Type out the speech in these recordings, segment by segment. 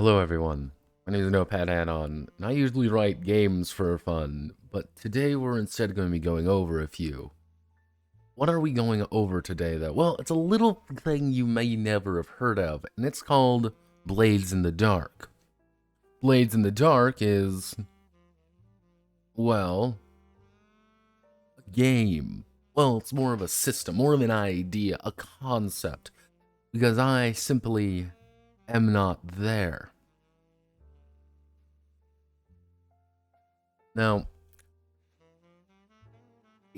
Hello everyone, my name is Notepad Anon, and I usually write games for fun, but today we're instead going to be going over a few. What are we going over today though? Well, it's a little thing you may never have heard of, and it's called Blades in the Dark. Blades in the Dark is, well, a game. Well, it's more of a system, more of an idea, a concept, because I simply am not there. Now,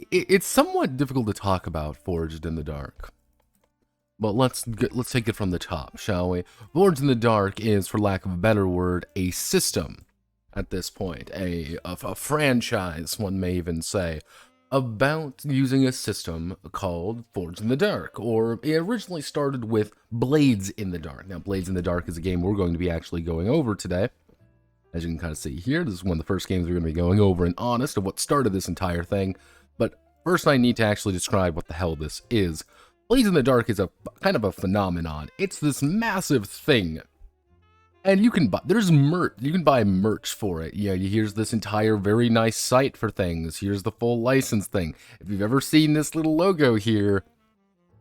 it's somewhat difficult to talk about Forged in the Dark, but let's take it from the top, shall we? Forged in the Dark is, for lack of a better word, a system at this point, a franchise, one may even say, about using a system called Forged in the Dark, or it originally started with Blades in the Dark. Now, Blades in the Dark is a game we're going to be actually going over today. As you can kind of see here, this is one of the first games we're going to be going over and honest of what started this entire thing. But first I need to actually describe what the hell this is. Blades in the Dark is a kind of a phenomenon. It's this massive thing. And you can buy, there's merch, you can buy merch for it. Yeah, here's this entire very nice site for things. Here's the full license thing. If you've ever seen this little logo here,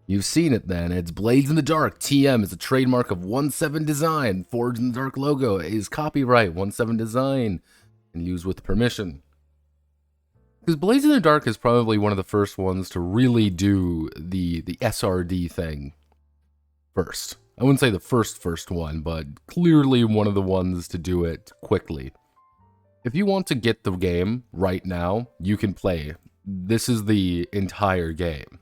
you've seen it then. It's Blades in the Dark. TM is a trademark of 17 Design. Forged in the Dark logo is copyright 17 Design and used with permission. Because Blades in the Dark is probably one of the first ones to really do the SRD thing first. I wouldn't say the first one, but clearly one of the ones to do it quickly. If you want to get the game right now, you can play. This is the entire game.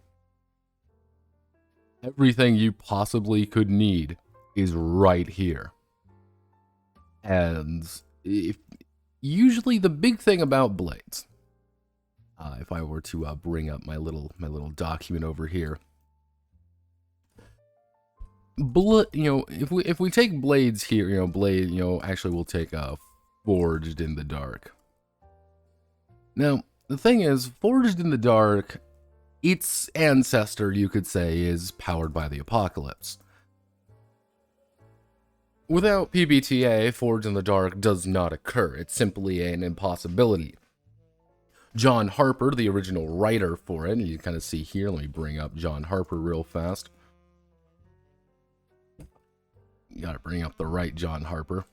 Everything you possibly could need is right here. And usually the big thing about Blades, if I were to bring up my little document over here, if we take Blades here, actually we'll take Forged in the Dark. Now the thing is, Forged in the Dark, its ancestor, you could say, is powered by the apocalypse. Without PBTA, Forged in the Dark does not occur. It's simply an impossibility. John Harper, the original writer for it, and you kind of see here, let me bring up John Harper real fast. You gotta bring up the right John Harper.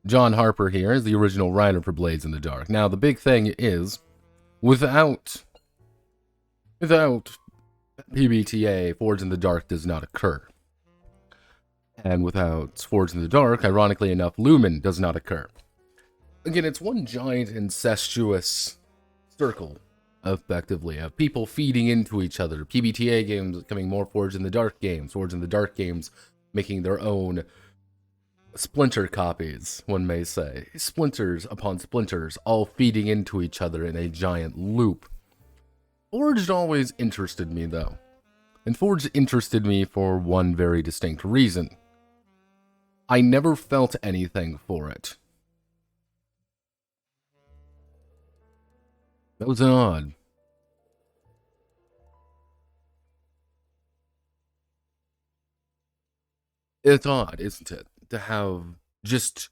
John Harper here is the original writer for Blades in the Dark. Now, the big thing is, without PBTA, Forged in the Dark does not occur. And without Forged in the Dark, ironically enough, Lumen does not occur. Again, it's one giant incestuous circle, effectively, of people feeding into each other. PBTA games becoming more Forged in the Dark games. Forged in the Dark games making their own splinter copies, one may say. Splinters upon splinters, all feeding into each other in a giant loop. Forged always interested me, though. And Forged interested me for one very distinct reason. I never felt anything for it. That was odd. It's odd, isn't it? To have just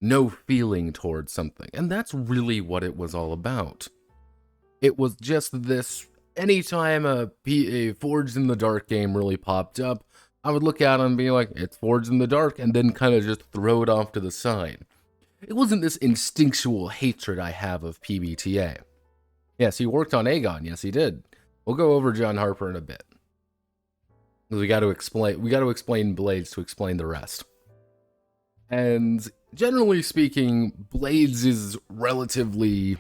no feeling towards something. And that's really what it was all about. It was just this, anytime a Forged in the Dark game really popped up, I would look at it and be like, it's Forged in the Dark, and then kind of just throw it off to the side. It wasn't this instinctual hatred I have of PBTA. Yes, he worked on Aegon. Yes, he did. We'll go over John Harper in a bit. We got to explain Blades to explain the rest. And generally speaking, Blades is relatively,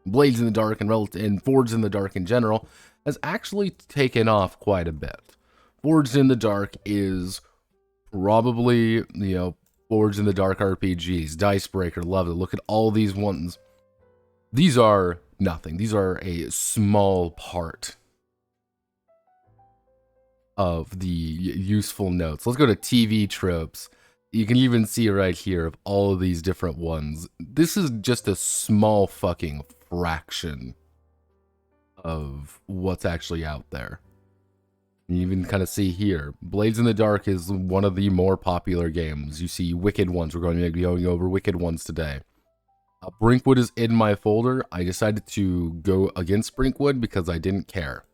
Blades in the Dark and Forged in the Dark in general has actually taken off quite a bit. Forged in the Dark is probably, Forged in the Dark RPGs, Dicebreaker, love it. Look at all these ones. These are nothing. These are a small part of the useful notes. Let's go to TV tropes. You can even see right here of all of these different ones. This is just a small fucking fraction of what's actually out there. You even kind of see here, Blades in the Dark is one of the more popular games. You see Wicked Ones. We're going to be going over Wicked Ones today. Brinkwood is in my folder. I decided to go against Brinkwood because I didn't care.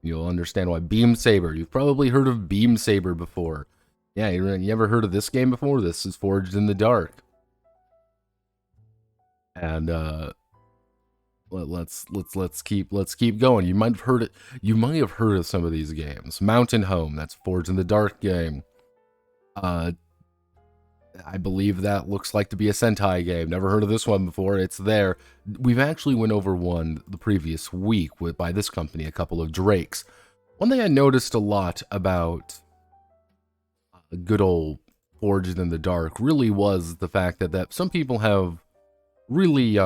You'll understand why. Beam Saber. You've probably heard of Beam Saber before. Yeah, you ever heard of this game before? This is Forged in the Dark. And let's keep going. You might have heard it. You might have heard of some of these games. Mountain Home. That's Forged in the Dark game. I believe that looks like to be a Sentai game. Never heard of this one before. It's there. We've actually went over one the previous week by this company, a couple of Drakes. One thing I noticed a lot about good old Forged in the Dark really was the fact that some people have really,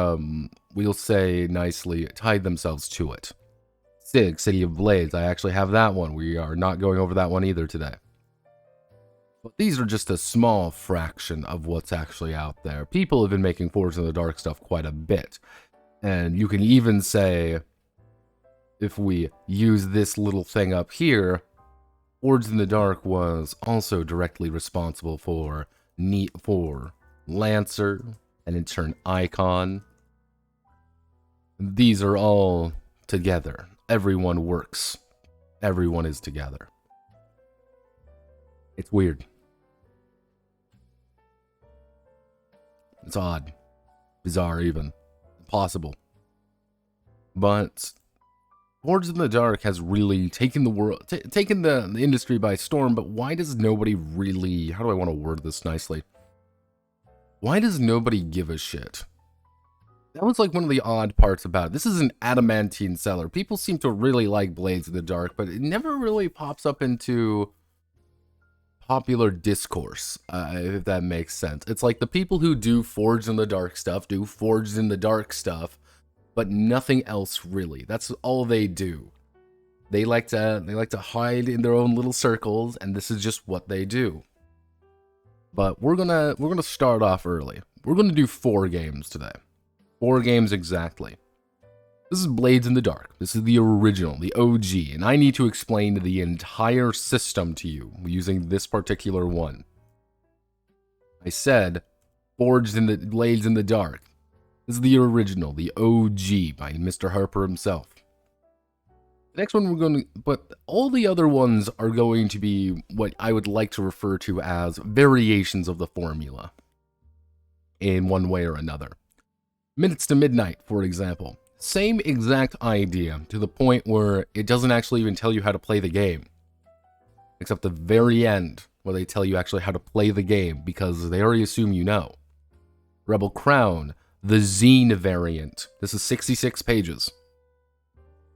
we'll say nicely, tied themselves to it. SIG, City of Blades. I actually have that one. We are not going over that one either today. But these are just a small fraction of what's actually out there. People have been making Forged in the Dark stuff quite a bit. And you can even say, if we use this little thing up here, Forged in the Dark was also directly responsible for Lancer, and in turn Icon. These are all together. Everyone works. Everyone is together. It's weird. It's odd. Bizarre even. Impossible. But Forged in the Dark has really taken the world, taken the industry by storm, but why does nobody really, how do I want to word this nicely? Why does nobody give a shit? That was like one of the odd parts about it. This is an adamantine seller. People seem to really like Blades in the Dark, but it never really pops up into popular discourse, if that makes sense. It's like the people who do Forged in the Dark stuff do Forged in the Dark stuff, but nothing else really. That's all they do. They like to hide in their own little circles, and this is just what they do. But we're gonna start off early. We're gonna do 4 games today. 4 games exactly. This is Blades in the Dark. This is the original, the OG, and I need to explain the entire system to you using this particular one. I said Forged in the Blades in the Dark. This is the original, the OG by Mr. Harper himself. The next one we're going to, but all the other ones are going to be what I would like to refer to as variations of the formula in one way or another. Minutes to Midnight, for example. Same exact idea, to the point where it doesn't actually even tell you how to play the game. Except the very end, where they tell you actually how to play the game, because they already assume you know. Rebel Crown, the Zine variant. This is 66 pages.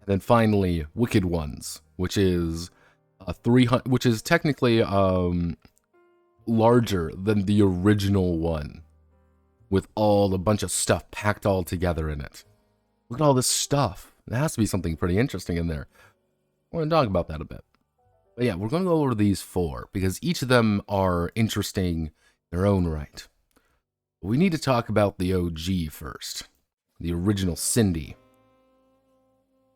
And then finally, Wicked Ones, which is 300, which is technically larger than the original one, with all a bunch of stuff packed all together in it. Look at all this stuff. There has to be something pretty interesting in there. We're going to talk about that a bit. But yeah, we're going to go over these 4, because each of them are interesting in their own right. We need to talk about the OG first. The original Cindy.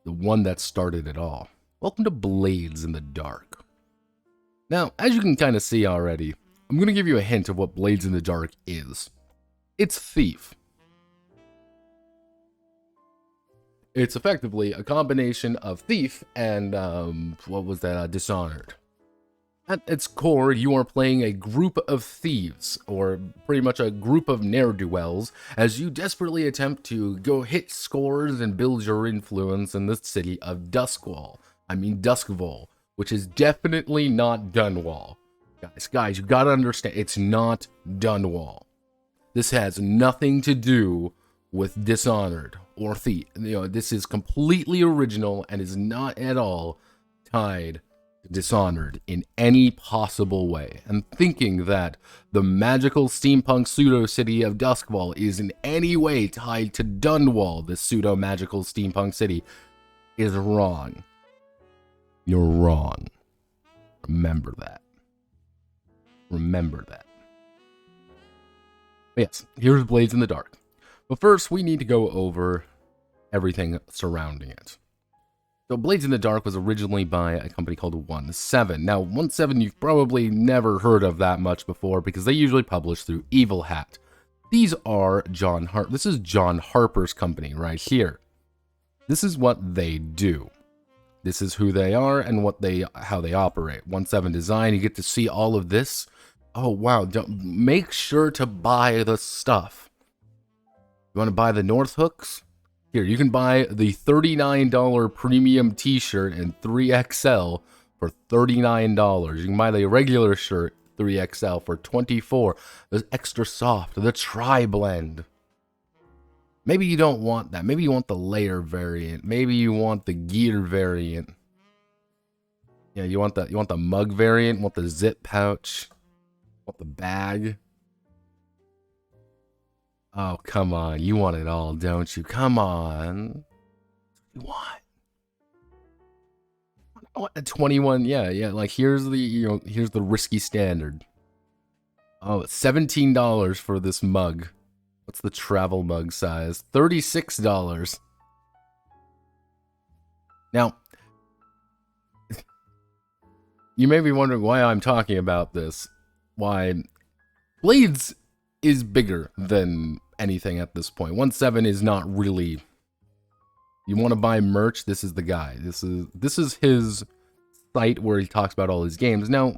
The one that started it all. Welcome to Blades in the Dark. Now, as you can kind of see already, I'm going to give you a hint of what Blades in the Dark is. It's Thief. It's effectively a combination of Thief and, Dishonored. At its core, you are playing a group of thieves, or pretty much a group of ne'er-do-wells, as you desperately attempt to go hit scores and build your influence in the city of Duskvol, which is definitely not Dunwall. Guys, you gotta understand, it's not Dunwall. This has nothing to do with Dishonored or Thief. This is completely original and is not at all tied to Dishonored in any possible way. And thinking that the magical steampunk pseudo-city of Duskvol is in any way tied to Dunwall, this pseudo-magical steampunk city, is wrong. You're wrong. Remember that. Remember that. But yes, here's Blades in the Dark. But first, we need to go over everything surrounding it. So Blades in the Dark was originally by a company called 1-7. Now, 1-7 you've probably never heard of that much before because they usually publish through Evil Hat. These are this is John Harper's company right here. This is what they do. This is who they are and how they operate. 1-7 Design, you get to see all of this. Oh wow, make sure to buy the stuff. You want to buy the North Hooks? Here, you can buy the $39 premium t-shirt in 3XL for $39. You can buy the regular shirt 3XL for $24. The extra soft, the tri-blend. Maybe you don't want that. Maybe you want the layer variant. Maybe you want the gear variant. Yeah, you want the mug variant, want the zip pouch, want the bag. Oh, come on. You want it all, don't you? Come on. What? I want a 21. Yeah. Like here's the risky standard. Oh, it's $17 for this mug. What's the travel mug size? $36. Now, you may be wondering why I'm talking about this. Why Blades is bigger than anything at this point. 1-7 is not really. You want to buy merch? This is the guy. This is his site where he talks about all his games. Now,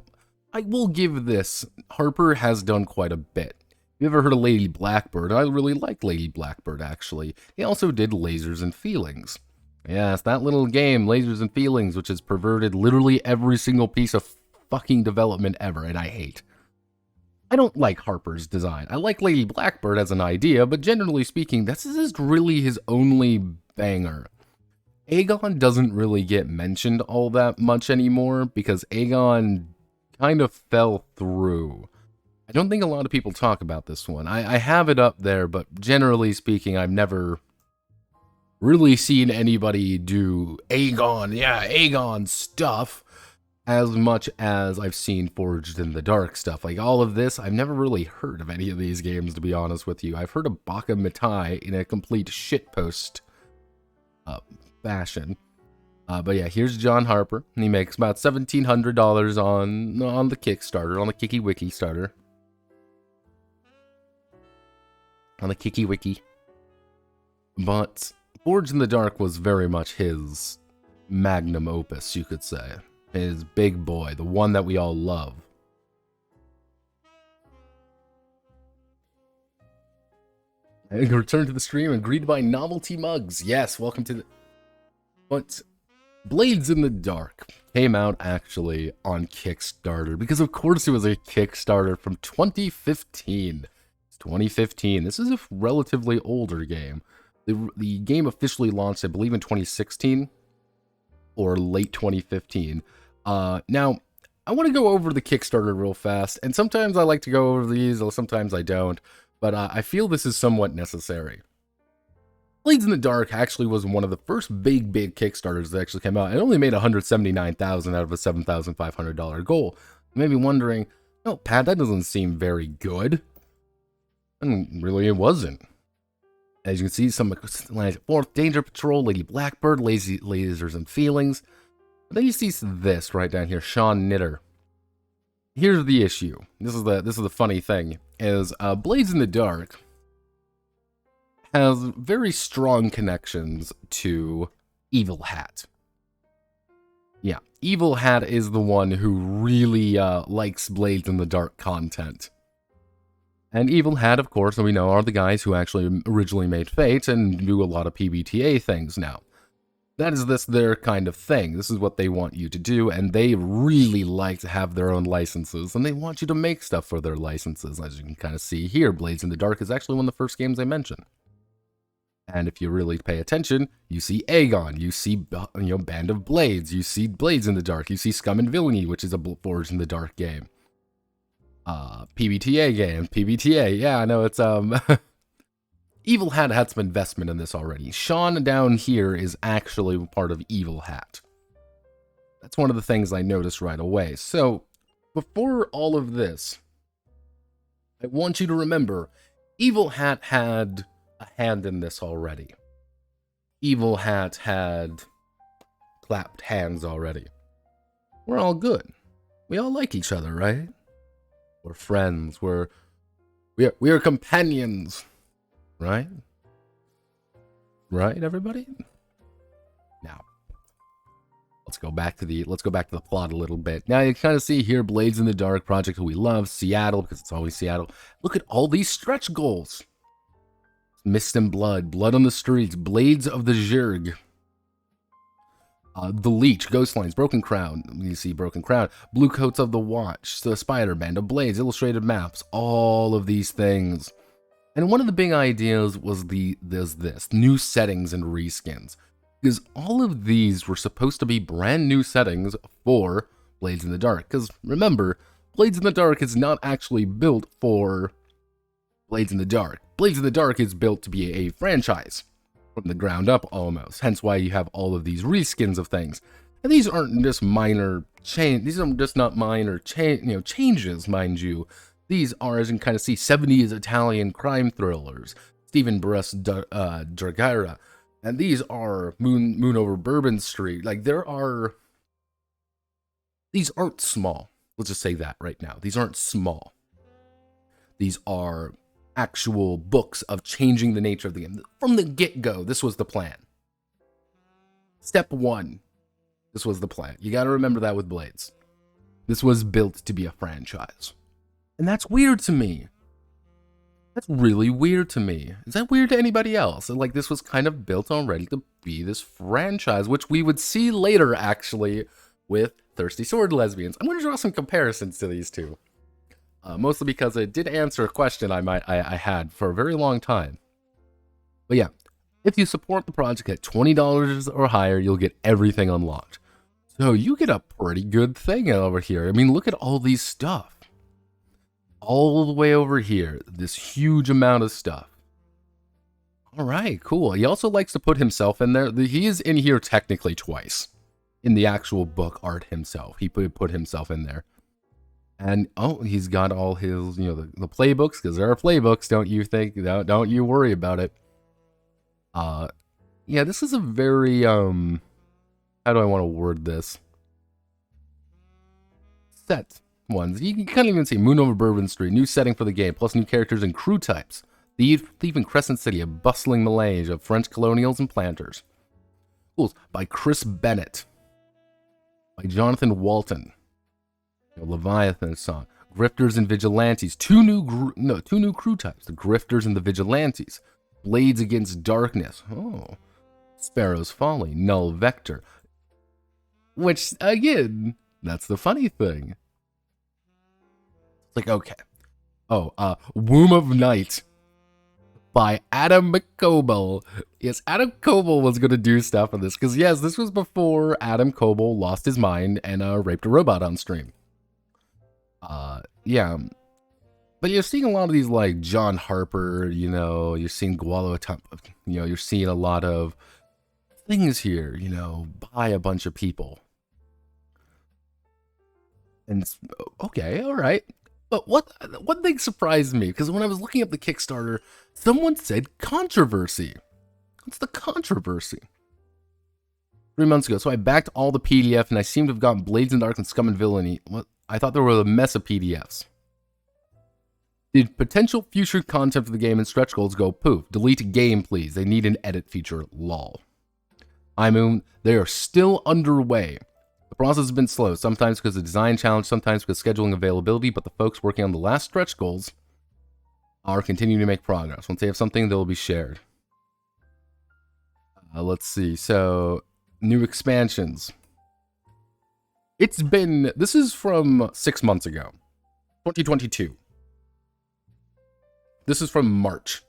I will give this. Harper has done quite a bit. You ever heard of Lady Blackbird? I really like Lady Blackbird, actually. He also did Lasers and Feelings. Yes, that little game, Lasers and Feelings, which has perverted literally every single piece of fucking development ever, and I hate. I don't like Harper's design. I like Lady Blackbird as an idea, but generally speaking, this is really his only banger. Aegon doesn't really get mentioned all that much anymore, because Aegon kind of fell through. I don't think a lot of people talk about this one. I have it up there, but generally speaking, I've never really seen anybody do Aegon stuff as much as I've seen Forged in the Dark stuff. Like all of this, I've never really heard of any of these games, to be honest with you. I've heard of Baka Mitai in a complete shitpost fashion. But yeah, here's John Harper, and he makes about $1,700 on the Kickstarter, on the Kiki Wiki starter. On the Kiki Wiki. But Forged in the Dark was very much his magnum opus, you could say. His big boy, the one that we all love. And return to the stream and greeted by novelty mugs. Yes, welcome to the... But Blades in the Dark came out actually on Kickstarter, because of course it was a Kickstarter from 2015. It's 2015. This is a relatively older game. The game officially launched, I believe, in 2016 or late 2015. Now, I want to go over the Kickstarter real fast, and sometimes I like to go over these, or sometimes I don't, but I feel this is somewhat necessary. Blades in the Dark actually was one of the first big Kickstarters that actually came out. It only made $179,000 out of a $7,500 goal. You may be wondering, no, Pat, that doesn't seem very good. And really, it wasn't. As you can see, some Fourth Danger Patrol, Lady Blackbird, Lasers and Feelings. But then you see this right down here, Sean Knitter. Here's the issue. This is the funny thing, is Blades in the Dark has very strong connections to Evil Hat. Yeah, Evil Hat is the one who really likes Blades in the Dark content. And Evil Hat, of course, we know, are the guys who actually originally made Fate and do a lot of PBTA things now. That is their kind of thing. This is what they want you to do, and they really like to have their own licenses, and they want you to make stuff for their licenses. As you can kind of see here, Blades in the Dark is actually one of the first games they mention. And if you really pay attention, you see Aegon, you see Band of Blades, you see Blades in the Dark, you see Scum and Villainy, which is a Forged in the Dark game. PBTA game, PBTA, yeah, I know it's Evil Hat had some investment in this already. Sean down here is actually part of Evil Hat. That's one of the things I noticed right away. So, before all of this, I want you to remember, Evil Hat had a hand in this already. Evil Hat had clapped hands already. We're all good. We all like each other, right? We're friends. We are companions, right? Right, everybody? Now, let's go back to the plot a little bit. Now you kind of see here, Blades in the Dark, project who we love, Seattle, because it's always Seattle. Look at all these stretch goals. Mist and Blood, Blood on the Streets, Blades of the Zhurg, The Leech, Ghostlines, Broken Crown, you see Broken Crown, Blue Coats of the Watch, the Spider, Band of Blades, Illustrated Maps, all of these things. And one of the big ideas was this, new settings and reskins. Because all of these were supposed to be brand new settings for Blades in the Dark. Because remember, Blades in the Dark is not actually built for Blades in the Dark. Blades in the Dark is built to be a franchise from the ground up almost. Hence why you have all of these reskins of things. And these aren't just minor these are just not minor changes, mind you. These are, as you can kind of see, 70s Italian crime thrillers, Stephen Barrett's Dragara, and these are Moon over Bourbon Street. Like, these aren't small. Let's just say that right now. These aren't small. These are actual books of changing the nature of the game. From the get-go, this was the plan. Step 1, this was the plan. You gotta remember that with Blades. This was built to be a franchise. And that's weird to me. That's really weird to me. Is that weird to anybody else? Like, this was kind of built already to be this franchise, which we would see later, actually, with Thirsty Sword Lesbians. I'm going to draw some comparisons to these two. Mostly because it did answer a question I had for a very long time. But yeah, if you support the project at $20 or higher, you'll get everything unlocked. So you get a pretty good thing over here. I mean, look at all these stuff. All the way over here, this huge amount of stuff. All right, cool. He also likes to put himself in there. He is in here technically twice. In the actual book art himself. He put himself in there. And, oh, he's got all his, the playbooks, because there are playbooks, don't you think? Don't you worry about it. Yeah, this is a very, how do I want to word this? Set ones. You can kind of even see Moon over Bourbon Street, new setting for the game, plus new characters and crew types. Thief in Crescent City, a bustling melange of French colonials and planters. Rules by Chris Bennett. By Jonathan Walton. Leviathan song. Grifters and Vigilantes. Two new crew types. The Grifters and the Vigilantes. Blades Against Darkness. Oh. Sparrow's Folly. Null Vector. Which, again, that's the funny thing. Like, okay. Oh, Womb of Night by Adam McCoble. Yes, Adam Coble was going to do stuff on this, because yes, this was before Adam Coble lost his mind and raped a robot on stream. Yeah. But you're seeing a lot of these, like, John Harper, you're seeing Gualo, you're seeing a lot of things here, by a bunch of people. And, okay, all right. But one thing surprised me, because when I was looking up the Kickstarter, someone said controversy. What's the controversy? 3 months ago, so I backed all the PDF, and I seem to have gotten Blades in the Dark and Scum and Villainy. What? I thought there were a mess of PDFs. Did potential future content for the game and stretch goals go poof? Delete game, please. They need an edit feature, lol. I mean, they are still underway. The process has been slow, sometimes because of design challenge, sometimes because of scheduling availability, but the folks working on the last stretch goals are continuing to make progress. Once they have something, they'll be shared. Let's see. So, new expansions. This is from 6 months ago. 2022. This is from March.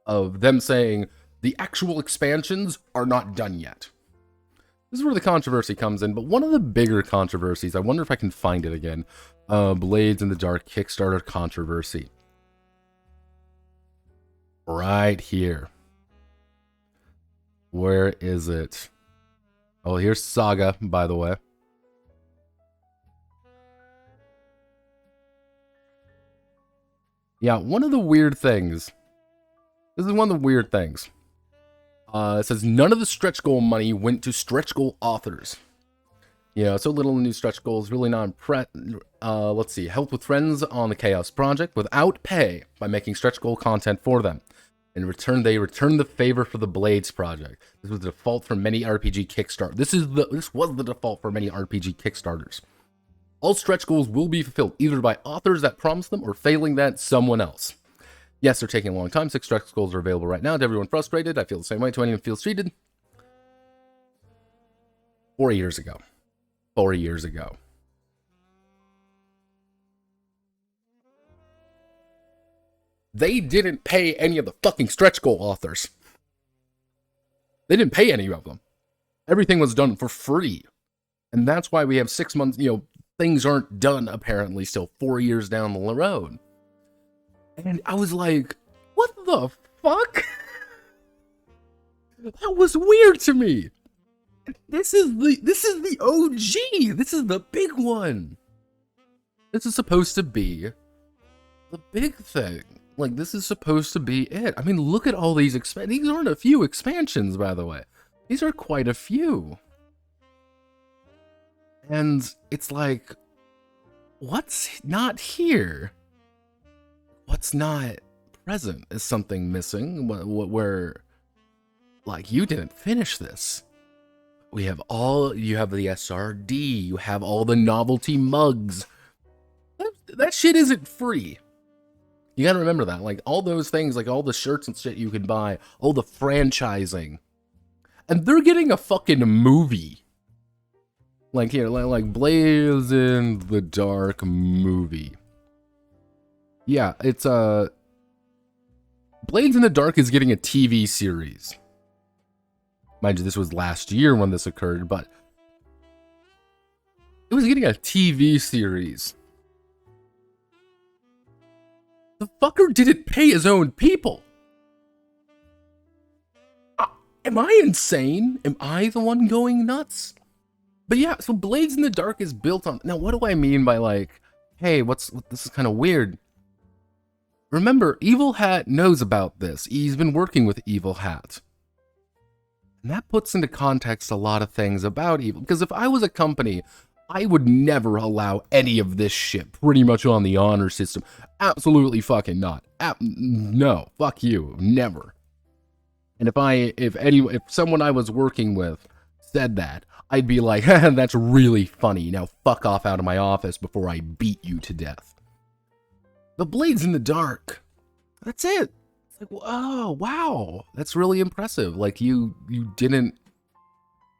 Of them saying, the actual expansions are not done yet. This is where the controversy comes in, but one of the bigger controversies, I wonder if I can find it again, Blades in the Dark Kickstarter controversy. Right here. Where is it? Oh, here's Saga, by the way. Yeah, one of the weird things. This is one of the weird things. It says none of the stretch goal money went to stretch goal authors. You know, so little new stretch goals, really not impressed. Let's see, help with friends on the Chaos Project without pay by making stretch goal content for them. In return, they returned the favor for the Blades project. This was the default for many RPG Kickstarters. This was the default for many RPG Kickstarters. All stretch goals will be fulfilled, either by authors that promised them, or failing that, someone else. Yes, they're taking a long time. 6 stretch goals are available right now. To everyone frustrated, I feel the same way. To anyone who feels cheated. 4 years ago. 4 years ago. They didn't pay any of the fucking stretch goal authors. They didn't pay any of them. Everything was done for free. And that's why we have 6 months, you know, things aren't done apparently still 4 years down the road. And I was like, what the fuck? That was weird to me. This is the OG. This is the big one. This is supposed to be the big thing. Like, this is supposed to be it. I mean, look at all these these aren't a few expansions, by the way. These are quite a few. And it's like, what's not here? What's not present? Is something missing? Where, like, you didn't finish this. You have the SRD, you have all the novelty mugs. That shit isn't free. You gotta remember that. Like, all those things, like all the shirts and shit you can buy, all the franchising. And they're getting a fucking movie. Like here, like Blades in the Dark movie. Yeah, it's Blades in the Dark is getting a TV series. Mind you, this was last year when this occurred, but it was getting a TV series. The fucker didn't pay his own people. Am I insane? Am I the one going nuts? But yeah, so Blades in the Dark is built on... Now, what do I mean by, like, hey, this is kind of weird. Remember, Evil Hat knows about this. He's been working with Evil Hat. And that puts into context a lot of things about Evil. Because if I was a company, I would never allow any of this shit pretty much on the honor system. Absolutely fucking not. No, fuck you. Never. And if someone I was working with said that, I'd be like, that's really funny. Now fuck off out of my office before I beat you to death. The Blades in the Dark. That's it. It's like, oh, wow. That's really impressive. Like, you didn't...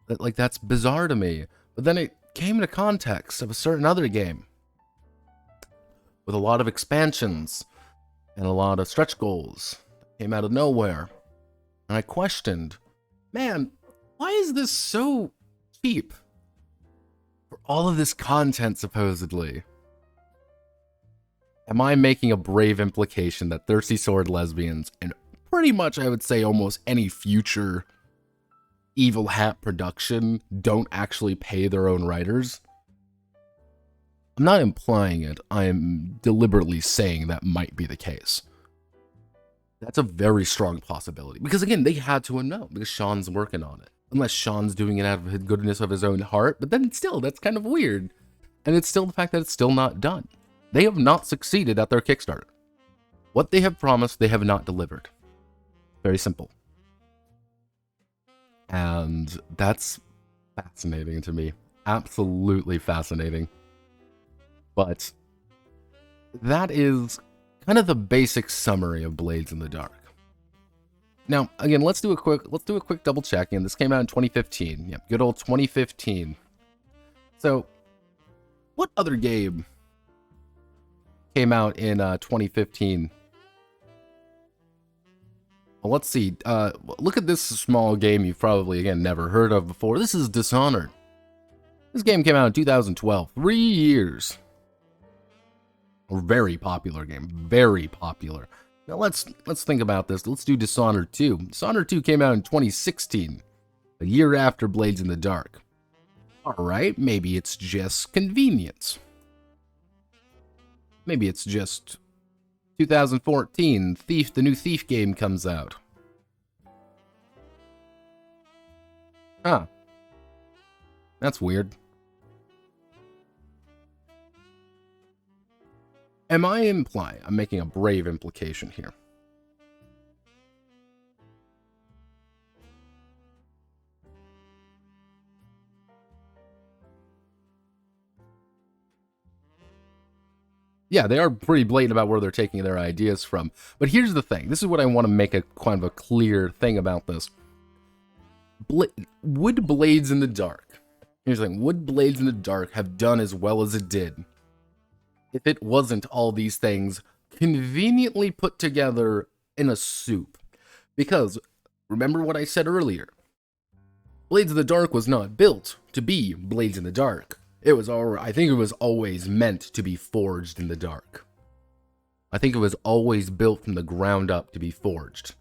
Like, that's bizarre to me. But then it came into context of a certain other game. With a lot of expansions. And a lot of stretch goals. Came out of nowhere. And I questioned, man, why is this so cheap? For all of this content, supposedly. Am I making a brave implication that Thirsty Sword Lesbians, and pretty much I would say almost any future Evil Hat production, don't actually pay their own writers? I'm not implying it, I am deliberately saying that might be the case. That's a very strong possibility. Because again, they had to know, because Sean's working on it. Unless Sean's doing it out of the goodness of his own heart, but then still, that's kind of weird. And it's still the fact that it's still not done. They have not succeeded at their Kickstarter. What they have promised, they have not delivered. Very simple. And that's fascinating to me. Absolutely fascinating. But that is kind of the basic summary of Blades in the Dark. Now, again, let's do a quick double check. And this came out in 2015. Yep, good old 2015. So, what other game came out in 2015? Well, let's see. Look at this small game you've probably, again, never heard of before. This is Dishonored. This game came out in 2012. 3 years. A very popular game. Very popular. Now let's think about this. Let's do Dishonored 2. Dishonored 2 came out in 2016. A year after Blades in the Dark. Alright, maybe it's just convenience. Maybe it's just 2014, the new Thief game comes out. Huh. That's weird. Am I implying? I'm making a brave implication here. Yeah, they are pretty blatant about where they're taking their ideas from. But here's the thing. This is what I want to make a kind of a clear thing about this. Would Blades in the Dark, here's the thing, would Blades in the Dark have done as well as it did if it wasn't all these things conveniently put together in a soup? Because, remember what I said earlier, Blades in the Dark was not built to be Blades in the Dark. I think it was always meant to be forged in the dark. I think it was always built from the ground up to be forged.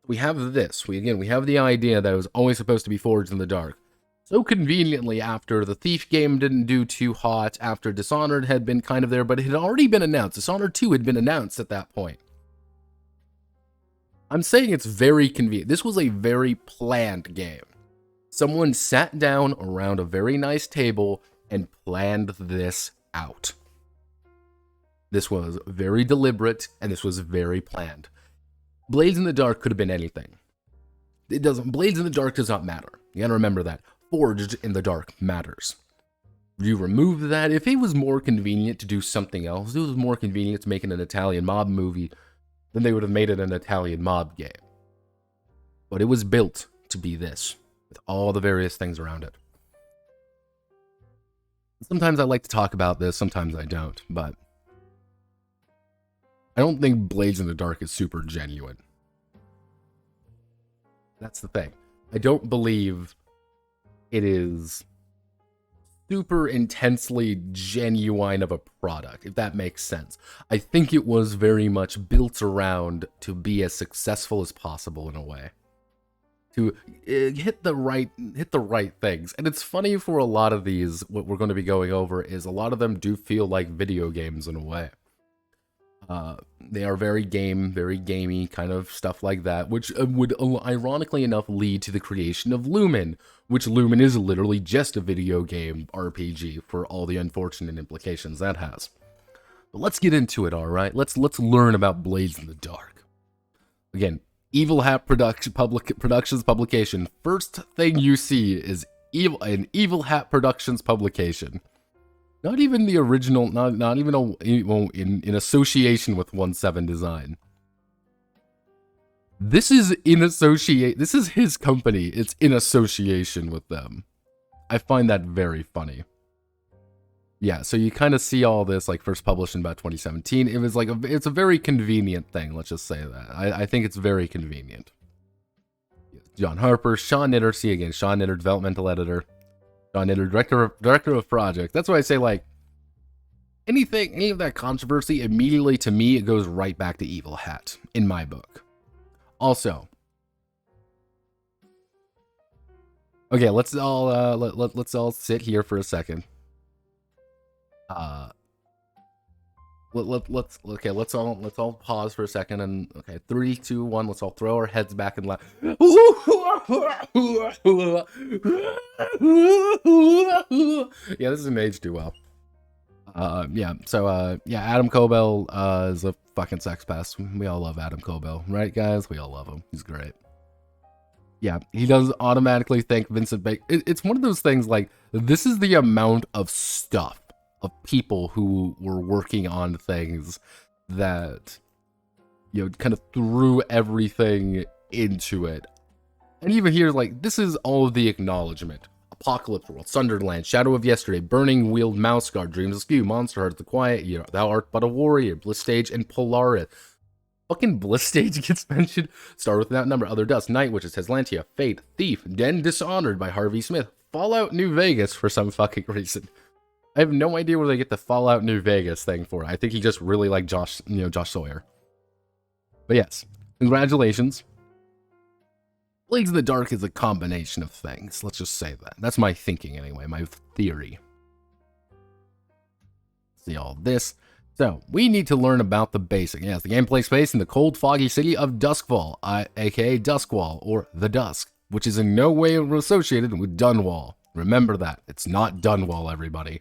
We have this. We have the idea that it was always supposed to be forged in the dark. So conveniently, after the Thief game didn't do too hot, after Dishonored had been kind of there, but it had already been announced. Dishonored 2 had been announced at that point. I'm saying it's very convenient. This was a very planned game. Someone sat down around a very nice table and planned this out. This was very deliberate, and this was very planned. Blades in the Dark could have been anything. Blades in the Dark does not matter. You gotta remember that. Forged in the Dark matters. You remove that. If it was more convenient to do something else, if it was more convenient to make it an Italian mob movie, then they would have made it an Italian mob game. But it was built to be this, with all the various things around it. Sometimes I like to talk about this, sometimes I don't, but I don't think Blades in the Dark is super genuine. That's the thing. I don't believe it is super intensely genuine of a product, if that makes sense. I think it was very much built around to be as successful as possible in a way. To hit the right things. And it's funny for a lot of these, what we're going to be going over is a lot of them do feel like video games in a way. They are very gamey, kind of stuff like that, which would ironically enough lead to the creation of Lumen, which Lumen is literally just a video game RPG for all the unfortunate implications that has. But let's get into it, alright? Let's learn about Blades in the Dark. Again, Evil Hat Productions publication. First thing you see is an Evil Hat Productions publication. Not even the original, not even in association with 1/7 Design. This is this is his company. It's in association with them. I find that very funny. Yeah, so you kind of see all this, like, first published in about 2017. It was like, it's a very convenient thing, let's just say that. I think it's very convenient. John Harper, Sean Knitter, see again, Sean Knitter, developmental editor. Sean Knitter, director of project. That's why I say, like, any of that controversy, immediately to me, it goes right back to Evil Hat, in my book. Also, okay, let's all sit here for a second. Let's all pause for a second and okay, 3, 2, 1. Let's all throw our heads back and laugh. Yeah, this isn't aged too well. Yeah. So Adam Cobell is a fucking sex pest. We all love Adam Cobell, right, guys? We all love him. He's great. Yeah, he does automatically thank Vincent Baker. It's one of those things like this is the amount of stuff. Of people who were working on things that, you know, kind of threw everything into it. And even here, like, this is all of the acknowledgement. Apocalypse World, Sunderland, Shadow of Yesterday, Burning Wheeled Mouseguard, Dreams Askew, Monster Heart, The Quiet Year, Thou Art But a Warrior, Bliss Stage, and Polaris. Fucking Bliss Stage gets mentioned. Star Without Number, Other Dust, Night Witches, Teslantia, Fate, Thief, Den Dishonored by Harvey Smith, Fallout New Vegas for some fucking reason. I have no idea where they get the Fallout New Vegas thing for. I think he just really liked Josh Sawyer. But yes, congratulations. Blades in the Dark is a combination of things. Let's just say that. That's my thinking anyway, my theory. See all this. So, we need to learn about the basic. Yes, the gameplay space in the cold, foggy city of Duskwall, aka Duskwall, or The Dusk, which is in no way associated with Dunwall. Remember that. It's not Dunwall, everybody.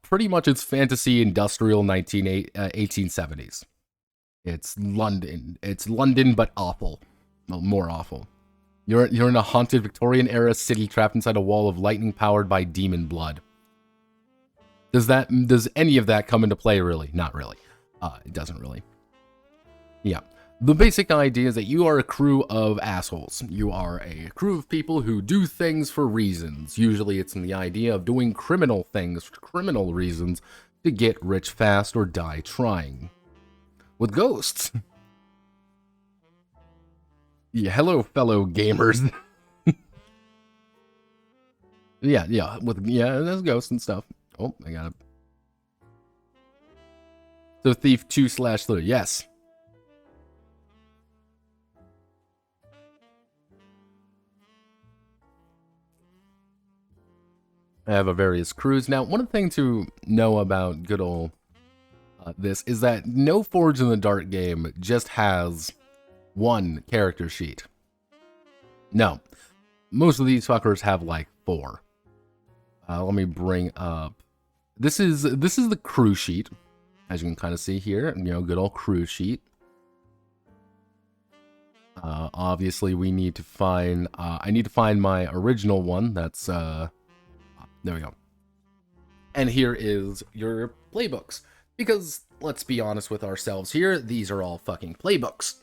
Pretty much it's fantasy industrial 1870s. It's London. It's London, but awful. Well, more awful. You're in a haunted Victorian-era city trapped inside a wall of lightning powered by demon blood. Does any of that come into play, really? Not really. It doesn't really. Yeah. The basic idea is that you are a crew of assholes. You are a crew of people who do things for reasons. Usually it's in the idea of doing criminal things for criminal reasons to get rich fast or die trying. With ghosts. Yeah, hello, fellow gamers. yeah, there's ghosts and stuff. Oh, I got it. So Thief 2/3, yes. I have a various crews. Now, one thing to know about good old this is that no Forge in the Dark game just has one character sheet. No. Most of these fuckers have like 4. Let me bring up... This is the crew sheet, as you can kind of see here. You know, good old crew sheet. Obviously, we need to find... I need to find my original one. That's... there we go. And here is your playbooks. Because, let's be honest with ourselves here, these are all fucking playbooks.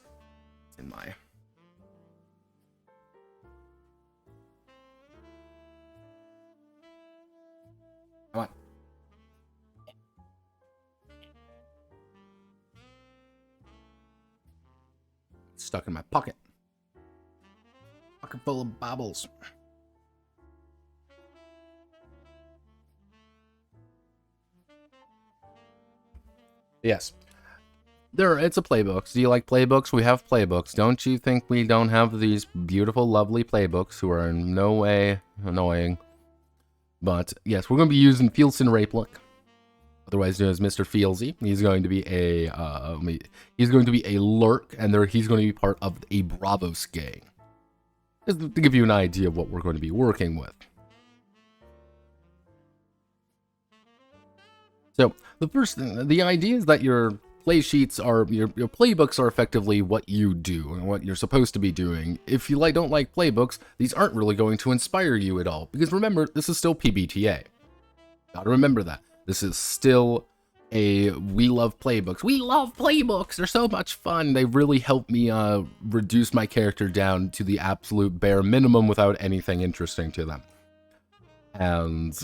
In my... Come on. It's stuck in my pocket. Pocket full of baubles. Yes. It's a playbook. Do you like playbooks? We have playbooks. Don't you think we don't have these beautiful, lovely playbooks who are in no way annoying? But, yes, we're going to be using Fieldston Rapelock, otherwise known as Mr. Fieldsy. He's going to be a lurk, and he's going to be part of a Bravos gang. Just to give you an idea of what we're going to be working with. So, the idea is that your play sheets are, your playbooks are effectively what you do and what you're supposed to be doing. If you don't like playbooks, these aren't really going to inspire you at all. Because remember, this is still PBTA. Gotta remember that. This is still we love playbooks. We love playbooks! They're so much fun! They really help me reduce my character down to the absolute bare minimum without anything interesting to them. And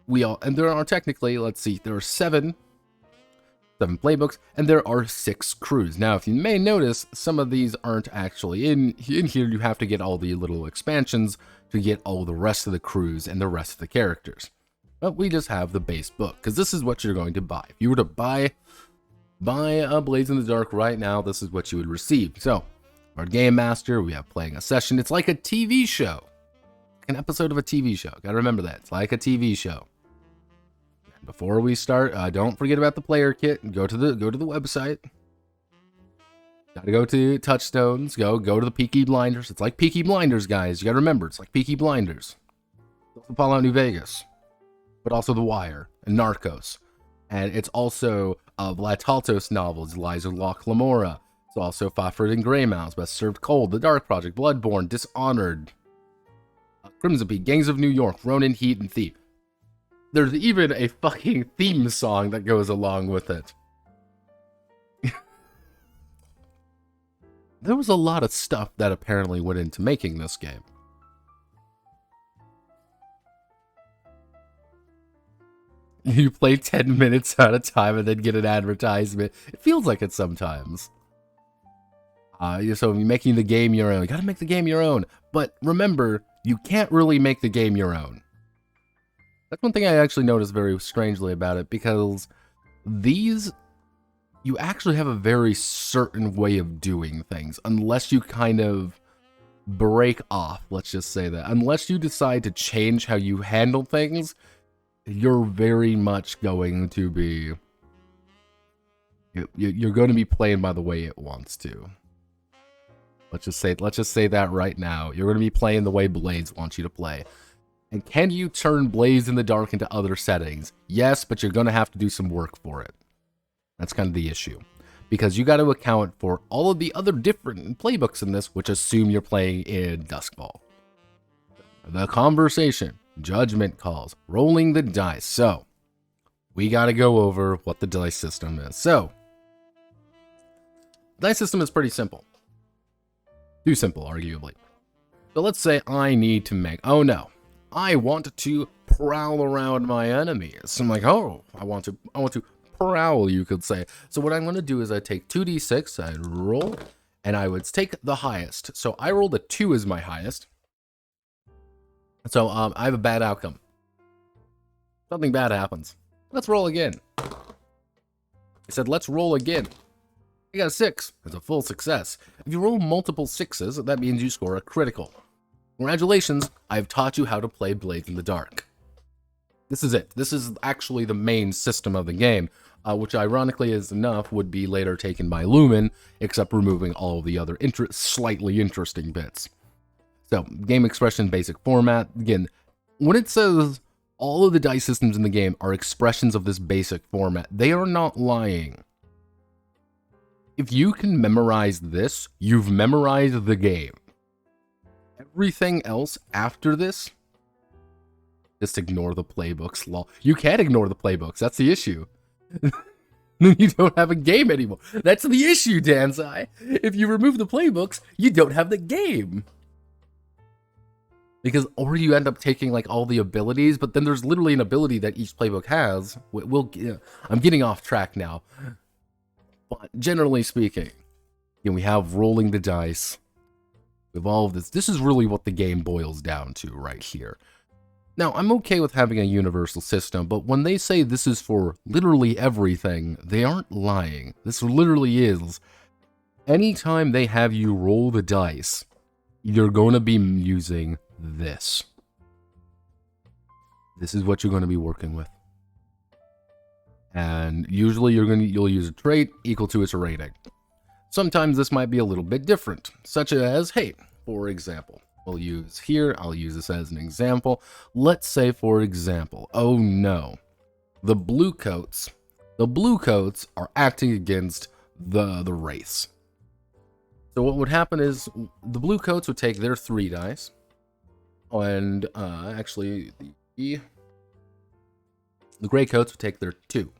there are technically, let's see, there are 7 playbooks, and there are 6 crews. Now, if you may notice, some of these aren't actually in here. You have to get all the little expansions to get all the rest of the crews and the rest of the characters. But we just have the base book, because this is what you're going to buy. If you were to buy Blades in the Dark right now, this is what you would receive. So, our Game Master, we have playing a session. It's like a TV show. An episode of a TV show. Gotta remember that. It's like a TV show. Before we start, don't forget about the player kit. Go to the website. Gotta go to Touchstones. Go to the Peaky Blinders. It's like Peaky Blinders, guys. You gotta remember, it's like Peaky Blinders. It's also Fallout New Vegas, but also The Wire and Narcos, and it's also Vlad Taltos novels, Liza Locke Lamora. It's also Fafhrd and Greymouse, Best Served Cold, The Dark Project, Bloodborne, Dishonored, Crimson Peak, Gangs of New York, Ronin, Heat, and Thief. There's even a fucking theme song that goes along with it. There was a lot of stuff that apparently went into making this game. You play 10 minutes at a time and then get an advertisement. It feels like it sometimes. So you're making the game your own. You gotta make the game your own. But remember, you can't really make the game your own. That's one thing I actually noticed very strangely about it, because these, you actually have a very certain way of doing things, unless you kind of break off, let's just say that. Unless you decide to change how you handle things, you're very much going to be, you're going to be playing by the way it wants to. Let's just say that right now. You're going to be playing the way Blaze wants you to play. And can you turn Blaze in the Dark into other settings? Yes, but you're going to have to do some work for it. That's kind of the issue. Because you got to account for all of the other different playbooks in this, which assume you're playing in Duskfall. The conversation, judgment calls, rolling the dice. So, we got to go over what the dice system is. So, the dice system is pretty simple. Too simple, arguably. So let's say I need to make, oh no, I want to prowl around my enemies. I'm like, oh, I want to prowl, you could say. So what I'm going to do is I take 2d6, I'd roll, and I would take the highest. So I rolled a 2 as my highest. So I have a bad outcome. Something bad happens. Let's roll again. I said, let's roll again. I got a 6. It's a full success. If you roll multiple 6s, that means you score a critical. Congratulations, I've taught you how to play Blades in the Dark. This is it. This is actually the main system of the game, which ironically is enough would be later taken by Lumen, except removing all of the other slightly interesting bits. So, game expression, basic format. Again, when it says all of the dice systems in the game are expressions of this basic format, they are not lying. If you can memorize this, you've memorized the game. Everything else after this, just ignore the playbooks. Lol. You can't ignore the playbooks. That's the issue. You don't have a game anymore. That's the issue, Danzai. If you remove the playbooks, you don't have the game. Because, or you end up taking like all the abilities, but then there's literally an ability that each playbook has. I'm getting off track now. But generally speaking, we have rolling the dice. With all of this, this is really what the game boils down to right here. Now, I'm okay with having a universal system, but when they say this is for literally everything, they aren't lying. This literally is. Anytime they have you roll the dice, you're going to be using this. This is what you're going to be working with. And usually you'll use a trait equal to its rating. Sometimes this might be a little bit different, such as, hey, for example, I'll use this as an example. Let's say, for example, oh no, the blue coats are acting against the race. So what would happen is the blue coats would take their 3 dice, and actually the gray coats would take their 2.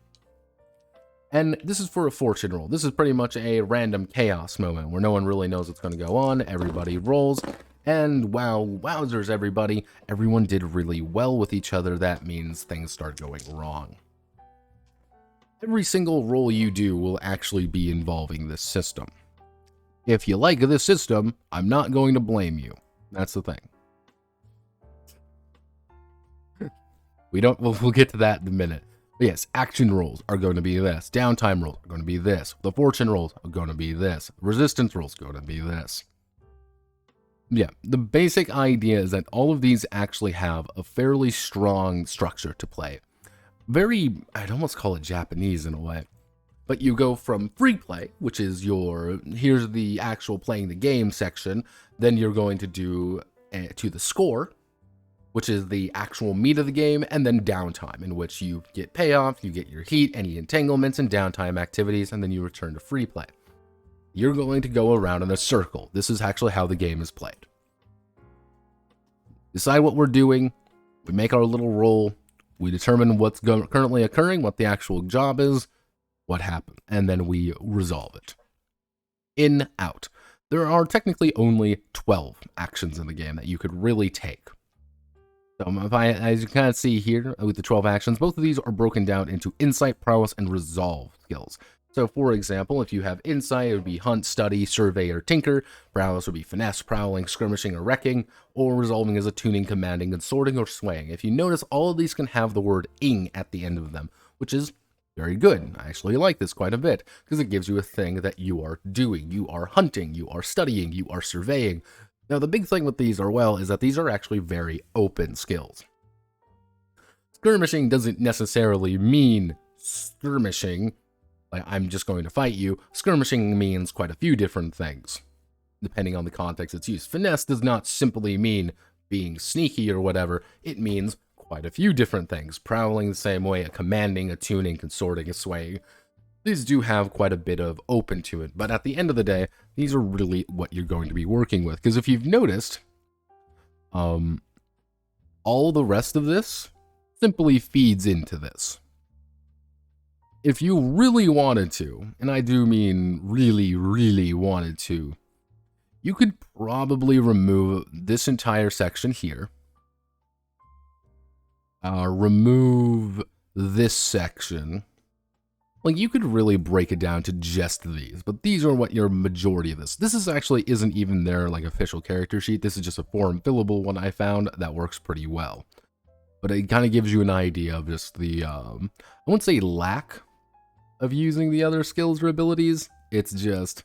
And this is for a fortune roll. This is pretty much a random chaos moment where no one really knows what's going to go on. Everybody rolls, and wow, wowzers, everybody. Everyone did really well with each other. That means things start going wrong. Every single roll you do will actually be involving this system. If you like this system, I'm not going to blame you. That's the thing. We'll get to that in a minute. But yes, action rolls are going to be this. Downtime rolls are going to be this. The fortune rolls are going to be this. Resistance rolls are going to be this. Yeah, the basic idea is that all of these actually have a fairly strong structure to play. I'd almost call it Japanese in a way. But you go from free play, which is here's the actual playing the game section. Then you're going to do to the score, which is the actual meat of the game, and then downtime, in which you get payoff, you get your heat, any entanglements, and downtime activities, and then you return to free play. You're going to go around in a circle. This is actually how the game is played. Decide what we're doing, we make our little roll, we determine what's currently occurring, what the actual job is, what happened, and then we resolve it. In, out. There are technically only 12 actions in the game that you could really take. So as you kind of see here with the 12 actions, both of these are broken down into insight, prowess, and resolve skills. So for example, if you have insight, it would be hunt, study, survey, or tinker. Prowess would be finesse, prowling, skirmishing, or wrecking. Or resolving is attuning, commanding, and sorting, or swaying. If you notice, all of these can have the word ing at the end of them, which is very good. I actually like this quite a bit, because it gives you a thing that you are doing. You are hunting, you are studying, you are surveying. Now, the big thing with these is that these are actually very open skills. Skirmishing doesn't necessarily mean skirmishing, like I'm just going to fight you. Skirmishing means quite a few different things. depending on the context it's used. Finesse does not simply mean being sneaky or whatever. It means quite a few different things. Prowling the same way, a commanding, a tuning, consorting, a swaying. These do have quite a bit of open to it, but at the end of the day, these are really what you're going to be working with. Because if you've noticed, all the rest of this simply feeds into this. If you really wanted to, and I do mean really, really wanted to, you could probably remove this entire section here. Remove this section. Like, you could really break it down to just these, but these are what your majority of this. This is actually isn't even their like official character sheet. This is just a form fillable one I found that works pretty well. But it kind of gives you an idea of just the, I wouldn't say lack of using the other skills or abilities. It's just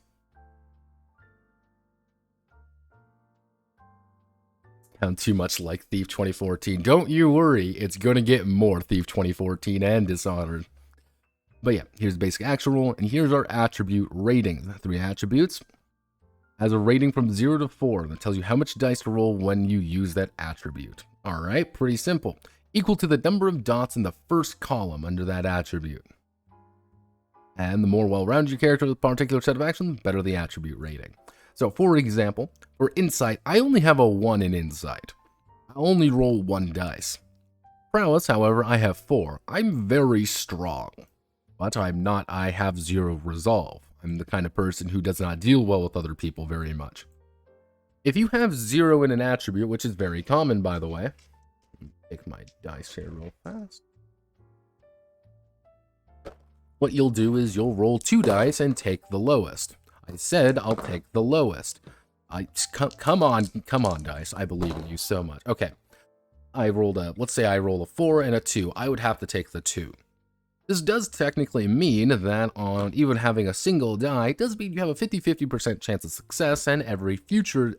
sound too much like Thief 2014. Don't you worry, it's gonna get more Thief 2014 and Dishonored. But yeah, here's the basic action roll, and here's our attribute ratings. 3 attributes. Has a rating from 0 to 4 that tells you how much dice to roll when you use that attribute. Alright, pretty simple. Equal to the number of dots in the first column under that attribute. And the more well-rounded your character with a particular set of actions, the better the attribute rating. So, for example, for Insight, I only have a 1 in Insight. I only roll 1 dice. Prowess, however, I have 4. I'm very strong. But I'm not, I have 0 resolve. I'm the kind of person who does not deal well with other people very much. If you have 0 in an attribute, which is very common, by the way, take my dice here real fast. What you'll do is you'll roll 2 dice and take the lowest. I said I'll take the lowest. Come on, dice. I believe in you so much. Okay. Let's say I roll a 4 and a 2. I would have to take the 2. This does technically mean that on even having a single die, does mean you have a 50-50% chance of success, and every future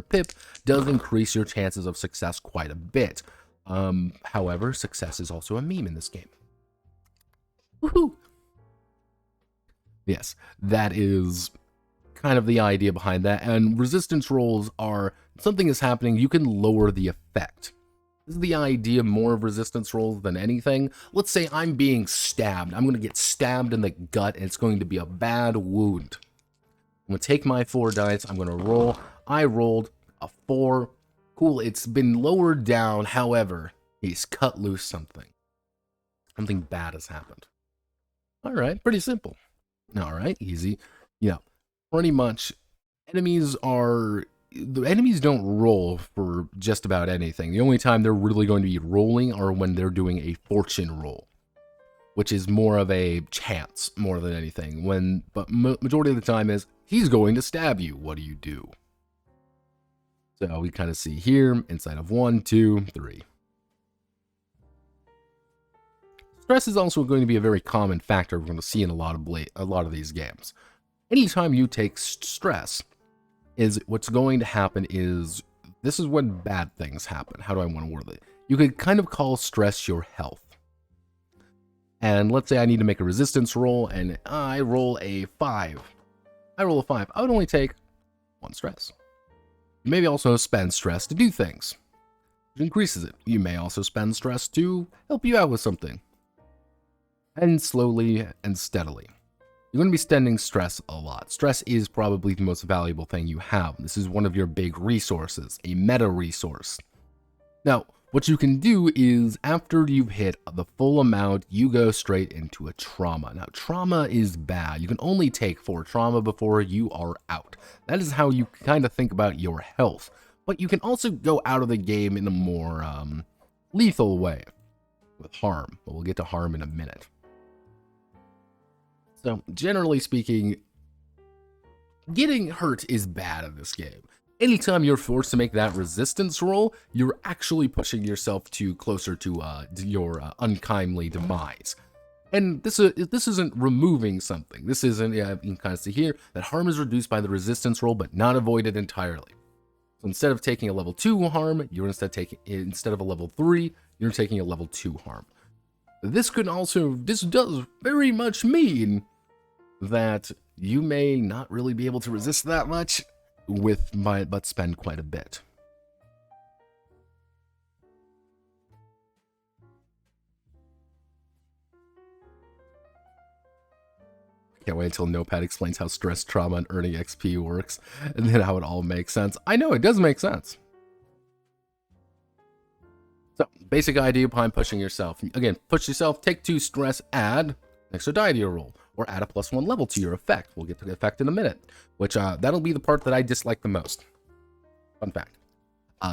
pip does increase your chances of success quite a bit. However, success is also a meme in this game. Woohoo! Yes, that is kind of the idea behind that, and resistance rolls are something is happening, you can lower the effect. This is the idea more of resistance rolls than anything. Let's say I'm being stabbed. I'm going to get stabbed in the gut, and it's going to be a bad wound. I'm going to take my 4 dice. I'm going to roll. I rolled a 4. Cool, it's been lowered down. However, he's cut loose something. Something bad has happened. All right, pretty simple. All right, easy. Yeah, pretty much the enemies don't roll for just about anything. The only time they're really going to be rolling are when they're doing a fortune roll, which is more of a chance more than anything. But majority of the time is he's going to stab you. What do you do? So we kind of see here inside of 1, 2, 3. Stress is also going to be a very common factor we're going to see in a lot of these games. Anytime you take stress, what's going to happen is, this is when bad things happen. How do I want to word it? You could kind of call stress your health. And let's say I need to make a resistance roll, and I roll a 5. I roll a 5. I would only take 1 stress. You may also spend stress to do things, which increases it. You may also spend stress to help you out with something. And slowly and steadily. You're going to be spending stress a lot. Stress is probably the most valuable thing you have. This is one of your big resources, a meta resource. Now, what you can do is, after you've hit the full amount, you go straight into a trauma. Now, trauma is bad. You can only take 4 trauma before you are out. That is how you kind of think about your health. But you can also go out of the game in a more lethal way with harm. But we'll get to harm in a minute. So, generally speaking, getting hurt is bad in this game. Anytime you're forced to make that resistance roll, you're actually pushing yourself closer to your unkindly demise. And this isn't removing something. This isn't, you can kind of see here, that harm is reduced by the resistance roll, but not avoided entirely. So instead of taking a level 2 harm, instead of a level 3, you're taking a level 2 harm. This does very much mean that you may not really be able to resist that much. but spend quite a bit. Can't wait until Notepad explains how stress, trauma, and earning XP works, and then how it all makes sense. I know, it does make sense. So, basic idea behind pushing yourself. Again, push yourself, take 2 stress, add extra die to your roll, or add a +1 level to your effect. We'll get to the effect in a minute, which that'll be the part that I dislike the most. Fun fact.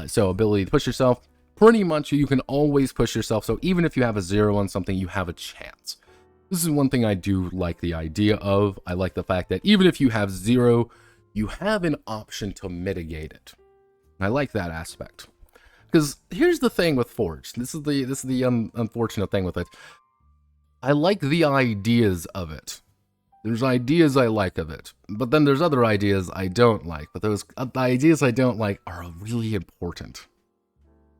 So, ability to push yourself, pretty much you can always push yourself, so even if you have a 0 on something, you have a chance. This is one thing I do like the idea of. I like the fact that even if you have 0, you have an option to mitigate it. I like that aspect. Because here's the thing with Forge. This is the unfortunate thing with it. I like the ideas of it. There's ideas I like of it, but then there's other ideas I don't like. But those ideas I don't like are really important.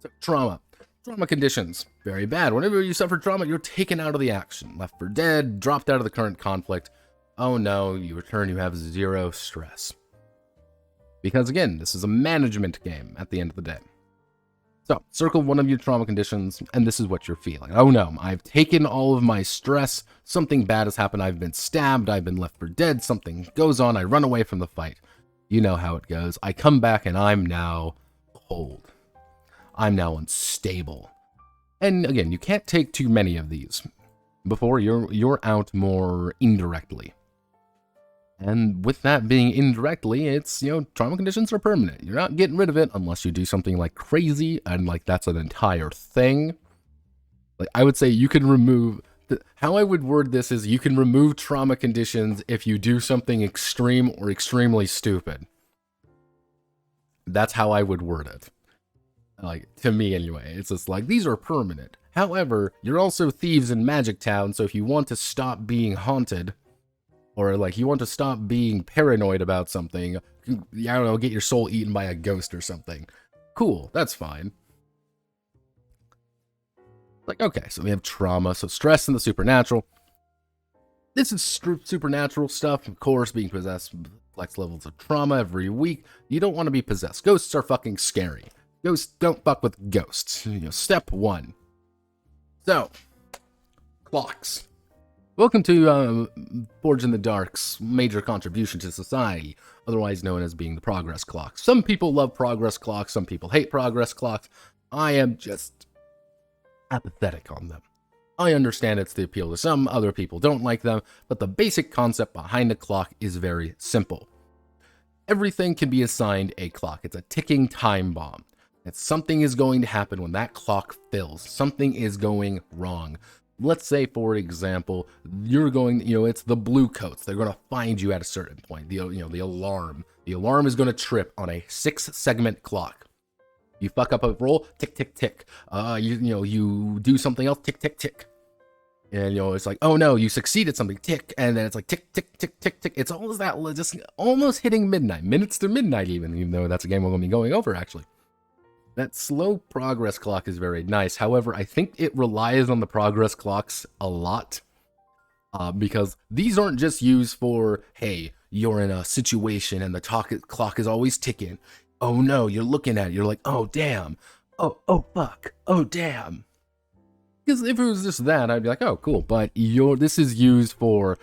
So trauma. Trauma conditions. Very bad. Whenever you suffer trauma, you're taken out of the action. Left for dead, dropped out of the current conflict. Oh no, you return, you have 0 stress. Because again, this is a management game at the end of the day. So, circle one of your trauma conditions, and this is what you're feeling. Oh no, I've taken all of my stress, something bad has happened, I've been stabbed, I've been left for dead, something goes on, I run away from the fight. You know how it goes. I come back and I'm now cold. I'm now unstable. And again, you can't take too many of these before you're out more indirectly. And with that being indirectly, it's, trauma conditions are permanent. You're not getting rid of it unless you do something like crazy, and like that's an entire thing. Like I would say you can remove, how I would word this is you can remove trauma conditions if you do something extreme or extremely stupid. That's how I would word it. Like, to me anyway, it's just like, these are permanent. However, you're also thieves in Magic Town, so if you want to stop being haunted, or like you want to stop being paranoid about something, I don't know, get your soul eaten by a ghost or something. Cool, that's fine. Like, okay, so we have trauma, so stress and the supernatural. This is supernatural stuff, of course, being possessed, flex levels of trauma every week. You don't want to be possessed. Ghosts are fucking scary. Ghosts, don't fuck with ghosts. Step 1. So, clocks. Welcome to Forge in the Dark's major contribution to society, otherwise known as being the progress clock. Some people love progress clocks, some people hate progress clocks. I am just apathetic on them. I understand it's the appeal to some, other people don't like them, but the basic concept behind a clock is very simple. Everything can be assigned a clock. It's a ticking time bomb. That something is going to happen when that clock fills. Something is going wrong. Let's say, for example, you're going, it's the blue coats. They're going to find you at a certain point. The alarm. The alarm is going to trip on a 6-segment clock. You fuck up a roll, tick, tick, tick. You do something else, tick, tick, tick. And, it's like, oh no, you succeeded something, tick. And then it's like, tick, tick, tick, tick, tick. It's almost that, just almost hitting midnight. Minutes to midnight even though that's a game we're going to be going over, actually. That slow progress clock is very nice. However, I think it relies on the progress clocks a lot. Because these aren't just used for, hey, you're in a situation and the clock is always ticking. Oh no, you're looking at it. You're like, oh damn. Oh fuck. Oh damn. Because if it was just that, I'd be like, oh cool. But this is used for,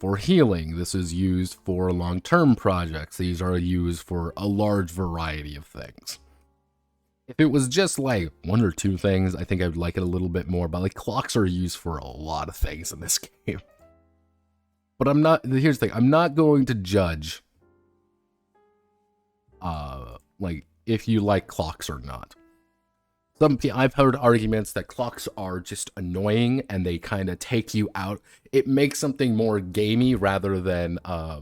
for healing. This is used for long-term projects. These are used for a large variety of things. If it was just like 1 or 2 things, I think I would like it a little bit more, but like clocks are used for a lot of things in this game. But here's the thing, I'm not going to judge, like, if you like clocks or not. I've heard arguments that clocks are just annoying and they kind of take you out. It makes something more gamey rather than, how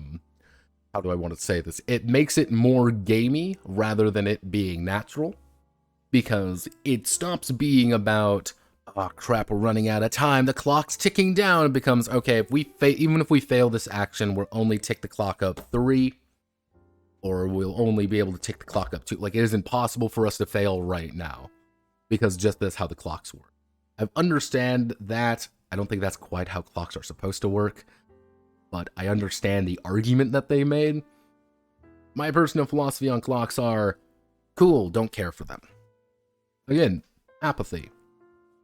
do I want to say this? It makes it more gamey rather than it being natural. Because it stops being about, oh crap, we're running out of time, the clock's ticking down. It becomes, okay, if even if we fail this action, we'll only tick the clock up 3, or we'll only be able to tick the clock up 2. Like, it is impossible for us to fail right now, because just that's how the clocks work. I understand that. I don't think that's quite how clocks are supposed to work, but I understand the argument that they made. My personal philosophy on clocks are, cool, don't care for them. Again, apathy.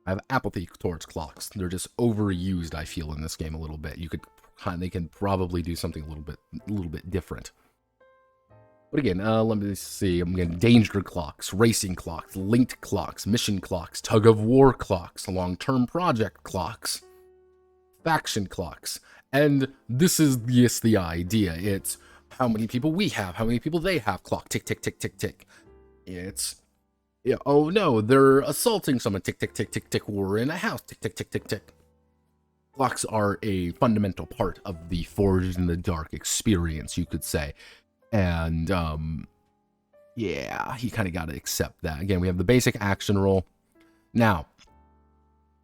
I have apathy towards clocks. They're just overused, I feel, in this game a little bit. They can probably do something a little bit different. But again, let me see. I'm getting danger clocks, racing clocks, linked clocks, mission clocks, tug of war clocks, long-term project clocks, faction clocks. And this is just the idea. It's how many people we have, how many people they have, clock, tick, tick, tick, tick, tick. It's, yeah, oh no, they're assaulting someone, tick, tick, tick, tick, tick, we're in a house, tick, tick, tick, tick, tick. Clocks are a fundamental part of the Forged in the Dark experience, you could say. And, yeah, you kind of got to accept that. Again, we have the basic action roll. Now,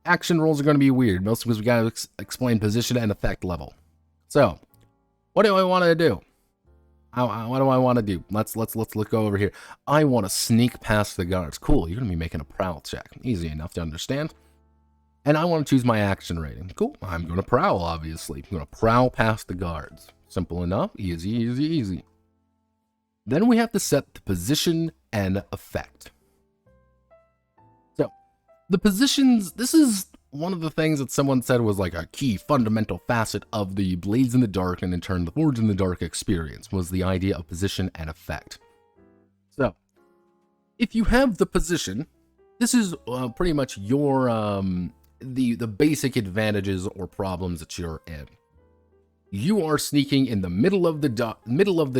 action rolls are going to be weird, mostly because we got to explain position and effect level. So, what do I want to do? What do I want to do? Let's look over here. I want to sneak past the guards. Cool, you're going to be making a prowl check. Easy enough to understand. And I want to choose my action rating. Cool, I'm going to prowl, obviously. I'm going to prowl past the guards. Simple enough. Easy, easy, easy. Then we have to set the position and effect. So, the positions, this is one of the things that someone said was like a key fundamental facet of the Blades in the Dark and in turn the Forged in the Dark experience was the idea of position and effect. So, if you have the position, this is pretty much your, the basic advantages or problems that you're in. You are sneaking in the middle of the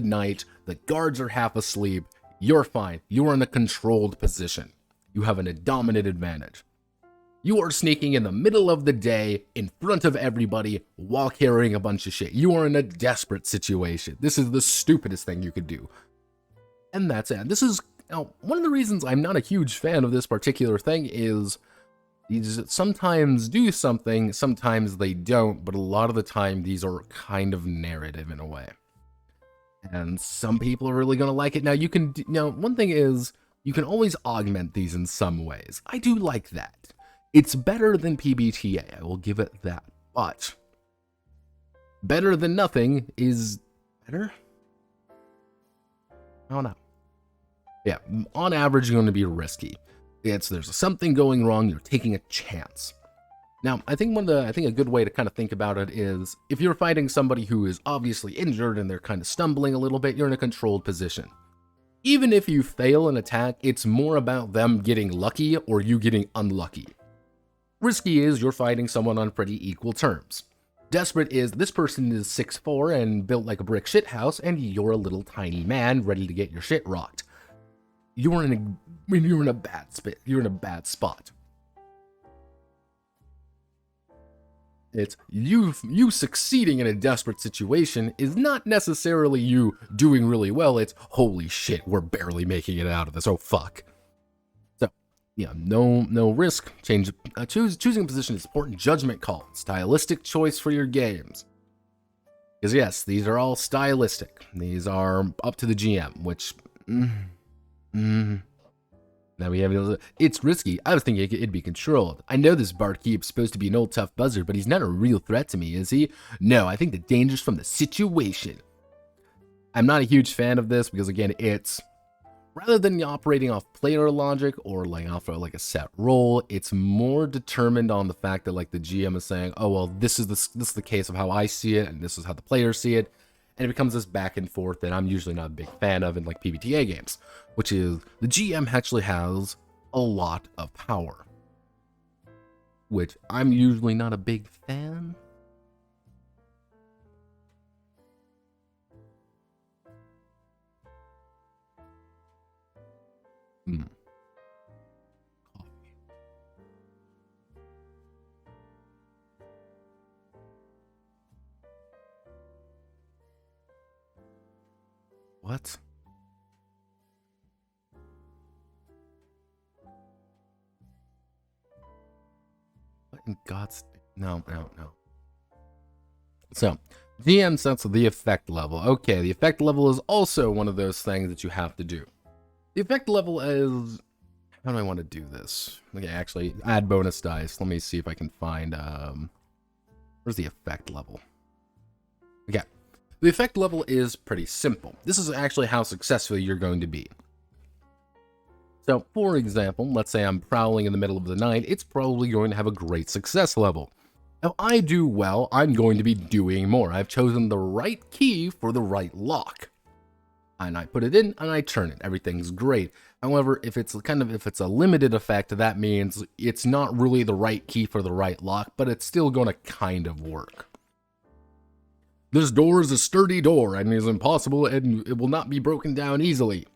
night, the guards are half asleep, you're fine, you're in a controlled position. You have a dominant advantage. You are sneaking in the middle of the day, in front of everybody, while carrying a bunch of shit. You are in a desperate situation. This is the stupidest thing you could do. And that's it. This is, one of the reasons I'm not a huge fan of this particular thing is these sometimes do something, sometimes they don't, but a lot of the time these are kind of narrative in a way. And some people are really going to like it. Now, one thing is, you can always augment these in some ways. I do like that. It's better than PBTA, I will give it that. But better than nothing is better? I don't know. Yeah, on average, you're going to be risky. There's something going wrong, you're taking a chance. Now, I think a good way to kind of think about it is, if you're fighting somebody who is obviously injured and they're kind of stumbling a little bit, you're in a controlled position. Even if you fail an attack, it's more about them getting lucky or you getting unlucky. Risky is you're fighting someone on pretty equal terms. Desperate is this person is 6'4" and built like a brick shithouse, and you're a little tiny man ready to get your shit rocked. You're in a bad spot. It's you succeeding in a desperate situation is not necessarily you doing really well. It's holy shit, we're barely making it out of this. Oh fuck. So yeah, no risk. Choosing a position is important judgment call, stylistic choice for your games. Because yes, these are all stylistic. These are up to the GM, which. Now we have it's risky. I was thinking it'd be controlled. I know this barkeep's supposed to be an old tough buzzard, but he's not a real threat to me, is he? No, I think the danger's from the situation. I'm not a huge fan of this because again, it's rather than operating off player logic or like off of like a set role, it's more determined on the fact that like the GM is saying, oh well, this is the case of how I see it, and this is how the players see it. And it becomes this back and forth that I'm usually not a big fan of in like PBTA games, which is the GM actually has a lot of power, which I'm usually not a big fan. What? What in God's... No. So, GM sets the effect level. Okay, the effect level is also one of those things that you have to do. The effect level is... How do I want to do this? Okay, actually, add bonus dice. Let me see if I can find... Where's the effect level? Okay. The effect level is pretty simple. This is actually how successful you're going to be. So, for example, let's say I'm prowling in the middle of the night, it's probably going to have a great success level. If I do well, I'm going to be doing more. I've chosen the right key for the right lock. And I put it in and I turn it. Everything's great. However, if it's a limited effect, that means it's not really the right key for the right lock, but it's still going to kind of work. This door is a sturdy door and is impossible and it will not be broken down easily.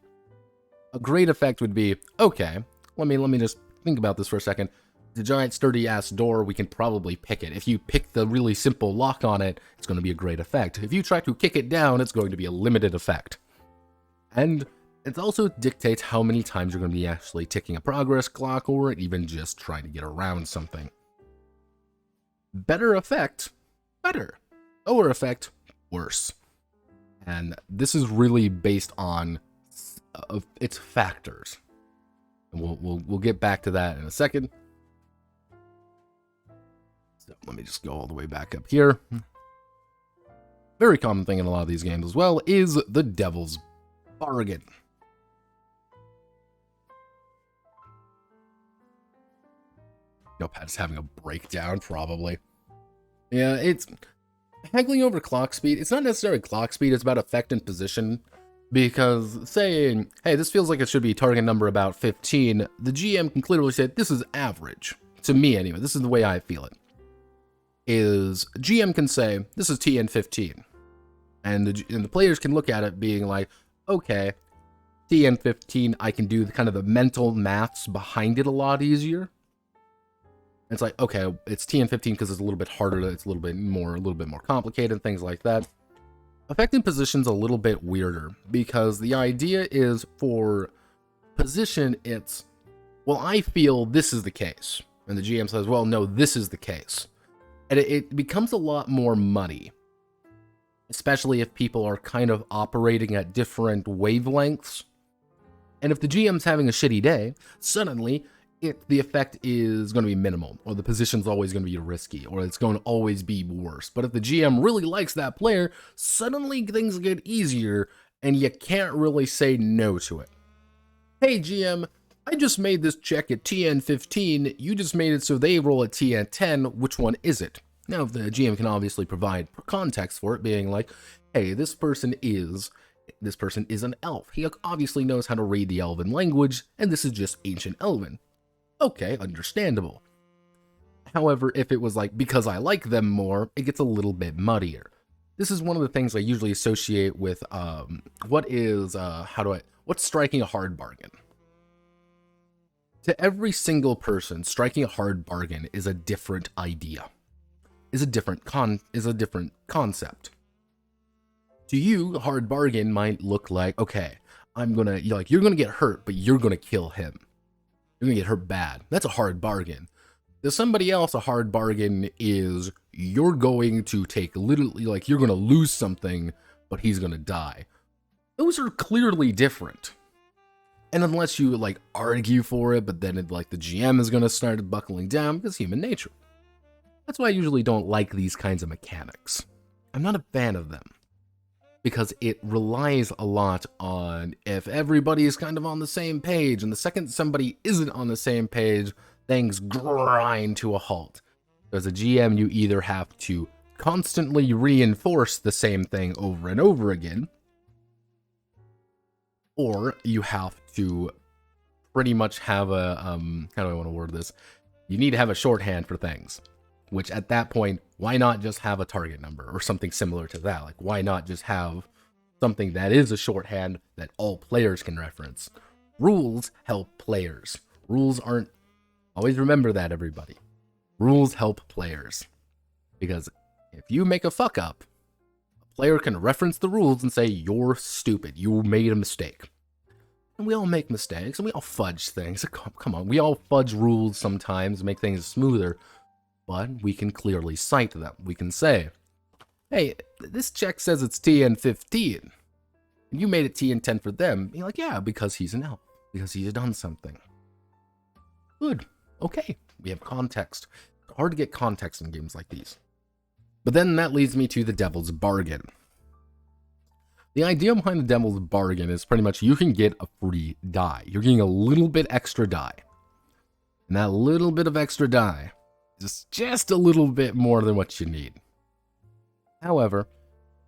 A great effect would be, okay, let me just think about this for a second. The giant sturdy ass door, we can probably pick it. If you pick the really simple lock on it, it's going to be a great effect. If you try to kick it down, it's going to be a limited effect. And it also dictates how many times you're going to be actually ticking a progress clock or even just trying to get around something. Better effect, better. Lower effect, worse. And this is really based on its factors. And we'll get back to that in a second. So let me just go all the way back up here. Very common thing in a lot of these games as well is the devil's bargain. Notepad's having a breakdown, probably. Yeah, it's haggling over clock speed. It's not necessarily clock speed, it's about effect and position. Because saying, hey, this feels like it should be target number about 15, the GM can clearly say, this is average. To me, anyway, this is the way I feel it. Is GM can say, this is TN 15. And the players can look at it being like, okay, TN 15, I can do the mental maths behind it a lot easier. It's like, okay, it's TN 15 because it's a little bit harder, it's a little bit more complicated, things like that. Affecting position's a little bit weirder, because the idea is for position, it's, well, I feel this is the case. And the GM says, well, no, this is the case. And it becomes a lot more muddy, especially if people are kind of operating at different wavelengths. And if the GM's having a shitty day, suddenly the effect is going to be minimal, or the position's always going to be risky, or it's going to always be worse. But if the GM really likes that player, suddenly things get easier, and you can't really say no to it. Hey GM, I just made this check at TN 15, you just made it so they roll at TN 10, which one is it? Now the GM can obviously provide context for it, being like, hey, this person is an elf. He obviously knows how to read the elven language, and this is just ancient elven. Okay, understandable. However, if it was like, because I like them more, it gets a little bit muddier. This is one of the things I usually associate with, what's striking a hard bargain? To every single person, striking a hard bargain is a different idea, is a different concept. To you, a hard bargain might look like, okay, you're gonna get hurt, but you're gonna kill him. You're gonna get hurt bad. That's a hard bargain. To somebody else, a hard bargain is you're going to take literally, you're gonna lose something, but he's gonna die. Those are clearly different. And unless you argue for it, but then the GM is gonna start buckling down, because human nature. That's why I usually don't like these kinds of mechanics. I'm not a fan of them, because it relies a lot on if everybody is kind of on the same page, and the second somebody isn't on the same page, things grind to a halt. As a GM, you either have to constantly reinforce the same thing over and over again, or you have to pretty much have a, how do I want to word this? You need to have a shorthand for things. Which at that point, why not just have a target number or something similar to that? Why not just have something that is a shorthand that all players can reference? Rules help players. Rules aren't... Always remember that, everybody. Rules help players. Because if you make a fuck up, a player can reference the rules and say, you're stupid, you made a mistake. And we all make mistakes, and we all fudge things. Come on, we all fudge rules sometimes, make things smoother. But we can clearly cite them. We can say, hey, this check says it's TN 15. You made it TN 10 for them. You're like, yeah, because he's an elf. Because he's done something. Good. Okay. We have context. It's hard to get context in games like these. But then that leads me to the devil's bargain. The idea behind the devil's bargain is pretty much you can get a free die. You're getting a little bit extra die. And that little bit of extra die is just a little bit more than what you need. However,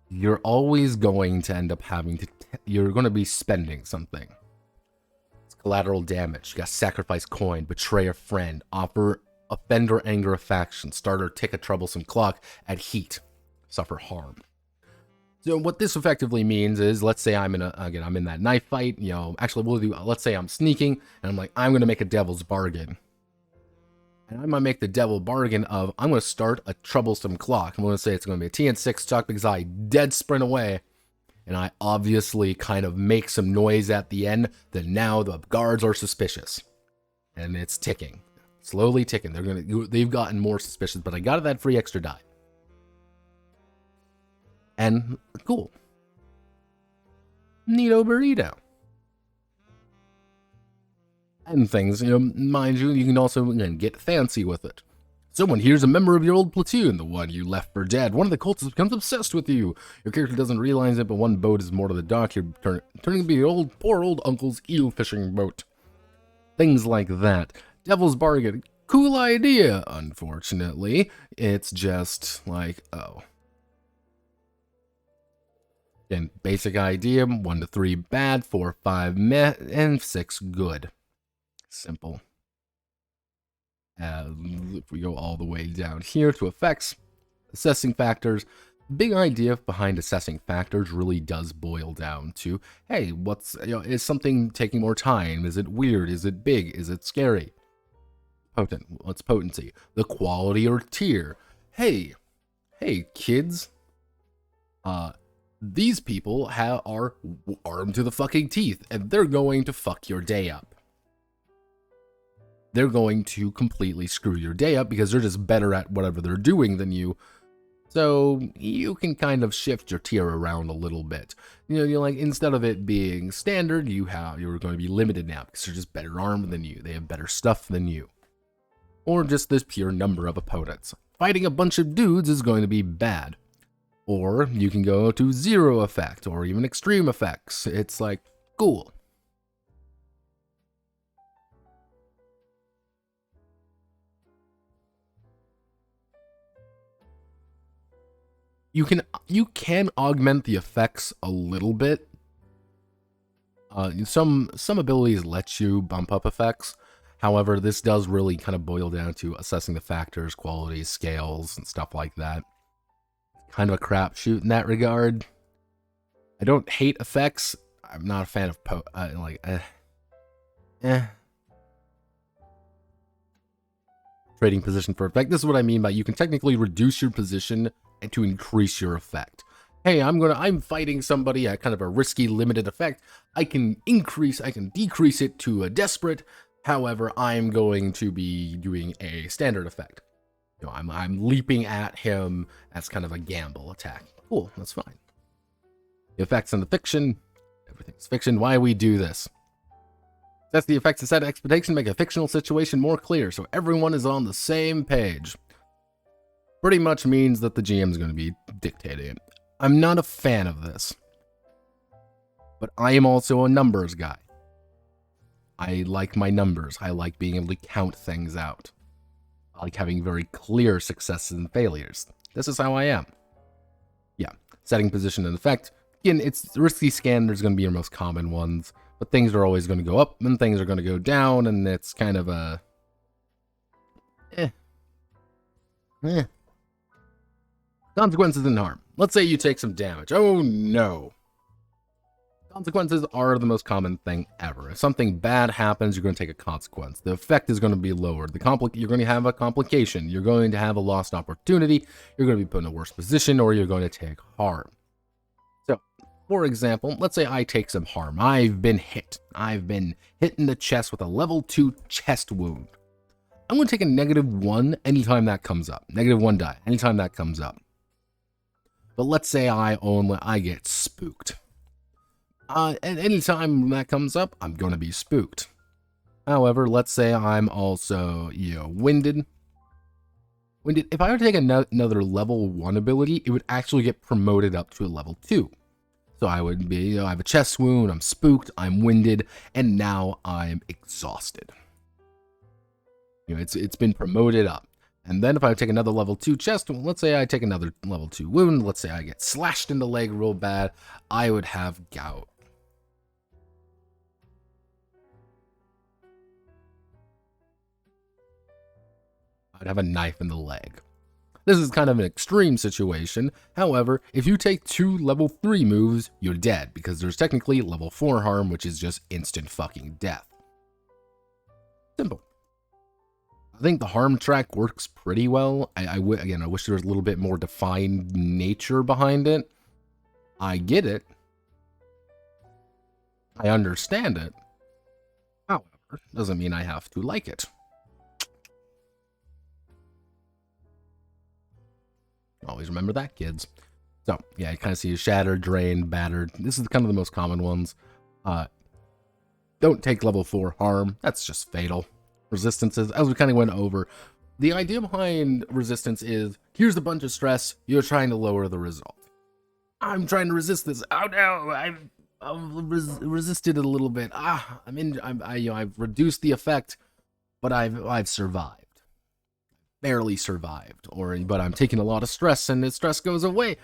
you're always going to end up having to, you're going to be spending something. It's collateral damage. You got sacrifice coin, betray a friend, offer, offend or anger a faction, start or tick a troublesome clock, add heat, suffer harm. So what this effectively means is, let's say I'm in I'm in that knife fight, actually let's say I'm sneaking, and I'm like, I'm going to make a devil's bargain. And I'm going to make the devil bargain of, I'm going to start a troublesome clock. I'm going to say it's going to be a TN6 stock because I dead sprint away. And I obviously kind of make some noise at the end that now the guards are suspicious. And it's ticking. Slowly ticking. They've gotten more suspicious, but I got that free extra die. And cool. Neato burrito. And things, mind you, you can also get fancy with it. Someone here's a member of your old platoon, the one you left for dead. One of the cultists becomes obsessed with you. Your character doesn't realize it, but one boat is more to the dock. You're turning to be your poor old uncle's eel fishing boat. Things like that. Devil's bargain. Cool idea. Unfortunately, it's just like, oh. Again, basic idea, 1 to 3 bad, 4, 5 meh, and 6 good. Simple. If we go all the way down here to effects, assessing factors, big idea behind assessing factors really does boil down to, hey, is something taking more time? Is it weird? Is it big? Is it scary? Potent. What's potency? The quality or tier. Hey kids, these people are armed to the fucking teeth, and they're going to fuck your day up. They're going to completely screw your day up because they're just better at whatever they're doing than you. So you can kind of shift your tier around a little bit. You're like, instead of it being standard, you're going to be limited now because they're just better armed than you. They have better stuff than you. Or just this pure number of opponents. Fighting a bunch of dudes is going to be bad. Or you can go to 0 effect or even extreme effects. It's like, cool. You can augment the effects a little bit. Some abilities let you bump up effects. However, this does really kind of boil down to assessing the factors, qualities, scales, and stuff like that. Kind of a crapshoot in that regard. I don't hate effects. I'm not a fan of trading position for effect. This is what I mean by you can technically reduce your position and to increase your effect. Hey, I'm fighting somebody at kind of a risky limited effect. I can decrease it to a desperate. However, I'm going to be doing a standard effect. I'm leaping at him as kind of a gamble attack. Cool, that's fine. The effects in the fiction, everything's fiction. Why we do this? That's the effects and set expectation, make a fictional situation more clear so everyone is on the same page. Pretty much means that the GM is going to be dictating it. I'm not a fan of this. But I am also a numbers guy. I like my numbers. I like being able to count things out. I like having very clear successes and failures. This is how I am. Yeah, setting position and effect. Again, it's risky scan. There's going to be your most common ones. But things are always going to go up and things are going to go down. And it's kind of a... Consequences and harm. Let's say you take some damage. Oh no. Consequences are the most common thing ever. If something bad happens, you're going to take a consequence. The effect is going to be lowered. You're going to have a complication. You're going to have a lost opportunity. You're going to be put in a worse position, or you're going to take harm. So, for example, let's say I take some harm. I've been hit. I've been hit in the chest with a level 2 chest wound. I'm going to take a -1 anytime that comes up. -1 die anytime that comes up. But let's say I get spooked. And anytime that comes up, I'm going to be spooked. However, let's say I'm also, winded. If I were to take another level 1 ability, it would actually get promoted up to a level 2. So I would be, I have a chest wound, I'm spooked, I'm winded, and now I'm exhausted. It's been promoted up. And then if I take another level 2 chest wound, let's say I take another level 2 wound, let's say I get slashed in the leg real bad, I would have gout. I'd have a knife in the leg. This is kind of an extreme situation. However, if you take 2 level 3 moves, you're dead, because there's technically level 4 harm, which is just instant fucking death. Simple. I think the harm track works pretty well. Again, I wish there was a little bit more defined nature behind it. I get it. I understand it. However, doesn't mean I have to like it. Always remember that, kids. So, yeah, you kind of see shattered, drained, battered. This is kind of the most common ones. Don't take level 4 harm. That's just fatal. Resistances, as we kind of went over, the idea behind resistance is, here's a bunch of stress, you're trying to lower the result. I'm trying to resist this. Oh no, I've resisted it a little bit. I've reduced the effect, but I've survived. Barely survived, but I'm taking a lot of stress and the stress goes away.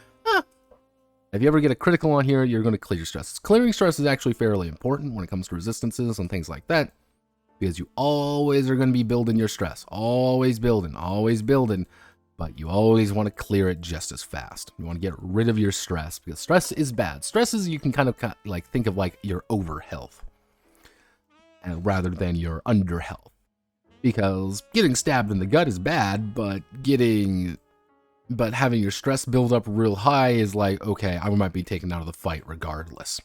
If you ever get a critical on here, you're going to clear stress. Clearing stress is actually fairly important when it comes to resistances and things like that, because you always are going to be building your stress. Always building, but you always want to clear it just as fast. You want to get rid of your stress, because stress is bad. Stress is, you can kind of like think of like your over health, rather than your under health. Because getting stabbed in the gut is bad, but having your stress build up real high is like, okay, I might be taken out of the fight regardless.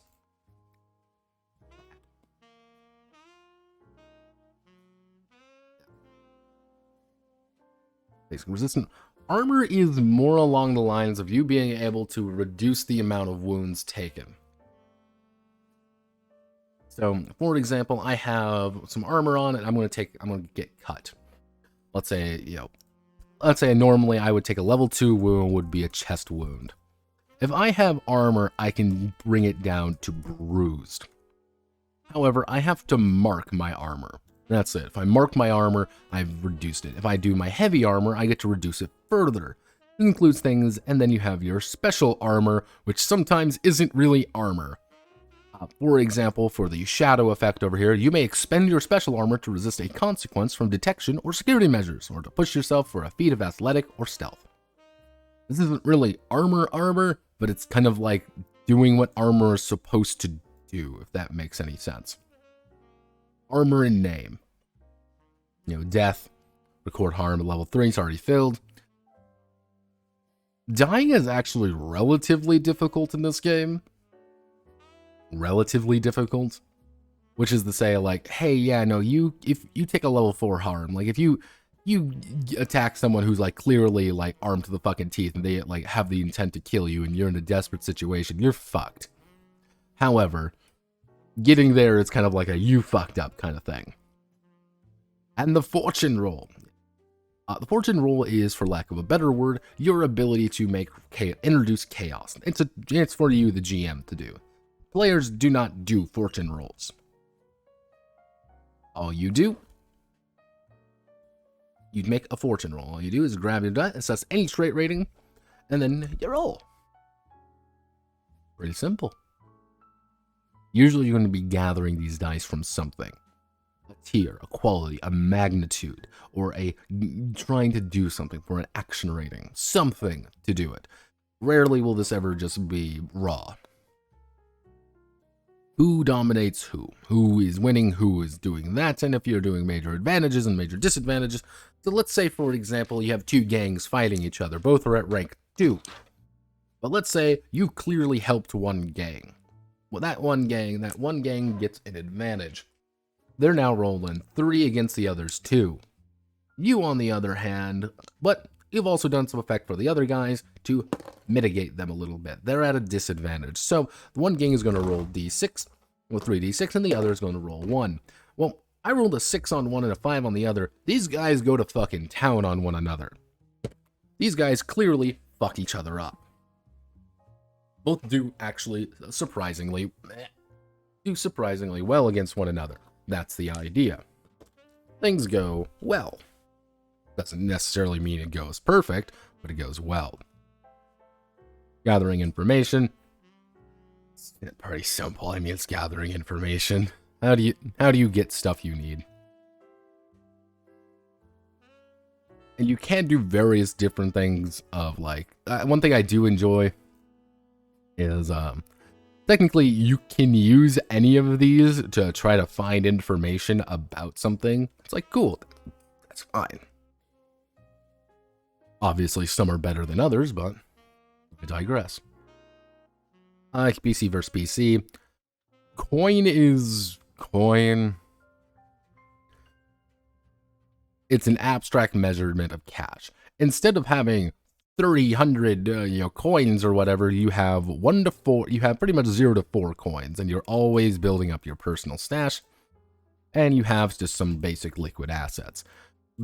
Basically, resistant armor is more along the lines of you being able to reduce the amount of wounds taken. So, for example, I have some armor on and I'm going to get cut. Let's say normally I would take a level 2 wound, would be a chest wound. If I have armor, I can bring it down to bruised. However, I have to mark my armor. That's it. If I mark my armor, I've reduced it. If I do my heavy armor, I get to reduce it further. It includes things, and then you have your special armor, which sometimes isn't really armor. For example, for the Chateau effect over here, you may expend your special armor to resist a consequence from detection or security measures, or to push yourself for a feat of athletic or stealth. This isn't really armor, but it's kind of like doing what armor is supposed to do, if that makes any sense. Armor in name. Death, record harm at level 3, it's already filled. Dying is actually relatively difficult in this game. Relatively difficult, which is to say, like, hey, yeah, no, if you take a level 4 harm, like if you attack someone who's like clearly like armed to the fucking teeth and they like have the intent to kill you and you're in a desperate situation, you're fucked. However, getting there is kind of like a you fucked up kind of thing. And the fortune roll. The fortune roll is, for lack of a better word, your ability to introduce chaos. It's for you, the GM, to do. Players do not do fortune rolls. All you do, you make a fortune roll. All you do is grab your die, assess any trait rating, and then you roll. Pretty simple. Usually you're going to be gathering these dice from something. A tier, a quality, a magnitude, or trying to do something for an action rating. Something to do it. Rarely will this ever just be raw. Who dominates who? Who is winning? Who is doing that? And if you're doing major advantages and major disadvantages. So let's say, for example, you have 2 gangs fighting each other. Both are at rank 2. But let's say you clearly helped one gang. Well, that one gang gets an advantage. They're now rolling 3 against the others 2. You, on the other hand, but you've also done some effect for the other guys to mitigate them a little bit. They're at a disadvantage. So the one gang is going to roll d6, or 3d6, and the other is going to roll 1. Well, I rolled a 6 on one and a 5 on the other. These guys go to fucking town on one another. These guys clearly fuck each other up. Both do actually surprisingly well against one another. That's the idea. Things go well. Doesn't necessarily mean it goes perfect, but it goes well. Gathering information. It's pretty simple. I mean, it's gathering information. How do you get stuff you need? And you can do various different things of like, one thing I do enjoy is, technically you can use any of these to try to find information about something. It's like, cool, that's fine. Obviously some are better than others, but I digress. PC versus PC. Coin is coin. It's an abstract measurement of cash. Instead of having 300 coins or whatever, you have 1 to 4. You have pretty much 0 to 4 coins, and you're always building up your personal stash. And you have just some basic liquid assets.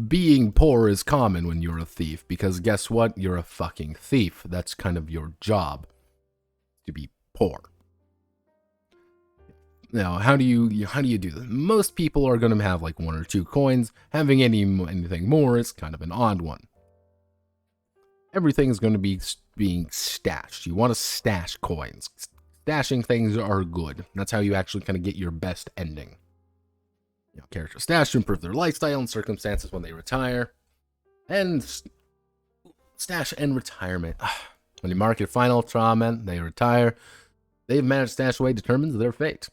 Being poor is common when you're a thief, because guess what? You're a fucking thief. That's kind of your job, to be poor. Now, how do you do this? Most people are going to have like 1 or 2 coins. Having anything more is kind of an odd one. Everything is going to be being stashed. You want to stash coins. Stashing things are good. That's how you actually kind of get your best ending. Character stash to improve their lifestyle and circumstances when they retire. And stash and retirement. When you mark your final trauma, they retire. They've managed stash away determines their fate.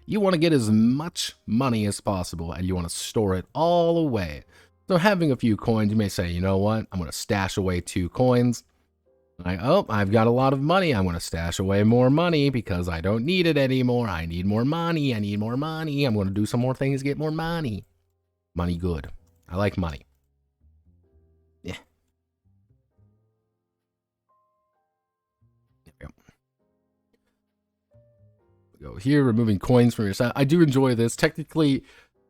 You want to get as much money as possible, and you want to store it all away. So having a few coins, you may say, you know what, I'm going to stash away 2 coins. Like, oh, I've got a lot of money. I'm going to stash away more money because I don't need it anymore. I need more money. I need more money. I'm going to do some more things to get more money. Money good. I like money. Yeah. There we go. Go here, removing coins from your side. I do enjoy this. Technically,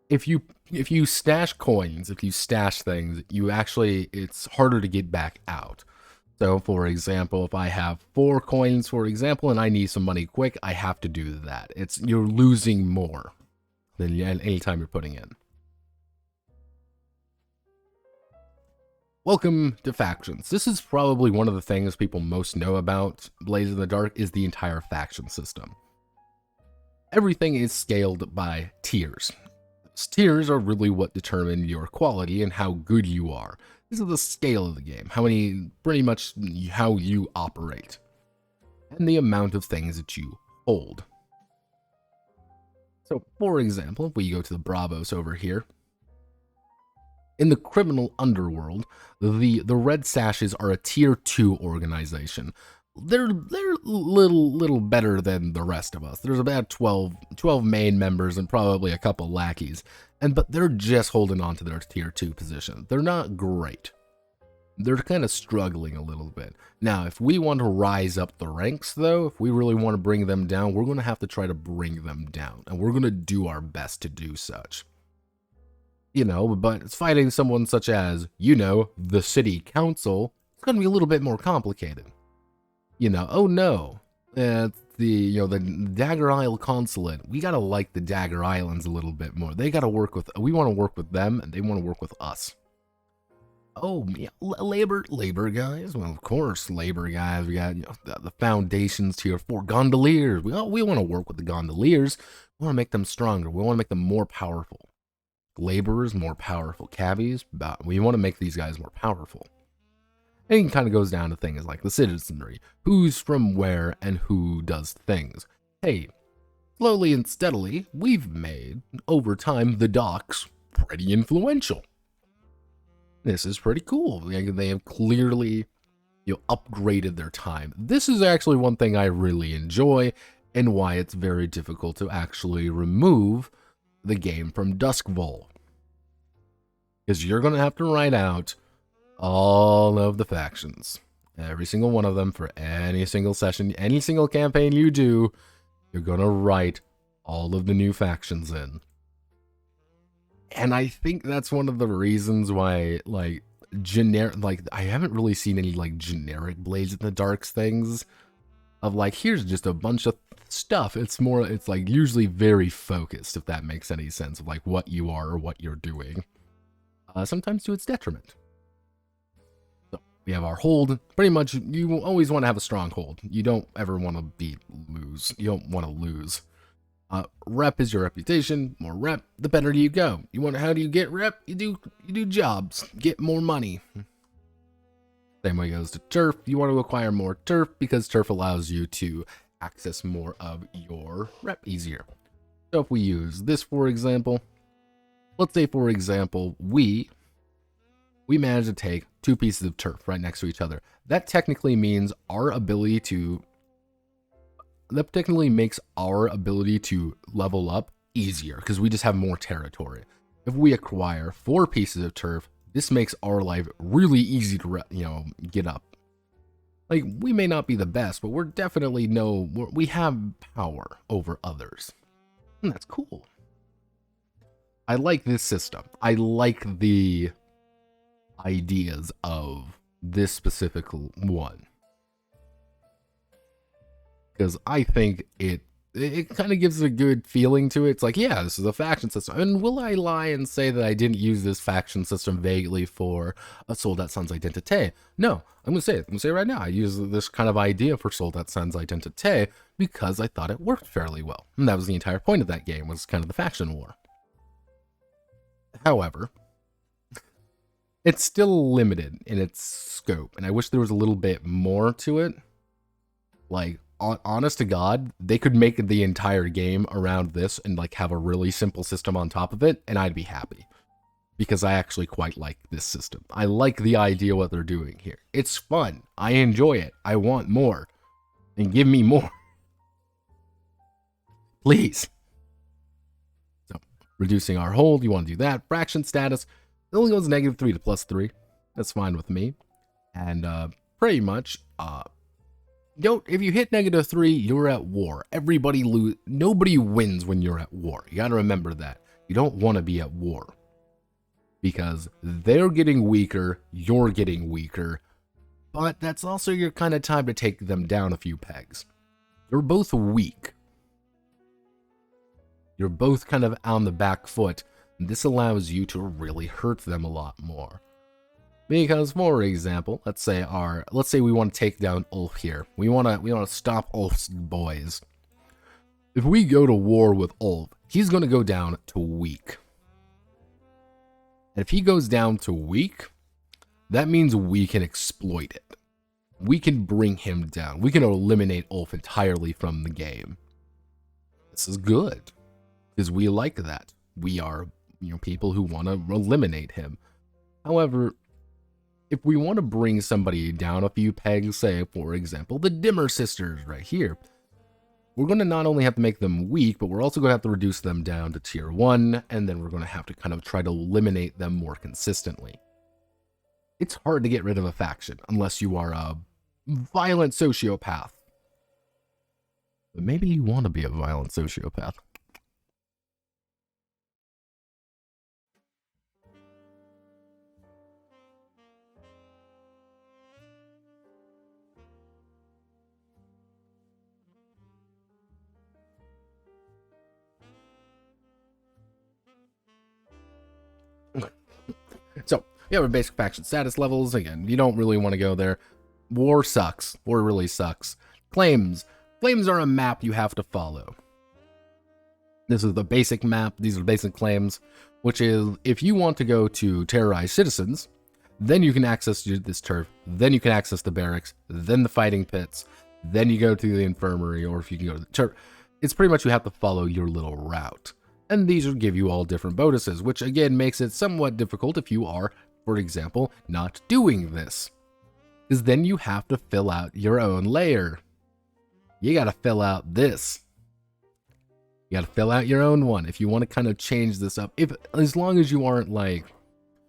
if you stash coins, if you stash things, it's harder to get back out. So, for example, if I have 4 coins, for example, and I need some money quick, I have to do that. You're losing more than any time you're putting in. Welcome to factions. This is probably one of the things people most know about Blades in the Dark is the entire faction system. Everything is scaled by tiers. Those tiers are really what determine your quality and how good you are. This is the scale of the game, pretty much how you operate, and the amount of things that you hold. So, for example, if we go to the Bravos over here, in the criminal underworld, the Red Sashes are a tier 2 organization. They're little better than the rest of us. There's about 12 main members and probably a couple lackeys. But they're just holding on to their tier 2 position. They're not great. They're kind of struggling a little bit. Now, if we want to rise up the ranks, though, if we really want to bring them down, we're going to have to try to bring them down. And we're going to do our best to do such. But it's fighting someone such as, the city council, it's going to be a little bit more complicated. Oh no, the Dagger Isle consulate, we gotta like the Dagger Islands a little bit more. We want to work with them, and they want to work with us. Oh, yeah, labor guys. Well, of course, labor guys. We got the foundations tier 4 gondoliers. We want to work with the gondoliers. We want to make them stronger. We want to make them more powerful. Laborers more powerful. Cabbies, we want to make these guys more powerful. And it kind of goes down to things like the citizenry. Who's from where and who does things. Hey, slowly and steadily, we've made, over time, the docks pretty influential. This is pretty cool. They have clearly upgraded their time. This is actually one thing I really enjoy and why it's very difficult to actually remove the game from Duskfall. Because you're going to have to write out all of the factions, every single one of them for any single session, any single campaign you do, you're gonna write all of the new factions in. And I think that's one of the reasons why, I haven't really seen any, generic Blades in the Darks things. of like, here's just a bunch of stuff. It's like usually very focused, if that makes any sense, of like what you are or what you're doing. Sometimes to its detriment. So we have our hold. Pretty much, you always want to have a strong hold. You don't ever want to lose. You don't want to lose. Rep is your reputation. More rep, the better you go. How do you get rep? You do jobs. Get more money. Same way goes to turf. You want to acquire more turf because turf allows you to access more of your rep easier. So if we use this, for example, let's say, for example, we manage to take 2 pieces of turf right next to each other. That technically means that technically makes our ability to level up easier because we just have more territory. If we acquire 4 pieces of turf, this makes our life really easy to, get up. Like, we may not be the best, but we have power over others. And that's cool. I like this system. I like the ideas of this specific one. Because I think it kind of gives a good feeling to it. It's like, yeah, this is a faction system. And will I lie and say that I didn't use this faction system vaguely for a Soldat Sans Identité? No, I'm going to say it. I'm going to say it right now. I use this kind of idea for Soldat Sans Identité because I thought it worked fairly well. And that was the entire point of that game, was kind of the faction war. However, it's still limited in its scope, and I wish there was a little bit more to it. Like, honest to God, they could make the entire game around this and like have a really simple system on top of it, and I'd be happy. Because I actually quite like this system. I like the idea what they're doing here. It's fun. I enjoy it. I want more. And give me more. Please. So, reducing our hold, you want to do that. Fraction status, it only goes -3 to +3. That's fine with me. And pretty much, if you hit -3, you're at war. Nobody wins when you're at war. You gotta remember that. You don't want to be at war. Because they're getting weaker, you're getting weaker. But that's also your kind of time to take them down a few pegs. You're both weak. You're both kind of on the back foot. This allows you to really hurt them a lot more. Because, for example, let's say we want to take down Ulf here. We want to stop Ulf's boys. If we go to war with Ulf, he's going to go down to weak. And if he goes down to weak, that means we can exploit it. We can bring him down. We can eliminate Ulf entirely from the game. This is good. Because we like that. We are, people who want to eliminate him. However, if we want to bring somebody down a few pegs, say, for example, the Dimmer sisters right here, we're going to not only have to make them weak, but we're also going to have to reduce them down to tier 1, and then we're going to have to kind of try to eliminate them more consistently. It's hard to get rid of a faction unless you are a violent sociopath. But maybe you want to be a violent sociopath. So, you have our basic faction status levels. Again, you don't really want to go there. War sucks. War really sucks. Claims. Claims are a map you have to follow. This is the basic map. These are basic claims, which is if you want to go to terrorize citizens, then you can access this turf, then you can access the barracks, then the fighting pits, then you go to the infirmary, or if you can go to the turf. It's pretty much you have to follow your little route. And these will give you all different bonuses, which again makes it somewhat difficult if you are, for example, not doing this. Because then you have to fill out your own layer. You gotta fill out this. You gotta fill out your own one if you want to kind of change this up. As long as you aren't like,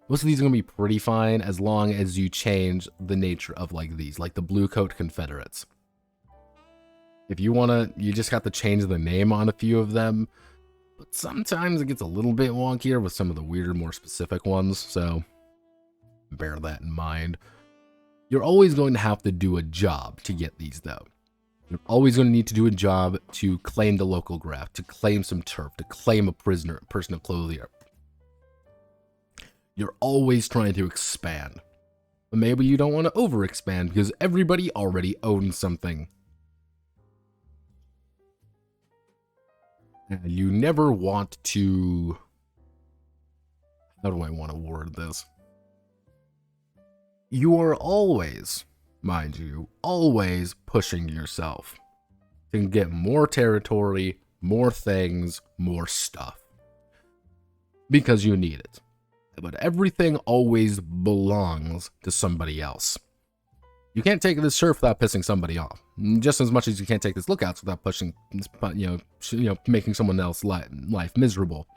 most of these are gonna be pretty fine as long as you change the nature of like these, like the Blue Coat Confederates. If you wanna, you just have to change the name on a few of them. But sometimes it gets a little bit wonkier with some of the weirder, more specific ones, so bear that in mind. You're always going to have to do a job to get these, though. You're always going to need to do a job to claim the local graph, to claim some turf, to claim a person of clothing. You're always trying to expand. But maybe you don't want to overexpand because everybody already owns something. And you never want to... How do I want to word this? You are always, mind you, always pushing yourself to get more territory, more things, more stuff. Because you need it. But everything always belongs to somebody else. You can't take this surf without pissing somebody off. Just as much as you can't take this lookouts without pushing, making someone else's life miserable.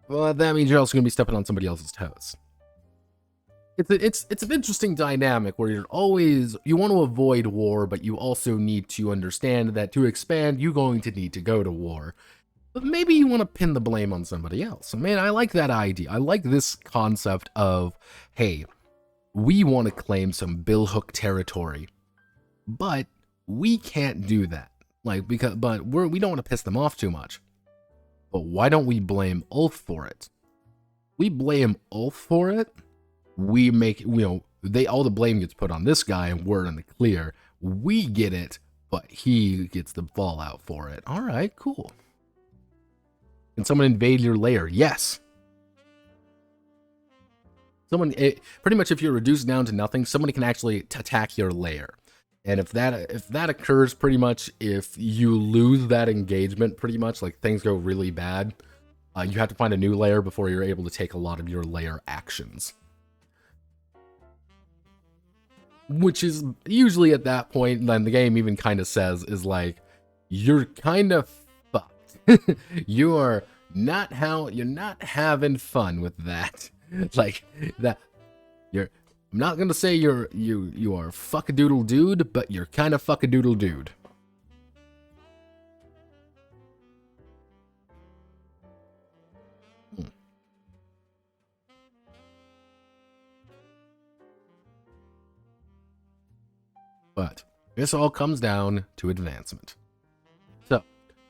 Well, that means you're also going to be stepping on somebody else's toes. It's an interesting dynamic where you want to avoid war, but you also need to understand that to expand, you're going to need to go to war. But maybe you want to pin the blame on somebody else. I mean, I like that idea. I like this concept of, hey, we want to claim some billhook territory, but we can't do that. We don't want to piss them off too much. But why don't we blame Ulf for it? We blame Ulf for it. We make, all the blame gets put on this guy and we're in the clear. We get it, but he gets the fallout for it. All right, cool. Can someone invade your lair? Yes. Pretty much if you're reduced down to nothing, somebody can actually attack your lair. And if that occurs, pretty much, if you lose that engagement, pretty much, like things go really bad, you have to find a new lair before you're able to take a lot of your lair actions. Which is usually at that point, then the game even kind of says, is like, you're kind of fucked. You're not having fun with that. Like, that, I'm not gonna say you are fuck-a-doodle dude, but you're kind of fuck-a-doodle dude. But this all comes down to advancement. So,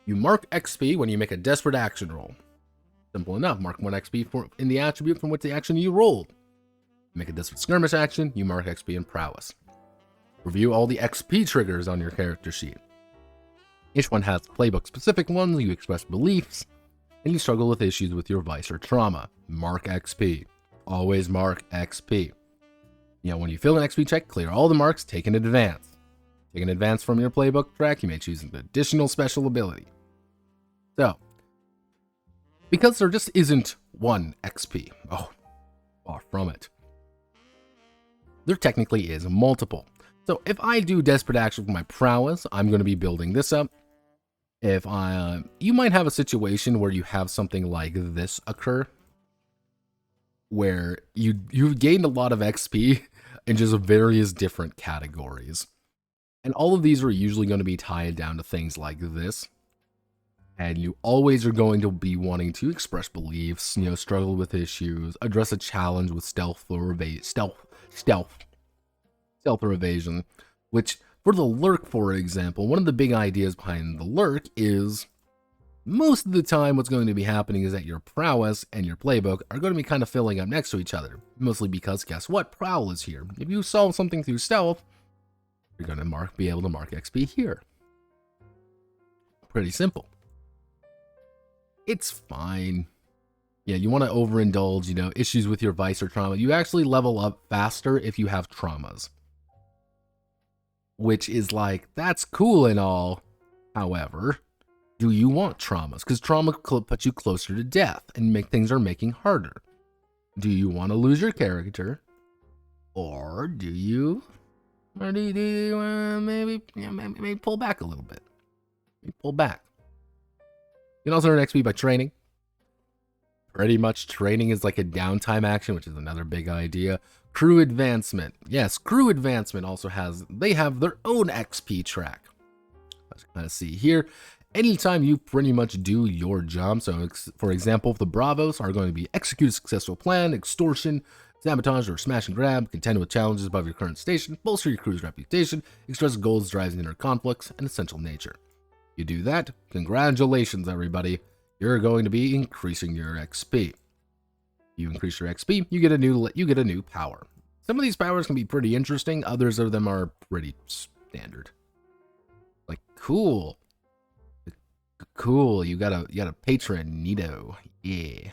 you mark XP when you make a desperate action roll. Simple enough, mark 1 XP in the attribute from which the action you rolled. Make a desperate skirmish action, you mark XP in prowess. Review all the XP triggers on your character sheet. Each one has playbook-specific ones, you express beliefs, and you struggle with issues with your vice or trauma. Mark XP. Always mark XP. When you fill an XP check, clear all the marks, take an advance. Take an advance from your playbook track, you may choose an additional special ability. So, because there just isn't one XP, far from it, there technically is multiple. So if I do desperate action with my prowess, I'm going to be building this up. If you might have a situation where you have something like this occur, where you've gained a lot of XP in just various different categories. And all of these are usually going to be tied down to things like this. And you always are going to be wanting to express beliefs, struggle with issues, address a challenge with stealth or evasion, which for the lurk, for example, one of the big ideas behind the lurk is most of the time what's going to be happening is that your prowess and your playbook are going to be kind of filling up next to each other, mostly because guess what? Prowl is here. If you solve something through stealth, you're going to be able to mark XP here. Pretty simple. It's fine. Yeah, you want to overindulge, issues with your vice or trauma. You actually level up faster if you have traumas. Which is like, that's cool and all. However, do you want traumas? Because trauma puts you closer to death and things are making harder. Do you want to lose your character? Or do you maybe pull back a little bit? Maybe pull back. You can also earn XP by training. Pretty much training is like a downtime action, which is another big idea. Crew advancement. Yes, crew advancement also they have their own XP track. Let's kind of see here. Anytime you pretty much do your job, so for example, the Bravos are going to be execute a successful plan, extortion, Sabotage or smash and grab, contend with challenges above your current station, bolster your crew's reputation, express goals, drives, and inner conflicts, and essential nature. You do that, congratulations everybody, you're going to be increasing your XP. You increase your XP, you get a new power. Some of these powers can be pretty interesting, others of them are pretty standard. Like, cool. Cool, you got a patron, neato. Yeah.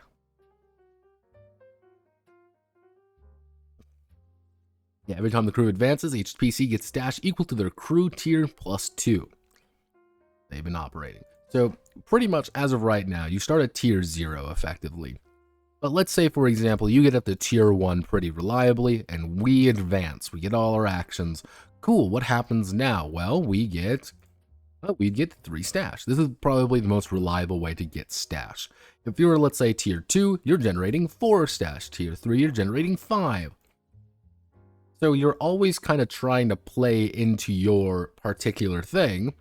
Yeah, every time the crew advances, each PC gets stash equal to their crew tier plus 2. They've been operating. So, pretty much as of right now, you start at tier 0 effectively. But let's say, for example, you get up to tier 1 pretty reliably, and we advance. We get all our actions. Cool, what happens now? Well, we get 3 stash. This is probably the most reliable way to get stash. If you were, let's say, tier 2, you're generating 4 stash. Tier 3, you're generating 5. So you're always kind of trying to play into your particular thing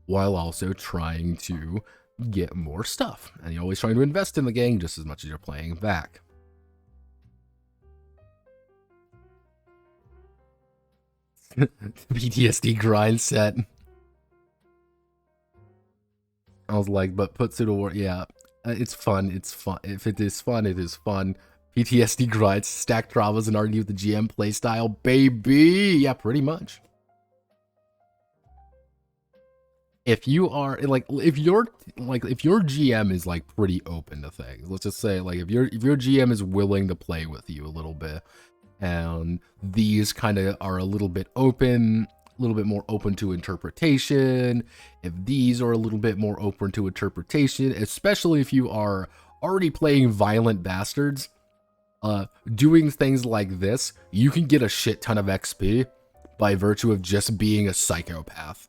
while also trying to get more stuff. And you're always trying to invest in the game just as much as you're playing back. PTSD grind set. I was like, but put to the work. Yeah, it's fun. It's fun. If it is fun, it is fun. PTSD grinds, stack traumas, and argue with the GM playstyle, baby. Yeah, pretty much. If you are like, if your GM is like pretty open to things, let's just say like if your GM is willing to play with you a little bit, and these kind of are a little bit open, a little bit more open to interpretation. If these are a little bit more open to interpretation, especially if you are already playing Violent Bastards. Doing things like this, you can get a shit ton of XP by virtue of just being a psychopath.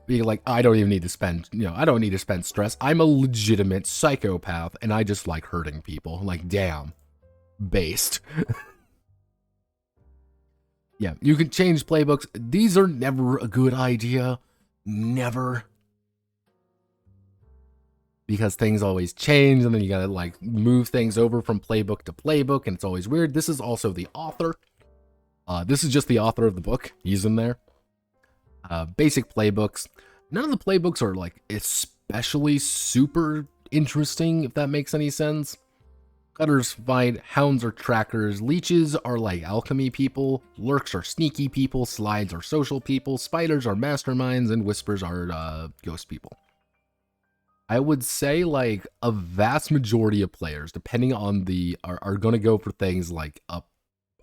Being like, I don't even need to spend, I don't need to spend stress. I'm a legitimate psychopath, and I just like hurting people. Like, damn. Based. Yeah, you can change playbooks. These are never a good idea. Never. Because things always change, and then you gotta like move things over from playbook to playbook, and it's always weird. This is also the author. This is just the author of the book. He's in there. Basic playbooks. None of the playbooks are like especially super interesting, if that makes any sense. Cutters fight, hounds are trackers, leeches are like alchemy people, lurks are sneaky people, slides are social people, spiders are masterminds, and whispers are ghost people. I would say like a vast majority of players, depending on the, are going to go for things like I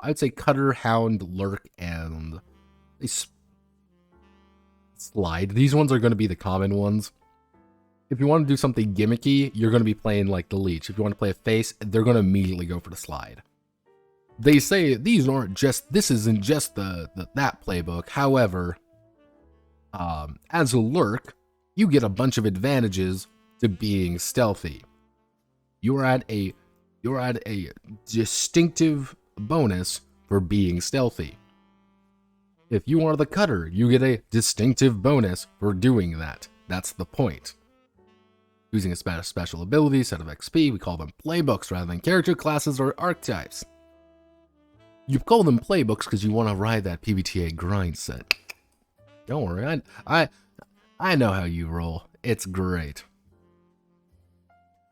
would say cutter, hound, lurk, and slide. These ones are going to be the common ones. If you want to do something gimmicky, you're going to be playing like the leech. If you want to play a face, they're going to immediately go for the slide. They say these aren't just, this isn't just that playbook. However, as a lurk, you get a bunch of advantages to being stealthy. You're at a distinctive bonus for being stealthy. If you are the cutter, you get a distinctive bonus for doing that. That's the point. Using a special ability, set of XP, we call them playbooks rather than character classes or archetypes. You call them playbooks because you want to ride that PBTA grind set. Don't worry, I know how you roll. It's great.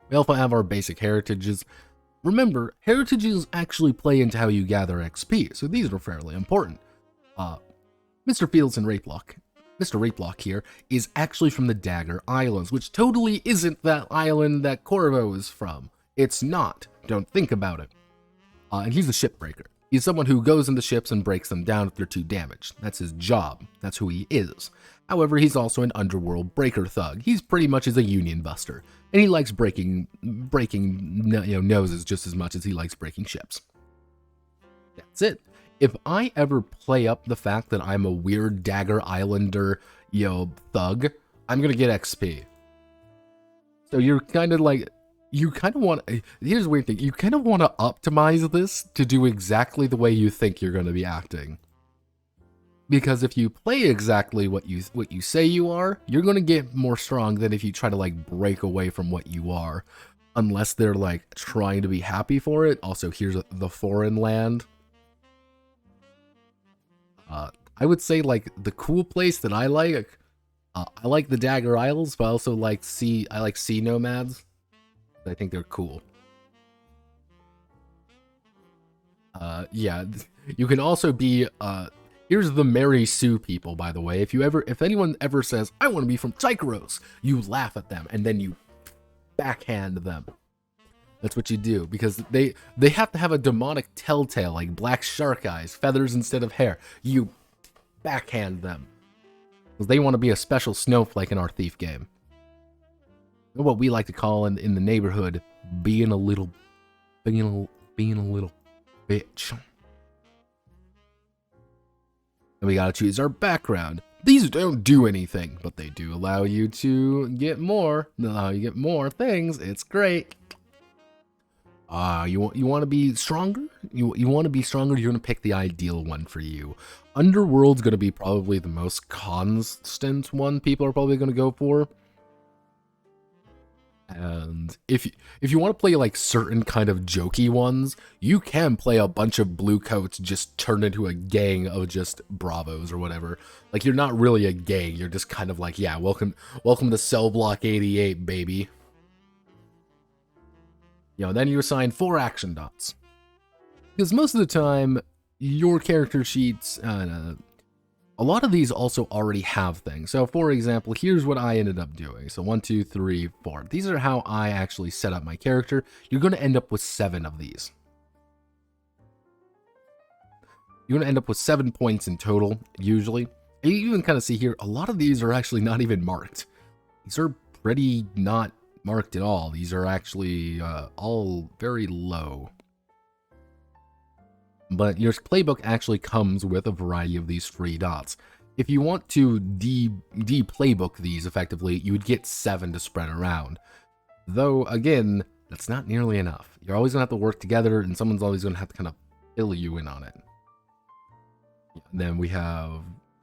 We also have our basic heritages. Remember, heritages actually play into how you gather XP, so these are fairly important. Mr. Fields and Mr. Rateblock here is actually from the Dagger Islands, which totally isn't that island that Corvo is from. It's not. Don't think about it. And he's a shipbreaker. He's someone who goes into ships and breaks them down if they're too damaged. That's his job. That's who he is. However, he's also an underworld breaker thug. He's pretty much as a union buster, and he likes breaking noses just as much as he likes breaking ships. That's it. If I ever play up the fact that I'm a weird Dagger Islander, thug, I'm gonna get XP. So you're kind of like, here's the weird thing, you kind of want to optimize this to do exactly the way you think you're gonna be acting. Because if you play exactly what you say you are, you're gonna get more strong than if you try to like break away from what you are. unless they're like trying to be happy for it. Also, here's the foreign land. I would say like the cool place that I like the Dagger Isles, but I also like sea nomads. I think they're cool. Yeah, you can also be here's the Mary Sue people, by the way. If anyone ever says, I want to be from Psychoros, you laugh at them and then you backhand them. That's what you do, because they have to have a demonic telltale, like black shark eyes, feathers instead of hair. You backhand them. Because they want to be a special snowflake in our thief game. What we like to call in the neighborhood, being a little bitch. And we gotta choose our background. These don't do anything, but they do allow you to get more. They allow you to get more things. It's great. You want to be stronger? You want to be stronger? You're gonna pick the ideal one for you. Underworld's gonna be probably the most constant one people are probably gonna go for. And if you want to play like certain kind of jokey ones, you can play a bunch of blue coats just turned into a gang of just bravos or whatever. Like, you're not really a gang, you're just kind of like, yeah, welcome to Cell Block 88, baby. Then you assign 4 action dots. Because most of the time, your character sheets, a lot of these also already have things. So, for example, here's what I ended up doing. So 1, 2, 3, 4. These are how I actually set up my character. You're going to end up with 7 of these. You're going to end up with 7 points in total, usually. And you can kind of see here, a lot of these are actually not even marked. These are pretty not marked at all. These are actually all very low. But your playbook actually comes with a variety of these free dots. If you want to de-playbook these effectively, you would get 7 to spread around. Though, again, that's not nearly enough. You're always going to have to work together, and someone's always going to have to kind of fill you in on it. And then we have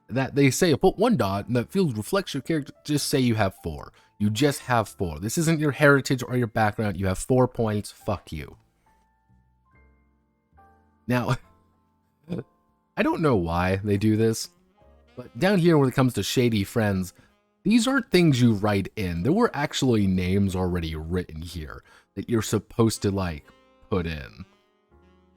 that they say put 1 dot, and that field reflects your character. Just say you have 4. You just have 4. This isn't your heritage or your background. You have 4 points. Fuck you. Now, I don't know why they do this, but down here when it comes to shady friends, these aren't things you write in. There were actually names already written here that you're supposed to, like, put in.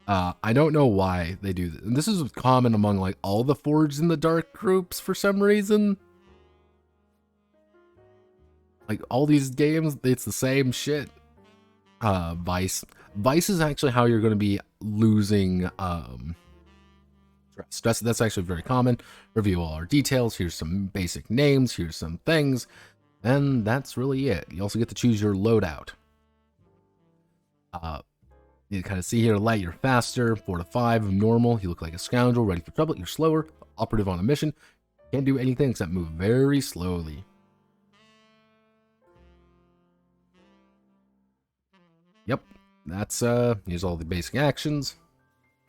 I don't know why they do this. And this is common among, like, all the Forged in the Dark groups for some reason. Like, all these games, it's the same shit. Vice. Vice is actually how you're going to be losing stress. That's actually very common. Review all our details. Here's some basic names. Here's some things. And that's really it. You also get to choose your loadout. You kind of see here, light, you're faster. 4 to 5, normal. You look like a scoundrel, ready for trouble. You're slower. Operative on a mission. Can't do anything except move very slowly. Yep, that's, here's all the basic actions.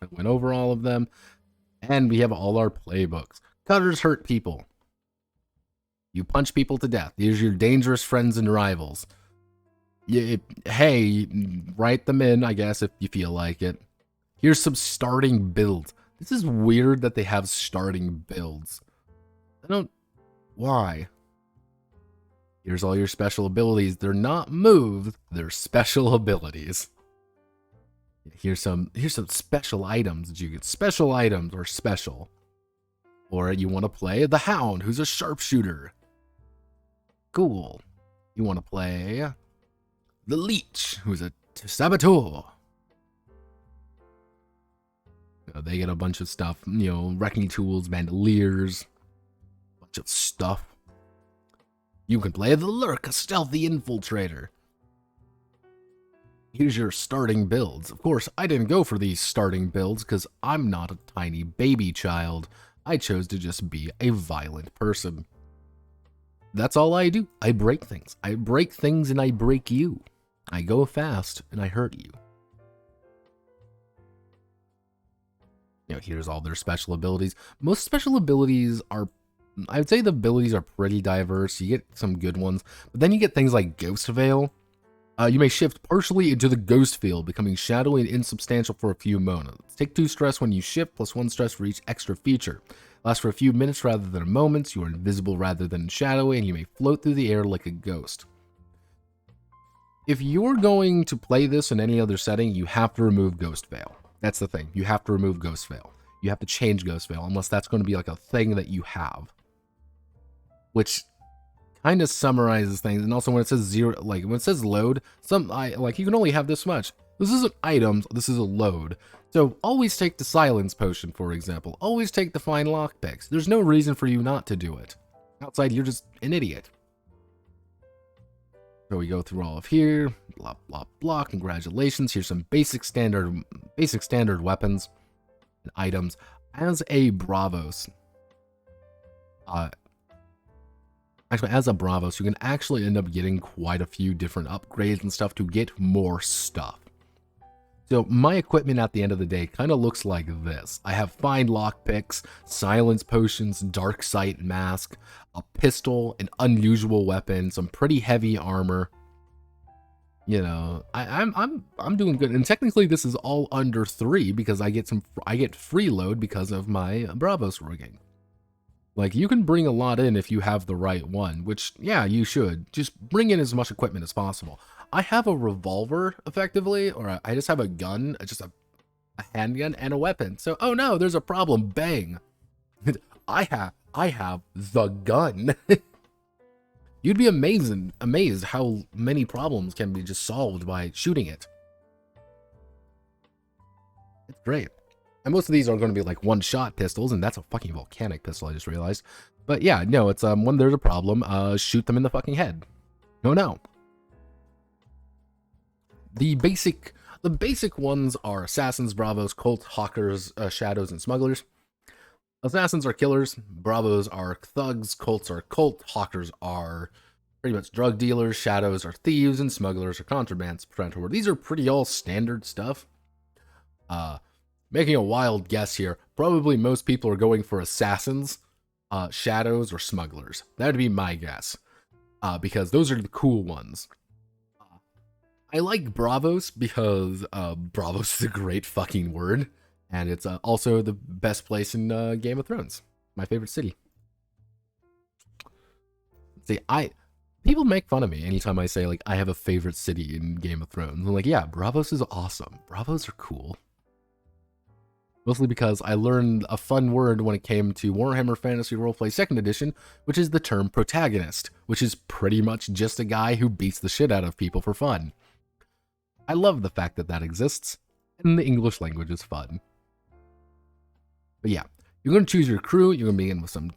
I went over all of them. And we have all our playbooks. Cutters hurt people. You punch people to death. These are your dangerous friends and rivals. Hey, write them in, I guess, if you feel like it. Here's some starting builds. This is weird that they have starting builds. Why? Here's all your special abilities. They're not moves, they're special abilities. Here's some special items that you get. Special items are special. Or you want to play the Hound, who's a sharpshooter. Cool. You want to play the Leech, who's a saboteur. They get a bunch of stuff, wrecking tools, bandoliers, a bunch of stuff. You can play the Lurk, a stealthy infiltrator. Here's your starting builds. Of course, I didn't go for these starting builds because I'm not a tiny baby child. I chose to just be a violent person. That's all I do. I break things. I break things and I break you. I go fast and I hurt you. Here's all their special abilities. Most special abilities are, I would say the abilities are pretty diverse. You get some good ones, but then you get things like Ghost Veil. You may shift partially into the ghost field, becoming shadowy and insubstantial for a few moments. Take 2 stress when you shift, plus 1 stress for each extra feature. Lasts for a few minutes rather than moments. You are invisible rather than shadowy, and you may float through the air like a ghost. If you're going to play this in any other setting, you have to remove Ghost Veil. That's the thing. You have to remove Ghost Veil. You have to change Ghost Veil, unless that's going to be like a thing that you have. Which kind of summarizes things. And also when it says 0, like when it says load, like you can only have this much. This isn't items, this is a load. So always take the silence potion, for example. Always take the find lockpicks. There's no reason for you not to do it. Outside, you're just an idiot. So we go through all of here, blah, blah, blah, congratulations. Here's some basic standard weapons and items. As a Bravos, actually, as a Bravos, you can actually end up getting quite a few different upgrades and stuff to get more stuff. So my equipment at the end of the day kind of looks like this. I have find lockpicks, silence potions, dark sight mask, a pistol, an unusual weapon, some pretty heavy armor. You know, I'm doing good, and technically this is all under 3 because I get freeload because of my Bravos rigging. Like, you can bring a lot in if you have the right one, which, yeah, you should. Just bring in as much equipment as possible. I have a revolver, effectively, or I just have a gun, just a handgun, and a weapon. So, oh no, there's a problem. Bang. I have the gun. You'd be amazed how many problems can be just solved by shooting it. It's great. And most of these are going to be like one-shot pistols, and that's a fucking volcanic pistol, I just realized. But yeah, no, it's when there's a problem, shoot them in the fucking head. No. The basic ones are assassins, bravos, cults, hawkers, shadows, and smugglers. Assassins are killers, bravos are thugs, cults are cult, hawkers are pretty much drug dealers, shadows are thieves, and smugglers are contrabands. These are pretty all standard stuff. Making a wild guess here, probably most people are going for assassins, shadows, or smugglers. That would be my guess, because those are the cool ones. I like Bravos because Bravos is a great fucking word, and it's also the best place in Game of Thrones. My favorite city. See, people make fun of me anytime I say, like, I have a favorite city in Game of Thrones. I'm like, yeah, Bravos is awesome. Bravos are cool. Mostly because I learned a fun word when it came to Warhammer Fantasy Roleplay 2nd Edition, which is the term protagonist, which is pretty much just a guy who beats the shit out of people for fun. I love the fact that that exists, and the English language is fun. But yeah, you're going to choose your crew, you're going to begin with some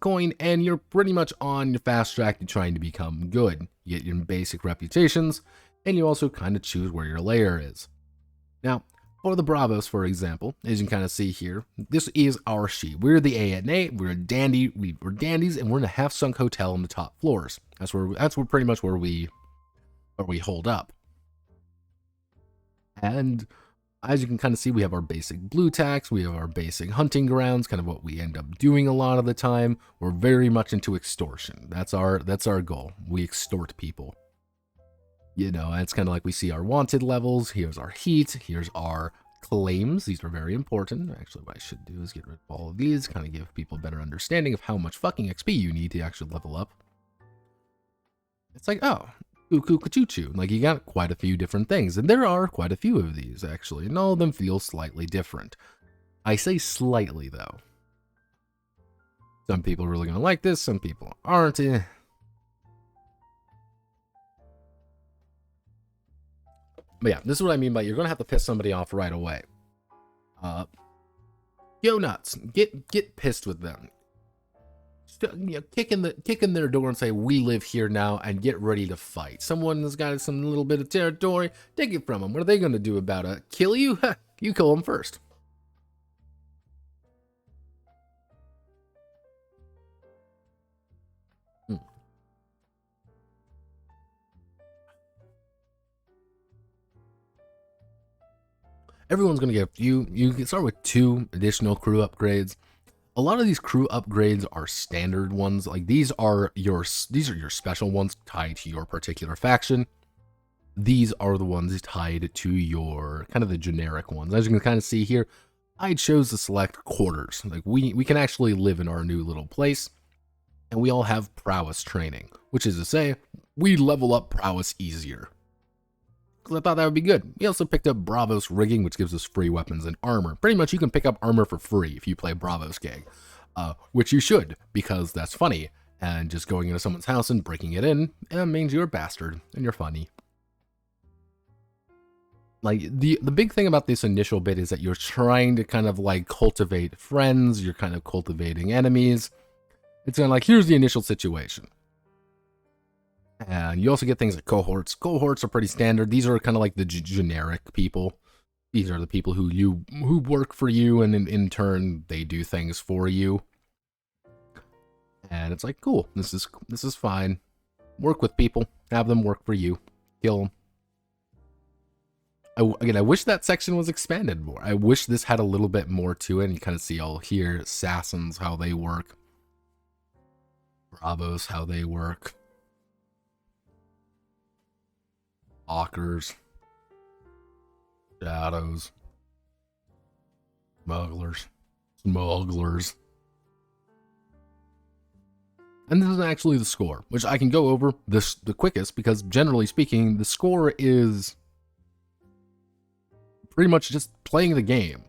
coin, and you're pretty much on your fast track to trying to become good. You get your basic reputations, and you also kind of choose where your lair is. Now, for the Bravos, for example, as you can kind of see here, this is our sheet. We're the ANA, we're dandies, and we're in a half-sunk hotel on the top floors. That's pretty much where we hold up. And as you can kind of see, we have our basic blue tacks, we have our basic hunting grounds, kind of what we end up doing a lot of the time. We're very much into extortion. That's our goal. We extort people. You know, it's kind of like we see our wanted levels. Here's our heat. Here's our claims. These are very important. Actually, what I should do is get rid of all of these, kind of give people a better understanding of how much fucking XP you need to actually level up. It's like, oh, choo-choo. Like, you got quite a few different things, and there are quite a few of these, actually, and all of them feel slightly different. I say slightly, though. Some people are really going to like this, some people aren't. But yeah, this is what I mean by you're going to have to piss somebody off right away. Go nuts. Get pissed with them. Kick in their door and say, we live here now, and get ready to fight. Someone's got some little bit of territory, take it from them. What are they going to do about it? Kill you? You kill them first. Everyone's going to get you can start with 2 additional crew upgrades. A lot of these crew upgrades are standard ones. Like, these are your special ones tied to your particular faction. these are the ones tied to your kind of the generic ones. As you can kind of see here, I chose to select quarters. Like we can actually live in our new little place, and we all have prowess training, which is to say, we level up prowess easier. Because I thought that would be good. We also picked up Bravos rigging, which gives us free weapons and armor. Pretty much you can pick up armor for free if you play Bravos gang, which you should, because that's funny. And just going into someone's house and breaking it in means you're a bastard and you're funny. Like the big thing about this initial bit is that you're trying to kind of like cultivate friends. You're kind of cultivating enemies. It's kind of like, here's the initial situation. And you also get things like cohorts. Cohorts are pretty standard. These are kind of like the generic people. These are the people who work for you, and in turn they do things for you. And it's like, cool. This is fine. Work with people. Have them work for you. Kill them. Again, I wish that section was expanded more. I wish this had a little bit more to it. And you kind of see all here, assassins, how they work. Bravos, how they work. Hawkers, shadows, smugglers. And this is actually the score, which I can go over the quickest, because generally speaking, the score is pretty much just playing the game.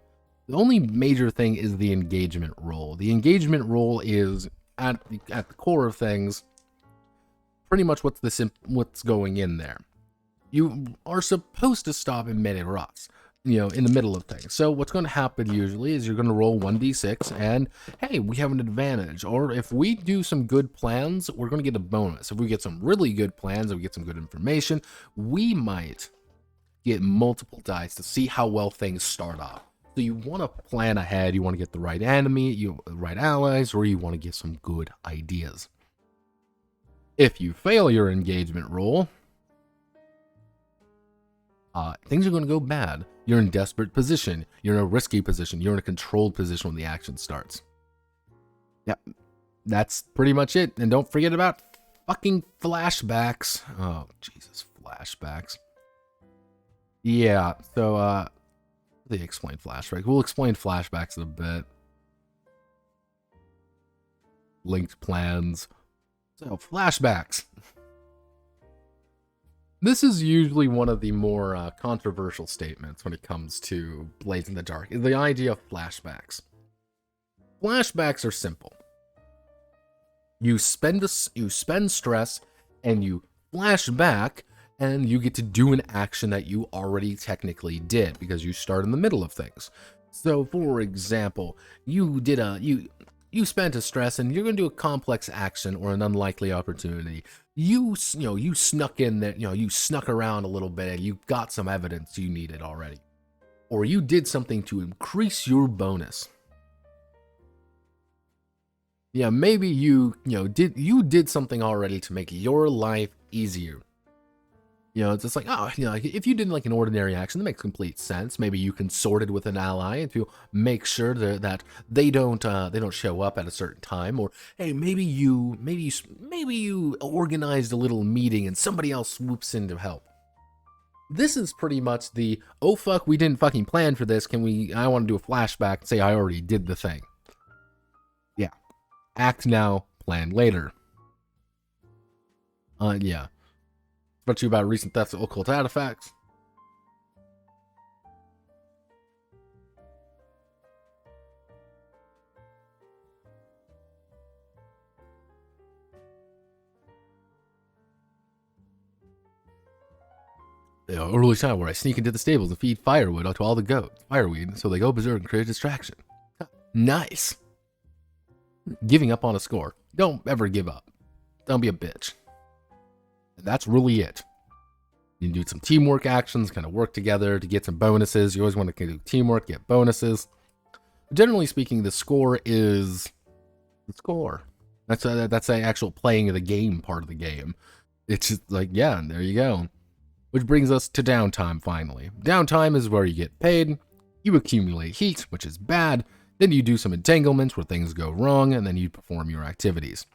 The only major thing is the engagement roll. The engagement roll is at the core of things, pretty much what's going in there. You are supposed to stop in mid-rots, in the middle of things. So what's going to happen usually is you're going to roll 1d6 and, hey, we have an advantage. Or if we do some good plans, we're going to get a bonus. If we get some really good plans and we get some good information, we might get multiple dice to see how well things start off. So you want to plan ahead. You want to get the right enemy, right allies, or you want to get some good ideas. If you fail your engagement roll, things are going to go bad. You're in desperate position. You're in a risky position. You're in a controlled position when the action starts. Yep, that's pretty much it. And don't forget about fucking flashbacks. Oh, Jesus, flashbacks. Yeah, so, they explain flashbacks. We'll explain flashbacks in a bit. Linked plans. So, flashbacks. This is usually one of the more controversial statements when it comes to Blades in the Dark, is the idea of flashbacks. Flashbacks are simple. You spend stress and you flash back, and you get to do an action that you already technically did because you start in the middle of things. So, for example, you spent a stress and you're going to do a complex action or an unlikely opportunity. You snuck in there, you snuck around a little bit and you got some evidence you needed already. Or you did something to increase your bonus. Yeah, maybe you did something already to make your life easier. It's just like, if you did like an ordinary action, that makes complete sense. Maybe you consorted with an ally to make sure that they don't show up at a certain time, or hey, maybe you organized a little meeting and somebody else swoops in to help. This is pretty much the, oh fuck, we didn't fucking plan for this. I want to do a flashback and say I already did the thing. Yeah. Act now, plan later. Yeah. About you about recent thefts of occult artifacts. Early time where I sneak into the stables and feed firewood to all the goats. Fireweed, so they go berserk and create a distraction. Nice. Giving up on a score. Don't ever give up. Don't be a bitch. And that's really it. You can do some teamwork actions, kind of work together to get some bonuses. You always want to do teamwork, get bonuses. Generally speaking, the score is the score. That's the actual playing of the game part of the game. It's just like, yeah, and there you go. Which brings us to downtime, finally. Downtime is where you get paid, you accumulate heat, which is bad, then you do some entanglements where things go wrong, and then you perform your activities.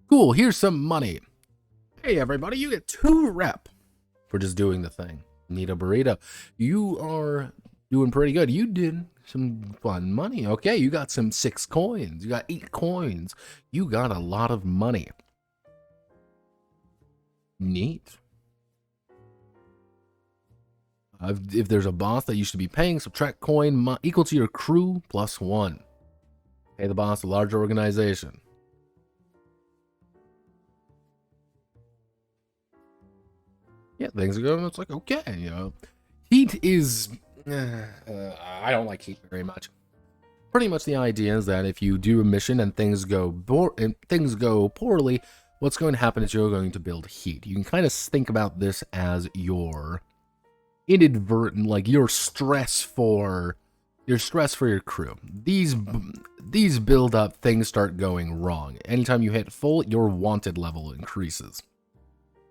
Cool, here's some money. Hey everybody, you get 2 rep. for just doing the thing. Need a burrito. You are doing pretty good. You did some fun money. Okay, you got some 6 coins. You got 8 coins. You got a lot of money. Neat. If there's a boss that you should be paying, subtract coin equal to your crew plus 1. Pay the boss a larger organization. Yeah, things are going. It's like, okay, you know. Heat is... I don't like heat very much. Pretty much the idea is that if you do a mission and things go poorly, what's going to happen is you're going to build heat. You can kind of think about this as your inadvertent, like your stress for your crew. These build up, things start going wrong. Anytime you hit full, your wanted level increases.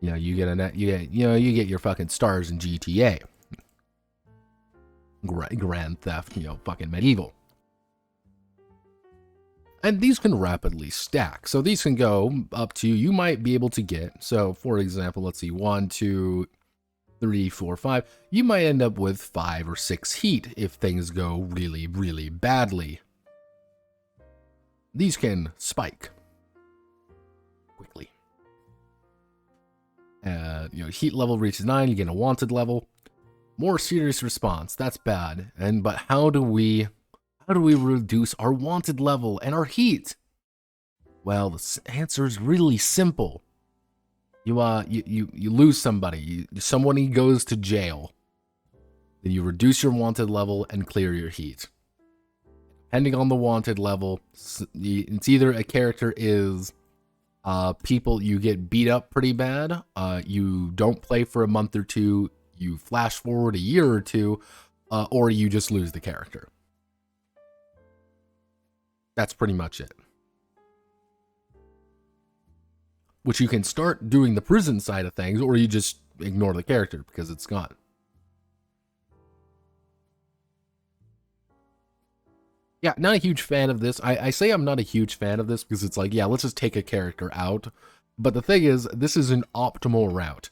You know, you get your fucking stars in GTA. Grand Theft, you know, fucking Medieval. And these can rapidly stack. So these can go up to, you might be able to get, so for example, let's see, 1, 2, 3, 4, 5. You might end up with 5 or 6 heat if things go really, really badly. These can spike quickly. You know, heat level reaches 9, you get a wanted level. More serious response, that's bad. But how do we reduce our wanted level and our heat? Well, the answer is really simple. You lose somebody, somebody goes to jail. Then you reduce your wanted level and clear your heat. Depending on the wanted level, it's either a character is people you get beat up pretty bad, you don't play for a month or 2, you flash forward a year or 2, or you just lose the character. That's pretty much it. Which you can start doing the prison side of things, or you just ignore the character because it's gone. Yeah, not a huge fan of this. I say I'm not a huge fan of this because it's like, yeah, let's just take a character out. But the thing is, this is an optimal route.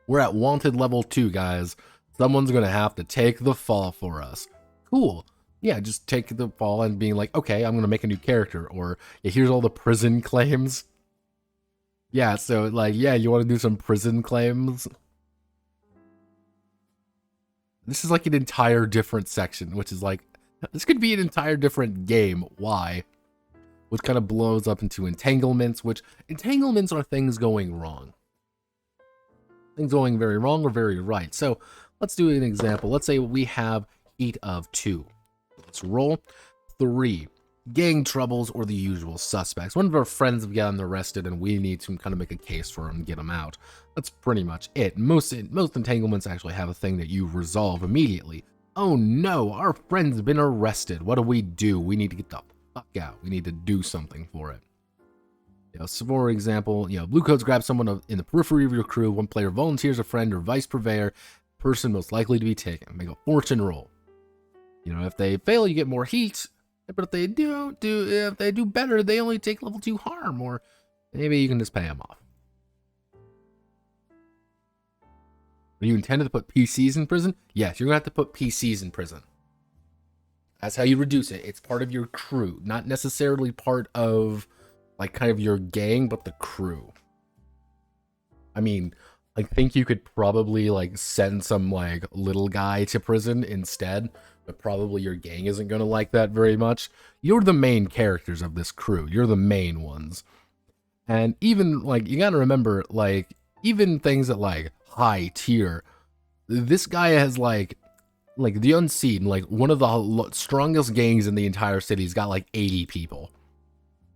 We're at wanted level 2, guys. Someone's going to have to take the fall for us. Cool. Yeah, just take the fall and being like, okay, I'm going to make a new character. Or, yeah, here's all the prison claims. Yeah, so, like, yeah, you want to do some prison claims? This is like an entire different section, which is like, this could be an entire different game. Why? Which kind of blows up into entanglements, which entanglements are things going wrong. Things going very wrong or very right. So let's do an example. Let's say we have heat of 2. Let's roll 3. Gang troubles or the usual suspects. One of our friends have gotten arrested and we need to kind of make a case for him and get him out. That's pretty much it. Most entanglements actually have a thing that you resolve immediately. Oh no, our friend's been arrested. What do? We need to get the fuck out. We need to do something for it. You know, so for example, you know, blue coats grab someone in the periphery of your crew. One player volunteers a friend or vice purveyor, person most likely to be taken. Make a fortune roll. You know, if they fail, you get more heat. But if they do better, they only take level 2 harm. Or maybe you can just pay them off. Are you intended to put PCs in prison? Yes, you're gonna have to put PCs in prison. That's how you reduce it. It's part of your crew, not necessarily part of like kind of your gang, but the crew. I mean, I think you could probably like send some like little guy to prison instead, but probably your gang isn't gonna like that very much. You're the main characters of this crew. You're the main ones. And even like, you gotta remember, like, even things at like high tier, this guy has like the Unseen, like one of the strongest gangs in the entire city's got like 80 people.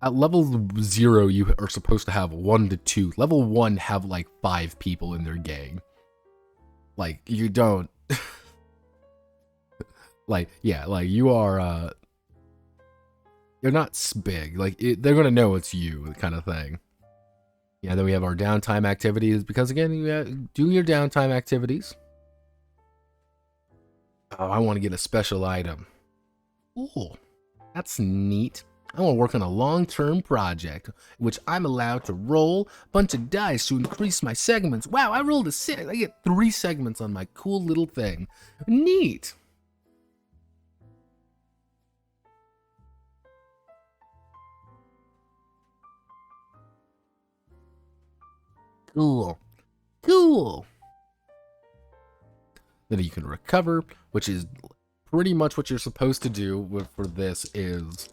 At level 0, you are supposed to have 1 to 2. Level 1 have like 5 people in their gang. Like, you don't like, yeah, like you are you're not big. Like they're gonna know it's you, kind of thing. Yeah, then we have our downtime activities, because again, you do your downtime activities. Oh, I want to get a special item. Ooh, that's neat. I want to work on a long-term project, in which I'm allowed to roll a bunch of dice to increase my segments. Wow, I rolled a 6. I get 3 segments on my cool little thing. Neat. Cool. Cool. Then you can recover, which is pretty much what you're supposed to do for this is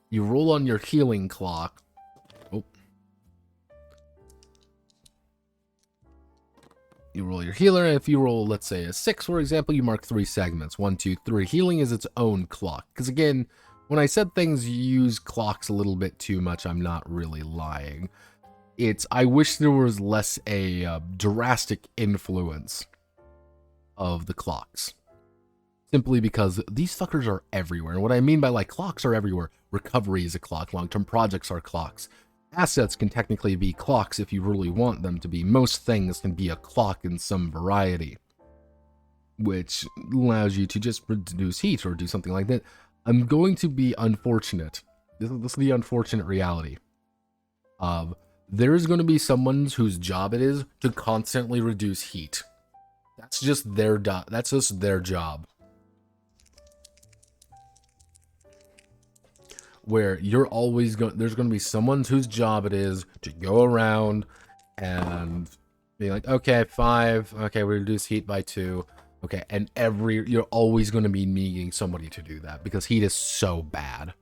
you roll on your healing clock. Oh. You roll your healer, and if you roll, let's say, a 6, for example, you mark 3 segments. 1, 2, 3. Healing is its own clock. Because again, when I said things use clocks a little bit too much, I'm not really lying. I wish there was less a drastic influence of the clocks. Simply because these fuckers are everywhere. And what I mean by like clocks are everywhere. Recovery is a clock. Long-term projects are clocks. Assets can technically be clocks if you really want them to be. Most things can be a clock in some variety, which allows you to just produce heat or do something like that. I'm going to be unfortunate. This is the unfortunate reality of there's going to be someone whose job it is to constantly reduce heat. That's just their job. Where you're always there's going to be someone whose job it is to go around and be like, okay, 5, okay, we reduce heat by 2, okay, and you're always going to be needing somebody to do that because heat is so bad.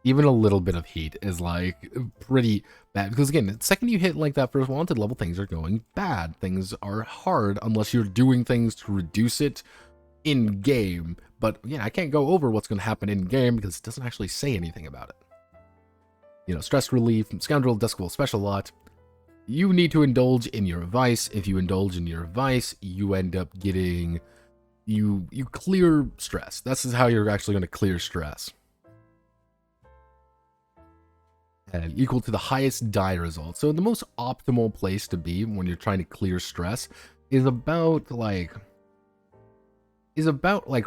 Even a little bit of heat is like pretty bad because again, the second you hit like that first wanted level, things are going bad. Things are hard unless you're doing things to reduce it in game. But yeah, I can't go over what's going to happen in game because it doesn't actually say anything about it. You know, stress relief, scoundrel, Duskwall, special lot. You need to indulge in your vice. If you indulge in your vice, you end up getting you clear stress. This is how you're actually going to clear stress. And equal to the highest die result. So the most optimal place to be when you're trying to clear stress is about like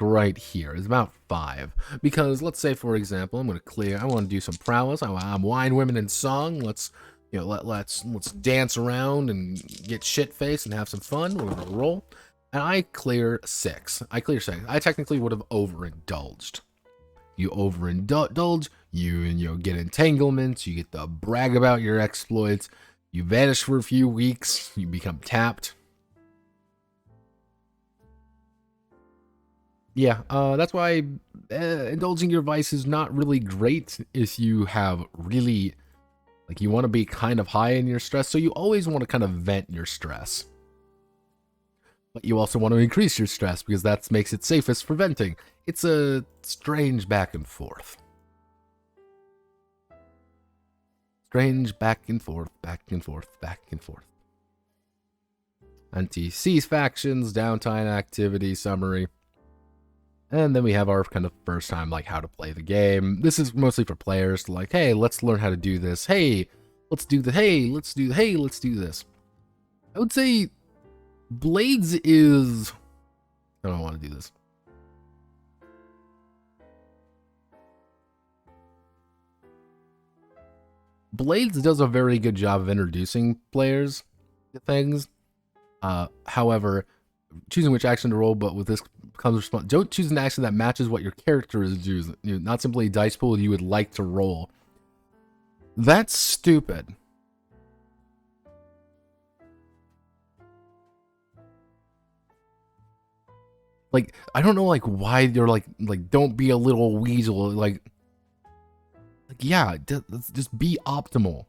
right here. It's about 5. Because let's say, for example, I want to do some prowess. I'm wine, women, and song. Let's dance around and get shit-faced and have some fun. We're gonna roll. And I clear 6. I technically would have overindulged. You overindulge, you get entanglements, you get to brag about your exploits, you vanish for a few weeks, you become tapped. Yeah, that's why indulging your vice is not really great if you have really, like, you want to be kind of high in your stress, so you always want to kind of vent your stress. But you also want to increase your stress because that makes it safest for venting. It's a strange back and forth. Strange back and forth, back and forth, back and forth. Anti-cease factions, downtime activity summary. And then we have our kind of first time, like, how to play the game. This is mostly for players, like, hey, let's learn how to do this. Hey, let's do the, hey, let's do this. I would say Blades is... I don't want to do this. Blades does a very good job of introducing players to things. However, choosing which action to roll, but with this comes response. Don't choose an action that matches what your character is using. Not simply a dice pool you would like to roll. That's stupid. Like, I don't know, like, why they're like, don't be a little weasel. Like yeah, just be optimal.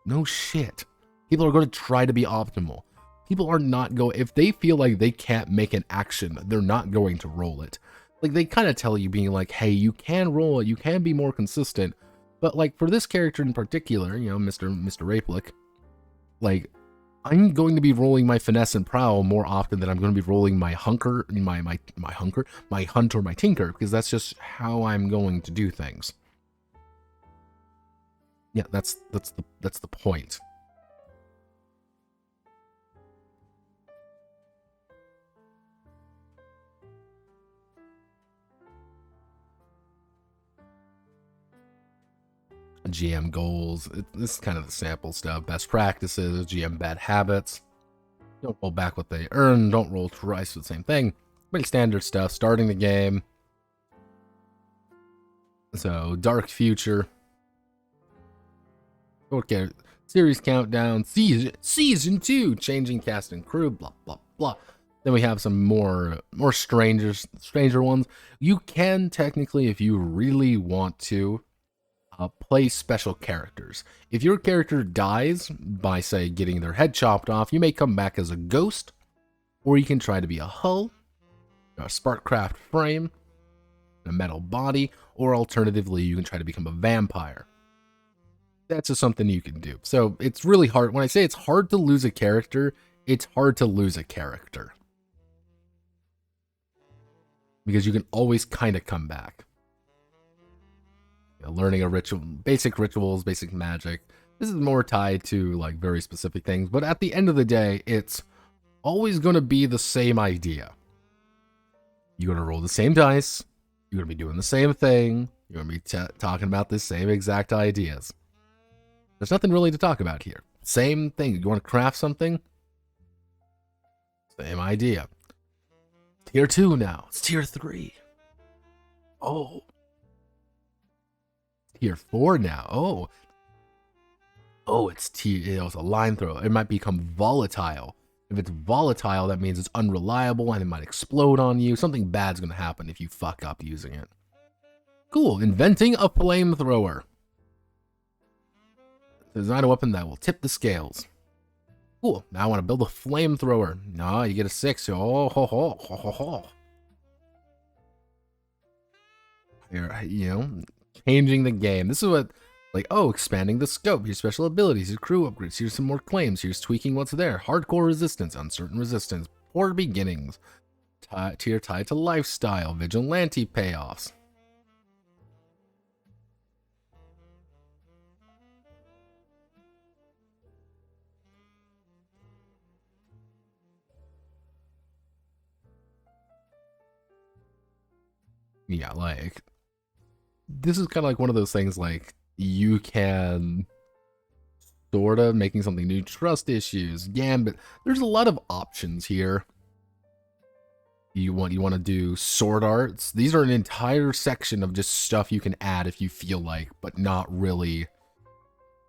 No shit. People are going to try to be optimal. People are not going, if they feel like they can't make an action, they're not going to roll it. Like, they kind of tell you, being like, hey, you can roll it, you can be more consistent. But, like, for this character in particular, you know, Mr. Raplick, like, I'm going to be rolling my finesse and prowl more often than I'm going to be rolling my hunker, my hunt or my tinker, because that's just how I'm going to do things. Yeah, that's the point. GM goals. This is kind of the sample stuff. Best practices, GM bad habits. Don't roll back what they earn. Don't roll twice for the same thing. Pretty standard stuff. Starting the game. So, Dark Future. Okay, series countdown. Season 2. Changing cast and crew. Blah, blah, blah. Then we have some more stranger ones. You can technically, if you really want to, play special characters. If your character dies by, say, getting their head chopped off, you may come back as a ghost, or you can try to be a hull, a Sparkcraft frame, a metal body, or alternatively, you can try to become a vampire. That's just something you can do. So it's really hard. When I say it's hard to lose a character, it's hard to lose a character. Because you can always kind of come back. You know, learning a ritual, basic rituals, basic magic. This is more tied to like very specific things, but at the end of the day, it's always going to be the same idea. You're going to roll the same dice. You're going to be doing the same thing. You're going to be talking about the same exact ideas. There's nothing really to talk about here. Same thing. You want to craft something? Same idea. Tier 2 now. It's tier 3. Oh. Tier 4 now. Oh, it's a line throw. It might become volatile. If it's volatile, that means it's unreliable and it might explode on you. Something bad's going to happen if you fuck up using it. Cool. Inventing a flamethrower. Design a weapon that will tip the scales. Cool. Now I want to build a flamethrower. No, you get a 6. Oh, ho, ho, ho, ho, ho. Here, you know, changing the game. This is what, like, oh, expanding the scope. Here's special abilities. Here's crew upgrades. Here's some more claims. Here's tweaking what's there. Hardcore resistance, uncertain resistance, poor beginnings. Tier tied to lifestyle. Vigilante payoffs. Yeah, like, this is kind of like one of those things, like, you can sort of making something new. Trust issues, gambit. There's a lot of options here. You want to do sword arts. These are an entire section of just stuff you can add if you feel like, but not really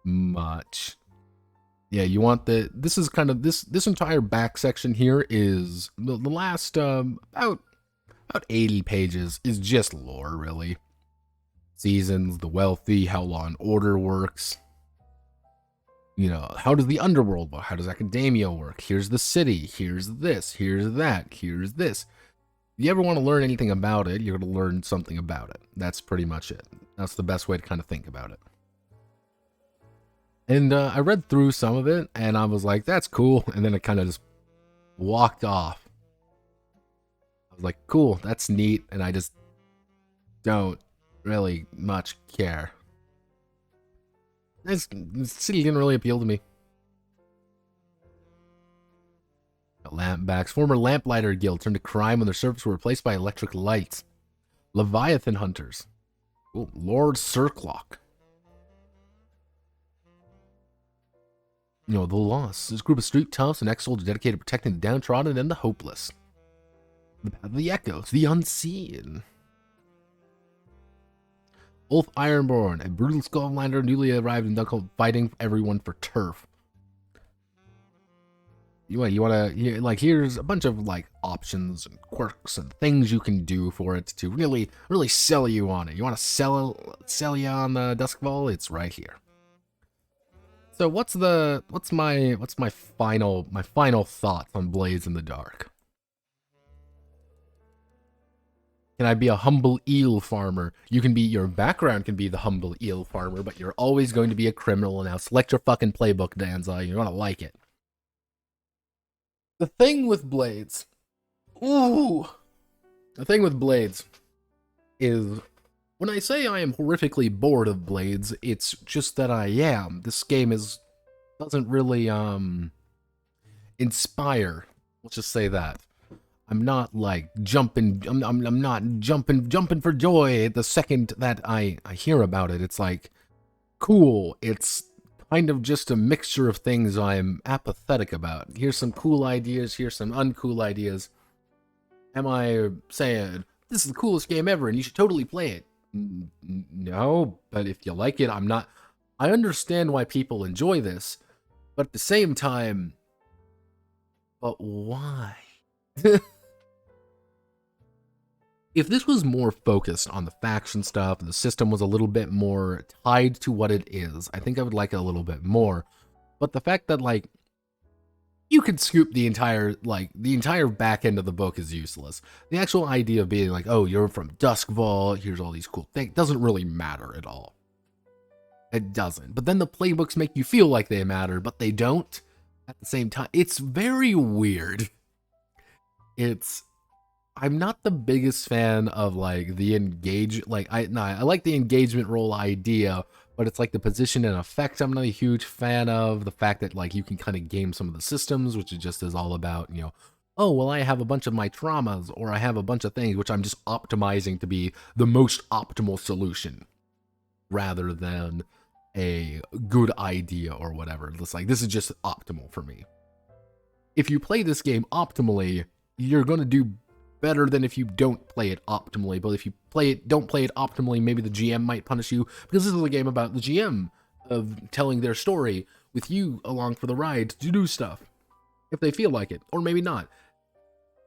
much. Yeah, you want this is kind of, this entire back section here is the last, about 80 pages is just lore, really. Seasons, the wealthy, how law and order works. You know, how does the underworld work? How does academia work? Here's the city. Here's this. Here's that. Here's this. If you ever want to learn anything about it, you're going to learn something about it. That's pretty much it. That's the best way to kind of think about it. And I read through some of it, and I was like, that's cool. And then it kind of just walked off. I was like, cool, that's neat. And I just don't really much care. This city didn't really appeal to me. Lampbacks. Former lamplighter guild turned to crime when their servants were replaced by electric lights. Leviathan hunters. Ooh, Lord Circlock. You know, the lost. This group of street toughs and ex-soldiers dedicated to protecting the downtrodden and the hopeless. The path of the echoes. The unseen. Ulf Ironborn, a brutal Skulllander newly arrived in Dunkeld, fighting everyone for turf. You want to, like, here's a bunch of, like, options and quirks and things you can do for it to really sell you on it. You want to sell you on Duskfall? It's right here. So what's my final thoughts on Blades in the Dark? Can I be a humble eel farmer? Your background can be the humble eel farmer, but you're always going to be a criminal. Now select your fucking playbook, Danza. You're gonna like it. The thing with Blades, is when I say I am horrifically bored of Blades, it's just that I am. This game doesn't really inspire. Let's just say that. I'm not like jumping. I'm not jumping for joy the second that I hear about it. It's like cool. It's kind of just a mixture of things I'm apathetic about. Here's some cool ideas, here's some uncool ideas. Am I saying, this is the coolest game ever and you should totally play it? No, but if you like it, I'm not. I understand why people enjoy this, but at the same time, but why? If this was more focused on the faction stuff, the system was a little bit more tied to what it is, I think I would like it a little bit more. But the fact that, like, you could scoop the entire back end of the book is useless. The actual idea of being like, oh, you're from Duskfall, here's all these cool things, doesn't really matter at all. It doesn't. But then the playbooks make you feel like they matter, but they don't at the same time. It's very weird. I'm not the biggest fan of, like, the I like the engagement role idea, but it's like the position and effect I'm not a huge fan of. The fact that, like, you can kind of game some of the systems, which is just all about, you know, oh, well, I have a bunch of my traumas, or I have a bunch of things which I'm just optimizing to be the most optimal solution, rather than a good idea or whatever. It's like, this is just optimal for me. If you play this game optimally, you're going to do better than if you don't play it optimally. But if you don't play it optimally, maybe the GM might punish you, because this is a game about the GM of telling their story with you along for the ride to do stuff, if they feel like it, or maybe not.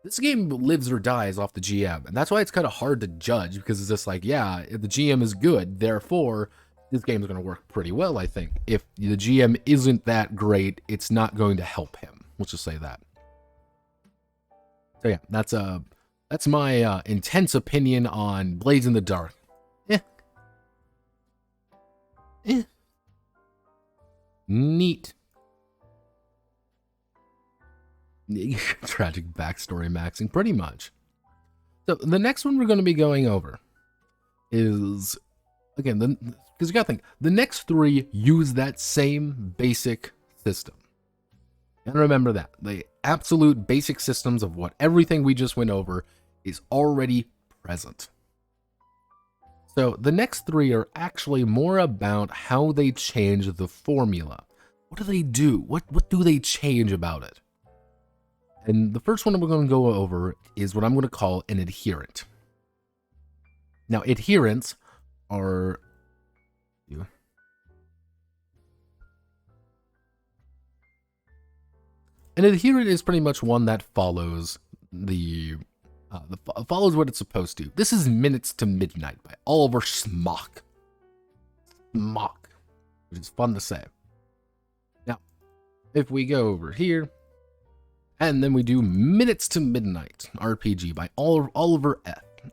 This game lives or dies off the GM, and that's why it's kind of hard to judge, because it's just like, yeah, if the GM is good, therefore this game is going to work pretty well, I think. If the GM isn't that great, it's not going to help him. Let's just say that. So yeah, that's my intense opinion on Blades in the Dark. Neat. Tragic backstory maxing, pretty much. So the next one we're going to be going over is, again, because you got to think, the next three use that same basic system. And remember that the absolute basic systems of what everything we just went over is already present. So the next three are actually more about how they change the formula. What do they do? What do they change about it? And the first one we're going to go over is what I'm going to call an adherent. Now, adherents are... An adherent is pretty much one that follows follows what it's supposed to. This is Minutes to Midnight by Oliver Smock. Smock, which is fun to say. Now, if we go over here, and then we do Minutes to Midnight RPG by Oliver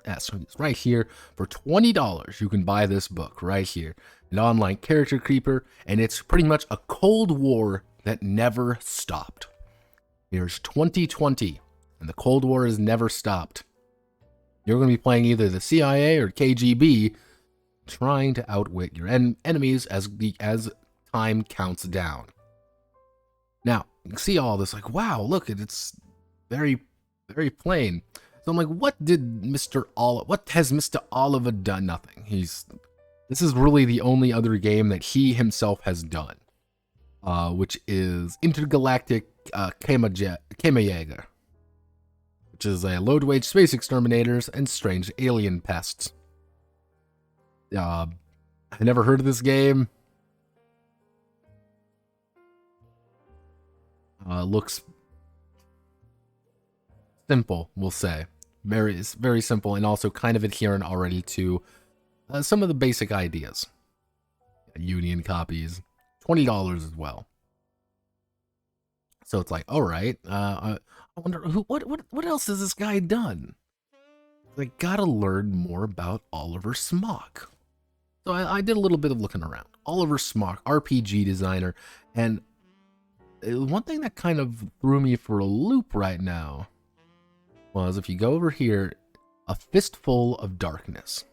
S. Right here for $20. You can buy this book right here. An online character creeper, and it's pretty much a Cold War that never stopped. Here's 2020, and the Cold War has never stopped. You're going to be playing either the CIA or KGB, trying to outwit your enemies as time counts down. Now, you can see all this, like, wow, look, it's very, very plain. So I'm like, what has Mr. Oliver done? Nothing. This is really the only other game that he himself has done, which is Intergalactic Kämmerjäger, which is a low-wage space exterminators and strange alien pests. I never heard of this game. Looks simple, we'll say. Very simple, and also kind of adherent already to some of the basic ideas. Union copies, $20 as well. So it's like, all right, I wonder what else has this guy done? I gotta learn more about Oliver Smock. So I did a little bit of looking around. Oliver Smock, RPG designer, and one thing that kind of threw me for a loop right now was, if you go over here, A Fistful of Darkness.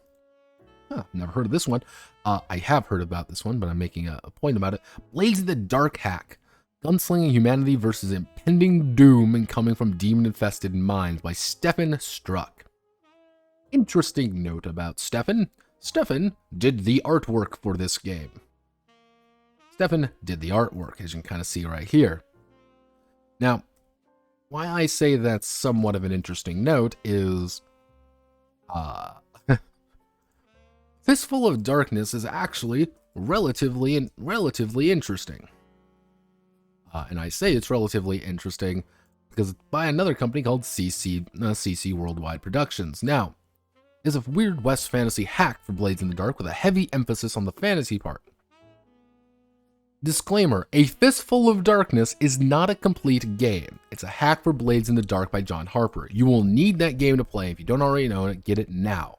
Huh, never heard of this one. I have heard about this one, but I'm making a point about it. Blades in the Dark hack. Gunslinging humanity versus impending doom and coming from demon-infested minds by Stefan Struck. Interesting note about Stefan. Stefan did the artwork for this game. Stefan did the artwork, as you can kind of see right here. Now, why I say that's somewhat of an interesting note is, Fistful of Darkness is actually relatively interesting. And I say it's relatively interesting because it's by another company called CC Worldwide Productions. Now, it's a Weird West fantasy hack for Blades in the Dark with a heavy emphasis on the fantasy part. Disclaimer, A Fistful of Darkness is not a complete game. It's a hack for Blades in the Dark by John Harper. You will need that game to play. If you don't already know it, get it now.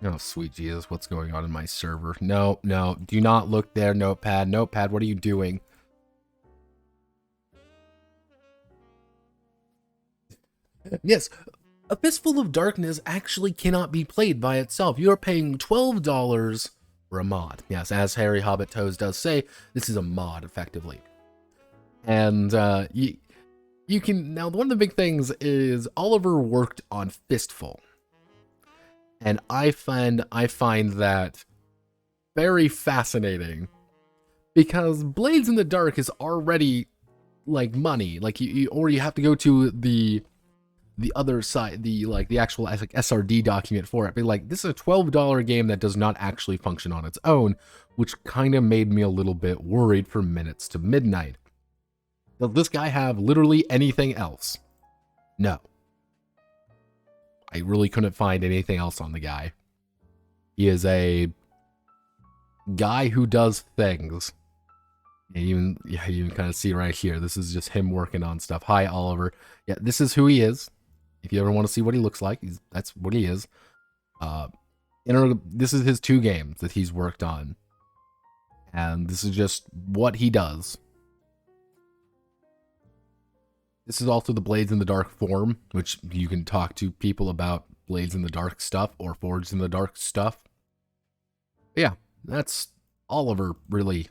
Oh, sweet Jesus, what's going on in my server? No, do not look there, Notepad. Notepad, what are you doing? Yes, A Fistful of Darkness actually cannot be played by itself. You are paying $12 for a mod. Yes, as Harry Hobbit Toes does say, this is a mod, effectively. And you can... Now, one of the big things is Oliver worked on Fistful. And I find that very fascinating because Blades in the Dark is already like money. Like you have to go to the other side, the actual like SRD document for it. But like this is a $12 game that does not actually function on its own, which kind of made me a little bit worried for Minutes to Midnight. Does this guy have literally anything else? No. I really couldn't find anything else on the guy. He is a guy who does things. You can kind of see right here. This is just him working on stuff. Hi, Oliver. Yeah, this is who he is. If you ever want to see what he looks like, that's what he is. This is his 2 games that he's worked on. And this is just what he does. This is also the Blades in the Dark forum, which you can talk to people about Blades in the Dark stuff or Forged in the Dark stuff. But yeah, that's Oliver, really.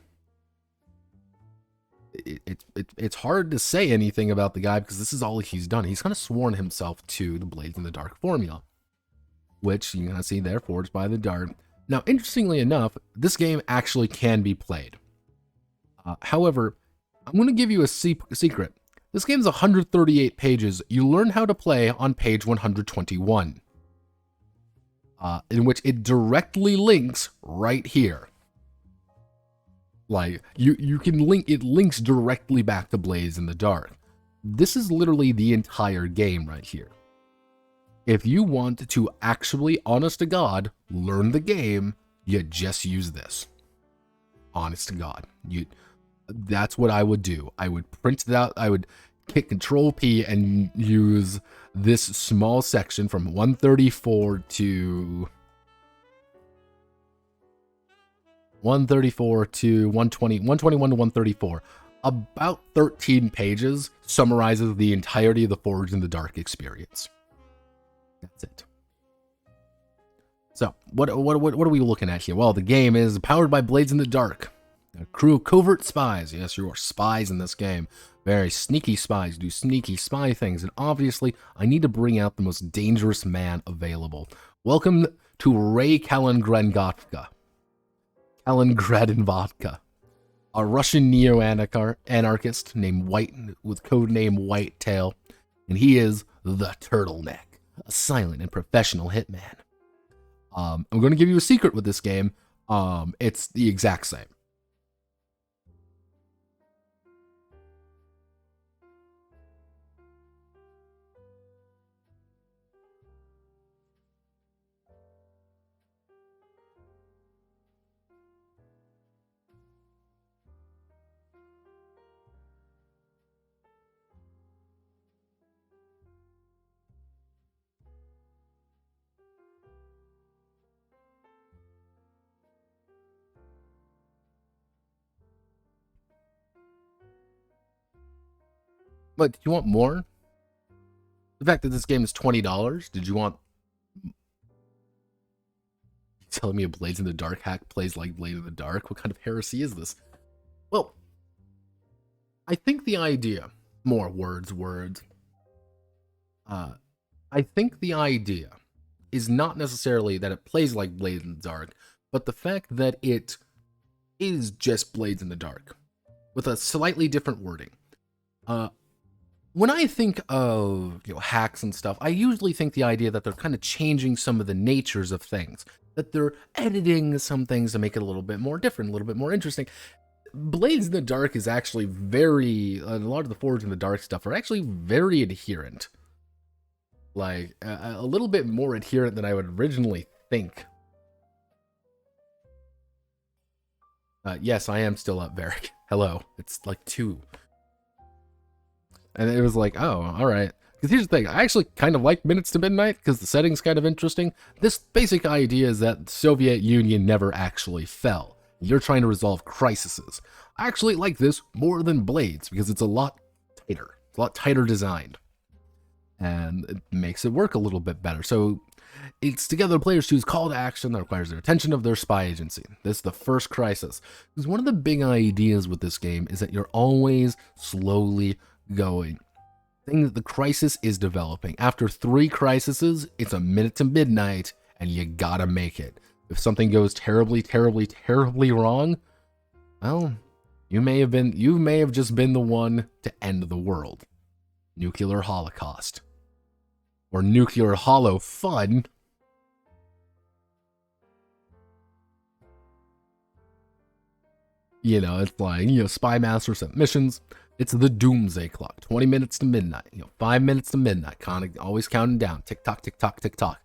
It's hard to say anything about the guy because this is all he's done. He's kind of sworn himself to the Blades in the Dark formula, which you can see there, Forged by the Dark. Now, interestingly enough, this game actually can be played. However, I'm going to give you a secret. This game's 138 pages. You learn how to play on page 121, in which it directly links right here. Like, you can link, it links directly back to Blades in the Dark. This is literally the entire game right here. If you want to actually, honest to God, learn the game, you just use this. Honest to God. That's what I would do. I would print it out. I would hit Control P and use this small section from 134 to 121 to 134. About 13 pages summarizes the entirety of the Forged in the Dark experience. That's it. So, what are we looking at here? Well, the game is powered by Blades in the Dark. A crew of covert spies. Yes, you are spies in this game. Very sneaky spies do sneaky spy things. And obviously, I need to bring out the most dangerous man available. Welcome to Ray Kalingrad Vodka. A Russian neo-anarchist named White, with codename Whitetail. And he is the Turtleneck, a silent and professional hitman. I'm going to give you a secret with this game. It's the exact same. But did you want more? The fact that this game is $20, did you want... You telling me a Blades in the Dark hack plays like Blade in the Dark? What kind of heresy is this? Well, I think the idea... More words. I think the idea is not necessarily that it plays like Blades in the Dark, but the fact that it is just Blades in the Dark, with a slightly different wording. When I think of hacks and stuff, I usually think the idea that they're kind of changing some of the natures of things, that they're editing some things to make it a little bit more different, a little bit more interesting. Blades in the Dark is actually a lot of the Forge in the Dark stuff are actually very adherent. Like, a little bit more adherent than I would originally think. Yes, I am still up, Varric. Hello. It's like 2. And it was like, oh, alright. Because here's the thing, I actually kind of like Minutes to Midnight, because the setting's kind of interesting. This basic idea is that the Soviet Union never actually fell. You're trying to resolve crises. I actually like this more than Blades, because it's a lot tighter. It's a lot tighter designed. And it makes it work a little bit better. So it's together players choose call to action that requires their attention of their spy agency. This is the first crisis. Because one of the big ideas with this game is that you're always slowly going. The crisis is developing. After 3 crises, it's a minute to midnight, and you gotta make it. If something goes terribly, terribly, terribly wrong, well, you may have just been the one to end the world. Nuclear holocaust. Or nuclear hollow fun. It's like, Spy Master sent missions. It's the doomsday clock. 20 minutes to midnight. 5 minutes to midnight. Always counting down. Tick tock, tick tock, tick tock.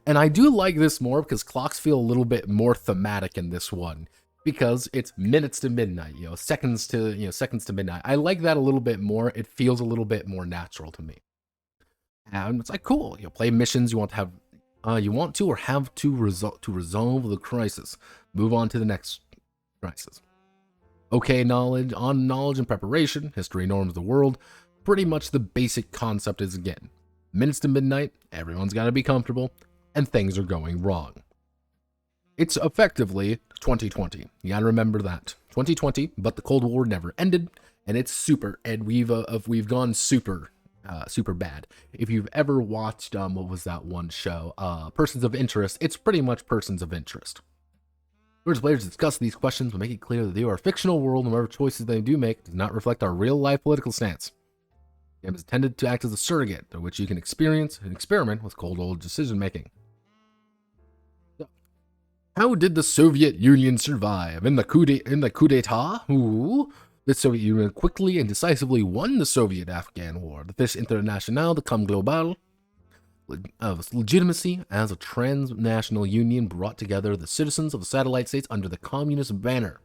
And I do like this more because clocks feel a little bit more thematic in this one. Because it's minutes to midnight, seconds to midnight. I like that a little bit more. It feels a little bit more natural to me. And it's like, cool, play missions you want to have to resolve the crisis. Move on to the next crisis. Okay, knowledge and preparation, history norms the world. Pretty much the basic concept is, again, minutes to midnight, everyone's got to be comfortable, and things are going wrong. It's effectively 2020. You gotta remember that. 2020, but the Cold War never ended, and it's super, and we've gone super bad. If you've ever watched, what was that one show? Persons of Interest, it's pretty much Persons of Interest. Whereas players discuss these questions will make it clear that they are a fictional world, and whatever choices they do make does not reflect our real-life political stance. The game is intended to act as a surrogate, through which you can experience and experiment with cold old decision-making. How did the Soviet Union survive? In the coup d'etat? The Soviet Union quickly and decisively won the Soviet-Afghan War. The Fiche Internationale, the Cum Global, of legitimacy as a transnational union brought together the citizens of the satellite states under the communist banner.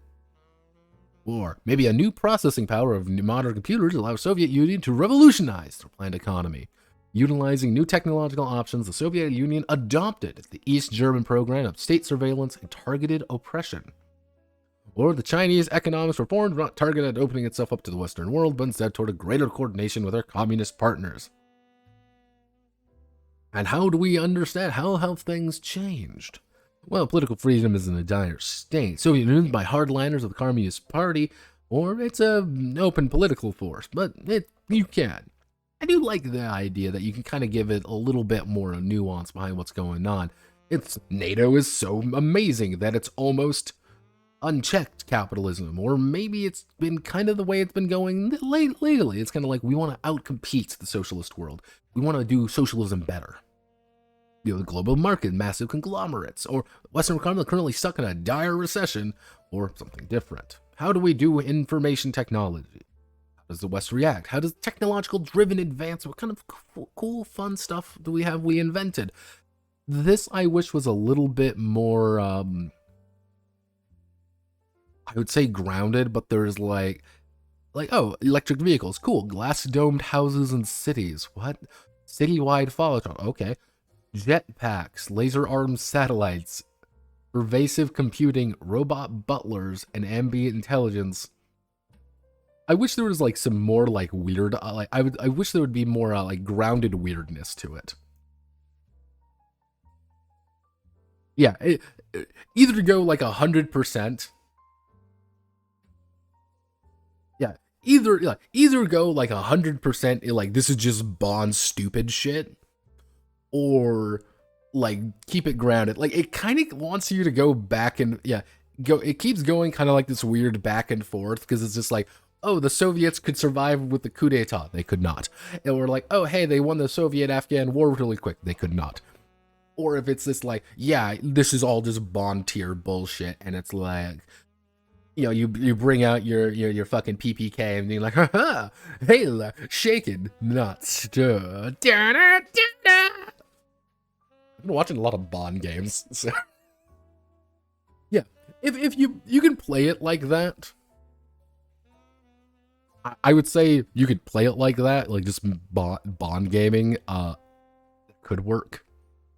Or maybe a new processing power of modern computers allows the Soviet Union to revolutionize their planned economy. Utilizing new technological options, the Soviet Union adopted the East German program of state surveillance and targeted oppression. Or the Chinese economics reform not targeted at opening itself up to the Western world, but instead toward a greater coordination with our communist partners. And how do we understand how have things changed? Well, political freedom is in a dire state. Soviet Union by hardliners of the Communist Party, or it's an open political force, but you can. I do like the idea that you can kind of give it a little bit more nuance behind what's going on. NATO is so amazing that it's almost unchecked capitalism, or maybe it's been kind of the way it's been going lately. It's kind of like we want to outcompete the socialist world. We want to do socialism better. The global market, massive conglomerates, or Western economy currently stuck in a dire recession, or something different. How do we do information technology? How does the West react? How does technological driven advance? What kind of cool, fun stuff do we invented? This, I wish, was a little bit more, I would say grounded, but there's like, oh, electric vehicles, cool. Glass-domed houses in cities. What? Citywide fallout. Okay. Jetpacks, laser-armed satellites, pervasive computing, robot butlers, and ambient intelligence. I wish there was like some more like weird, I wish there would be more like grounded weirdness to it. Yeah, either go like 100%. Yeah, either go like 100% like this is just Bond stupid shit, or like keep it grounded. Like it kind of wants you to go back and it keeps going kind of like this weird back and forth, because it's just like, oh, the Soviets could survive with the coup d'etat. They could not. And we're like, oh, hey, they won the Soviet-Afghan war really quick. They could not. Or if it's this like, yeah, this is all just Bond tier bullshit, and it's like, you know, you bring out your fucking PPK and you're like, haha, hey, shaken, not stirred. I've been watching a lot of Bond games, so yeah. If you can play it like that, I would say you could play it like that, like just Bond gaming. Could work.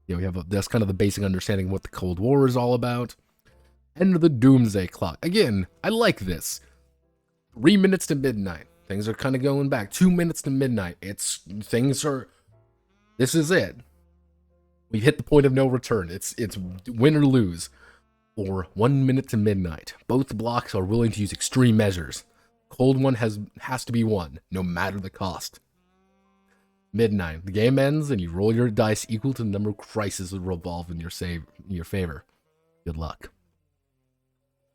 You know, we have that's kind of the basic understanding of what the Cold War is all about. End of the Doomsday Clock. Again, I like this. 3 minutes to midnight. Things are kind of going back. 2 minutes to midnight. This is it. We've hit the point of no return. It's win or lose. Or 1 minute to midnight. Both blocks are willing to use extreme measures. Cold one has to be won, no matter the cost. Midnight. The game ends and you roll your dice equal to the number of crises that revolve in your favor. Good luck.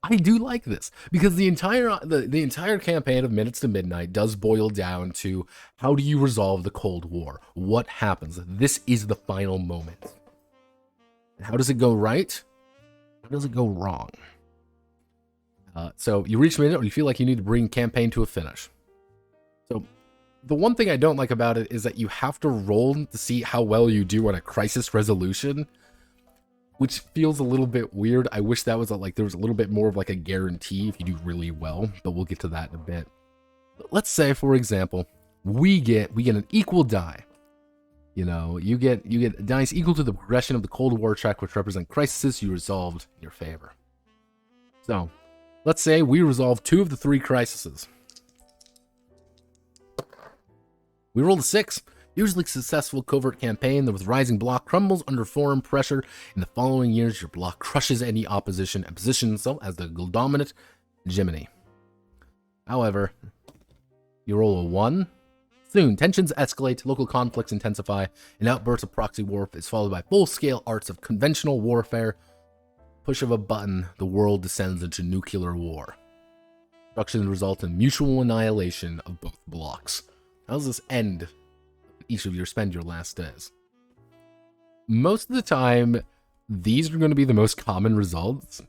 I do like this because the entire campaign of Minutes to Midnight does boil down to how do you resolve the Cold War? What happens? This is the final moment. And how does it go right? How does it go wrong? So you reach a minute, or you feel like you need to bring campaign to a finish. So the one thing I don't like about it is that you have to roll to see how well you do on a crisis resolution, which feels a little bit weird. I wish that was there was a little bit more of like a guarantee if you do really well, but we'll get to that in a bit. But let's say, for example, we get an equal die. You know, you get dice equal to the progression of the Cold War check, which represent crises you resolved in your favor. So let's say we resolve 2 of the 3 crises. We rolled a 6. Usually successful covert campaign that with rising block crumbles under foreign pressure. In the following years, your block crushes any opposition and positions itself as the dominant hegemony. However, you roll a 1. Soon, tensions escalate, local conflicts intensify, an outburst of proxy war is followed by full-scale arts of conventional warfare. Push of a button, the world descends into nuclear war. Destruction results in mutual annihilation of both blocks. How does this end? Each of you spend your last days. Most of the time, these are going to be the most common results.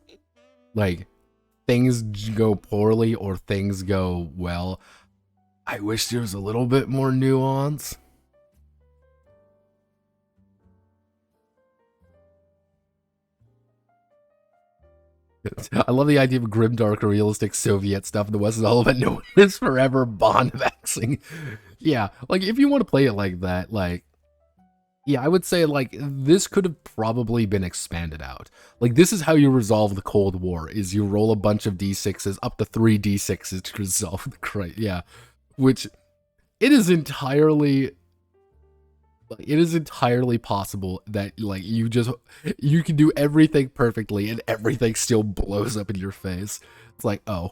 Like, things go poorly or things go well. I wish there was a little bit more nuance. I love the idea of grimdark, realistic Soviet stuff in the West is all about no one lives forever, Bond vaxing. Yeah, like, if you want to play it like that, like, yeah, I would say, like, this could have probably been expanded out. Like, this is how you resolve the Cold War, is you roll a bunch of D6s, up to 3 D6s to resolve the crisis. Yeah, which, it is entirely possible that, like, you can do everything perfectly and everything still blows up in your face. It's like, oh.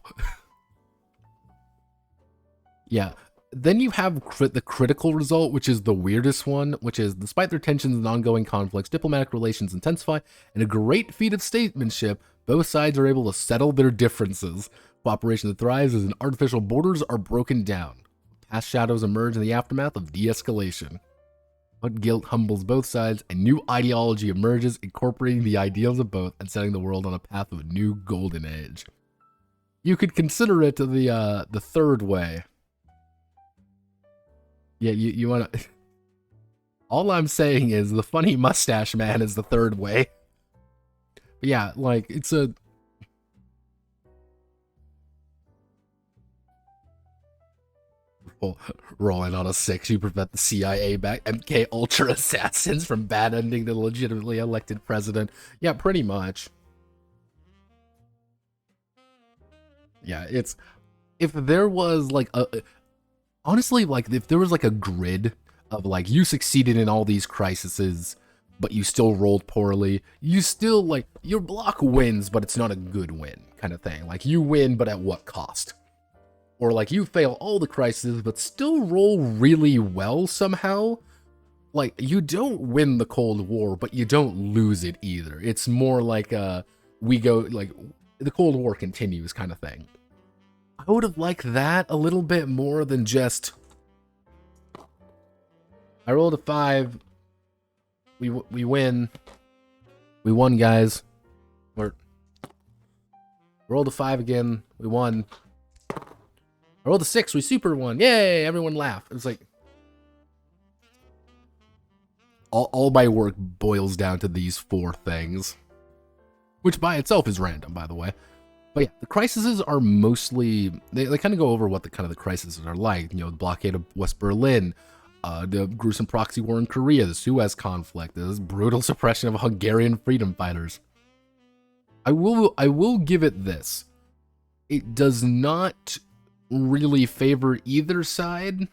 Yeah. Then you have the critical result, which is the weirdest one, which is, despite their tensions and ongoing conflicts, diplomatic relations intensify, and a great feat of statesmanship, both sides are able to settle their differences. Cooperation that thrives as artificial borders are broken down. Past shadows emerge in the aftermath of de-escalation. But guilt humbles both sides, and new ideology emerges, incorporating the ideals of both and setting the world on a path of a new golden age. You could consider it the third way. Yeah, you want to... All I'm saying is the funny mustache man is the third way. But yeah, like, it's a... Rolling on a 6, you prevent the CIA-backed MK Ultra assassins from bad ending the legitimately elected president. Yeah, pretty much. Yeah, it's... If there was, like, honestly, like, if there was, like, a grid of, like, you succeeded in all these crises, but you still rolled poorly, you still, like, your block wins, but it's not a good win, kind of thing. Like, you win, but at what cost? Or like you fail all the crises, but still roll really well somehow. Like, you don't win the Cold War, but you don't lose it either. It's more like we go, like, the Cold War continues kind of thing. I would have liked that a little bit more than just, I rolled a 5, we win, we won, guys. We're rolled a 5 again, we won. I rolled a 6, we super won, yay, everyone laughed. It was like, all my work boils down to these 4 things, which by itself is random, by the way. But yeah, the crises are mostly, they kind of go over what the crises are like. You know, the blockade of West Berlin, the gruesome proxy war in Korea, the Suez conflict, the brutal suppression of Hungarian freedom fighters. I will give it this. It does not really favor either side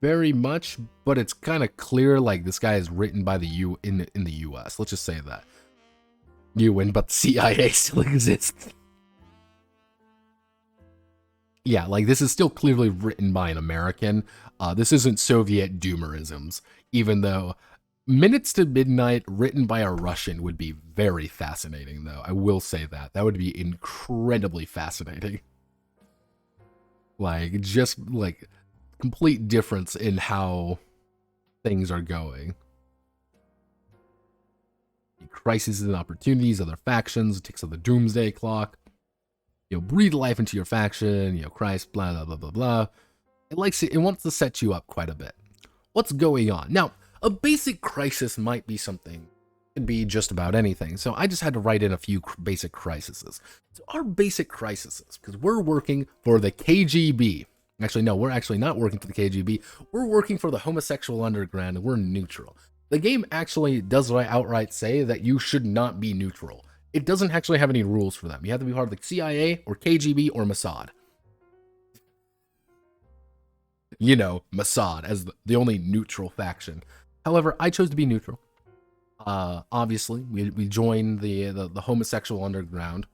very much, but it's kind of clear, like, this guy is written by the in the US. Let's just say that. UN, but the CIA still exists. Yeah, like, this is still clearly written by an American. This isn't Soviet doomerisms, even though Minutes to Midnight written by a Russian would be very fascinating, though. I will say that. That would be incredibly fascinating. Like, just, like, complete difference in how things are going. Crises and opportunities, other factions, ticks of the doomsday clock. You know, breathe life into your faction, you know, Christ, blah, blah, blah, blah, blah. It wants to set you up quite a bit. What's going on? Now, a basic crisis might be something, it could be just about anything. So I just had to write in a few basic crises. So our basic crises, because we're working for the KGB. Actually, no, we're actually not working for the KGB. We're working for the homosexual underground, and we're neutral. The game actually does outright say that you should not be neutral. It doesn't actually have any rules for them. You have to be part of the CIA or KGB or Mossad. You know, Mossad as the only neutral faction. However, I chose to be neutral. Obviously, we joined the homosexual underground.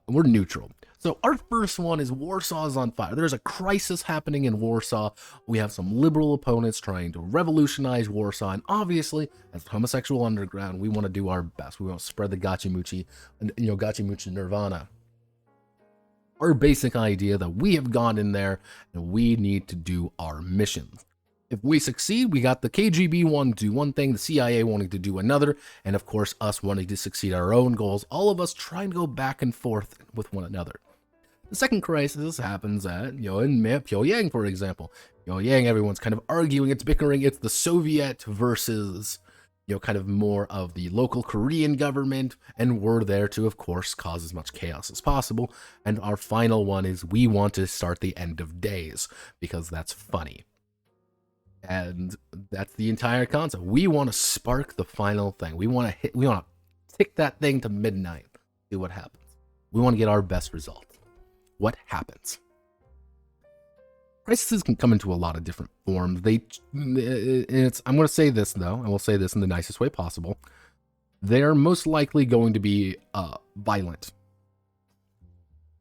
We're neutral. So our first one is Warsaw is on fire. There's a crisis happening in Warsaw. We have some liberal opponents trying to revolutionize Warsaw. And obviously, as the homosexual underground, we want to do our best. We want to spread the gachimuchi, you know, gachimuchi nirvana. Our basic idea that we have gone in there and we need to do our missions. If we succeed, we got the KGB wanting to do one thing, the CIA wanting to do another, and of course us wanting to succeed our own goals, all of us trying to go back and forth with one another. The second crisis happens at, you know, in Pyongyang, for example. Pyongyang, everyone's kind of arguing, it's bickering, it's the Soviet versus, you know, kind of more of the local Korean government, and we're there to, of course, cause as much chaos as possible. And our final one is we want to start the end of days, because that's funny. And that's the entire concept. We want to spark the final thing. We want to tick that thing to midnight. See what happens. We want to get our best result. What happens? Crises can come into a lot of different forms. I'm going to say this, though. I will say this in the nicest way possible. They're most likely going to be violent.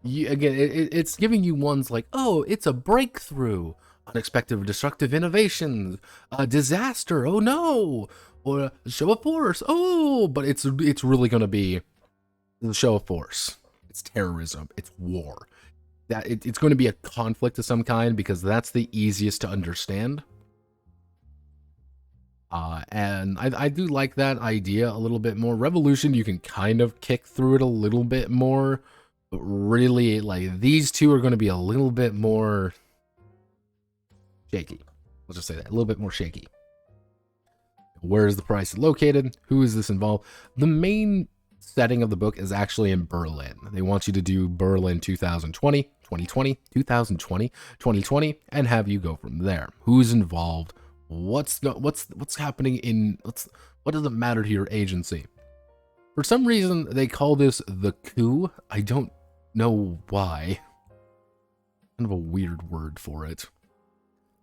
It's giving you ones like, oh, it's a breakthrough. Unexpected destructive innovations, a disaster, oh no, or a show of force, oh, but it's really going to be the show of force. It's terrorism, it's war. It's going to be a conflict of some kind, because that's the easiest to understand. And I do like that idea a little bit more. Revolution, you can kind of kick through it a little bit more, but really, like, these two are going to be a little bit more shaky. Let's just say that, a little bit more shaky. Where is the price located? Who is this involved? The main setting of the book is actually in Berlin. They want you to do Berlin 2020, 2020, 2020, 2020, and have you go from there. Who's involved? What's happening in what does it matter to your agency? For some reason, they call this the coup. I don't know why. Kind of a weird word for it.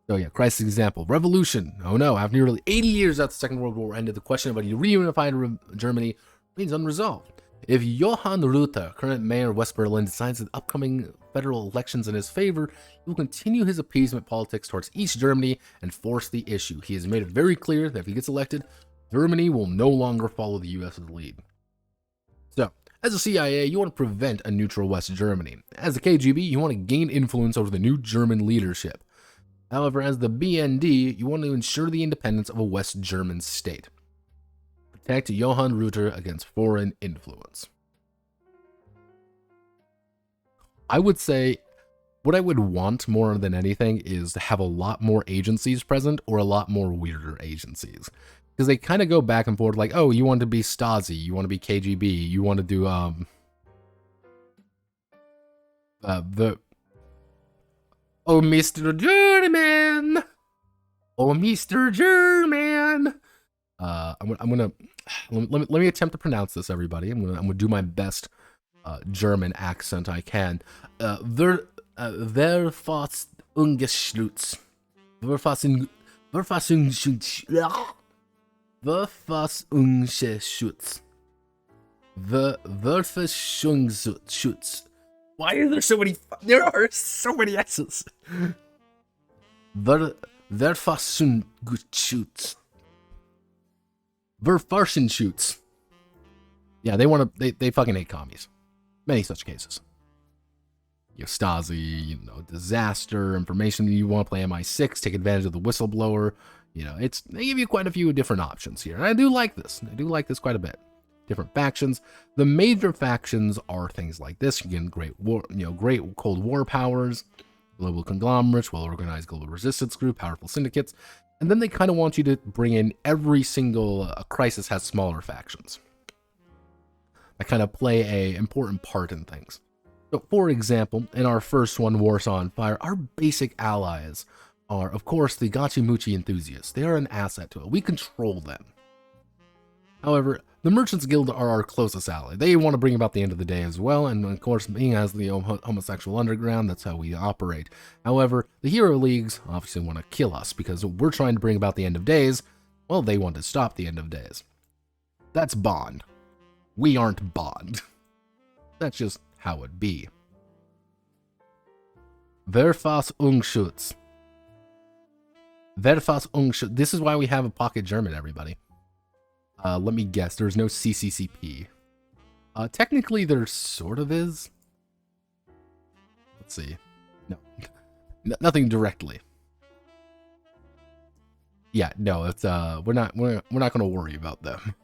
So yeah, crisis example. Revolution. Oh no, after nearly 80 years after the Second World War ended, the question about a reunified Germany remains unresolved. If Johann Reuter, current mayor of West Berlin, decides that the upcoming federal elections in his favor, he will continue his appeasement politics towards East Germany and force the issue. He has made it very clear that if he gets elected, Germany will no longer follow the US's lead. So, as a CIA, you want to prevent a neutral West Germany. As a KGB, you want to gain influence over the new German leadership. However, as the BND, you want to ensure the independence of a West German state. Protect Johann Reuter against foreign influence. I would say what I would want more than anything is to have a lot more agencies present or a lot more weirder agencies. Because they kind of go back and forth like, oh, you want to be Stasi, you want to be KGB, you want to do, oh, Mr. German! Oh, Mr. German! Let me attempt to pronounce this, everybody. I'm gonna do my best German accent I can. Verfassungsschutz. Verfassungsschutz. Why are there so many? There are so many S's. Verfassungsschutz. Verfassungsschutz. Yeah, they fucking hate commies. Many such cases. You have Stasi, disaster, information you want to play MI6, take advantage of the whistleblower. They give you quite a few different options here. And I do like this. I do like this quite a bit. Different factions. The major factions are things like this. Again, great Cold War powers, global conglomerates, well-organized global resistance group, powerful syndicates. And then they kind of want you to bring in every single crisis has smaller factions that kind of play an important part in things. So, for example, in our first one, Warsaw on Fire, our basic allies are, of course, the Gachi-Muchi enthusiasts. They are an asset to it. We control them. However, the Merchants Guild are our closest ally. They want to bring about the end of the day as well, and of course, being as the homosexual underground, that's how we operate. However, the Hero Leagues obviously want to kill us, because we're trying to bring about the end of days. Well, they want to stop the end of days. That's Bond. We aren't Bond. That's just how it be. Verfassungsschutz. Verfassungsschutz. This is why we have a pocket German, everybody. Let me guess. There's no CCCP. Technically, there sort of is. Let's see. No. Nothing directly. Yeah, no, it's we're not going to worry about them.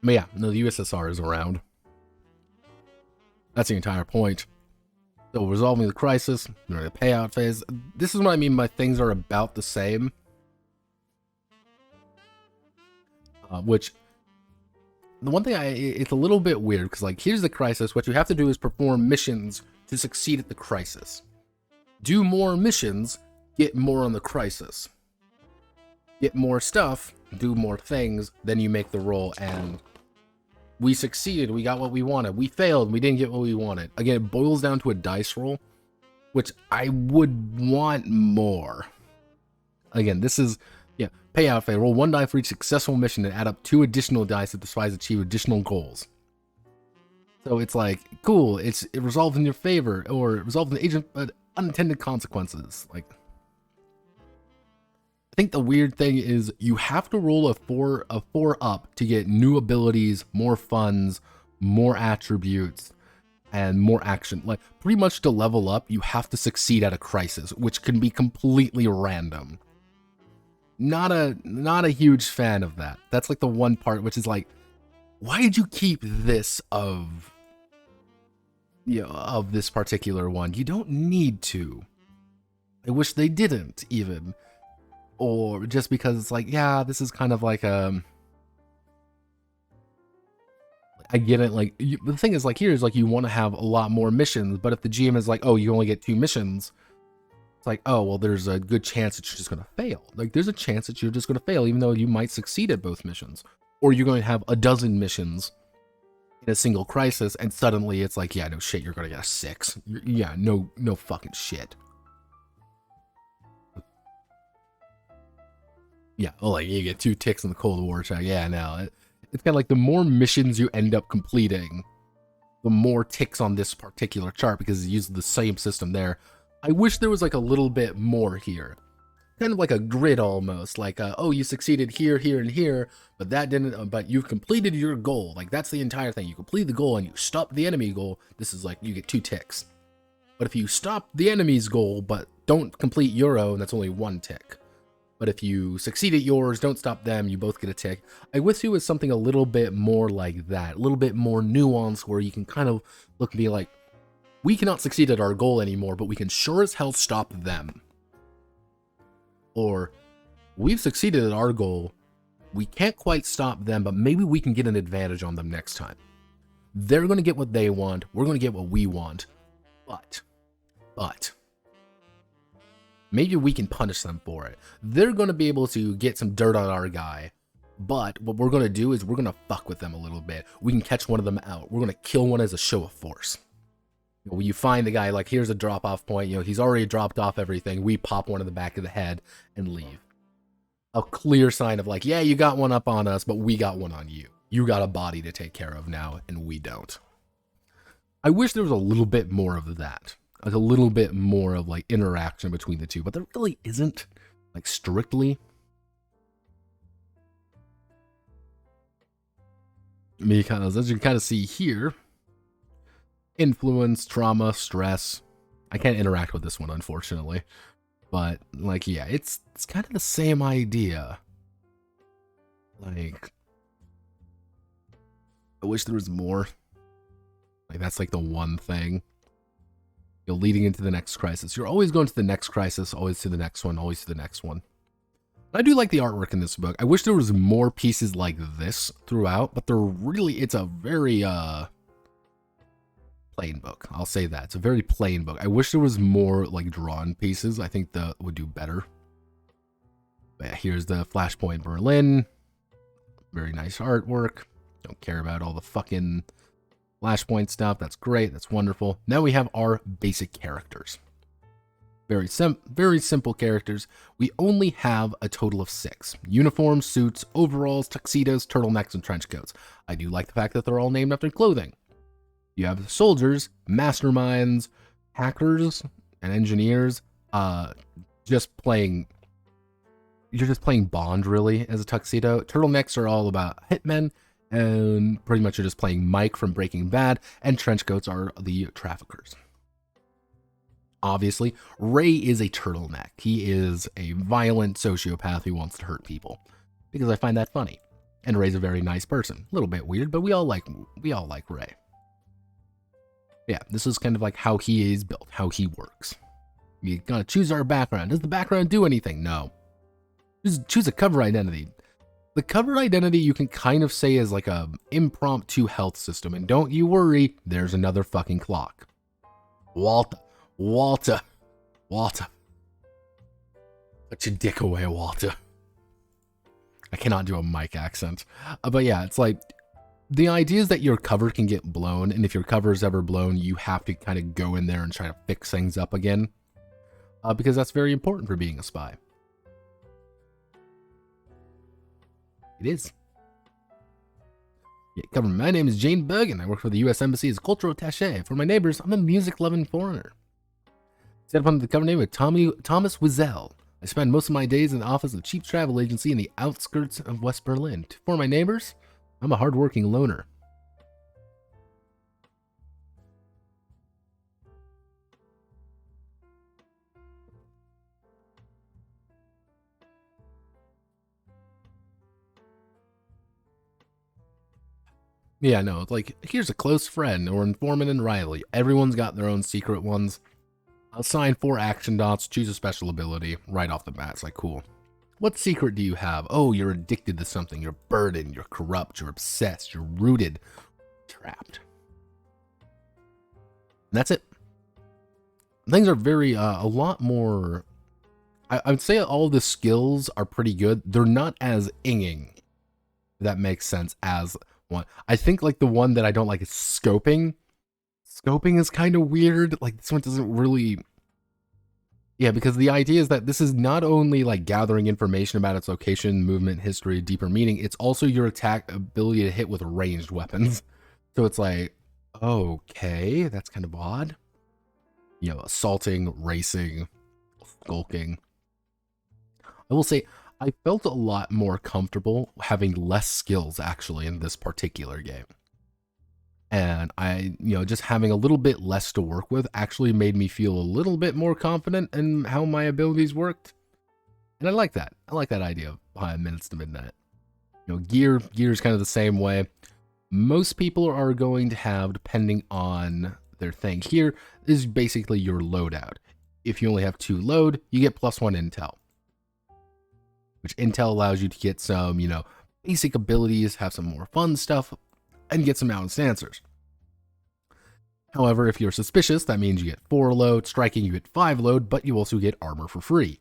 But yeah, no, the USSR is around. That's the entire point. So resolving the crisis, during the payout phase. This is what I mean by things are about the same. Which, the one thing it's a little bit weird, because like, here's the crisis. What you have to do is perform missions to succeed at the crisis. Do more missions, get more on the crisis. Get more stuff, do more things, then you make the roll, and we succeeded, we got what we wanted. We failed, we didn't get what we wanted. Again, it boils down to a dice roll, which I would want more. Again, this is, payout phase. Roll 1 die for each successful mission and add up 2 additional dice if the spies achieve additional goals. So it's like, cool, it resolved in your favor, or it resolved in agent unintended consequences. Like, I think the weird thing is you have to roll a 4 up to get new abilities, more funds, more attributes, and more action. Like, pretty much to level up, you have to succeed at a crisis, which can be completely random. Not a huge fan of that. That's like the one part which is like, why did you keep this of this particular one? You don't need to. I wish they didn't even. Or just because it's like, yeah, this is kind of like I get it. Like, the thing is, like, here's like, you want to have a lot more missions, but if the GM is like, oh, you only get 2 missions, it's like, oh, well, there's a good chance that you're just going to fail. Like, there's a chance that you're just going to fail, even though you might succeed at both missions. Or you're going to have a dozen missions in in a single crisis, and suddenly it's like, yeah, no shit, you're gonna get a 6. Yeah, no fucking shit. Yeah, oh, like, you get 2 ticks in the Cold War check. Yeah, no. It's kind of like the more missions you end up completing, the more ticks on this particular chart, because it uses the same system there. I wish there was like a little bit more here. Kind of like a grid almost, like, oh, you succeeded here, here, and here, but that didn't, but you've completed your goal. Like, that's the entire thing. You complete the goal and you stop the enemy goal. This is like, you get 2 ticks. But if you stop the enemy's goal, but don't complete your own, that's only 1 tick. But if you succeed at yours, don't stop them, you both get a tick. I wish it was something a little bit more like that, a little bit more nuanced, where you can kind of look and be like, we cannot succeed at our goal anymore, but we can sure as hell stop them. Or, we've succeeded at our goal, we can't quite stop them, but maybe we can get an advantage on them next time. They're going to get what they want, we're going to get what we want, but, maybe we can punish them for it. They're going to be able to get some dirt on our guy, but what we're going to do is we're going to fuck with them a little bit. We can catch one of them out. We're going to kill one as a show of force. When you find the guy, like, here's a drop-off point, he's already dropped off everything, we pop one in the back of the head and leave. A clear sign of like, yeah, you got one up on us, but we got one on you. You got a body to take care of now, and we don't. I wish there was a little bit more of that. Like, a little bit more of, like, interaction between the two, but there really isn't, like, strictly. Because, as you can kind of see here, influence, trauma, stress. I can't interact with this one, unfortunately. But, like, yeah, it's kind of the same idea. Like, I wish there was more. Like, that's, like, the one thing. Leading into the next crisis. You're always going to the next crisis, always to the next one, always to the next one. I do like the artwork in this book. I wish there was more pieces like this throughout, but it's a very, plain book. I'll say that. It's a very plain book. I wish there was more, like, drawn pieces. I think that would do better. But yeah, here's the Flashpoint Berlin. Very nice artwork. Don't care about all the fucking Flashpoint stuff. That's great. That's wonderful. Now we have our basic characters. Very simple characters. We only have a total of 6. Uniforms, suits, overalls, tuxedos, turtlenecks, and trench coats. I do like the fact that they're all named after clothing. You have soldiers, masterminds, hackers, and engineers. You're just playing Bond, really, as a tuxedo. Turtlenecks are all about hitmen. And pretty much you're just playing Mike from Breaking Bad, and trench coats are the traffickers. Obviously, Ray is a turtleneck. He is a violent sociopath who wants to hurt people, because I find that funny. And Ray's a very nice person. A little bit weird, but we all like Ray. Yeah, this is kind of like how he is built, how he works. You gotta choose our background. Does the background do anything? No. Just choose a cover identity. The cover identity you can kind of say is like a impromptu health system, and don't you worry, there's another fucking clock. Walter. Put your dick away, Walter. I cannot do a Mike accent. But yeah, it's like, the idea is that your cover can get blown, and if your cover is ever blown, you have to kind of go in there and try to fix things up again. Because that's very important for being a spy. It is. Yeah, cover. My name is Jane Berg, and I work for the U.S. Embassy as a cultural attaché. For my neighbors, I'm a music-loving foreigner. Set up under the cover name of Thomas Wiesel. I spend most of my days in the office of a cheap travel agency in the outskirts of West Berlin. For my neighbors, I'm a hard-working loner. Yeah, no, it's like, here's a close friend, or informant and Riley. Everyone's got their own secret ones. Assign 4 action dots, choose a special ability, right off the bat. It's like, cool. What secret do you have? Oh, you're addicted to something. You're burdened, you're corrupt, you're obsessed, you're rooted, trapped. And that's it. Things are very, a lot more... I would say all the skills are pretty good. They're not as inging, if that makes sense, as one. I think like the one that I don't like is scoping. Scoping is kind of weird. Like this one doesn't really... Yeah, because the idea is that this is not only like gathering information about its location, movement, history, deeper meaning, it's also your attack ability to hit with ranged weapons. So it's like, okay, that's kind of odd. You know, assaulting, racing, skulking. I will say, I felt a lot more comfortable having less skills actually in this particular game. And just having a little bit less to work with actually made me feel a little bit more confident in how my abilities worked. And I like that. I like that idea of 5 minutes to midnight. You know, gear's kind of the same way. Most people are going to have, depending on their thing. Here is basically your loadout. If you only have 2 load, you get +1 intel. Which intel allows you to get some, basic abilities, have some more fun stuff, and get some balanced answers. However, if you're suspicious, that means you get 4 load, striking you get 5 load, but you also get armor for free,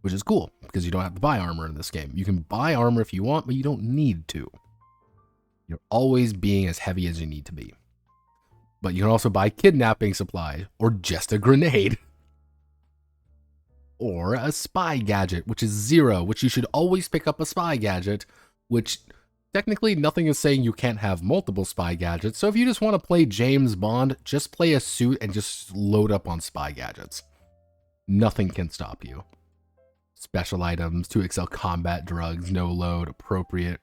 which is cool, because you don't have to buy armor in this game. You can buy armor if you want, but you don't need to. You're always being as heavy as you need to be. But you can also buy kidnapping supplies, or just a grenade. Or a spy gadget, which is 0, which you should always pick up a spy gadget, which... Technically, nothing is saying you can't have multiple spy gadgets, so if you just want to play James Bond, just play a suit and just load up on spy gadgets. Nothing can stop you. Special items, 2XL combat drugs, no load, appropriate,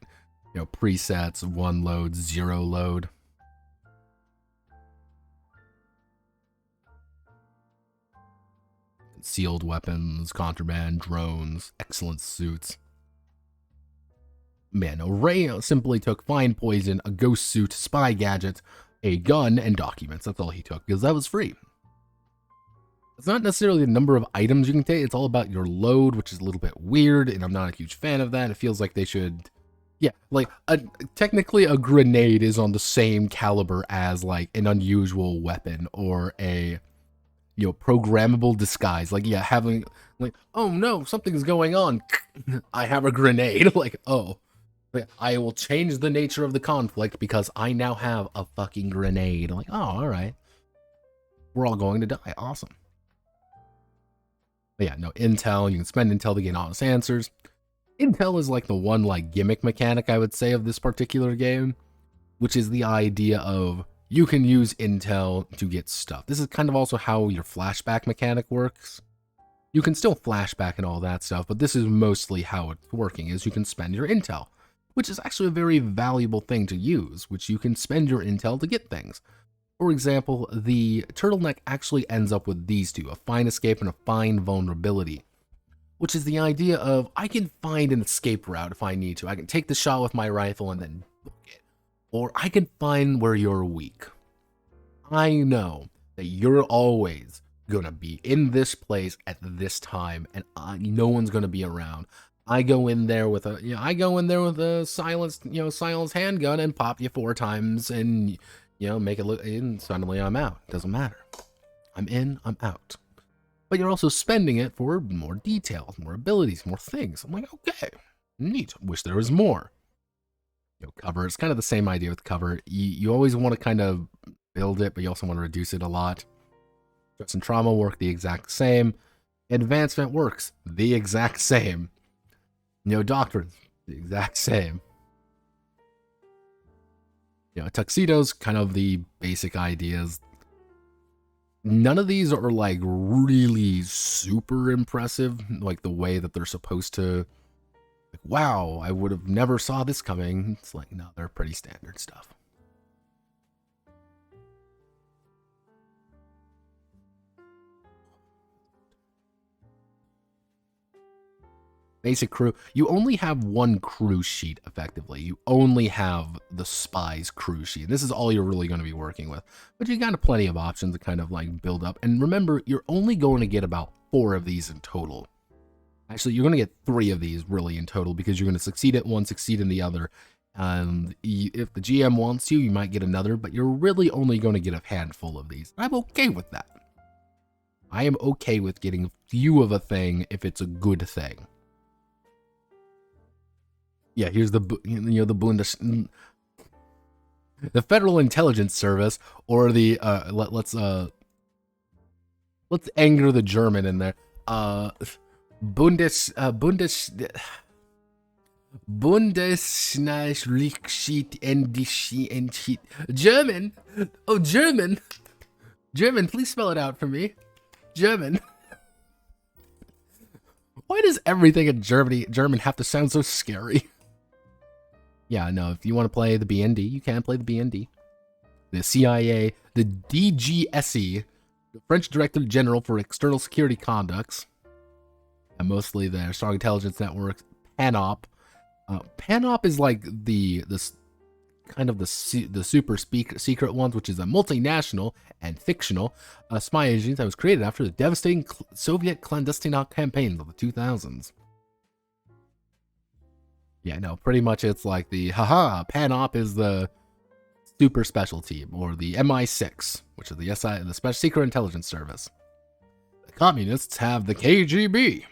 presets, 1 load, 0 load. Concealed weapons, contraband, drones, excellent suits. Man, Ray simply took fine poison, a ghost suit, spy gadgets, a gun, and documents. That's all he took, because that was free. It's not necessarily the number of items you can take, it's all about your load, which is a little bit weird, and I'm not a huge fan of that. It feels like they should... Yeah, like, technically a grenade is on the same caliber as, like, an unusual weapon, or a, programmable disguise. Like, yeah, having, like, oh no, something's going on. I have a grenade. Like, oh. I will change the nature of the conflict because I now have a fucking grenade. I'm like, oh, all right. We're all going to die. Awesome. But yeah, no, intel. You can spend intel to gain honest answers. Intel is like the one like gimmick mechanic, I would say, of this particular game, which is the idea of you can use intel to get stuff. This is kind of also how your flashback mechanic works. You can still flashback and all that stuff, but this is mostly how it's working, is you can spend your intel, which is actually a very valuable thing to use, which you can spend your intel to get things. For example, the turtleneck actually ends up with these two, a fine escape and a fine vulnerability, which is the idea of I can find an escape route if I need to. I can take the shot with my rifle and then book it. Or I can find where you're weak. I know that you're always gonna be in this place at this time, and no one's gonna be around. I go in there with a silenced handgun and pop you 4 times and, make it look, and suddenly I'm out. Doesn't matter. I'm in, I'm out. But you're also spending it for more details, more abilities, more things. I'm like, okay, neat. Wish there was more. Cover. It's kind of the same idea with cover. You always want to kind of build it, but you also want to reduce it a lot. Stress and trauma work the exact same. Advancement works the exact same. Doctrine, the exact same. Tuxedos, kind of the basic ideas. None of these are like really super impressive, like the way that they're supposed to. Like, wow, I would have never saw this coming. It's like, no, they're pretty standard stuff. Basic crew. You only have one crew sheet, effectively. You only have the spy's crew sheet. This is all you're really going to be working with. But you got plenty of options to kind of like build up. And remember, you're only going to get about 4 of these in total. Actually, you're going to get 3 of these really in total, because you're going to succeed at one, succeed in the other. If the GM wants you might get another, but you're really only going to get a handful of these. I'm okay with that. I am okay with getting few of a thing if it's a good thing. Yeah, here's the the Bundes. The Federal Intelligence Service, or the let's anger the German in there. Bundesnachrichtendienst. German. Oh, German. German, please spell it out for me. German. Why does everything in German have to sound so scary? Yeah, no, if you want to play the BND, you can play the BND. The CIA, the DGSE, the French Director General for External Security Conducts, and mostly their Strong Intelligence Network, PANOP. PANOP is like the super secret ones, which is a multinational and fictional spy agency that was created after the devastating Soviet clandestine campaigns of the 2000s. Yeah, no, pretty much it's like the PANOP is the super special team, or the MI6, which is the Special Secret Intelligence Service. The communists have the KGB.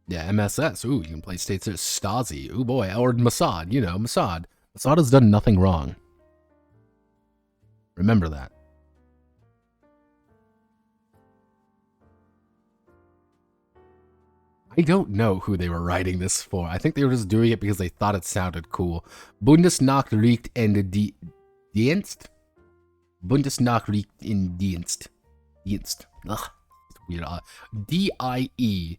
Yeah, MSS. Ooh, you can play states as Stasi. Ooh boy, or Mossad. You know, Mossad. Mossad has done nothing wrong. Remember that. I don't know who they were writing this for. I think they were just doing it because they thought it sounded cool. Bundesnachrichtendienst? Bundesnachrichtendienst. Dienst. Ugh, it's weird. D-I-E-N-S-T.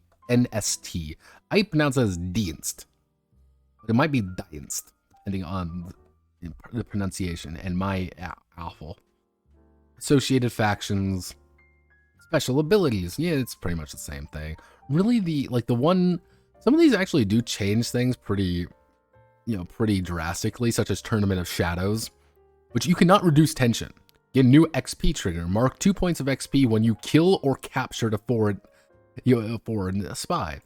I pronounce it as Dienst. But it might be Dienst, depending on the pronunciation and my awful. Associated factions. Special abilities. Yeah, it's pretty much the same thing. Really, some of these actually do change things pretty drastically, such as Tournament of Shadows, which you cannot reduce tension. Get a new XP trigger. Mark 2 points of XP when you kill or capture a foreign spy.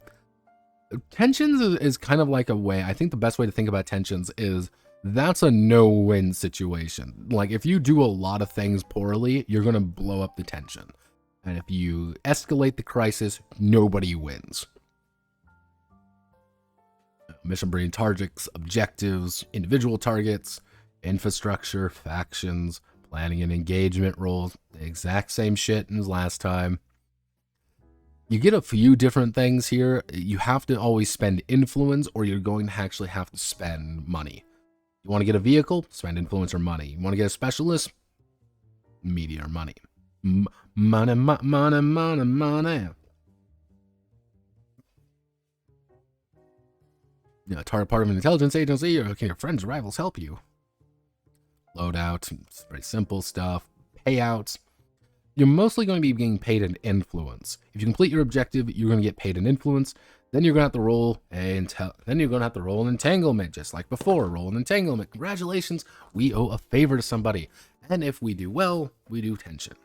Tensions is kind of like a way, I think the best way to think about tensions is that's a no-win situation. Like, if you do a lot of things poorly, you're going to blow up the tension. And if you escalate the crisis, nobody wins. Mission brain targets, objectives, individual targets, infrastructure, factions, planning and engagement roles. The exact same shit as last time. You get a few different things here. You have to always spend influence, or you're going to actually have to spend money. You want to get a vehicle? Spend influence or money. You want to get a specialist? Media or money. Money, money, money, money, money. Yeah, target part of an intelligence agency, or can your friends or rivals help you? Loadout, it's very simple stuff. Payouts. You're mostly going to be getting paid in influence. If you complete your objective, you're going to get paid in influence. Then you're going to have to roll an entanglement, just like before. Roll an entanglement. Congratulations, we owe a favor to somebody. And if we do well, we do tension.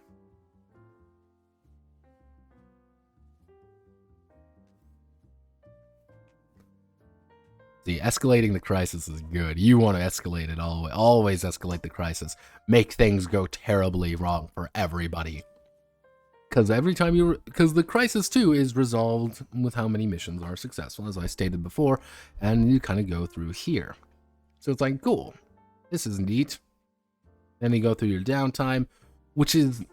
See, escalating the crisis is good. You want to escalate it always escalate the crisis. Make things go terribly wrong for everybody. Because because the crisis too is resolved with how many missions are successful, as I stated before, and you kind of go through here. So it's like, cool, this is neat. Then you go through your downtime, which is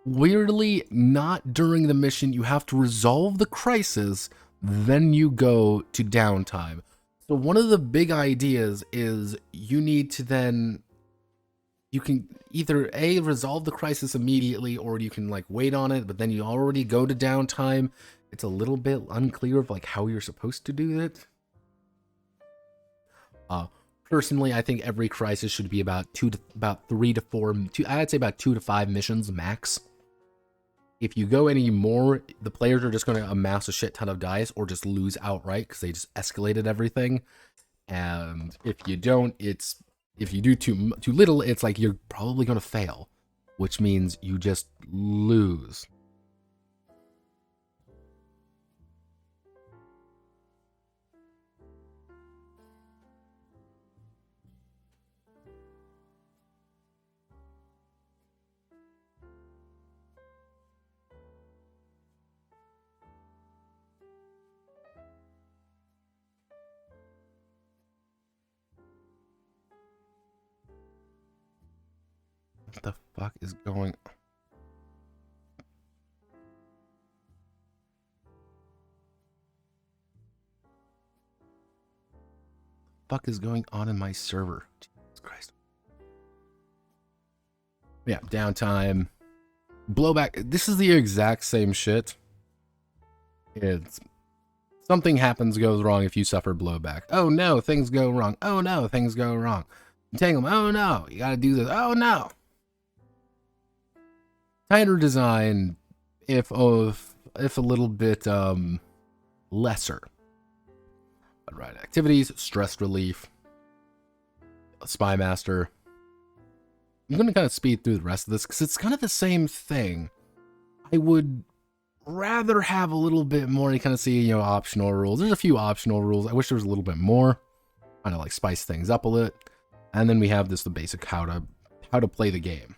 weirdly not during the mission. You have to resolve the crisis, then you go to downtime. So one of the big ideas is you need to then, you can either A, resolve the crisis immediately, or you can like wait on it, but then you already go to downtime. It's a little bit unclear of like how you're supposed to do it. Personally, I think every crisis should be about 2 to 5 missions max. If you go any more, the players are just going to amass a shit ton of dice or just lose outright because they just escalated everything. And if you don't, if you do too little, it's like you're probably going to fail, which means you just lose. What the fuck is going on? Fuck is going on in my server? Jesus Christ. Yeah, downtime. Blowback. This is the exact same shit. It's something happens, goes wrong if you suffer blowback. Oh no, things go wrong. Oh no, things go wrong. Entanglement. Oh no, you gotta do this. Oh no. Tighter design, if a little bit lesser. But right, activities, stress relief, spy master. I'm gonna kind of speed through the rest of this because it's kind of the same thing. I would rather have a little bit more. You kind of see, you know, optional rules. There's a few optional rules. I wish there was a little bit more. Kind of like spice things up a little. And then we have this, the basic how to play the game.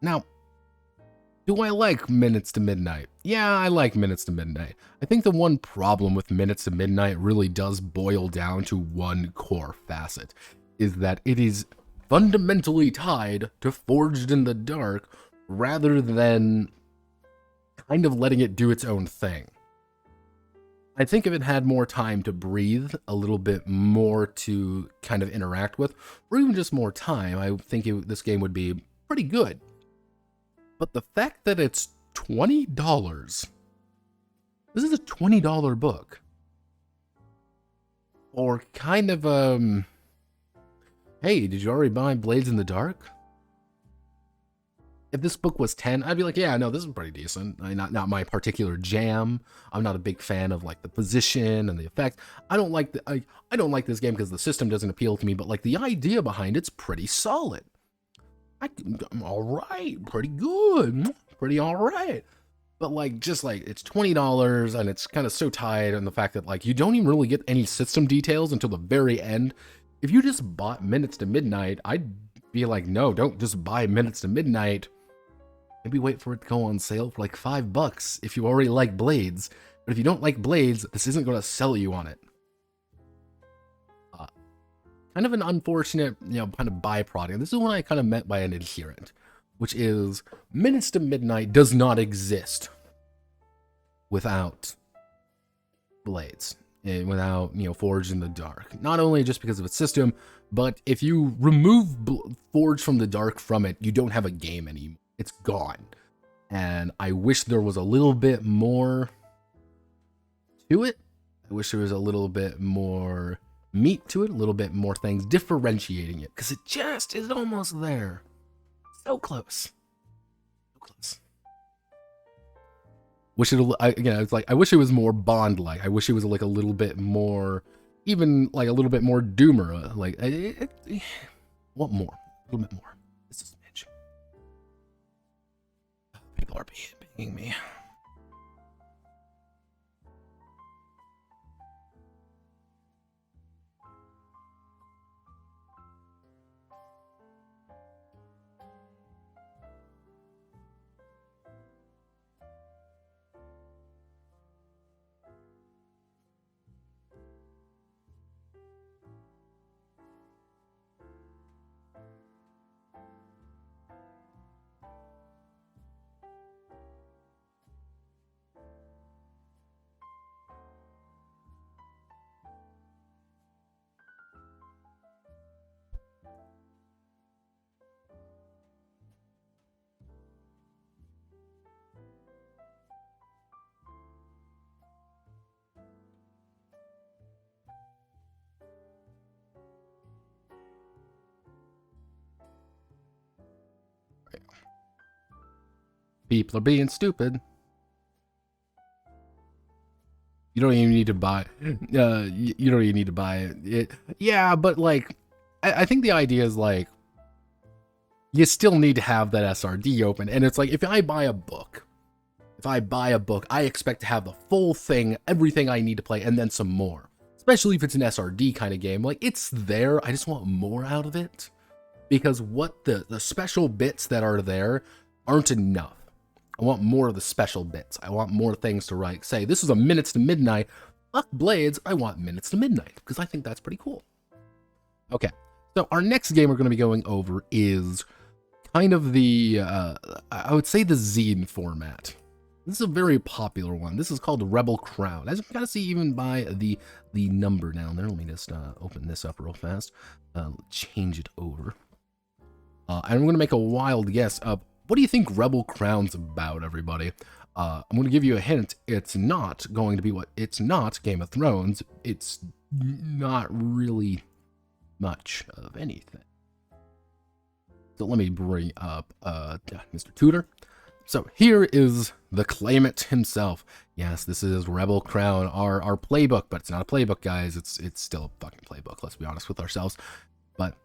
Now, do I like Minutes to Midnight? Yeah, I like Minutes to Midnight. I think the one problem with Minutes to Midnight really does boil down to one core facet, is that it is fundamentally tied to Forged in the Dark rather than kind of letting it do its own thing. I think if it had more time to breathe, a little bit more to kind of interact with, or even just more time, I think this game would be pretty good. But the fact that it's $20, this is a $20 book. Or kind of, hey, did you already buy Blades in the Dark? If this book was 10, I'd be like, yeah, no, this is pretty decent. Not my particular jam. I'm not a big fan of like the position and the effects. I don't like I don't like this game because the system doesn't appeal to me, but like the idea behind it's pretty solid. I'm all right, pretty good, pretty all right. But like, just like, it's $20 and it's kind of so tied on the fact that like, you don't even really get any system details until the very end. If you just bought Minutes to Midnight, I'd be like, no, don't just buy Minutes to Midnight. Maybe wait for it to go on sale for like $5 if you already like Blades. But if you don't like Blades, this isn't going to sell you on it. Kind of an unfortunate, you know, kind of byproduct. This is what I kind of meant by an adherent, which is Minutes to Midnight does not exist without Blades, and without, you know, Forged in the Dark. Not only just because of its system, but if you remove Forged from the Dark from it, you don't have a game anymore. It's gone. And I wish there was a little bit more to it. I wish there was a little bit more meat to it, a little bit more things differentiating it, because it just is almost there. So close. So close. Wish it, again, it's like, I wish it was more Bond-like. I wish it was like a little bit more, even like a little bit more Doomer. Like, want more. A little bit more. This is a smidge. People are pinging me. People are being stupid. You don't even need to buy. You don't even need to buy it. Yeah, but like, I think the idea is like, you still need to have that SRD open, and it's like, if I buy a book, I expect to have the full thing, everything I need to play, and then some more. Especially if it's an SRD kind of game, like it's there. I just want more out of it, because what the special bits that are there aren't enough. I want more of the special bits. I want more things to write. Say, this is a Minutes to Midnight. Fuck Blades, I want Minutes to Midnight, because I think that's pretty cool. Okay, so our next game we're going to be going over is kind of the, I would say the zine format. This is a very popular one. This is called Rebel Crown. As you can kind of see even by the number down there. Let me just open this up real fast. Change it over. And I'm going to make a wild guess of what do you think Rebel Crown's about, everybody? I'm going to give you a hint. It's not going to be it's not Game of Thrones. It's not really much of anything. So let me bring up Mr. Tudor. So here is the claimant himself. Yes, this is Rebel Crown, our playbook, but it's not a playbook, guys. It's still a fucking playbook. Let's be honest with ourselves. But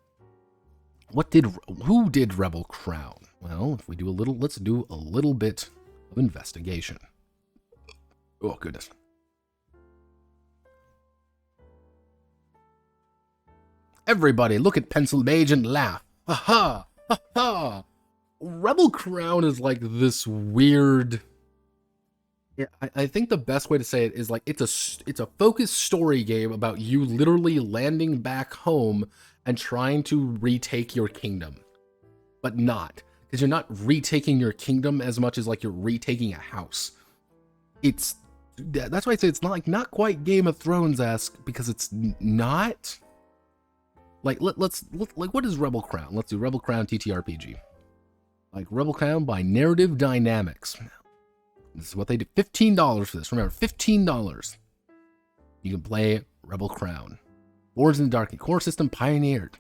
who did Rebel Crown? Well, if we do let's do a little bit of investigation. Oh goodness. Everybody, look at Pencil Mage and laugh. Ha ha ha ha. Rebel Crown is like this weird. Yeah, I think the best way to say it is like it's a focused story game about you literally landing back home and trying to retake your kingdom, but not, because you're not retaking your kingdom as much as like you're retaking a house. That's why I say it's not quite Game of Thrones-esque, because it's not. Like let's what is Rebel Crown? Let's do Rebel Crown TTRPG. Like Rebel Crown by Narrative Dynamics. This is what they did. $15 for this. Remember, $15. You can play Rebel Crown. Forged in the Dark, core system pioneered.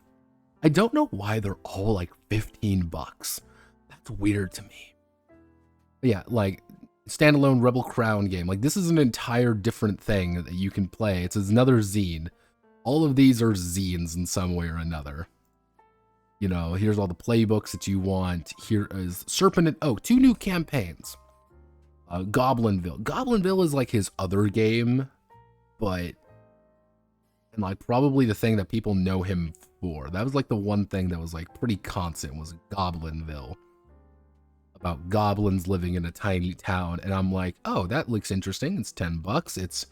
I don't know why they're all like $15. That's weird to me. But yeah, like standalone Rebel Crown game. Like this is an entire different thing that you can play. It's another zine. All of these are zines in some way or another. You know, here's all the playbooks that you want. Here is Serpent and Oak, 2 new campaigns. Goblinville. Goblinville is like his other game, and like probably the thing that people know him for. That was like the one thing that was like pretty constant was Goblinville. About goblins living in a tiny town. And I'm like, oh, that looks interesting. It's $10. It's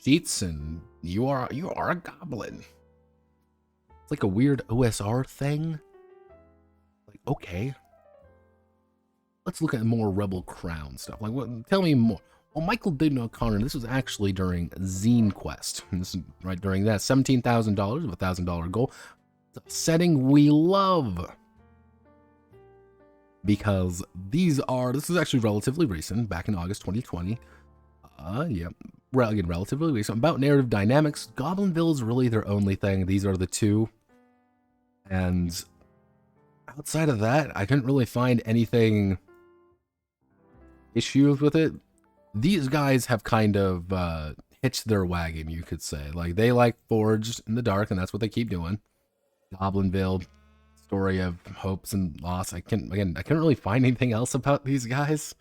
cheats and you are a goblin. It's like a weird OSR thing. Like, okay. Let's look at more Rebel Crown stuff. Like, what? Tell me more. Well, Michael Dayton O'Connor, this was actually during Zine Quest. And this is right during that. $17,000 of a $1,000 goal. It's a setting we love. Because this is actually relatively recent, back in August 2020. Yeah, again, relatively recent. About narrative dynamics, Goblinville is really their only thing. These are the two. And outside of that, I couldn't really find anything issues with it. These guys have kind of hitched their wagon, you could say. Like, they like Forged in the Dark, and that's what they keep doing. Goblinville, story of hopes and loss. I couldn't really find anything else about these guys.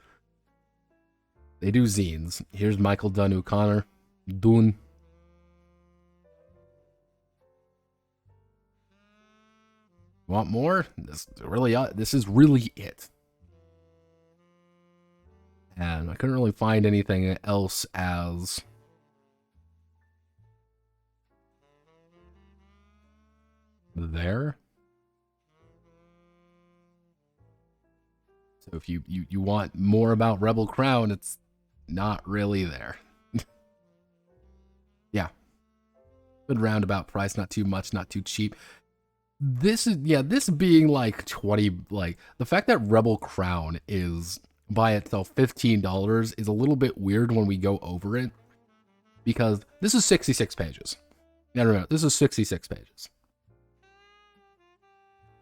They do zines. Here's Michael Dunn O'Connor. Dune. Want more? This is really it. And I couldn't really find anything else as there. So if you want more about Rebel Crown, it's not really there. Yeah. Good roundabout price, not too much, not too cheap. This being like 20, like the fact that Rebel Crown is by itself $15 is a little bit weird when we go over it, because this is 66 pages. Now remember, this is 66 pages.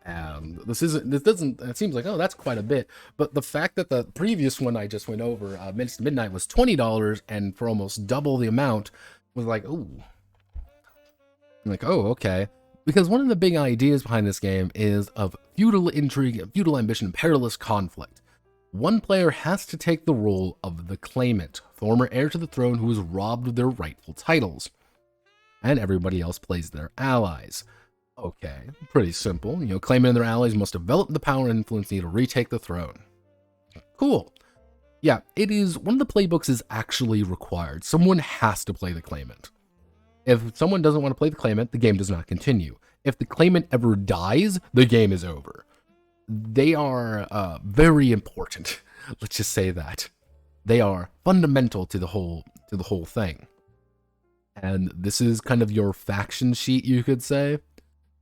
And it seems like, oh, that's quite a bit. But the fact that the previous one I just went over, Midnight, was $20, and for almost double the amount, was like, ooh. I'm like, oh, okay. Because one of the big ideas behind this game is of feudal intrigue, feudal ambition, and perilous conflict. One player has to take the role of the claimant, former heir to the throne who is robbed of their rightful titles. And everybody else plays their allies. Okay, pretty simple. You know, claimant and their allies must develop the power and influence needed to retake the throne. Cool. Yeah, it is, one of the playbooks is actually required. Someone has to play the claimant. If someone doesn't want to play the claimant, the game does not continue. If the claimant ever dies, the game is over. they are very important. Let's just say that. They are fundamental to the whole thing. And this is kind of your faction sheet, you could say,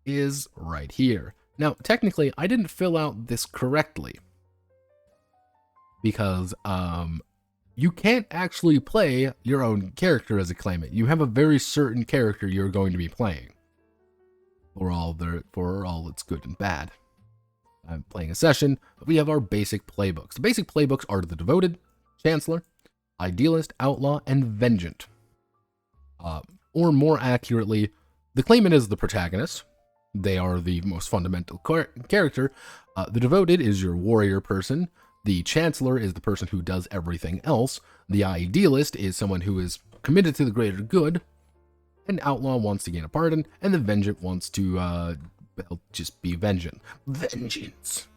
is right here. Now, technically, I didn't fill out this correctly because you can't actually play your own character as a claimant. You have a very certain character you're going to be playing for all its good and bad. I'm playing a session. We have our basic playbooks. The basic playbooks are the Devoted, Chancellor, Idealist, Outlaw, and Vengeant. Or more accurately, the claimant is the protagonist. They are the most fundamental character. The Devoted is your warrior person. The Chancellor is the person who does everything else. The Idealist is someone who is committed to the greater good. An Outlaw wants to gain a pardon, and the Vengeant wants to just be vengeant. Vengeance.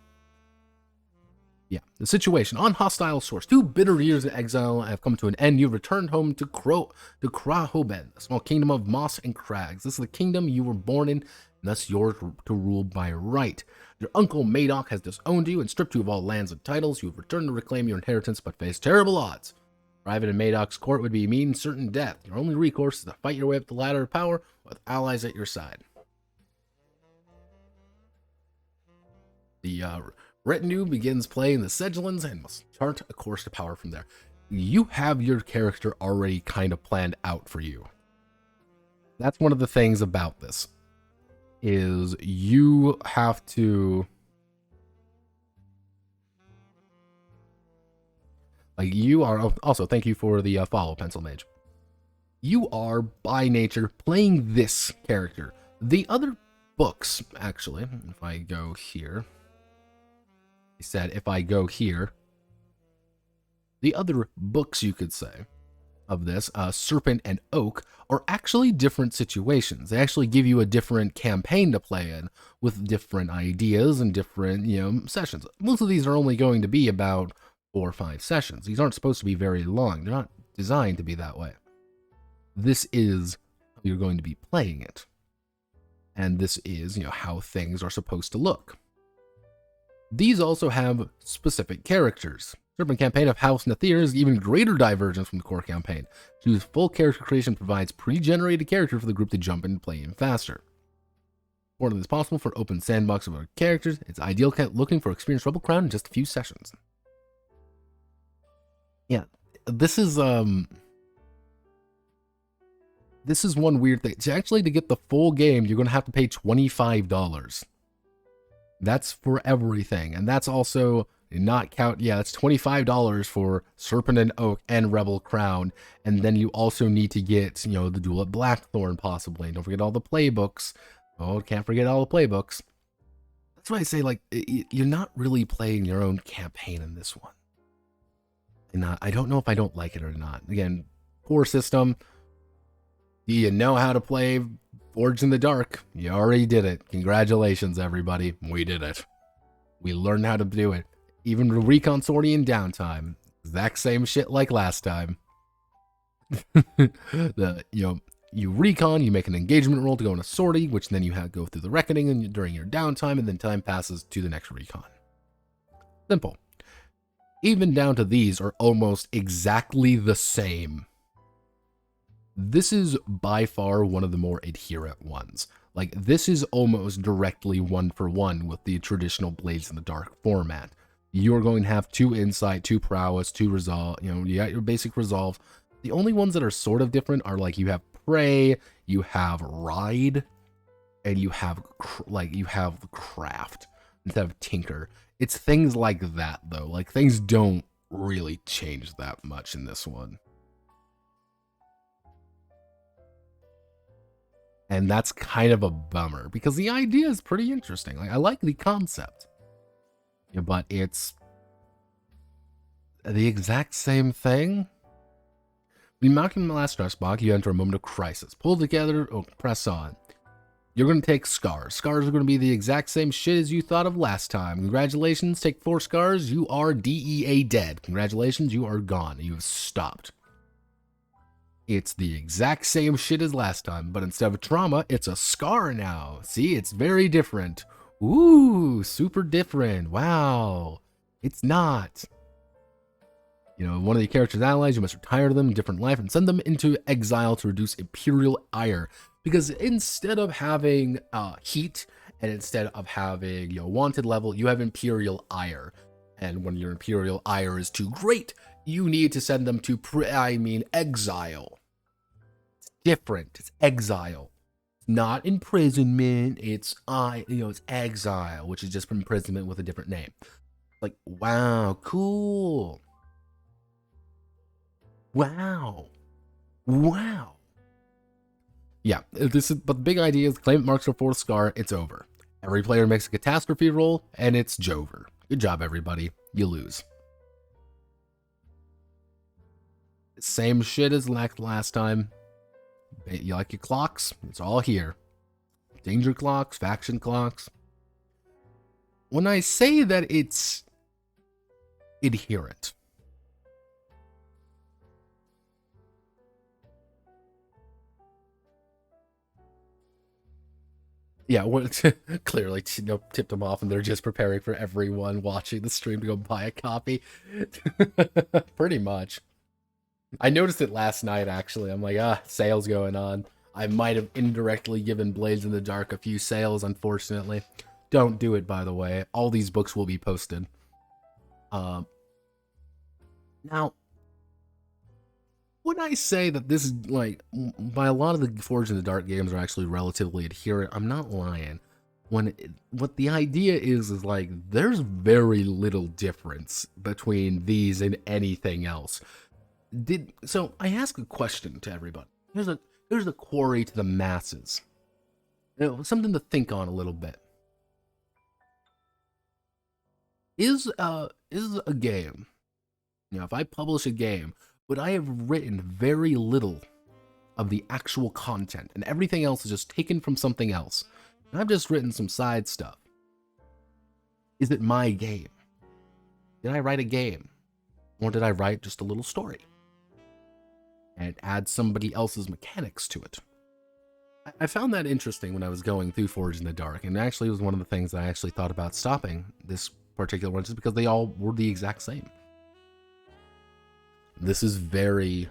Yeah, the situation. On hostile source. 2 bitter years of exile have come to an end. You've returned home to Krahoben, a small kingdom of moss and crags. This is the kingdom you were born in, and thus yours to rule by right. Your uncle Madoc has disowned you and stripped you of all lands and titles. You have returned to reclaim your inheritance, but face terrible odds. Arriving in Madoc's court would be mean certain death. Your only recourse is to fight your way up the ladder of power with allies at your side. The retinue begins playing the Sigillans and must chart a course to power from there. You have your character already kind of planned out for you. That's one of the things about this, is you have to... Like, you are... Also, thank you for the follow, Pencil Mage. You are, by nature, playing this character. The other books, actually, if I go here... said if I go here, the other books, you could say, of this, Serpent and Oak, are actually different situations. They actually give you a different campaign to play in with different ideas and different, sessions. Most of these are only going to be about 4 or 5 sessions. These aren't supposed to be very long. They're not designed to be that way. This is how you're going to be playing it. And this is, how things are supposed to look. These also have specific characters. Serpent campaign of House Nathir is even greater divergence from the core campaign. Whose full character creation provides pre-generated character for the group to jump in and play in faster. More than is possible for open sandbox of our characters. It's ideal looking for experienced Rebel Crown in just a few sessions. Yeah, this is one weird thing. To get the full game, you're going to have to pay $25. That's for everything, and that's also not count. Yeah, it's $25 for Serpent and Oak and Rebel Crown, and then you also need to get, the Duel at Blackthorn possibly. Don't forget all the playbooks. Oh, can't forget all the playbooks. That's why I say, you're not really playing your own campaign in this one. And I don't know if I don't like it or not. Again, core system. Do you know how to play Forged in the Dark? You already did it. Congratulations, everybody. We did it. We learned how to do it. Even the recon sortie in downtime. Exact same shit like last time. You recon, you make an engagement roll to go on a sortie, which then you have to go through the reckoning during your downtime, and then time passes to the next recon. Simple. Even down to these are almost exactly the same. This is by far one of the more adherent ones. This is almost directly 1-for-1 with the traditional Blades in the Dark format. You're going to have 2 insight, 2 prowess, 2 resolve. You got your basic resolve. The only ones that are sort of different are you have Prey, you have Ride, and you have Craft instead of Tinker. It's things like that, though. Things don't really change that much in this one. And that's kind of a bummer, because the idea is pretty interesting. I like the concept. Yeah, but it's the exact same thing. When you mount in the last stress block, you enter a moment of crisis. Pull together or press on. You're going to take scars. Scars are going to be the exact same shit as you thought of last time. Congratulations, take 4 scars. You are DEA dead. Congratulations, you are gone. You have stopped. It's the exact same shit as last time, but instead of trauma, it's a scar now. See, it's very different. Ooh, super different. Wow. It's not. You know, one of the character's allies, you must retire them, different life, and send them into exile to reduce imperial ire. Because instead of having heat, and instead of having, you know, wanted level, you have imperial ire. And when your imperial ire is too great, you need to send them to, exile. It's different. It's exile. It's not imprisonment. It's, it's exile, which is just imprisonment with a different name. Like, wow, cool. Wow. Wow. Yeah, but the big idea is claim marks your fourth scar, it's over. Every player makes a catastrophe roll, and it's Jover. Good job, everybody. You lose. Same shit as last time. You like your clocks? It's all here. Danger clocks, faction clocks. When I say that it's adherent, yeah, well, clearly, tipped them off, and they're just preparing for everyone watching the stream to go buy a copy. Pretty much. I noticed it last night, actually. I'm like, sales going on. I might have indirectly given Blades in the Dark a few sales, unfortunately. Don't do it, by the way. All these books will be posted. Now, when I say that this is, like, by a lot of the Forged in the Dark games are actually relatively adherent, I'm not lying. What the idea is like, there's very little difference between these and anything else. So I ask a question to everybody. Here's a query to the masses. Something to think on a little bit. Is a game, if I publish a game, but I have written very little of the actual content, and everything else is just taken from something else, and I've just written some side stuff. Is it my game? Did I write a game? Or did I write just a little story? And add somebody else's mechanics to it? I found that interesting when I was going through Forged in the Dark, and actually it was one of the things that I actually thought about stopping this particular one, just because they all were the exact same. This is very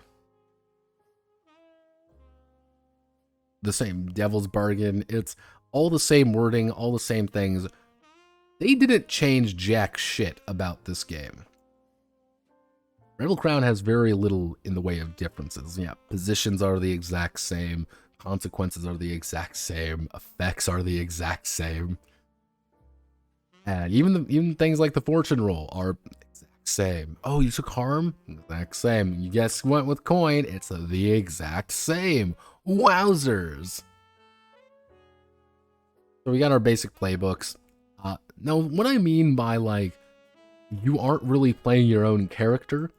the same. Devil's Bargain. It's all the same wording, all the same things. They didn't change jack shit about this game. Rebel Crown has very little in the way of differences. Yeah, positions are the exact same. Consequences are the exact same. Effects are the exact same. And even things like the fortune roll are exact same. Oh, you took harm? Exact same. You guess went with coin? It's the exact same. Wowzers. So we got our basic playbooks. Now, what I mean by, like, you aren't really playing your own character,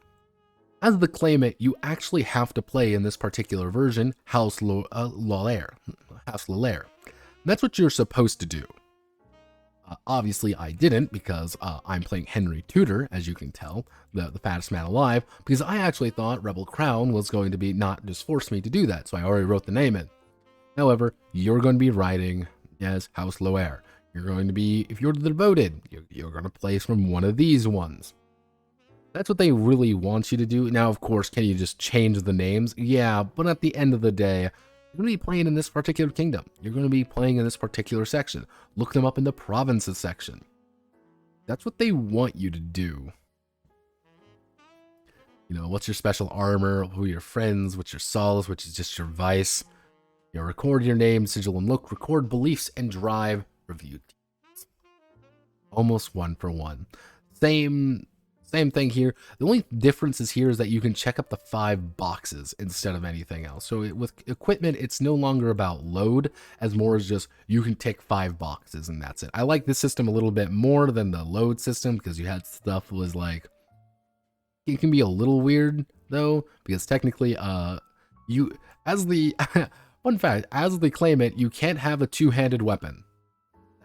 as the claimant, you actually have to play in this particular version, House Lolaire. That's what you're supposed to do. Obviously, I didn't, because I'm playing Henry Tudor, as you can tell, the fattest man alive, because I actually thought Rebel Crown was going to be not just force me to do that, so I already wrote the name in. However, you're going to be writing as House Loair. You're going to be, if you're the devoted, you're going to place from one of these ones. That's what they really want you to do. Now, of course, can you just change the names? Yeah, but at the end of the day, you're going to be playing in this particular kingdom. You're going to be playing in this particular section. Look them up in the provinces section. That's what they want you to do. You know, what's your special armor? Who are your friends? What's your solace? Which is just your vice. You know, record your name, sigil and look, record beliefs, and drive review teams. Almost one for one. Same thing here. The only difference is here is that you can check up the 5 boxes instead of anything else. So with equipment, it's no longer about load, as more as just you can tick 5 boxes and that's it. I like this system a little bit more than the load system, because you had stuff was like, it can be a little weird though, because technically you, as the fun fact, as the claimant, you can't have a 2-handed weapon.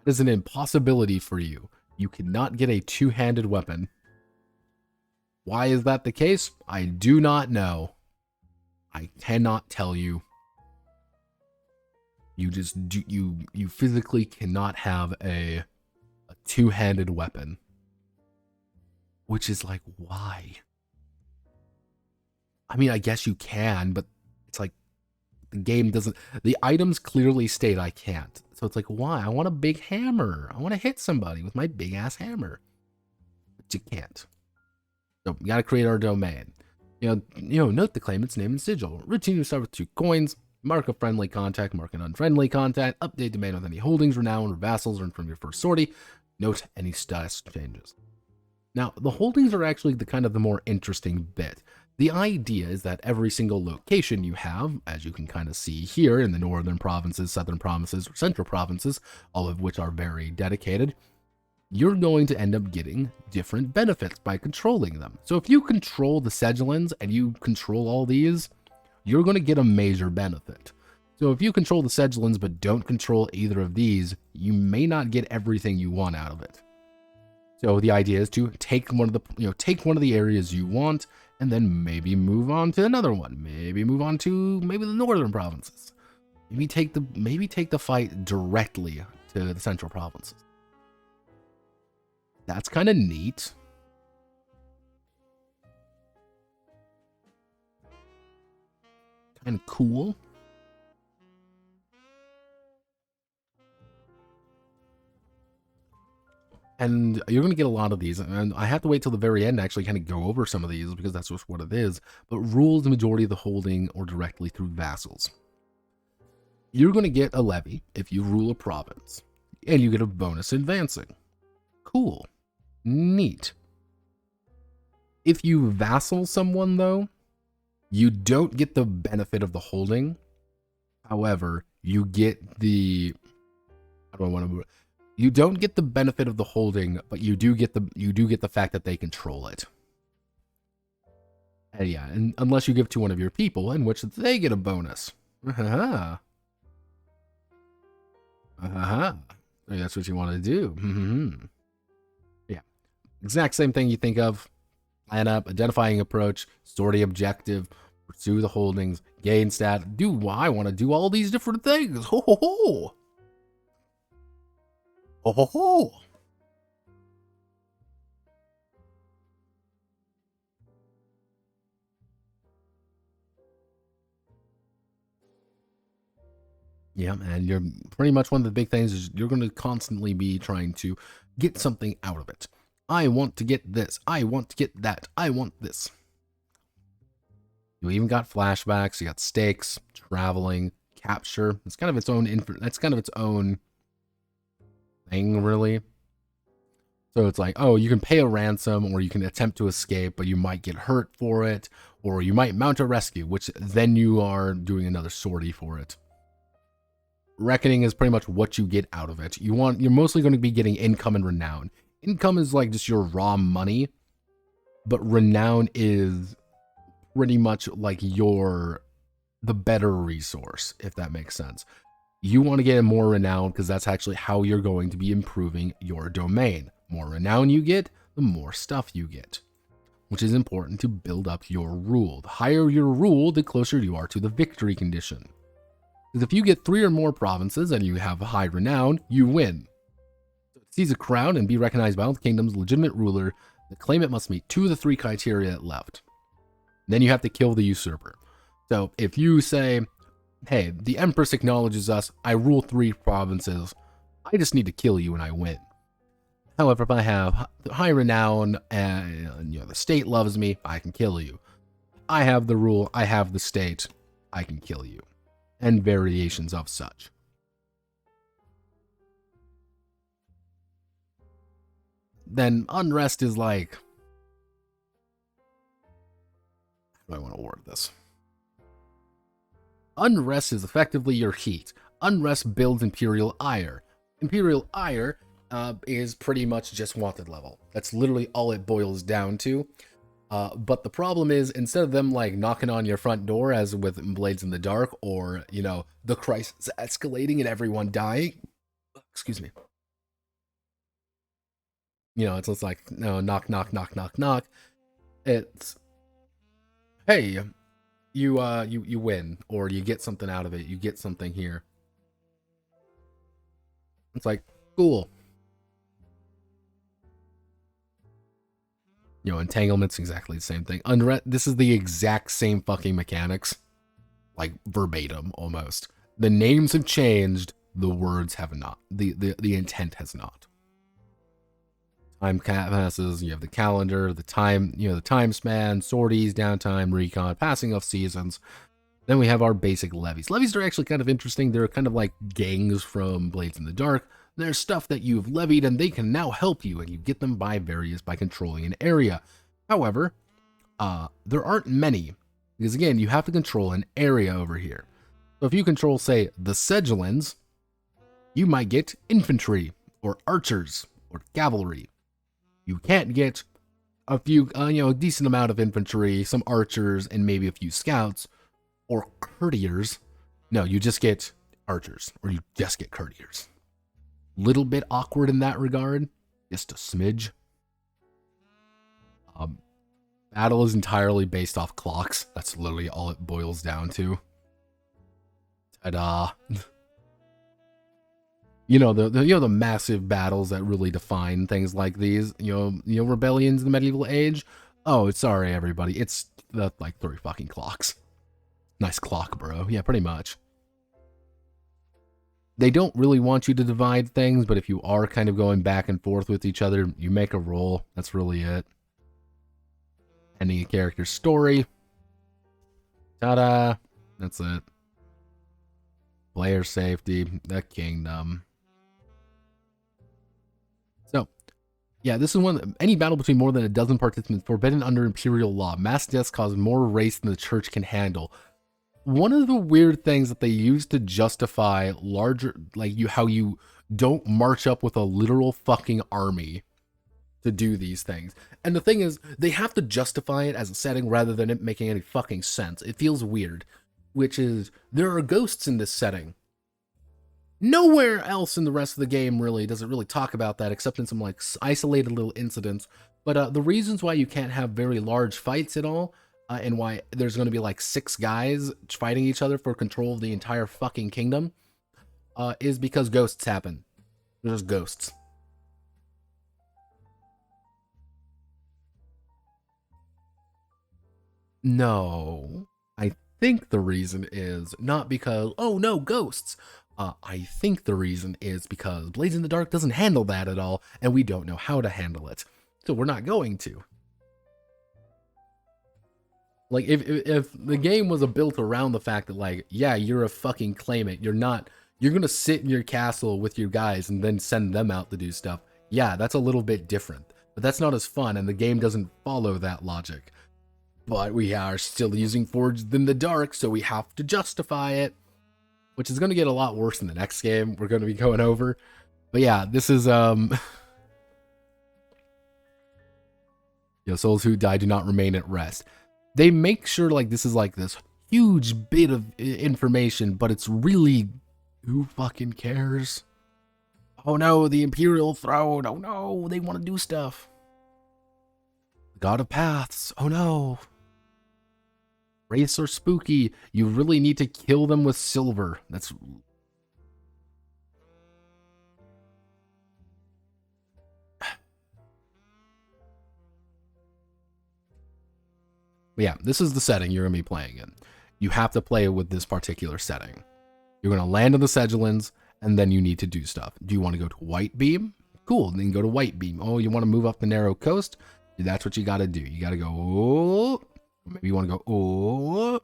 That is an impossibility for you. You cannot get a 2-handed weapon. Why is that the case? I do not know. I cannot tell you. You just do, you physically cannot have a two-handed weapon. Which is like, why? I mean, I guess you can, but it's like, the game doesn't, the items clearly state I can't. So it's like, why? I want a big hammer. I want to hit somebody with my big ass hammer. But you can't. So we gotta create our domain. Note the claimant's name and sigil. Routine to start with 2 coins. Mark a friendly contact, mark an unfriendly contact. Update domain with any holdings, renown, or vassals earned from your first sortie. Note any status changes. Now, the holdings are actually the more interesting bit. The idea is that every single location you have, as you can kind of see here in the northern provinces, southern provinces, or central provinces, all of which are very dedicated, you're going to end up getting different benefits by controlling them. So if you control the Sigillans and you control all these, you're going to get a major benefit. So if you control the Sigillans but don't control either of these, you may not get everything you want out of it. So the idea is to take one of the areas you want, and then maybe move on to another one. Maybe move on to the northern provinces. Maybe take the fight directly to the central provinces. That's kind of neat. Kind of cool. And you're going to get a lot of these, and I have to wait till the very end to actually kind of go over some of these, because that's just what it is. But rules the majority of the holding or directly through vassals. You're going to get a levy if you rule a province, and you get a bonus advancing. Cool. Neat. If you vassal someone, though, you don't get the benefit of the holding. However, you get the... You don't get the benefit of the holding, but you do get the fact that they control it. And yeah, and unless you give to one of your people, in which they get a bonus. That's what you want to do. Yeah, exact same thing you think of. Plan up, identifying approach, sortie objective, pursue the holdings, gain stat. I want to do all these different things. Ho ho ho. Ho ho ho! Yeah, and you're pretty much one of the big things is you're going to constantly be trying to get something out of it. I want to get this. I want to get that. I want this. You even got flashbacks. You got stakes, traveling, capture. It's kind of its own. That's kind of its own thing, really. So it's like, oh, you can pay a ransom, or you can attempt to escape, but you might get hurt for it, or you might mount a rescue, which then you are doing another sortie for it. Reckoning is pretty much what you get out of it. You're mostly going to be getting income and renown. Income is like just your raw money, but renown is pretty much like the better resource, if that makes sense. You want to get more renown because that's actually how you're going to be improving your domain. More renown you get, the more stuff you get, which is important to build up your rule. The higher your rule, the closer you are to the victory condition. Because if you get 3 or more provinces and you have a high renown, you win. So to seize a crown and be recognized by all the kingdom's legitimate ruler, the claimant must meet 2 of the 3 criteria left. Then you have to kill the usurper. So if you say, hey, the Empress acknowledges us, I rule 3 provinces, I just need to kill you and I win. However, if I have high renown and the state loves me, I can kill you. I have the rule, I have the state, I can kill you. And variations of such. Then unrest is like, how do I want to word this? Unrest is effectively your heat. Unrest builds imperial ire. Imperial ire is pretty much just wanted level. That's literally all it boils down to. But the problem is, instead of them like knocking on your front door as with Blades in the Dark, or the crisis escalating and everyone dying, excuse me, it's like, no, knock knock knock knock knock. It's, hey, you win, or you get something out of it, you get something here. It's like, cool. You know, entanglement's exactly the same thing. This is the exact same fucking mechanics. Like, verbatim, almost. The names have changed, the words have not. The intent has not. Time passes, you have the calendar, the time, you know, the time span, sorties, downtime, recon, passing of seasons. Then we have our basic levies. Levies are actually kind of interesting. They're kind of like gangs from Blades in the Dark. There's stuff that you've levied and they can now help you, and you get them by controlling an area. However, there aren't many, because again, you have to control an area over here. So if you control, say, the Sigillans, you might get infantry, or archers, or cavalry. You can't get a few, a decent amount of infantry, some archers, and maybe a few scouts, or courtiers. No, you just get archers, or you just get courtiers. Little bit awkward in that regard, just a smidge. Battle is entirely based off clocks. That's literally all it boils down to. Ta-da. You know, the massive battles that really define things like these, you know, rebellions in the medieval age. Oh, sorry everybody, it's like 3 fucking clocks. Nice clock, bro. Yeah, pretty much. They don't really want you to divide things, but if you are kind of going back and forth with each other, you make a roll. That's really it. Ending a character's story. Ta-da. That's it. Player safety. The kingdom. So, yeah, this is one. Any battle between more than a dozen participants forbidden under imperial law. Mass deaths cause more race than the church can handle. One of the weird things that they use to justify larger, like how you don't march up with a literal fucking army to do these things. And the thing is, they have to justify it as a setting rather than it making any fucking sense. It feels weird, which is, there are ghosts in this setting. Nowhere else in the rest of the game really does it really talk about that, except in some like isolated little incidents. But the reasons why you can't have very large fights at all, and why there's going to be like 6 guys fighting each other for control of the entire fucking kingdom, is because ghosts happen. There's ghosts. No, I think the reason is not because, oh no, ghosts. I think the reason is because Blades in the Dark doesn't handle that at all, and we don't know how to handle it. So we're not going to. Like, if the game was built around the fact that, like, yeah, you're a fucking claimant, you're gonna sit in your castle with your guys and then send them out to do stuff. Yeah, that's a little bit different. But that's not as fun, and the game doesn't follow that logic. But we are still using Forged in the Dark, so we have to justify it. Which is going to get a lot worse in the next game we're going to be going over. But yeah, this is, you know, souls who die do not remain at rest. They make sure, like, this is like this huge bit of information, but it's really, who fucking cares? Oh no, the Imperial Throne. Oh no, they want to do stuff. God of Paths. Oh no. Wraiths are spooky. You really need to kill them with silver. That's... But yeah, this is the setting you're going to be playing in. You have to play with this particular setting. You're going to land on the Sigillans, and then you need to do stuff. Do you want to go to White Beam? Cool, then go to White Beam. Oh, you want to move up the narrow coast? That's what you got to do. You got to go... Oh. Maybe you want to go, oh,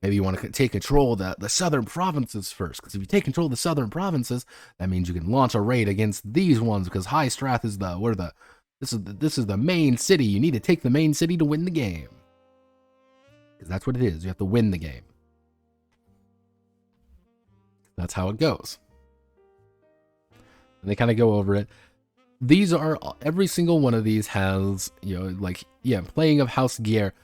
maybe you want to take control of the southern provinces first. Because if you take control of the southern provinces, that means you can launch a raid against these ones. Because High Strath is this is the main city. You need to take the main city to win the game. Because that's what it is. You have to win the game. That's how it goes. And they kind of go over it. These are, every single one of these has, you know, like, yeah, playing of House Gear.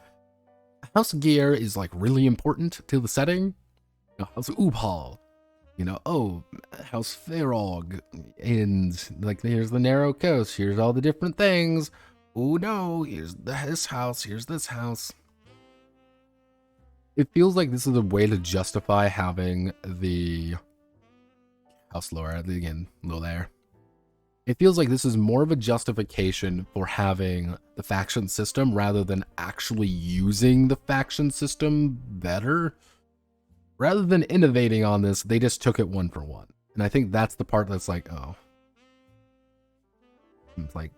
House Gear is, like, really important to the setting. You know, House Ubhal, you know, oh, House Ferog, and, like, here's the narrow coast, here's all the different things. Oh no, here's this house, here's this house. It feels like this is a way to justify having the House lore, again, low there. It feels like this is more of a justification for having the faction system rather than actually using the faction system better. Rather than innovating on this, they just took it one for one. And I think that's the part that's like, oh. It's like,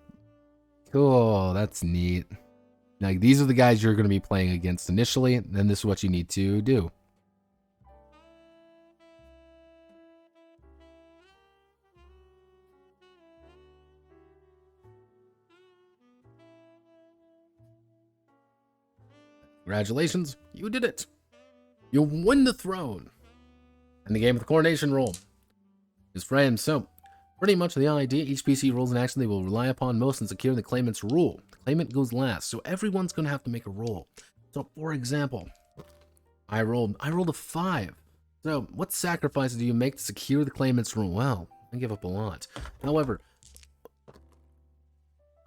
cool, that's neat. Like, these are the guys you're going to be playing against initially, and then this is what you need to do. Congratulations, you did it. You'll win the throne. And the game with the coronation roll is framed. So, pretty much the idea, each PC rolls an action they will rely upon most in securing the claimant's rule. The claimant goes last, so everyone's going to have to make a roll. So, for example, I rolled a 5. So, what sacrifices do you make to secure the claimant's rule? Well, I give up a lot. However,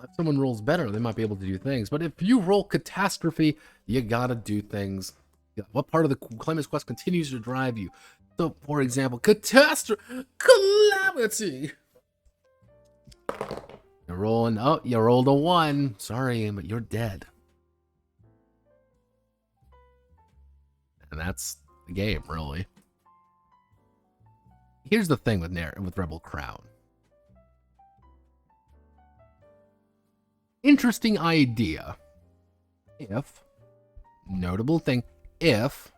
if someone rolls better, they might be able to do things. But if you roll catastrophe, you gotta do things. What part of the claimant's quest continues to drive you? So, for example, calamity. You're rolling. Oh, you rolled a 1. Sorry, but you're dead. And that's the game, really. Here's the thing with Rebel Crown. Interesting idea. Notable thing, if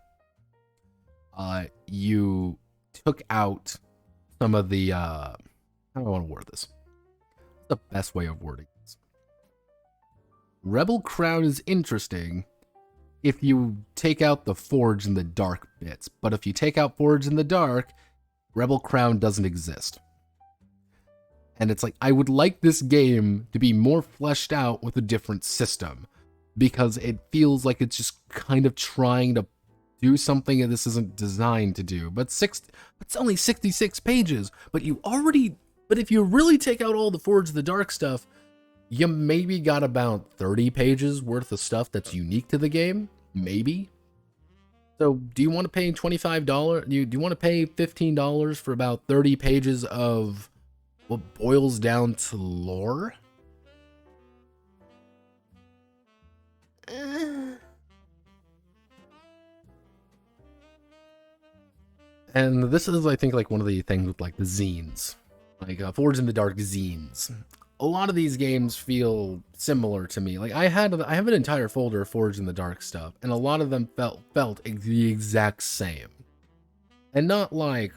you took out some of the, how do I want to word this? What's the best way of wording this? Rebel Crown is interesting if you take out the Forge in the Dark bits, but if you take out Forge in the Dark, Rebel Crown doesn't exist. And it's like, I would like this game to be more fleshed out with a different system, because it feels like it's just kind of trying to do something that this isn't designed to do. But it's only 66 pages, but if you really take out all the Forge of the Dark stuff, you maybe got about 30 pages worth of stuff that's unique to the game, maybe. So do you want to pay $25? Do you want to pay $15 for about 30 pages of what boils down to lore? And this is, I think, like one of the things with like the zines, like Forge in the Dark zines. A lot of these games feel similar to me. Like I have an entire folder of Forge in the Dark stuff, and a lot of them felt the exact same, and not like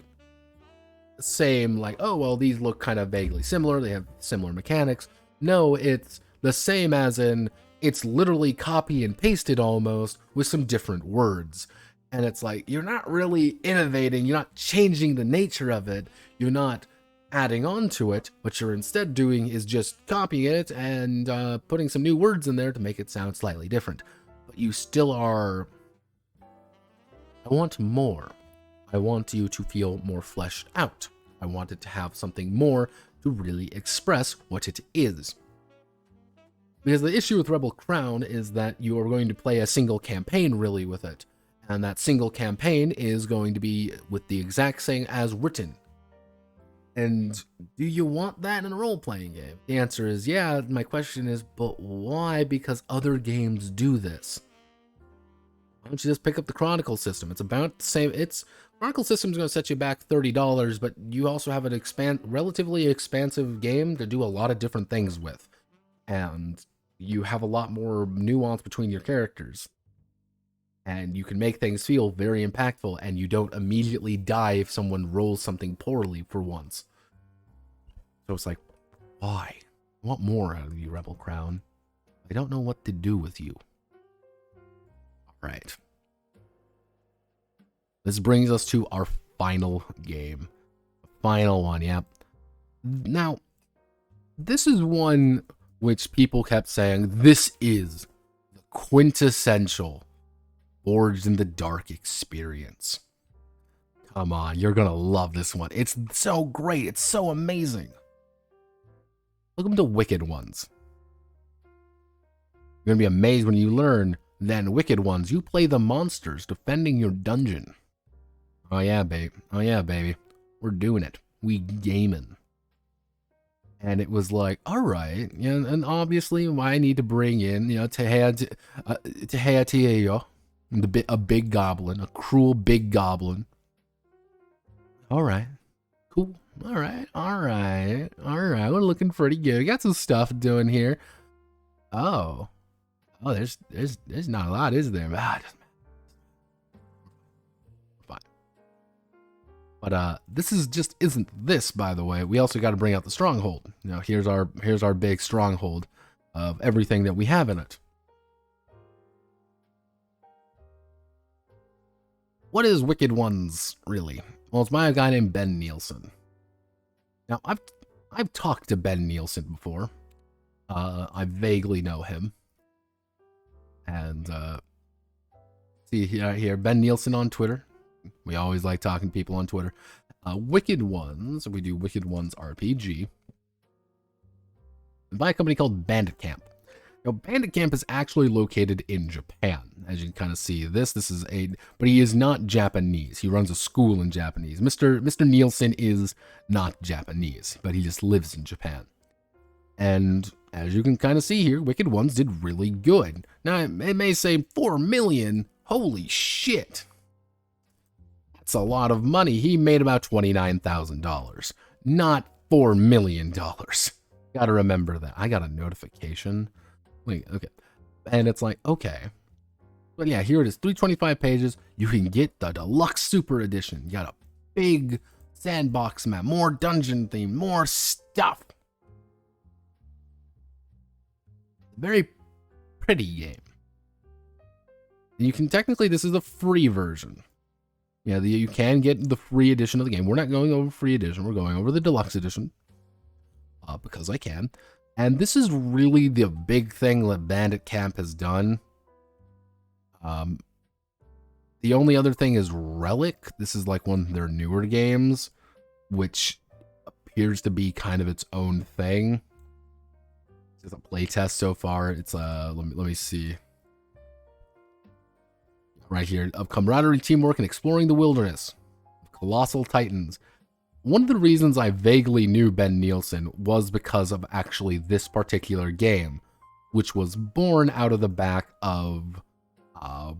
same like, oh well, these look kind of vaguely similar, they have similar mechanics. No, it's the same as in it's literally copy and pasted almost with some different words. And it's like, you're not really innovating, you're not changing the nature of it, you're not adding on to it. What you're instead doing is just copying it and putting some new words in there to make it sound slightly different. But you still are... I want more. I want you to feel more fleshed out. I want it to have something more to really express what it is. Because the issue with Rebel Crown is that you are going to play a single campaign really with it. And that single campaign is going to be with the exact same as written. And do you want that in a role-playing game? The answer is yeah. My question is, but why? Because other games do this. Why don't you just pick up the Chronicle system? It's about the same. Chronicle system is going to set you back $30, but you also have an relatively expansive game to do a lot of different things with. And you have a lot more nuance between your characters. And you can make things feel very impactful, and you don't immediately die if someone rolls something poorly for once. So it's like, why? I want more out of you, Rebel Crown. I don't know what to do with you. Alright. This brings us to our final game. Final one, yep. Now, this is one which people kept saying, this is the quintessential Forged in the Dark experience. Come on, you're gonna love this one. It's so great, it's so amazing. Welcome to Wicked Ones. You're gonna be amazed when you learn that in Wicked Ones, you play the monsters defending your dungeon. Oh yeah, babe. Oh yeah, baby. We're doing it. We gaming. And it was like, all right, you know, and obviously I need to bring in, you know, Teheatio, a big goblin, a cruel big goblin. All right, cool. All right, all right, all right. We're looking pretty good. We got some stuff doing here. Oh, there's not a lot, is there? Fine. But this isn't this, by the way. We also got to bring out the stronghold. You know, here's our big stronghold of everything that we have in it. What is Wicked Ones, really? Well, it's by a guy named Ben Nielsen. Now, I've talked to Ben Nielsen before. I vaguely know him. And see here, Ben Nielsen on Twitter. We always like talking to people on Twitter. Wicked Ones, we do Wicked Ones RPG. By a company called Bandit Camp. Now, Bandit Camp is actually located in Japan, as you can kind of see. This is but he is not Japanese. He runs a school in Japanese. Mr. Nielsen is not Japanese, but he just lives in Japan. And as you can kind of see here, Wicked Ones did really good. Now, it may say 4 million. Holy shit. That's a lot of money. He made about $29,000, not $4 million. Gotta remember that. I got a notification. Wait, okay. And it's like, okay. But yeah, here it is, 325 pages. You can get the deluxe super edition. You got a big sandbox map, more dungeon theme, more stuff. Very pretty game. And you can technically, this is a free version. Yeah, you can get the free edition of the game. We're not going over free edition. We're going over the deluxe edition. Because I can. And this is really the big thing that Bandit Camp has done. The only other thing is Relic. This is like one of their newer games, which appears to be kind of its own thing. It's a playtest so far. It's let me see. Right here, of camaraderie, teamwork, and exploring the wilderness. Colossal Titans. One of the reasons I vaguely knew Ben Nielsen was because of actually this particular game, which was born out of the back of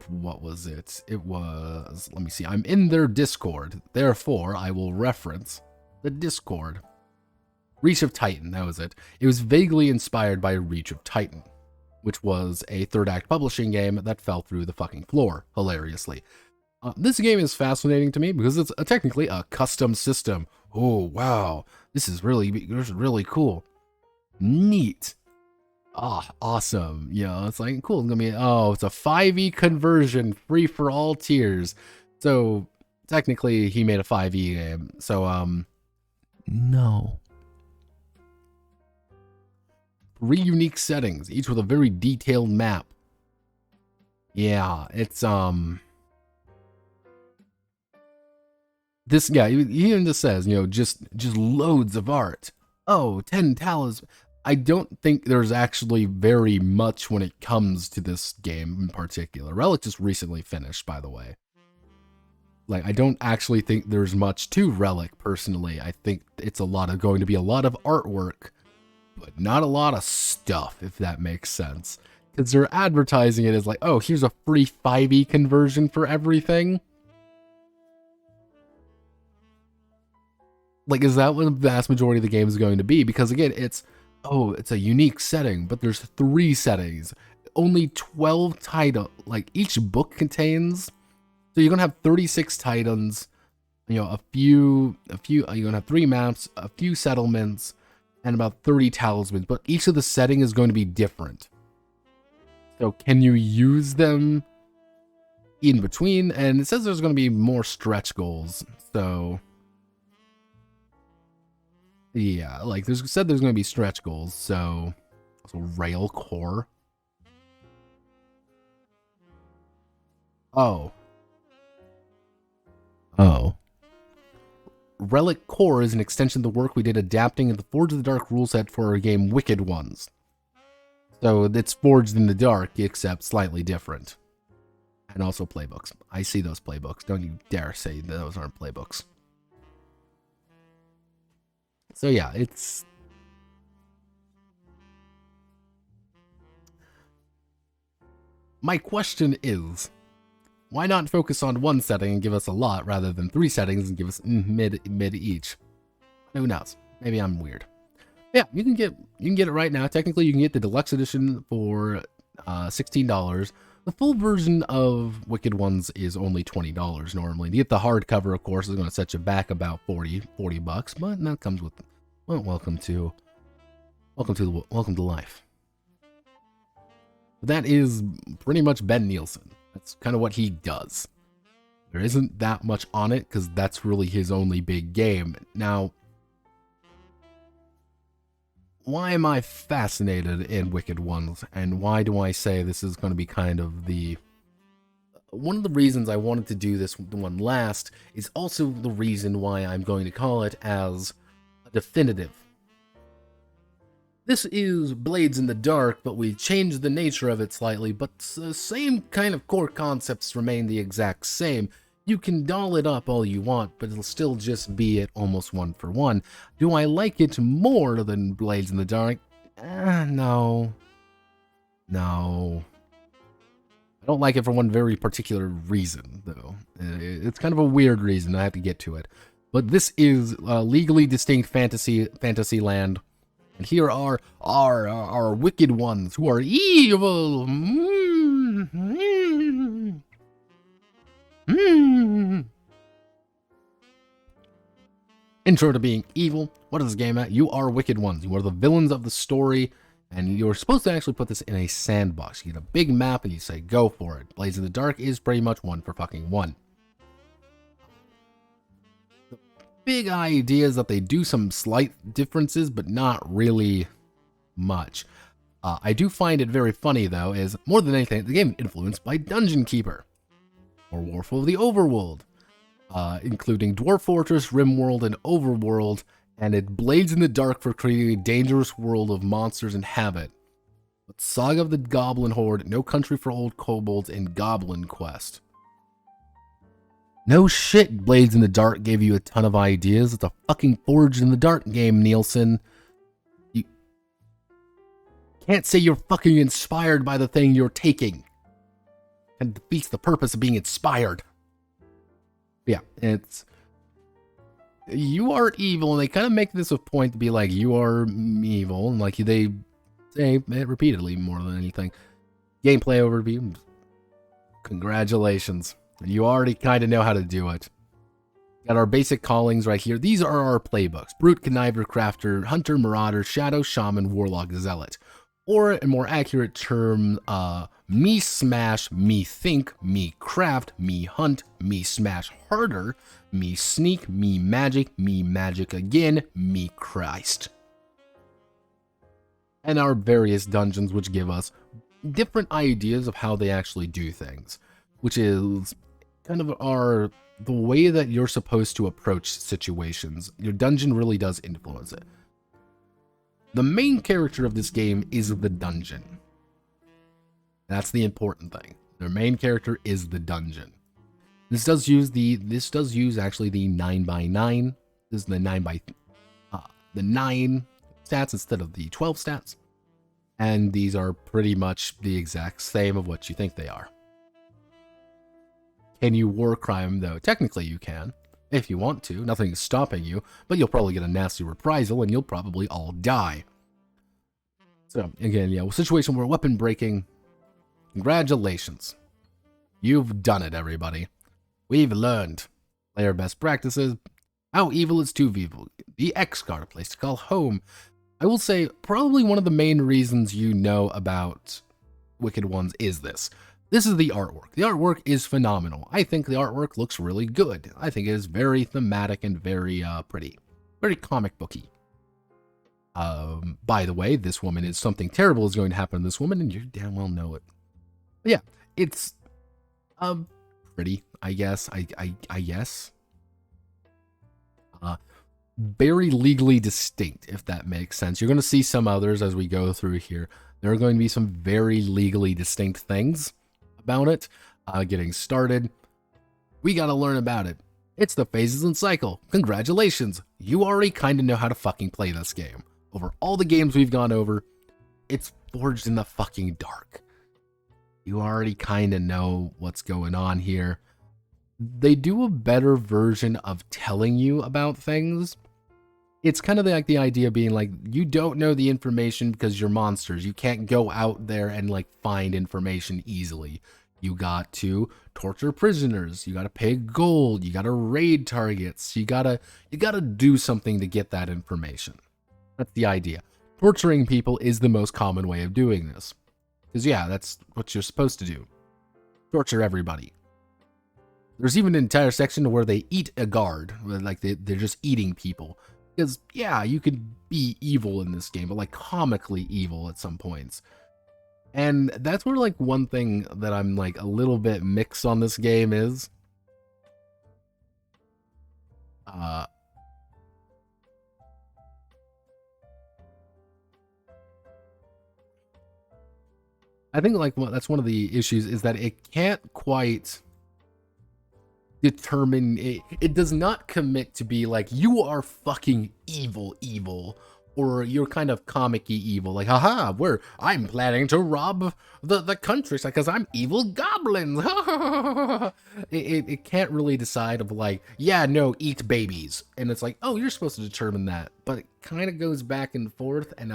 what was it? It was, let me see, I'm in their Discord, therefore I will reference the Discord. Reach of Titan, that was it. It was vaguely inspired by Reach of Titan, which was a third act publishing game that fell through the fucking floor, hilariously. This game is fascinating to me because it's technically a custom system. Oh, wow. This is really cool. Neat. Ah, oh, awesome. You know, it's like, cool. It's gonna be, it's a 5e conversion, free for all tiers. So, technically, he made a 5e game. So, no. 3 unique settings, each with a very detailed map. Yeah, it's, this guy, he even just says, you know, just loads of art. Oh, 10 talents. I don't think there's actually very much when it comes to this game in particular. Relic just recently finished, by the way. Like, I don't actually think there's much to Relic, personally. I think it's going to be a lot of artwork, but not a lot of stuff, if that makes sense. Because they're advertising it as like, oh, here's a free 5e conversion for everything. Like, is that what the vast majority of the game is going to be? Because again, it's a unique setting, but there's 3 settings. Only 12 titans, like each book contains, so you're gonna have 36 titans, you know, you're gonna have 3 maps, a few settlements, and about 30 talismans, but each of the setting is going to be different. So can you use them in between? And it says there's going to be more stretch goals, so yeah, like there's going to be stretch goals, so rail core. Oh. Relic Core is an extension of the work we did adapting the Forge of the Dark rule set for our game Wicked Ones. So it's Forged in the Dark, except slightly different. And also playbooks. I see those playbooks. Don't you dare say those aren't playbooks. So yeah, it's My question is, why not focus on one setting and give us a lot rather than 3 settings and give us mid each? Who knows? Maybe I'm weird. Yeah, you can get it right now. Technically, you can get the deluxe edition for $16. The full version of Wicked Ones is only $20 normally. To get the hardcover, of course, is going to set you back about 40 bucks, but that comes with, well, welcome to life. But that is pretty much Ben Nielsen. That's kind of what he does. There isn't that much on it because that's really his only big game. Now, why am I fascinated in Wicked Ones, and why do I say this is going to be kind of the... One of the reasons I wanted to do this one last is also the reason why I'm going to call it as a definitive. This is Blades in the Dark, but we changed the nature of it slightly, but the same kind of core concepts remain the exact same. You can doll it up all you want, but it'll still just be at almost 1-for-1. Do I like it more than Blades in the Dark? No. No. I don't like it for one very particular reason, though. It's kind of a weird reason, I have to get to it. But this is legally distinct fantasy land. And here are our wicked ones who are evil. Intro to being evil. What is this game at? You are wicked ones. You are the villains of the story, and you're supposed to actually put this in a sandbox. You get a big map, and you say, go for it. Blades in the Dark is pretty much 1-for-1. The big idea is that they do some slight differences, but not really much. I do find it very funny, though, is more than anything, the game is influenced by Dungeon Keeper, or Warful of the Overworld, including Dwarf Fortress, Rimworld, and Overworld, and it Blades in the Dark for creating a dangerous world of monsters and habit. But Saga of the Goblin Horde, No Country for Old Kobolds, and Goblin Quest. No shit, Blades in the Dark gave you a ton of ideas. It's a fucking Forged in the Dark game, Nielsen. You can't say you're fucking inspired by the thing you're taking. And defeats the purpose of being inspired. Yeah, it's... You are evil, and they kind of make this a point to be like, you are evil, and like they say it repeatedly more than anything. Gameplay overview. Congratulations. You already kind of know how to do it. Got our basic callings right here. These are our playbooks. Brute, Conniver, Crafter, Hunter, Marauder, Shadow, Shaman, Warlock, Zealot. Or, a more accurate term, me smash, me think, me craft, me hunt, me smash harder, me sneak, me magic again, me Christ. And our various dungeons, which give us different ideas of how they actually do things, which is kind of the way that you're supposed to approach situations. Your dungeon really does influence it. The main character of this game is the dungeon. That's the important thing. Their main character is the dungeon. This does use actually the 9x9. This is the 9 stats instead of the 12 stats. And these are pretty much the exact same of what you think they are. Can you war crime though? Technically you can. If you want to, nothing is stopping you, but you'll probably get a nasty reprisal and you'll probably all die. So, again, yeah, a situation where weapon breaking, congratulations. You've done it, everybody. We've learned. Player best practices. How evil is too evil. The X-Card, a place to call home. I will say, probably one of the main reasons you know about Wicked Ones is this. This is the artwork. The artwork is phenomenal. I think the artwork looks really good. I think it is very thematic and very pretty. Very comic booky. By the way, this woman is something terrible is going to happen to this woman, and you damn well know it. But yeah, it's pretty, I guess. I guess. Very legally distinct, if that makes sense. You're going to see some others as we go through here. There are going to be some very legally distinct things about it. Getting started, we got to learn about it. It's the phases and cycle. Congratulations, you already kind of know how to fucking play this game. Over all the games we've gone over, it's Forged in the fucking Dark. You already kind of know what's going on here. They do a better version of telling you about things. It's kind of like the idea being like, you don't know the information because you're monsters. You can't go out there and like find information easily. You got to torture prisoners. You got to pay gold. You got to raid targets. You gotta do something to get that information. That's the idea. Torturing people is the most common way of doing this. Because yeah, that's what you're supposed to do. Torture everybody. There's even an entire section where they eat a guard. Like they're just eating people. Because, yeah, you could be evil in this game, but, like, comically evil at some points. And that's where, like, one thing that I'm, like, a little bit mixed on this game is... I think, like, that's one of the issues, is that it can't quite... determine it does not commit to be like, you are fucking evil, or you're kind of comic-y evil, like, haha, I'm planning to rob the countryside because I'm evil goblins. It can't really decide of like, yeah, no, eat babies, and it's like, oh, you're supposed to determine that, but it kind of goes back and forth. And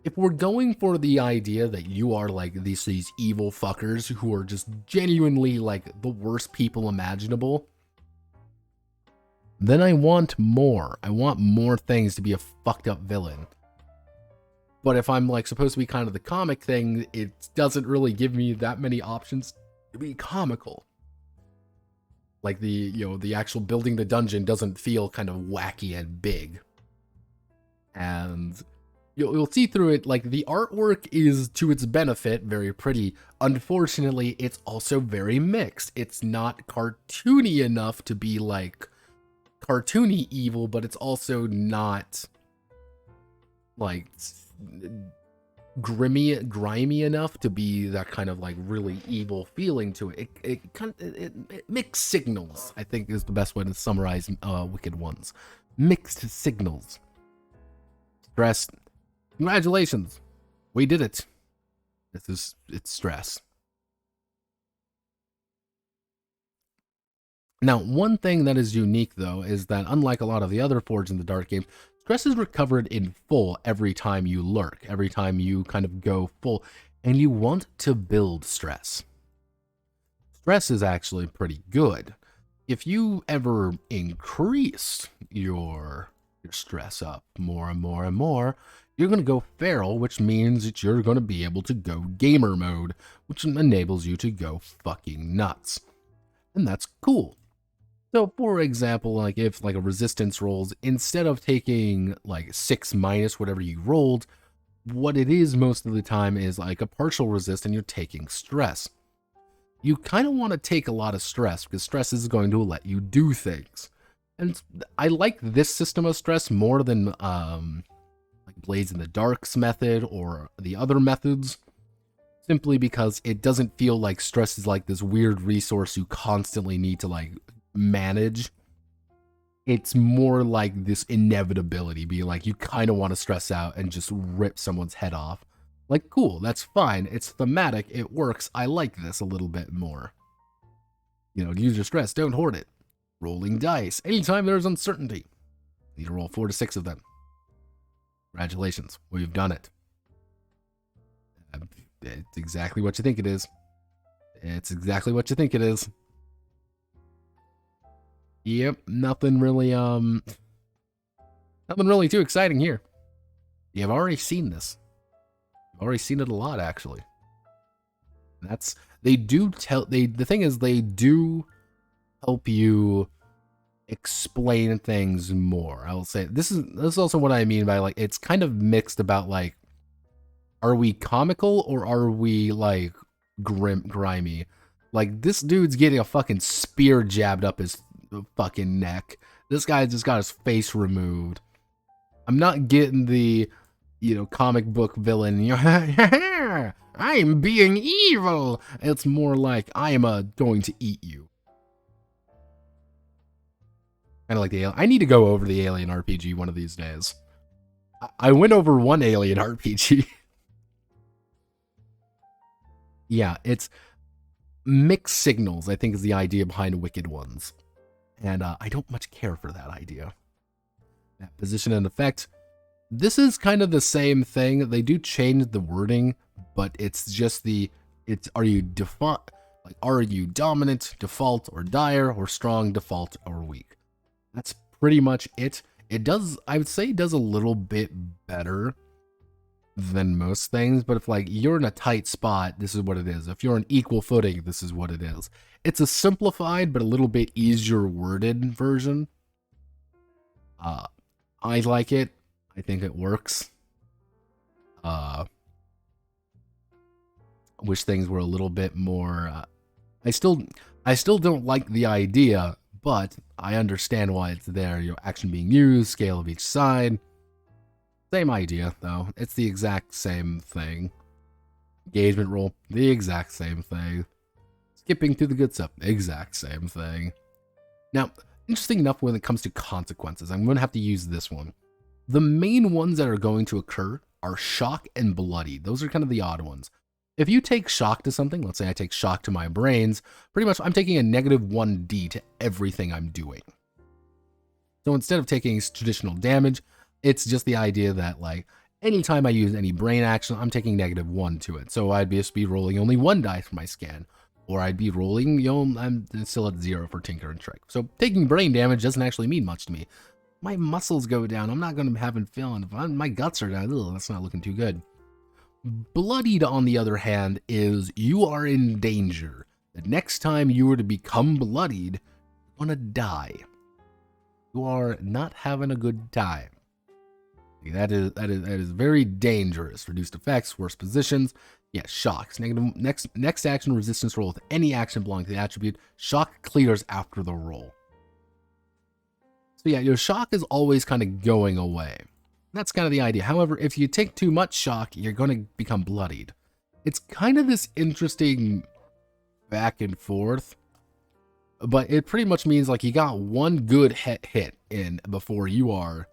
if we're going for the idea that you are like these evil fuckers who are just genuinely like the worst people imaginable, then I want more. I want more things to be a fucked up villain. But if I'm like supposed to be kind of the comic thing, it doesn't really give me that many options to be comical. Like the actual building the dungeon doesn't feel kind of wacky and big. And you'll see through it, like, the artwork is, to its benefit, very pretty. Unfortunately, it's also very mixed. It's not cartoony enough to be, like, cartoony evil, but it's also not, like, grimy enough to be that kind of, like, really evil feeling to it. It mixed signals, I think, is the best way to summarize Wicked Ones. Mixed signals. Stress. Congratulations, we did it. It's stress. Now, one thing that is unique, though, is that unlike a lot of the other Forged in the Dark games, stress is recovered in full every time you lurk, every time you kind of go full, and you want to build stress. Stress is actually pretty good. If you ever increase your stress up more and more and more, you're going to go feral, which means that you're going to be able to go gamer mode, which enables you to go fucking nuts. And that's cool. So, for example, like if like a resistance rolls, instead of taking like 6 minus whatever you rolled, what it is most of the time is like a partial resist and you're taking stress. You kind of want to take a lot of stress because stress is going to let you do things. And I like this system of stress more than Blades in the Dark's method or the other methods, simply because it doesn't feel like stress is like this weird resource you constantly need to like manage. It's more like this inevitability, being like you kind of want to stress out and just rip someone's head off. Like, cool, that's fine, it's thematic, it works, I like this a little bit more. You know, use your stress, don't hoard it. Rolling dice, anytime there's uncertainty. You need to roll 4 to 6 of them. Congratulations, we've done it. It's exactly what you think it is. It's exactly what you think it is. Yep, nothing really too exciting here. You've already seen this. You've already seen it a lot, actually. The thing is, they do help you explain things more. I will say this is also what I mean by like it's kind of mixed about like, are we comical or are we like grimy? Like this dude's getting a fucking spear jabbed up his fucking neck. This guy just got his face removed. I'm not getting the, you know, comic book villain. I'm being evil. It's more like I am going to eat you. Kind of like the Alien. I need to go over the Alien RPG one of these days. I went over one Alien RPG. Yeah, it's mixed signals, I think, is the idea behind Wicked Ones. And I don't much care for that idea. That position and effect. This is kind of the same thing. They do change the wording, but it's just are you are you dominant, default, or dire, or strong, default, or weak? That's pretty much it. It does, I would say, it does a little bit better than most things, but if like you're in a tight spot, this is what it is. If you're on equal footing, this is what it is. It's a simplified but a little bit easier worded version. I like it. I think it works. I wish things were a little bit more. I still don't like the idea, but I understand why it's there. Your action being used, scale of each side. Same idea, though. It's the exact same thing. Engagement roll, the exact same thing. Skipping through the good stuff, exact same thing. Now, interesting enough when it comes to consequences, I'm going to have to use this one. The main ones that are going to occur are shock and bloody. Those are kind of the odd ones. If you take shock to something, let's say I take shock to my brains, pretty much I'm taking a -1d to everything I'm doing. So instead of taking traditional damage, it's just the idea that, like, anytime I use any brain action, I'm taking -1 to it. So I'd just be rolling only 1 die for my scan. Or I'd be rolling, I'm still at 0 for Tinker and Trick. So taking brain damage doesn't actually mean much to me. My muscles go down. I'm not going to be having feeling. If my guts are down, that's not looking too good. Bloodied, on the other hand, is you are in danger. The next time you were to become bloodied, you're going to die. You are not having a good time. That is very dangerous. Reduced effects, worse positions. Yeah, shocks. Negative next action resistance roll with any action belonging to the attribute. Shock clears after the roll. So yeah, your shock is always kind of going away. That's kind of the idea. However, if you take too much shock, you're going to become bloodied. It's kind of this interesting back and forth. But it pretty much means like you got one good hit in before you have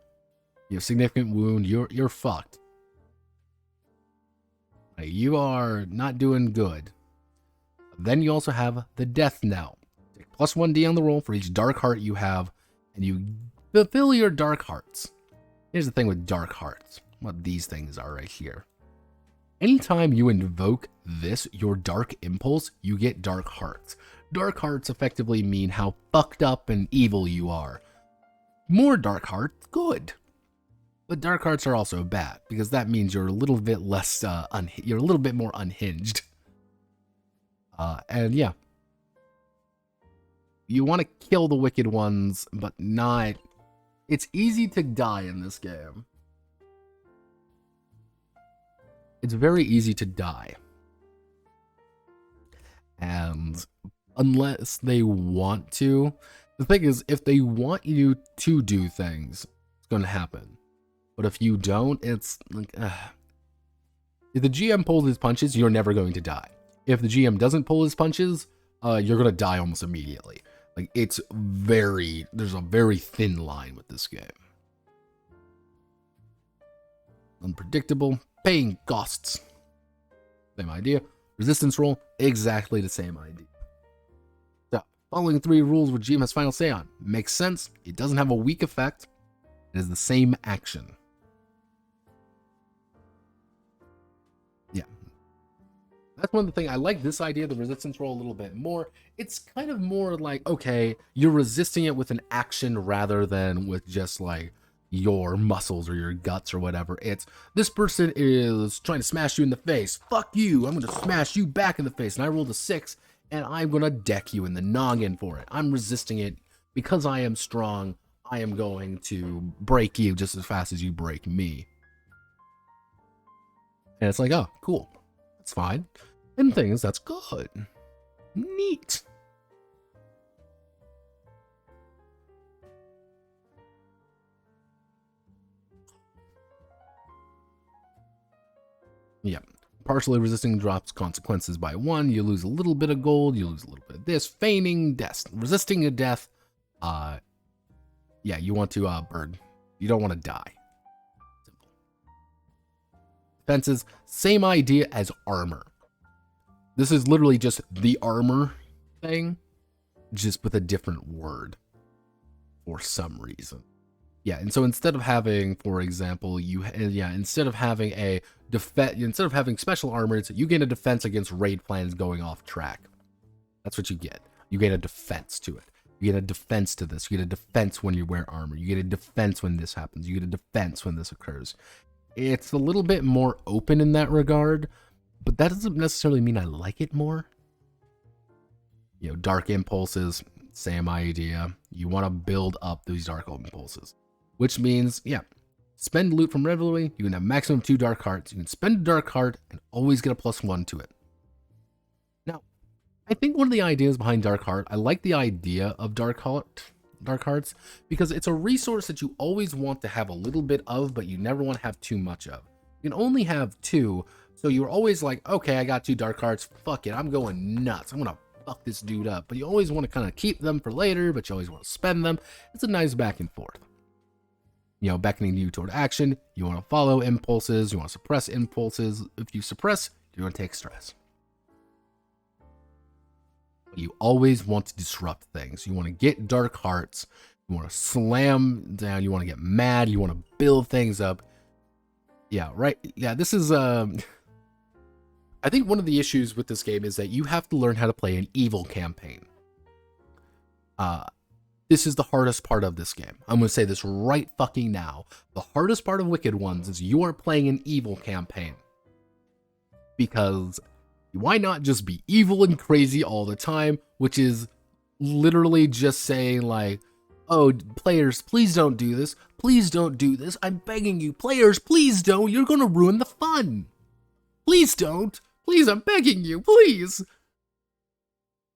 significant wound, you're fucked. Like, you are not doing good. Then you also have the death knell. Take +1d on the roll for each dark heart you have, and you fulfill your dark hearts. Here's the thing with dark hearts, what these things are right here. Anytime you invoke this, your dark impulse, you get dark hearts. Dark hearts effectively mean how fucked up and evil you are. More dark hearts, good. But dark hearts are also bad, because that means you're a little bit less, you're a little bit more unhinged. And yeah. You want to kill the wicked ones, but not... It's easy to die in this game. It's very easy to die. And unless they want to... The thing is, if they want you to do things, it's going to happen. But if you don't, it's like... If the GM pulls his punches, you're never going to die. If the GM doesn't pull his punches, you're going to die almost immediately. Like, there's a very thin line with this game. Unpredictable, paying costs. Same idea. Resistance roll, exactly the same idea. So, following 3 rules which GM has final say on. Makes sense. It doesn't have a weak effect. It is the same action. Yeah. That's one of the things. I like this idea of the resistance roll a little bit more. It's kind of more like, okay, you're resisting it with an action rather than with just like your muscles or your guts or whatever. It's, this person is trying to smash you in the face. Fuck you. I'm going to smash you back in the face. And I rolled a 6 and I'm going to deck you in the noggin for it. I'm resisting it because I am strong. I am going to break you just as fast as you break me. And it's like, oh, cool. That's fine. And things, that's good. Neat. Yeah. Partially resisting drops consequences by 1. You lose a little bit of gold. You lose a little bit of this. Feigning death. Resisting a death. Yeah, you want to burn. You don't want to die. Simple. Defenses, same idea as armor. This is literally just the armor thing, just with a different word for some reason. Yeah, and so instead of having, for example, instead of having special armors, you gain a defense against raid plans going off track. That's what you get. You get a defense to it. You get a defense to this. You get a defense when you wear armor. You get a defense when this happens. You get a defense when this occurs. It's a little bit more open in that regard, but that doesn't necessarily mean I like it more. You know, dark impulses, same idea. You want to build up these dark impulses, which means, yeah, spend loot from regularly. You can have maximum 2 dark hearts. You can spend a dark heart and always get a +1 to it. Now, I think one of the ideas behind dark heart, I like the idea of dark hearts, because it's a resource that you always want to have a little bit of, but you never want to have too much of. You can only have 2, so you're always like, okay, I got 2 dark hearts, fuck it, I'm going nuts, I'm gonna fuck this dude up. But you always want to kind of keep them for later, but you always want to spend them. It's a nice back and forth. You know, beckoning you toward action. You want to follow impulses. You want to suppress impulses. If you suppress, you're going to take stress. You always want to disrupt things. You want to get dark hearts. You want to slam down. You want to get mad. You want to build things up. Yeah, right. Yeah, this is... I think one of the issues with this game is that you have to learn how to play an evil campaign. This is the hardest part of this game. I'm going to say this right fucking now. The hardest part of Wicked Ones is you are playing an evil campaign. Because why not just be evil and crazy all the time, which is literally just saying like, oh, players, please don't do this. Please don't do this. I'm begging you. Players, please don't. You're going to ruin the fun. Please don't. Please, I'm begging you, please.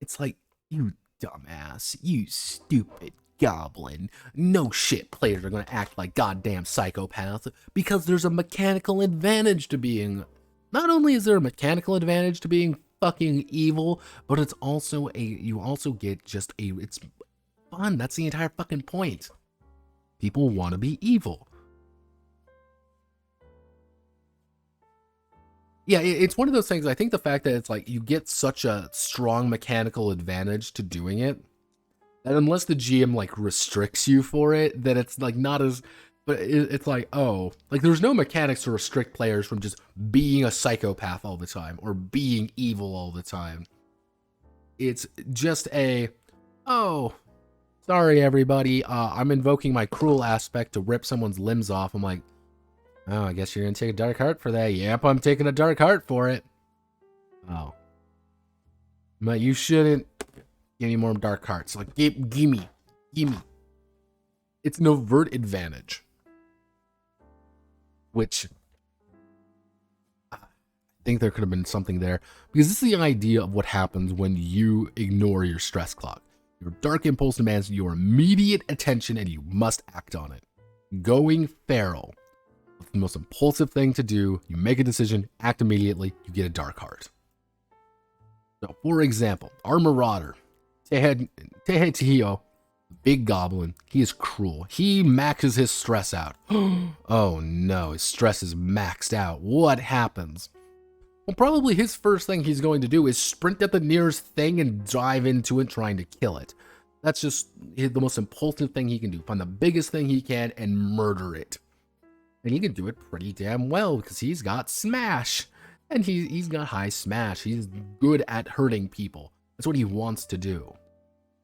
It's like, you dumbass, you stupid goblin. No shit, players are going to act like goddamn psychopaths because there's a mechanical advantage to being... Not only is there a mechanical advantage to being fucking evil, but it's also you also get just it's fun. That's the entire fucking point. People want to be evil. Yeah, it's one of those things. I think the fact that it's like you get such a strong mechanical advantage to doing it, that unless the GM like restricts you for it, that it's like not as, but it's like, oh, like there's no mechanics to restrict players from just being a psychopath all the time or being evil all the time. It's just oh, sorry everybody, I'm invoking my cruel aspect to rip someone's limbs off. I'm like, oh, I guess you're gonna take a dark heart for that. Yep, I'm taking a dark heart for it. Oh. But you shouldn't give me more dark hearts. Like, gimme. It's an overt advantage. Which, I think there could have been something there. Because this is the idea of what happens when you ignore your stress clock. Your dark impulse demands your immediate attention and you must act on it. Going feral. The most impulsive thing to do. You make a decision, act immediately, you get a dark heart. So, for example, our Marauder, Tehio, big goblin, he is cruel. He maxes his stress out. Oh no, his stress is maxed out. What happens? Well, probably his first thing he's going to do is sprint at the nearest thing and dive into it trying to kill it. That's just the most impulsive thing he can do. Find the biggest thing he can and murder it. And he can do it pretty damn well because he's got smash. And he's got high smash. He's good at hurting people. That's what he wants to do.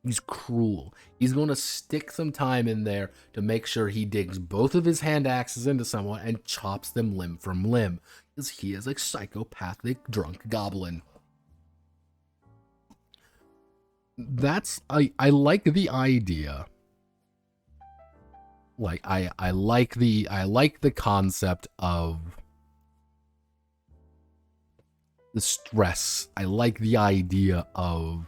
He's cruel. He's going to stick some time in there to make sure he digs both of his hand axes into someone and chops them limb from limb. Because he is a psychopathic drunk goblin. I like the idea. Like I like the concept of the stress. I like the idea of,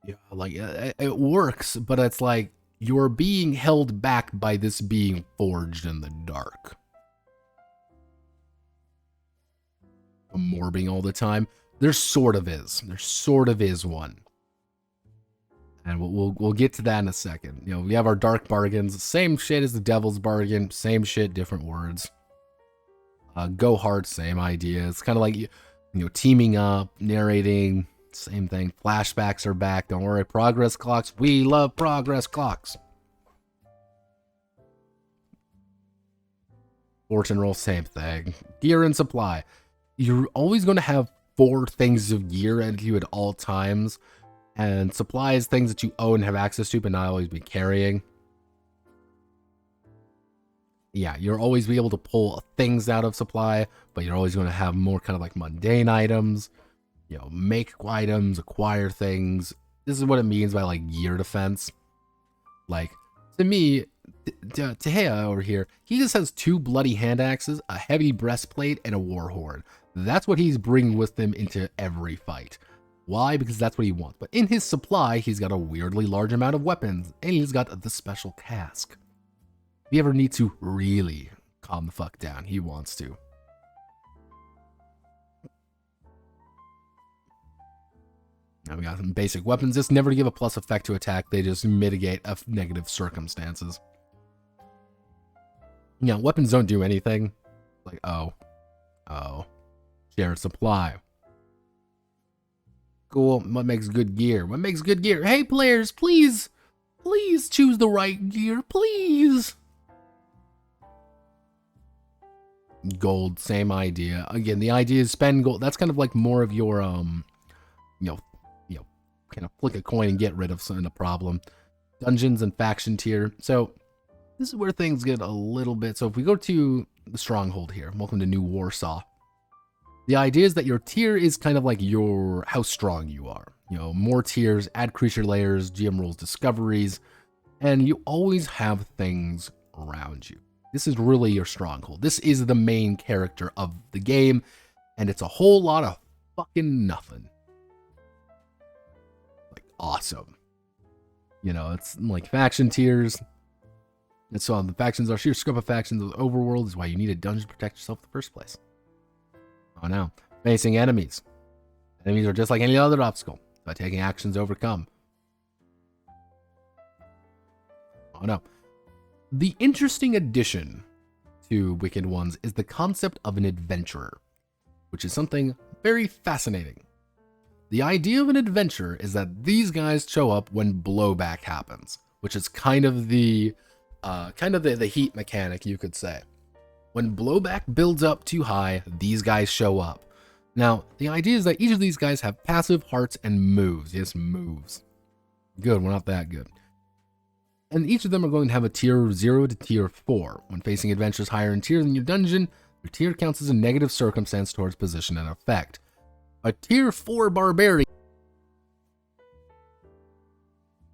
yeah, like it works, but it's like you're being held back by this being forged in the dark. Morbing all the time. There sort of is one. And we'll get to that in a second. You know, we have our dark bargains. Same shit as the devil's bargain. Same shit, different words. Go hard, same idea. It's kind of like You know, teaming up, narrating, same thing. Flashbacks are back. Don't worry. Progress clocks. We love progress clocks. Fortune roll, same thing. Gear and supply. You're always going to have 4 things of gear at you at all times. And supply is things that you own and have access to, but not always be carrying. Yeah, you'll always be able to pull things out of supply, but you're always going to have more kind of like mundane items. You know, make items, acquire things. This is what it means by like gear defense. Like, to me, Tehea over here, he just has 2 bloody hand axes, a heavy breastplate, and a war horn. That's what he's bringing with him into every fight. Why? Because that's what he wants. But in his supply, he's got a weirdly large amount of weapons, and he's got the special cask. If you ever need to really calm the fuck down, he wants to. Now we got some basic weapons. Just never give a plus effect to attack. They just mitigate negative circumstances. Yeah, weapons don't do anything. Like, oh. Shared supply. Cool. What makes good gear? What makes good gear? Hey, players, please choose the right gear, please. Gold, same idea. Again, the idea is spend gold. That's kind of like more of your, kind of flick a coin and get rid of a problem. Dungeons and faction tier. So this is where things get a little bit. So if we go to the stronghold here, welcome to New Warsaw. The idea is that your tier is kind of like how strong you are. You know, more tiers, add creature layers, GM rules, discoveries, and you always have things around you. This is really your stronghold. This is the main character of the game, and it's a whole lot of fucking nothing. Like, awesome. You know, it's like faction tiers. And so the factions are sheer scope of factions of the overworld is why you need a dungeon to protect yourself in the first place. Oh no. Facing enemies. Enemies are just like any other obstacle. By taking actions to overcome. Oh no. The interesting addition to Wicked Ones is the concept of an adventurer, which is something very fascinating. The idea of an adventurer is that these guys show up when blowback happens, which is kind of the heat mechanic, you could say. When blowback builds up too high, these guys show up. Now, the idea is that each of these guys have passive, hearts, and moves. Yes, moves. Good, we're not that good. And each of them are going to have a tier 0 to tier 4. When facing adventures higher in tier than your dungeon, your tier counts as a negative circumstance towards position and effect. A tier 4 barbarian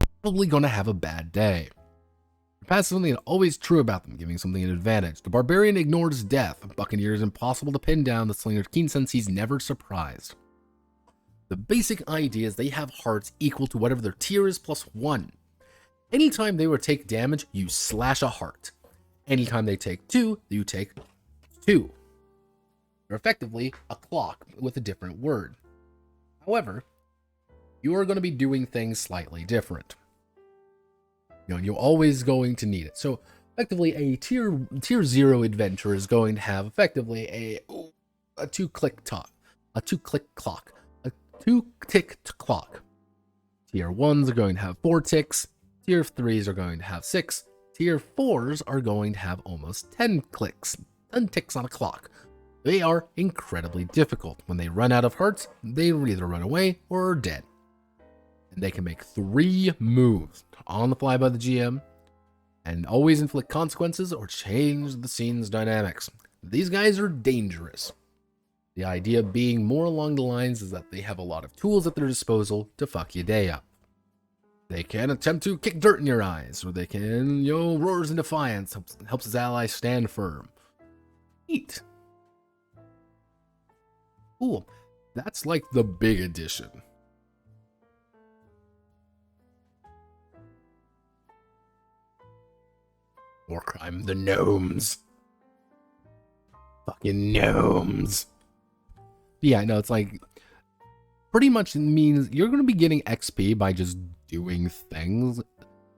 is probably going to have a bad day. Pass something always true about them, giving something an advantage. The barbarian ignores death. A buccaneer is impossible to pin down. The slinger's keen sense he's never surprised. The basic idea is they have hearts equal to whatever their tier is plus 1. Anytime they would take damage, you slash a heart. Anytime they take 2, you take 2. They're effectively a clock with a different word. However, you are going to be doing things slightly different. You know, you're always going to need it. So effectively a tier 0 adventure is going to have effectively a 2-click clock. A 2-tick clock. Tier 1s are going to have 4 ticks. Tier 3s are going to have 6. Tier 4s are going to have almost 10 ticks on a clock. They are incredibly difficult. When they run out of hearts, they either run away or are dead. And they can make 3 moves on the fly by the GM and always inflict consequences or change the scene's dynamics. These guys are dangerous. The idea being more along the lines is that they have a lot of tools at their disposal to fuck your day up. They can attempt to kick dirt in your eyes, or they can, roars in defiance, helps his allies stand firm. Neat. Cool. That's like the big addition. War crime, the gnomes. Fucking gnomes. Yeah, no, it's like, pretty much means you're going to be getting XP by just doing things.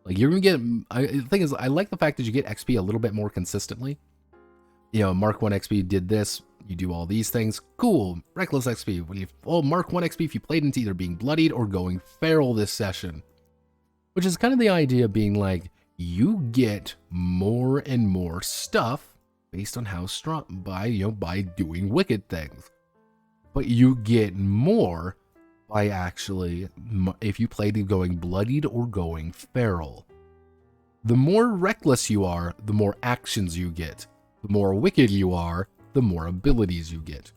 Like, you're going to get, the thing is, I like the fact that you get XP a little bit more consistently. You know, Mark 1 XP did this, You do all these things. Cool. Reckless XP. Mark 1 XP if you played into either being bloodied or going feral this session. Which is kind of the idea being like, you get more and more stuff based on how strong by doing wicked things. But you get more by actually, if you played going bloodied or going feral. The more reckless you are, the more actions you get. The more wicked you are, the more abilities you get.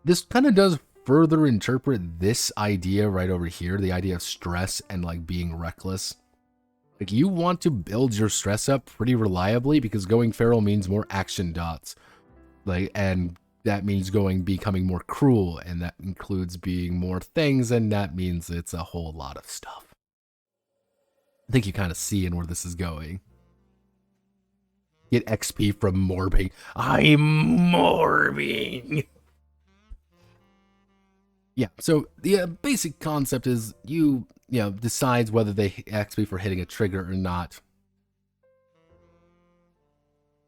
This kind of does further interpret this idea right over here, the idea of stress and like being reckless. Like you want to build your stress up pretty reliably because going feral means more action dots. And that means becoming more cruel, and that includes being more things, and that means it's a whole lot of stuff. I think you kind of see in where this is going. Get XP from morbing. I'm morbing. Yeah, so the basic concept is you decides whether they XP for hitting a trigger or not.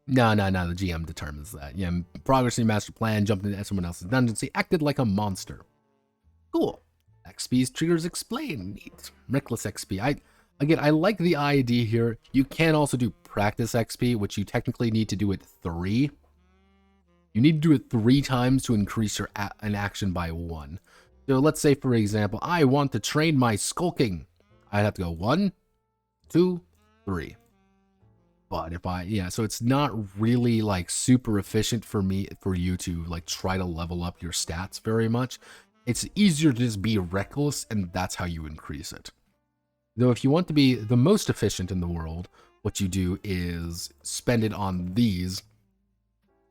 No, the GM determines that. Yeah, progress in your master plan, jumped into someone else's dungeon, acted like a monster. Cool. XP's triggers explain. Neat. Reckless XP. I like the idea here. You can also do practice XP, which you technically need to do it 3. You need to do it 3 times to increase an action by 1. So let's say, for example, I want to train my skulking. I'd have to go 1, 2, 3. But so it's not really like super efficient for you to like try to level up your stats very much. It's easier to just be reckless, and that's how you increase it. Though if you want to be the most efficient in the world, what you do is spend it on these,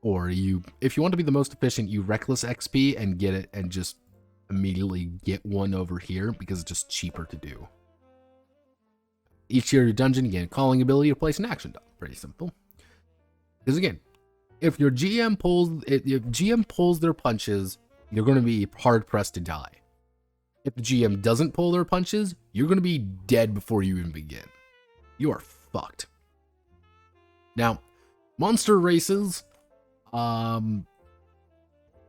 or if you want to be the most efficient, you reckless XP and get it and just immediately get one over here because it's just cheaper to do. Each year your dungeon, you gain a calling ability to place an action dot. Pretty simple. Because again, if your GM pulls their punches, you're going to be hard pressed to die. If the GM doesn't pull their punches, you're going to be dead before you even begin. You are fucked. Now, monster races,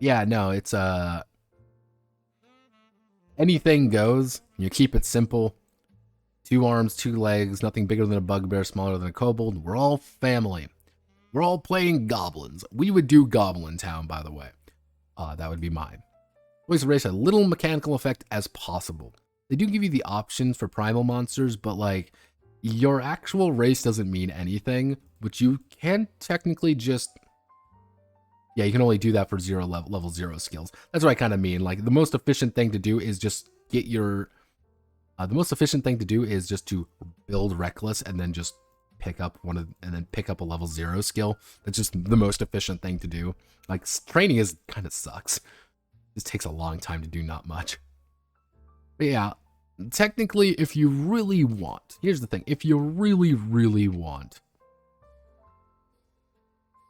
it's anything goes. You keep it simple. 2 arms, 2 legs, nothing bigger than a bugbear, smaller than a kobold. We're all family. We're all playing goblins. We would do Goblin Town, by the way. That would be mine. Always race a little mechanical effect as possible. They do give you the options for primal monsters, but like your actual race doesn't mean anything, which you can technically just... Yeah, you can only do that for level 0 skills. That's what I kind of mean. Like the most efficient thing to do is just get your... the most efficient thing to do is just to build reckless and then just pick up pick up a level 0 skill. That's just the most efficient thing to do. Like training kind of sucks. This takes a long time to do not much. But yeah, technically if you really want, here's the thing, if you really, really want,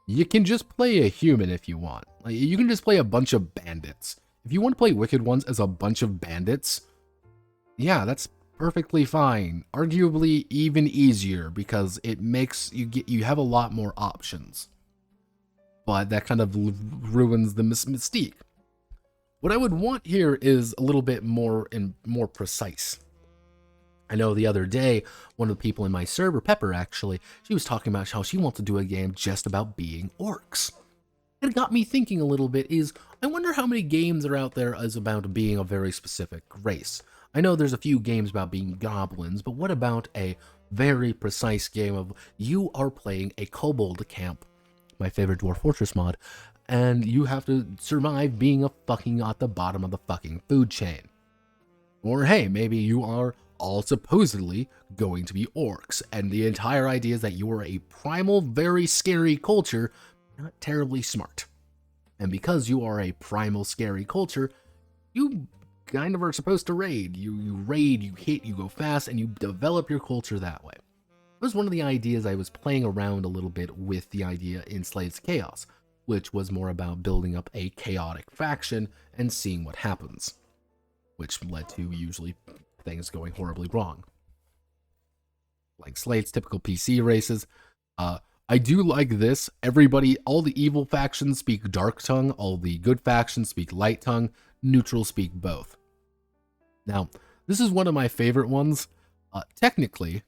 you can just play a human if you want. Like you can just play a bunch of bandits. If you want to play wicked ones as a bunch of bandits, yeah, that's perfectly fine. Arguably even easier because it makes you have a lot more options. But that kind of ruins the mystique. What I would want here is a little bit more precise. I know the other day, one of the people in my server, Pepper actually, she was talking about how she wants to do a game just about being orcs. And it got me thinking a little bit I wonder how many games are out there as about being a very specific race. I know there's a few games about being goblins, but what about a very precise game of you are playing a kobold camp, my favorite Dwarf Fortress mod, and you have to survive being at the bottom of the fucking food chain. Or hey, maybe you are all supposedly going to be orcs, and the entire idea is that you are a primal, very scary culture, not terribly smart. And because you are a primal, scary culture, you kind of are supposed to raid. You raid, you hit, you go fast, and you develop your culture that way. It was one of the ideas I was playing around a little bit with the idea in Slaves Chaos, which was more about building up a chaotic faction and seeing what happens, which led to usually things going horribly wrong. Like Slade's typical PC races, I do like this. Everybody, all the evil factions speak dark tongue, all the good factions speak light tongue, neutral speak both. Now, this is one of my favorite ones. Technically,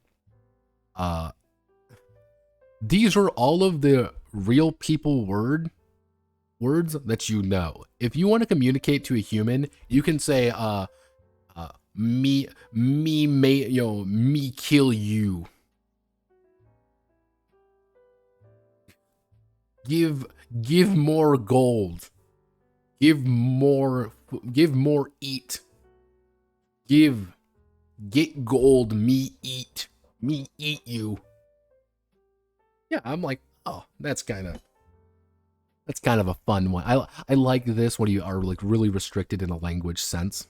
these are all of the real people words that you know. If you want to communicate to a human, you can say, me kill you. Give more gold. Give more eat. Get gold, me eat you. Yeah, I'm like, oh, that's kind of a fun one. I like this when you are like really restricted in a language sense.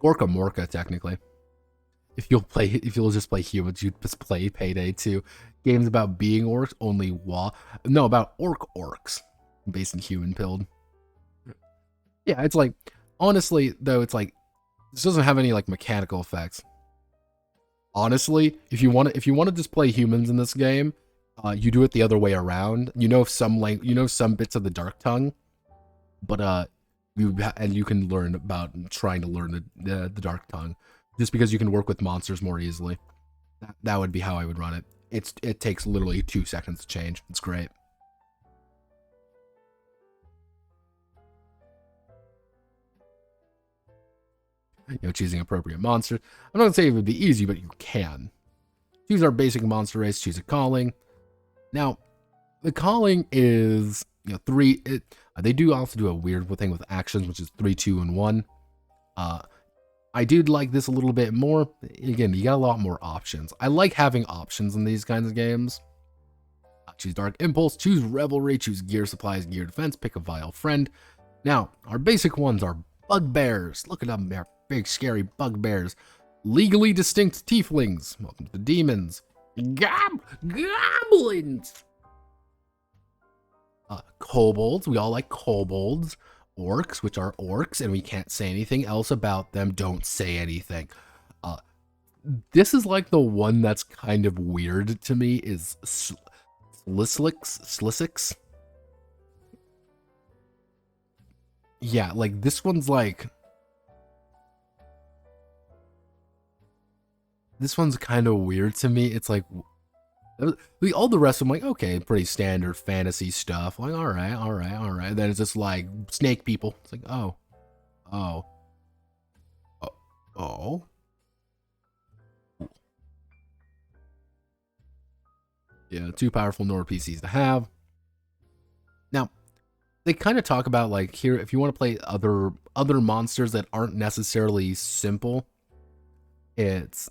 Gorka Morka, technically. If you'll just play humans, you just play Payday 2. Games about being orcs, only about orcs, based in human build. Yeah, it's like, honestly, though, it's like, this doesn't have any like mechanical effects. Honestly, if you want to just play humans in this game, you do it the other way around. You know some bits of the dark tongue, but you can learn about trying to learn the dark tongue, just because you can work with monsters more easily. That would be how I would run it. It takes literally 2 seconds to change. It's great. Choosing appropriate monsters. I'm not gonna say it would be easy, but you can. Choose our basic monster race. Choose a calling. Now, the calling is 3. They do also do a weird thing with actions, which is 3, 2, and 1. I did like this a little bit more. Again, you got a lot more options. I like having options in these kinds of games. Choose Dark Impulse, choose Revelry, choose Gear Supplies, Gear Defense, pick a Vile Friend. Now, our basic ones are Bugbears. Look at them, they're big, scary bugbears. Legally distinct tieflings. Welcome to the demons. Goblins. Kobolds. We all like kobolds. Orcs, which are orcs, and we can't say anything else about them. Don't say anything. This is like the one that's kind of weird to me is Slissics. Yeah, like this one's like... This one's kind of weird to me. It's like... all the rest of them, like, okay, pretty standard fantasy stuff. Like, all right. And then it's just like snake people. It's like, oh. Yeah, 2 powerful Nord PCs to have. Now, they kind of talk about like here, if you want to play other monsters that aren't necessarily simple, it's...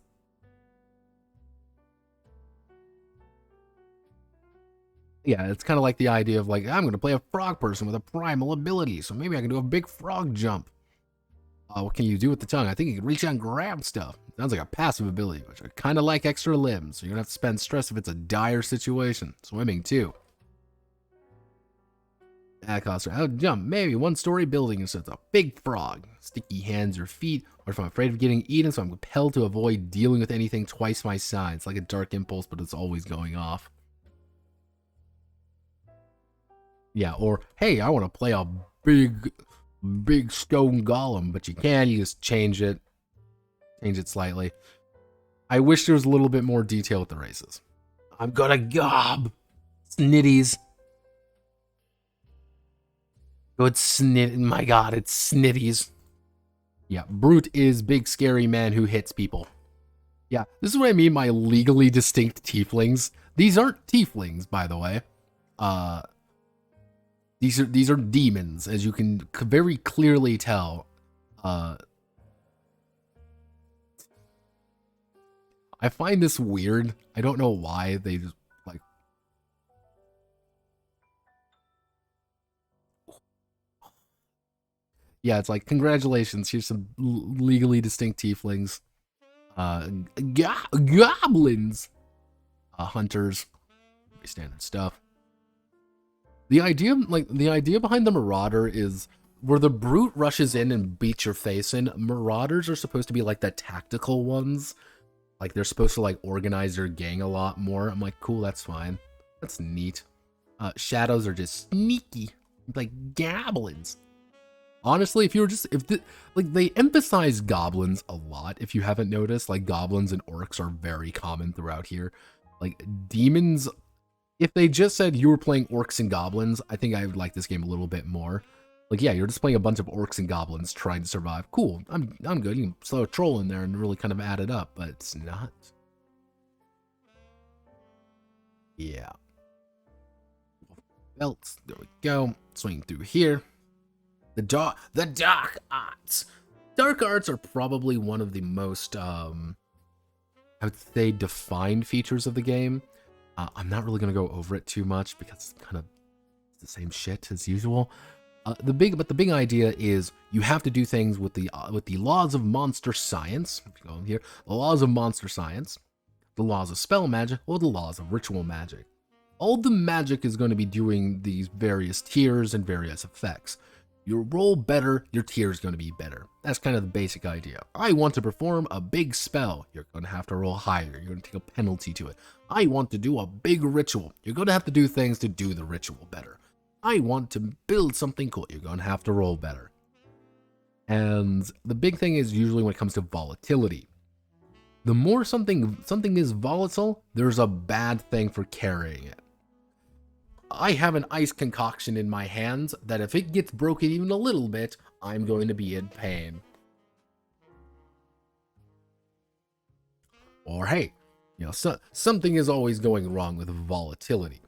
Yeah, it's kind of like the idea of like, I'm going to play a frog person with a primal ability, so maybe I can do a big frog jump. What can you do with the tongue? I think you can reach out and grab stuff. Sounds like a passive ability, which I kind of like extra limbs, so you don't have to spend stress if it's a dire situation. Swimming, too. That costs her out jump, maybe 1-story building, so it's a big frog. Sticky hands or feet, or if I'm afraid of getting eaten, so I'm compelled to avoid dealing with anything twice my size. It's like a dark impulse, but it's always going off. Yeah, or, hey, I want to play a big stone golem, but you just change it slightly. I wish there was a little bit more detail with the races. I'm gonna gob snitties. Good snit. My god, it's snitties. Yeah, Brute is big scary man who hits people. Yeah, this is what I mean by legally distinct tieflings. These aren't tieflings, by the way. These are demons, as you can very clearly tell. I find this weird. I don't know why they just like... Yeah, it's like, congratulations, here's some legally distinct tieflings. Goblins. Hunters. Standard stuff. The idea behind the Marauder is where the Brute rushes in and beats your face in. Marauders are supposed to be like the tactical ones. Like, they're supposed to, like, organize their gang a lot more. I'm like, cool, that's fine. That's neat. Shadows are just sneaky. Like, goblins. Honestly, like, they emphasize goblins a lot, if you haven't noticed. Like, goblins and orcs are very common throughout here. Like, demons, if they just said you were playing orcs and goblins, I think I would like this game a little bit more. Like, yeah, you're just playing a bunch of orcs and goblins trying to survive. Cool, I'm good. You can throw a troll in there and really kind of add it up, but it's not. Yeah. Belts, there we go. Swing through here. The dark arts. Dark arts are probably one of the most, I would say, defined features of the game. I'm not really going to go over it too much because it's kind of the same shit as usual. The big idea is you have to do things with the laws of monster science. If you go here, the laws of monster science, the laws of spell magic, or the laws of ritual magic. All the magic is going to be doing these various tiers and various effects. You roll better, your tier is going to be better. That's kind of the basic idea. I want to perform a big spell. You're going to have to roll higher. You're going to take a penalty to it. I want to do a big ritual. You're going to have to do things to do the ritual better. I want to build something cool. You're going to have to roll better. And the big thing is usually when it comes to volatility. The more something is volatile, there's a bad thing for carrying it. I have an ice concoction in my hands that if it gets broken even a little bit, I'm going to be in pain. Or hey, you know, something is always going wrong with volatility.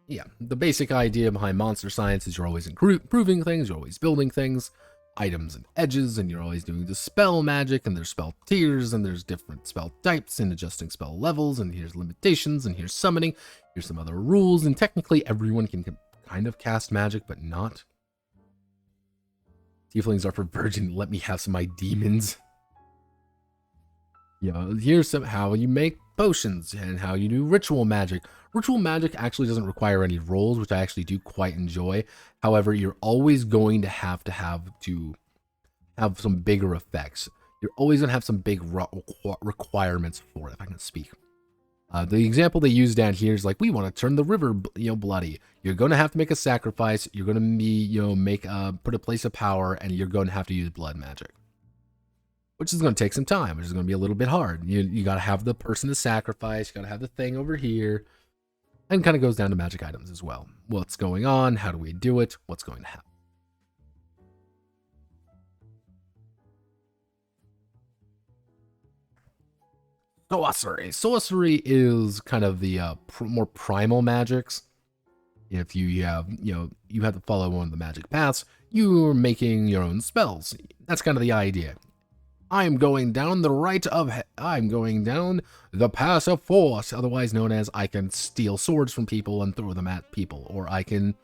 Yeah, the basic idea behind monster science is you're always improving things, you're always building things, items and edges, and you're always doing the spell magic, and there's spell tiers, and there's different spell types, and adjusting spell levels, and here's limitations, and here's summoning, here's some other rules, and technically everyone can kind of cast magic, but not. Tieflings are for virgin, let me have some of my demons. You know, here's how you make potions, and how you do ritual magic. Ritual magic actually doesn't require any rolls, which I actually do quite enjoy. However, you're always going to have some bigger effects. You're always going to have some big requirements for it, if I can speak. The example they use down here is like, we want to turn the river, bloody. You're going to have to make a sacrifice. You're going to be, put a place of power, and you're going to have to use blood magic. Which is going to take some time, which is going to be a little bit hard. You got to have the person to sacrifice. You got to have the thing over here. And kind of goes down to magic items as well. What's going on? How do we do it? What's going to happen? Sorcery. Sorcery is kind of the more primal magics. If you have, you have to follow one of the magic paths, you're making your own spells. That's kind of the idea. I'm going down I'm going down the pass of force, otherwise known as I can steal swords from people and throw them at people, or I can,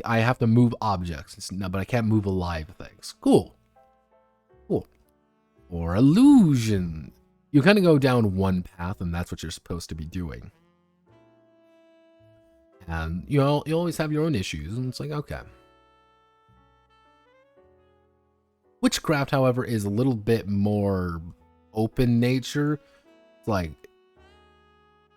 I have to move objects, but I can't move alive things. Cool. Or illusion. You kind of go down one path, and that's what you're supposed to be doing. And you always have your own issues, and it's like, okay. Witchcraft, however, is a little bit more open nature. It's like,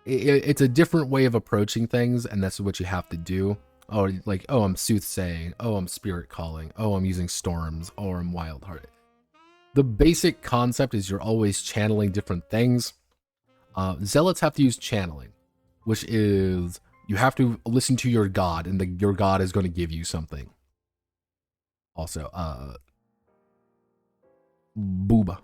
it's a different way of approaching things, and that's what you have to do. Oh, like, oh, I'm soothsaying. Oh, I'm spirit calling. Oh, I'm using storms. Or I'm wild-hearted. The basic concept is you're always channeling different things. Zealots have to use channeling, which is you have to listen to your god, and your god is going to give you something. Also, Booba.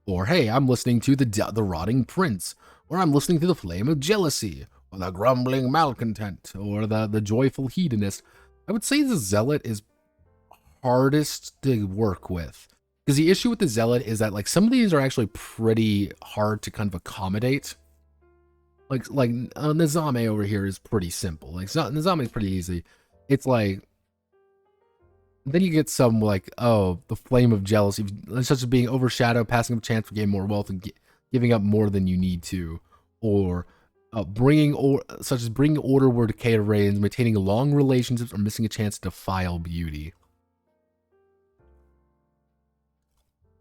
Or hey, I'm listening to the Rotting Prince, or I'm listening to the Flame of Jealousy, or the Grumbling Malcontent, or the Joyful Hedonist. I would say the Zealot is hardest to work with, because the issue with the Zealot is that like some of these are actually pretty hard to kind of accommodate. Like Nizame over here is pretty simple. Like Nizame is pretty easy. It's like, then you get some like, oh, the Flame of Jealousy, such as being overshadowed, passing up chance for gain more wealth, and giving up more than you need to. or such as bringing order where decay reigns, maintaining long relationships, or missing a chance to defile beauty.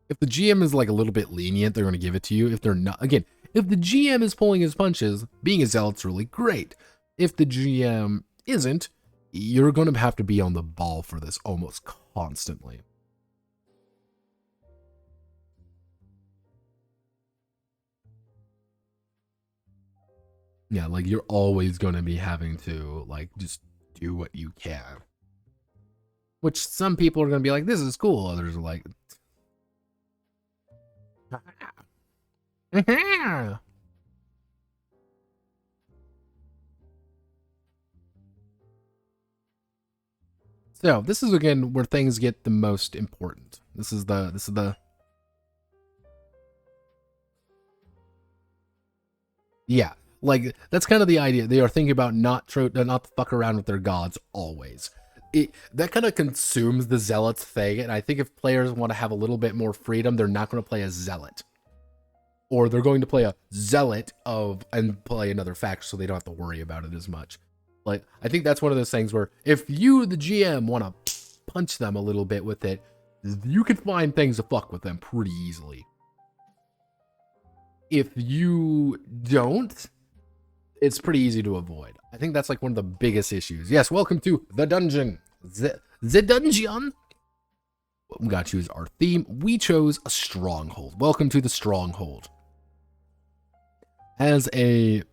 If the GM is like a little bit lenient, they're going to give it to you. If they're not, again, if the GM is pulling his punches, being a zealot's really great. If the GM isn't, you're going to have to be on the ball for this almost constantly. Yeah, like you're always going to be having to like just do what you can. Which some people are going to be like, this is cool. Others are like, so this is again where things get the most important. This is the yeah, like that's kind of the idea. They are thinking about not to fuck around with their gods always. That kind of consumes the zealot's thing, and I think if players want to have a little bit more freedom, they're not going to play a zealot, or they're going to play a zealot and play another faction, so they don't have to worry about it as much. Like I think that's one of those things where if you, the GM, want to punch them a little bit with it, you can find things to fuck with them pretty easily. If you don't, it's pretty easy to avoid. I think that's like one of the biggest issues. Yes, welcome to the dungeon. The dungeon. What we got to choose our theme. We chose a stronghold. Welcome to the stronghold. As a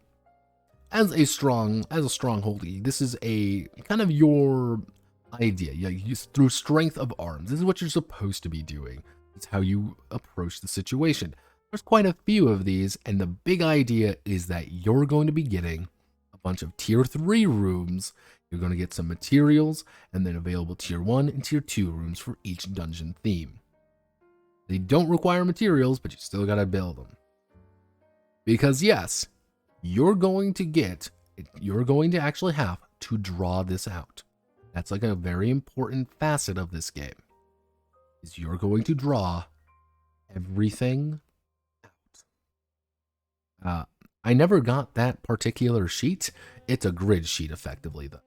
stronghold, this is a kind of your idea. Yeah, through strength of arms. This is what you're supposed to be doing. It's how you approach the situation. There's quite a few of these, and the big idea is that you're going to be getting a bunch of tier 3 rooms. You're going to get some materials, and then available tier 1 and tier 2 rooms for each dungeon theme. They don't require materials, but you still got to build them. Because yes, you're going to actually have to draw this out. That's like a very important facet of this game. Is you're going to draw everything out. I never got that particular sheet. It's a grid sheet, effectively, though.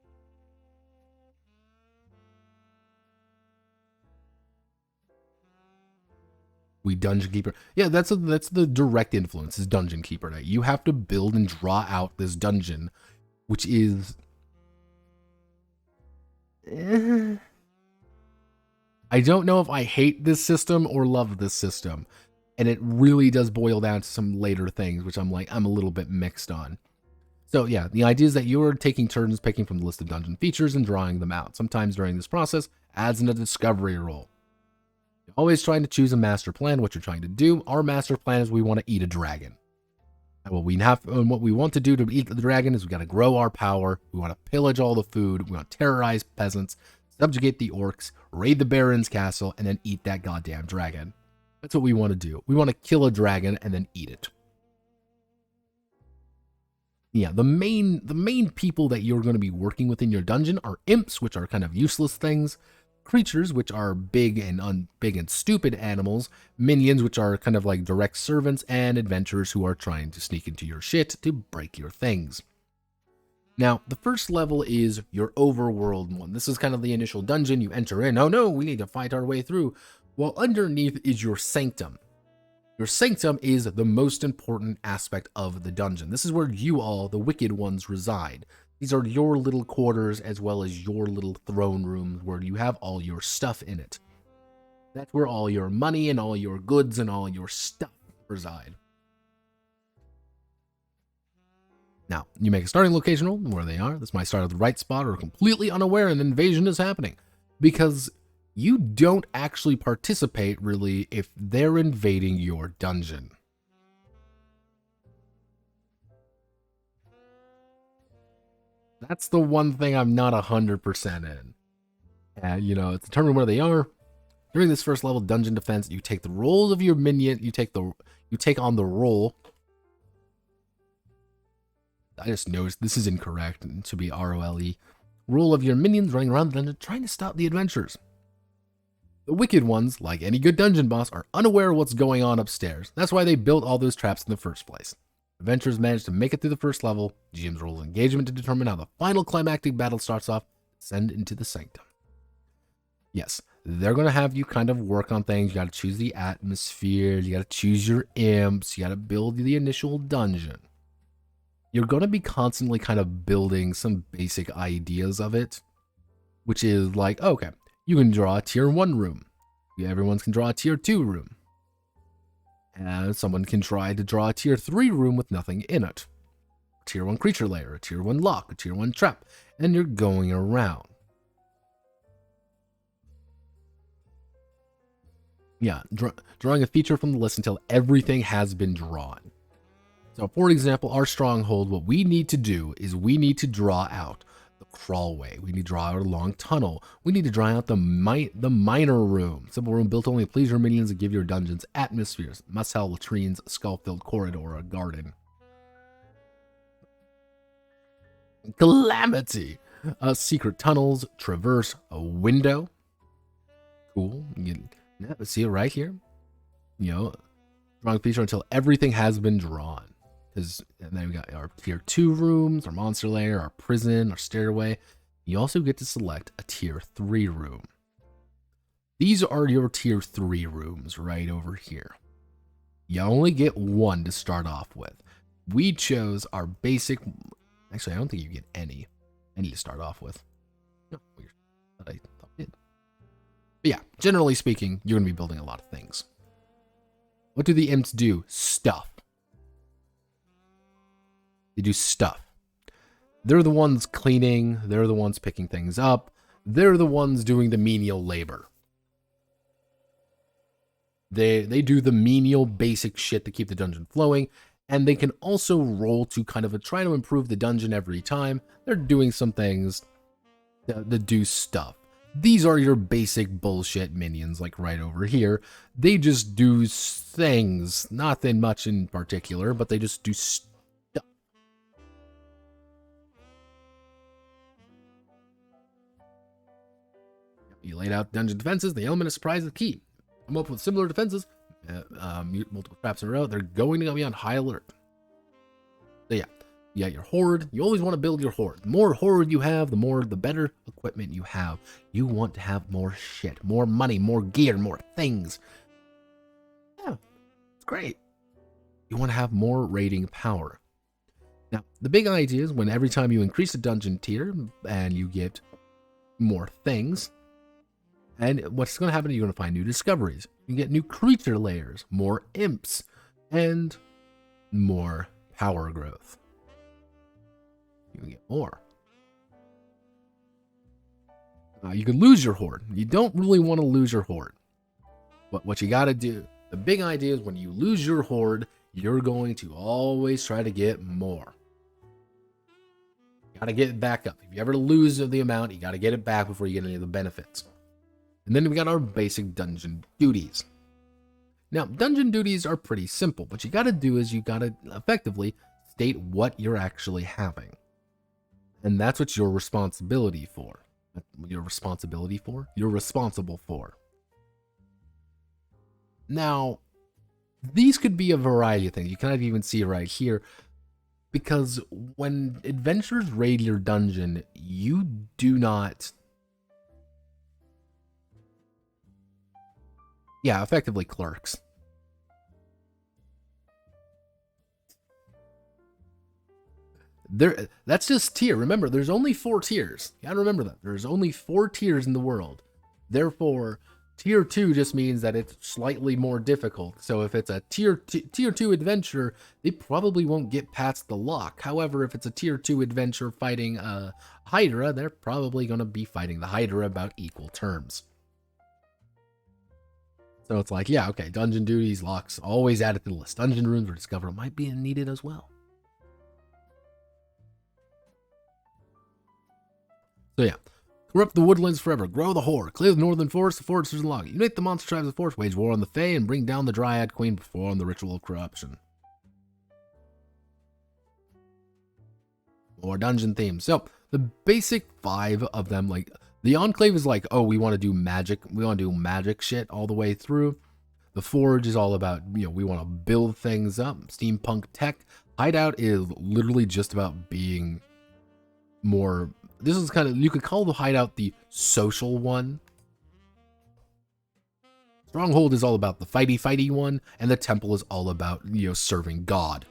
We Dungeon Keeper. Yeah, that's the direct influence is Dungeon Keeper. Now, you have to build and draw out this dungeon, which is... I don't know if I hate this system or love this system. And it really does boil down to some later things, which I'm a little bit mixed on. So yeah, the idea is that you're taking turns picking from the list of dungeon features and drawing them out. Sometimes during this process, adds in a discovery roll. You're always trying to choose a master plan, what you're trying to do. Our master plan is we want to eat a dragon. And what we want to do to eat the dragon is we got to grow our power. We want to pillage all the food. We want to terrorize peasants, subjugate the orcs, raid the baron's castle, and then eat that goddamn dragon. That's what we want to do. We want to kill a dragon and then eat it. Yeah, the main people that you're going to be working with in your dungeon are imps, which are kind of useless things, creatures, which are big and stupid animals, minions, which are kind of like direct servants, and adventurers who are trying to sneak into your shit to break your things. Now, the first level is your overworld one. This is kind of the initial dungeon. You enter in. Oh no, we need to fight our way through. Well, underneath is your sanctum. Your sanctum is the most important aspect of the dungeon. This is where you all, the wicked ones, reside. These are your little quarters as well as your little throne rooms where you have all your stuff in it. That's where all your money and all your goods and all your stuff reside. Now, you make a starting location roll where they are. This might start at the right spot or completely unaware an invasion is happening. Because you don't actually participate, really, if they're invading your dungeon. That's the one thing I'm not 100% in. It's determined where they are. During this first level dungeon defense, you take the rolls of your minion. You take on the role. I just noticed this is incorrect. It should be ROLE. Role of your minions running around the dungeon trying to stop the adventurers. The wicked ones, like any good dungeon boss, are unaware of what's going on upstairs. That's why they built all those traps in the first place. Adventurers manage to make it through the first level. GM's roll engagement to determine how the final climactic battle starts off. Send into the sanctum. Yes, they're going to have you kind of work on things. You got to choose the atmosphere. You got to choose your imps. You got to build the initial dungeon. You're going to be constantly kind of building some basic ideas of it, which is like, okay, you can draw a tier 1 room. Everyone can draw a tier 2 room. And someone can try to draw a tier 3 room with nothing in it. Tier 1 creature layer, a tier 1 lock, a tier 1 trap, and you're going around. Yeah, drawing a feature from the list until everything has been drawn. So, for example, our stronghold, what we need to do is we need to draw out the crawlway. We need to draw out a long tunnel. We need to draw out the minor room. Simple room built only to please your minions and give your dungeons atmospheres. Must have latrines, a skull-filled corridor, or a garden. Calamity. Secret tunnels, traverse, a window. Cool. Yeah, see it right here. You know, drawing feature until everything has been drawn. And then we got our tier 2 rooms, our monster lair, our prison, our stairway. You also get to select a tier 3 room. These are your tier 3 rooms right over here. You only get one to start off with. We chose our basic. Actually, I don't think you get any to start off with. No, weird. But I thought I did. But yeah, generally speaking, you're going to be building a lot of things. What do the imps do? Stuff. They do stuff. They're the ones cleaning. They're the ones picking things up. They're the ones doing the menial labor. They do the menial basic shit to keep the dungeon flowing. And they can also roll to kind of try to improve the dungeon every time. They're doing some things that do stuff. These are your basic bullshit minions, like right over here. They just do things. Nothing much in particular, but they just do stuff. You laid out dungeon defenses. The element of surprise is the key. Come up with similar defenses. Multiple traps in a row. They're going to be on high alert. So yeah, you got your horde. You always want to build your horde. The more horde you have, the better equipment you have. You want to have more shit, more money, more gear, more things. Yeah, it's great. You want to have more raiding power. Now, the big idea is when every time you increase the dungeon tier and you get more things, and what's going to happen, you're going to find new discoveries. You can get new creature layers, more imps, and more power growth. You can get more. You can lose your horde. You don't really want to lose your horde. But what you got to do, the big idea is when you lose your horde, you're going to always try to get more. You got to get it back up. If you ever lose the amount, you got to get it back before you get any of the benefits. And then we got our basic dungeon duties. Now, dungeon duties are pretty simple. What you got to do is you got to effectively state what you're actually having. And that's what you're responsibility for. You're responsible for. Now, these could be a variety of things. You kind of even see it right here. Because when adventurers raid your dungeon, you do not... Yeah, effectively clerks. That's just tier. Remember, there's only 4 tiers. You gotta remember that. There's only 4 tiers in the world. Therefore, tier 2 just means that it's slightly more difficult. So if it's a tier 2 adventure, they probably won't get past the lock. However, if it's a tier 2 adventure fighting a Hydra, they're probably going to be fighting the Hydra about equal terms. So it's like, yeah, okay, dungeon duties, locks, always added to the list. Dungeon rooms or discover might be needed as well. So yeah, corrupt the woodlands forever, grow the horde, clear the northern forest, the foresters and log, unite the monster tribes of the forest, wage war on the Fae, and bring down the Dryad Queen, perform the ritual of corruption. More dungeon themes. So the basic 5 of them, like the Enclave is like, oh, we want to do magic. We want to do magic shit all the way through. The Forge is all about, we want to build things up. Steampunk tech. Hideout is literally just about being more... This is kind of... You could call the hideout the social one. Stronghold is all about the fighty one, and the temple is all about, you know, serving God.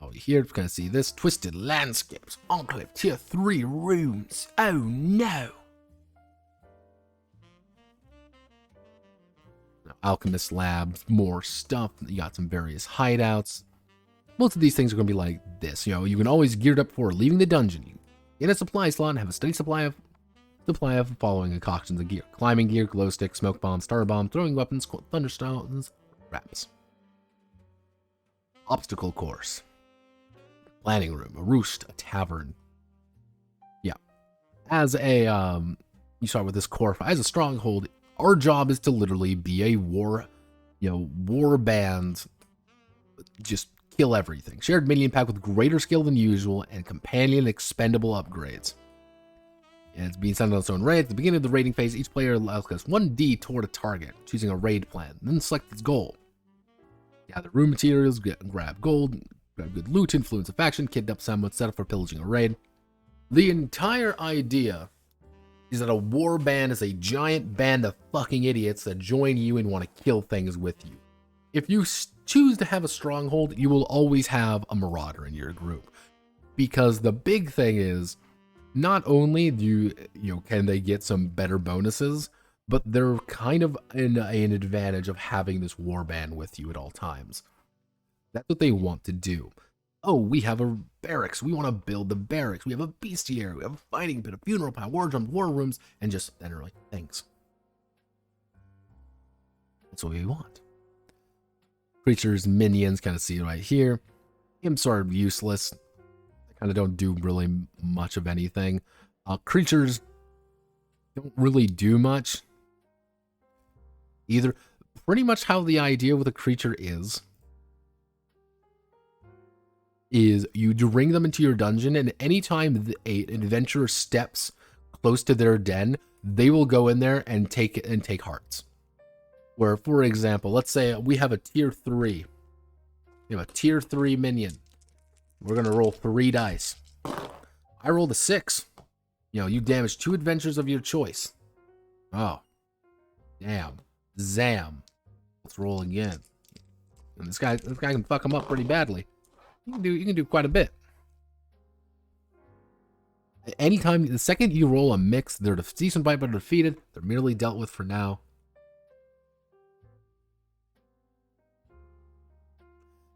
Oh, here we're gonna see this. Twisted landscapes, enclave, tier 3 rooms. Oh no! Alchemist labs, more stuff. You got some various hideouts. Most of these things are gonna be like this. You know, you can always gear up for leaving the dungeon. You get a supply slot and have a steady supply of the following concoctions of gear: climbing gear, glow stick, smoke bomb, star bomb, throwing weapons, thunderstones, traps. Obstacle course, planning room, a roost, a tavern. Yeah, as a you start with this core. As a stronghold, our job is to literally be a war band. Just kill everything. Shared minion pack with greater skill than usual and companion expendable upgrades. And it's being sent on its own raid. At the beginning of the raiding phase, each player allocates 1D toward a target, choosing a raid plan, then select its goal. Gather room materials, grab gold, grab good loot, influence a faction, kidnap someone, set up for pillaging a raid. The entire idea is that a war band is a giant band of fucking idiots that join you and want to kill things with you. If you choose to have a stronghold, you will always have a marauder in your group. Because the big thing is, not only do can they get some better bonuses, but they're kind of in an advantage of having this warband with you at all times. That's what they want to do. Oh, we have a barracks. We want to build the barracks. We have a bestiary. We have a fighting pit, a funeral pile, war drums, war rooms, and just generally things. That's what we want. Creatures, minions, kind of see right here. Imps are useless. Kind of don't do really much of anything. Creatures don't really do much either. Pretty much how the idea with a creature is you bring them into your dungeon, and anytime an adventurer steps close to their den, they will go in there and take hearts. Where, for example, let's say we have a tier 3. We have a tier 3 minion. We're going to roll 3 dice. I rolled a 6. You damage 2 adventures of your choice. Oh. Damn. Zam. Let's roll again. And this guy can fuck him up pretty badly. You can do quite a bit. Anytime, the second you roll a mix, they're decent bite but defeated. They're merely dealt with for now.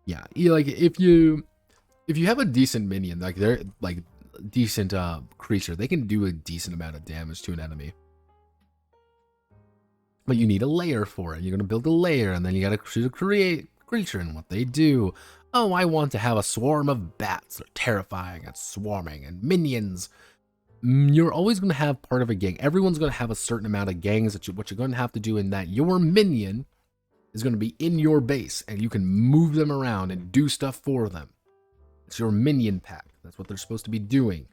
Yeah, if you have a decent minion, they're decent creature, they can do a decent amount of damage to an enemy. But you need a layer for it. You're gonna build a layer, and then you gotta create creature and what they do. Oh, I want to have a swarm of bats. They're terrifying and swarming, and minions. You're always gonna have part of a gang. Everyone's gonna have a certain amount of gangs what you're gonna have to do in that your minion is going to be in your base, and you can move them around and do stuff for them. It's your minion pack. That's what they're supposed to be doing.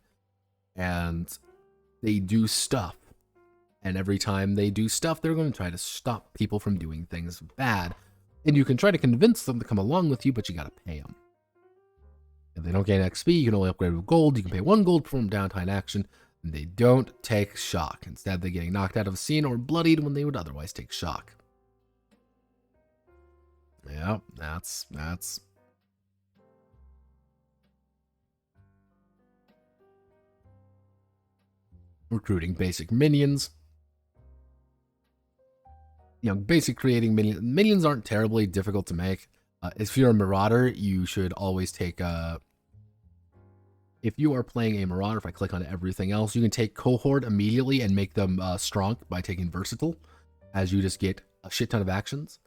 And they do stuff. And every time they do stuff, they're going to try to stop people from doing things bad. And you can try to convince them to come along with you, but you got to pay them. If they don't gain XP, you can only upgrade with gold. You can pay 1 gold to perform downtime action, and they don't take shock. Instead, they're getting knocked out of a scene or bloodied when they would otherwise take shock. Yeah, that's recruiting basic minions. Basic creating minions. Minions aren't terribly difficult to make. If you're a marauder, you should always take if you are playing a marauder, if I click on everything else, you can take cohort immediately and make them strong by taking versatile, as you just get a shit ton of actions.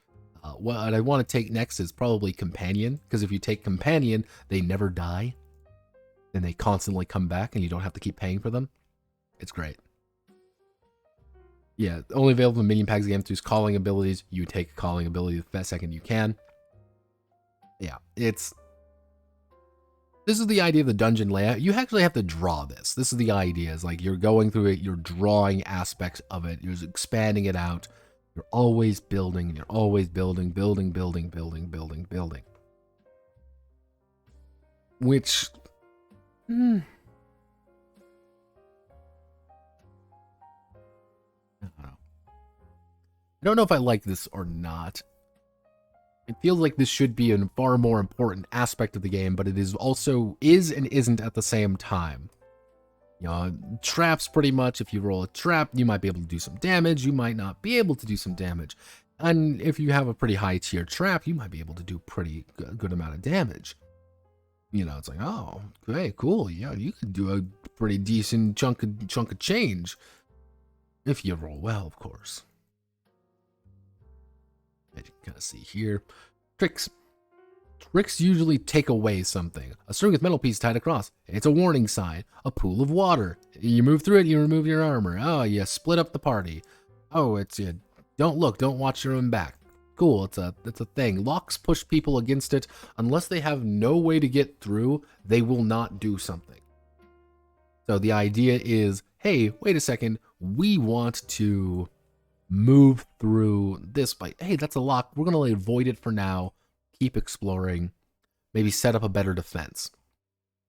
What I want to take next is probably companion, because if you take companion, they never die, and they constantly come back, and you don't have to keep paying for them. It's great. Yeah, only available in minion packs again to use calling abilities. You take calling ability the second you can. Yeah, this is the idea of the dungeon layout. You actually have to draw this. This is the idea. It's like you're going through it, you're drawing aspects of it, you're expanding it out. You're always building, you're always building. Which, I don't know. I don't know if I like this or not. It feels like this should be a far more important aspect of the game, but it is also and isn't at the same time. You know, traps pretty much, if you roll a trap, you might be able to do some damage, you might not be able to do some damage. And if you have a pretty high tier trap, you might be able to do pretty good amount of damage. You know, it's like, oh, okay, cool, yeah, you could do a pretty decent chunk of change. If you roll well, of course. As you can kind of see here. Tricks. Tricks usually take away something. A string with metal piece tied across. It's a warning sign. A pool of water. You move through it, you remove your armor. Oh, you split up the party. Oh, it's don't look, don't watch your own back. Cool, it's a thing. Locks push people against it. Unless they have no way to get through, they will not do something. So the idea is, hey, wait a second, we want to move through this by, hey, that's a lock. We're going to avoid it for now. Keep exploring. Maybe set up a better defense.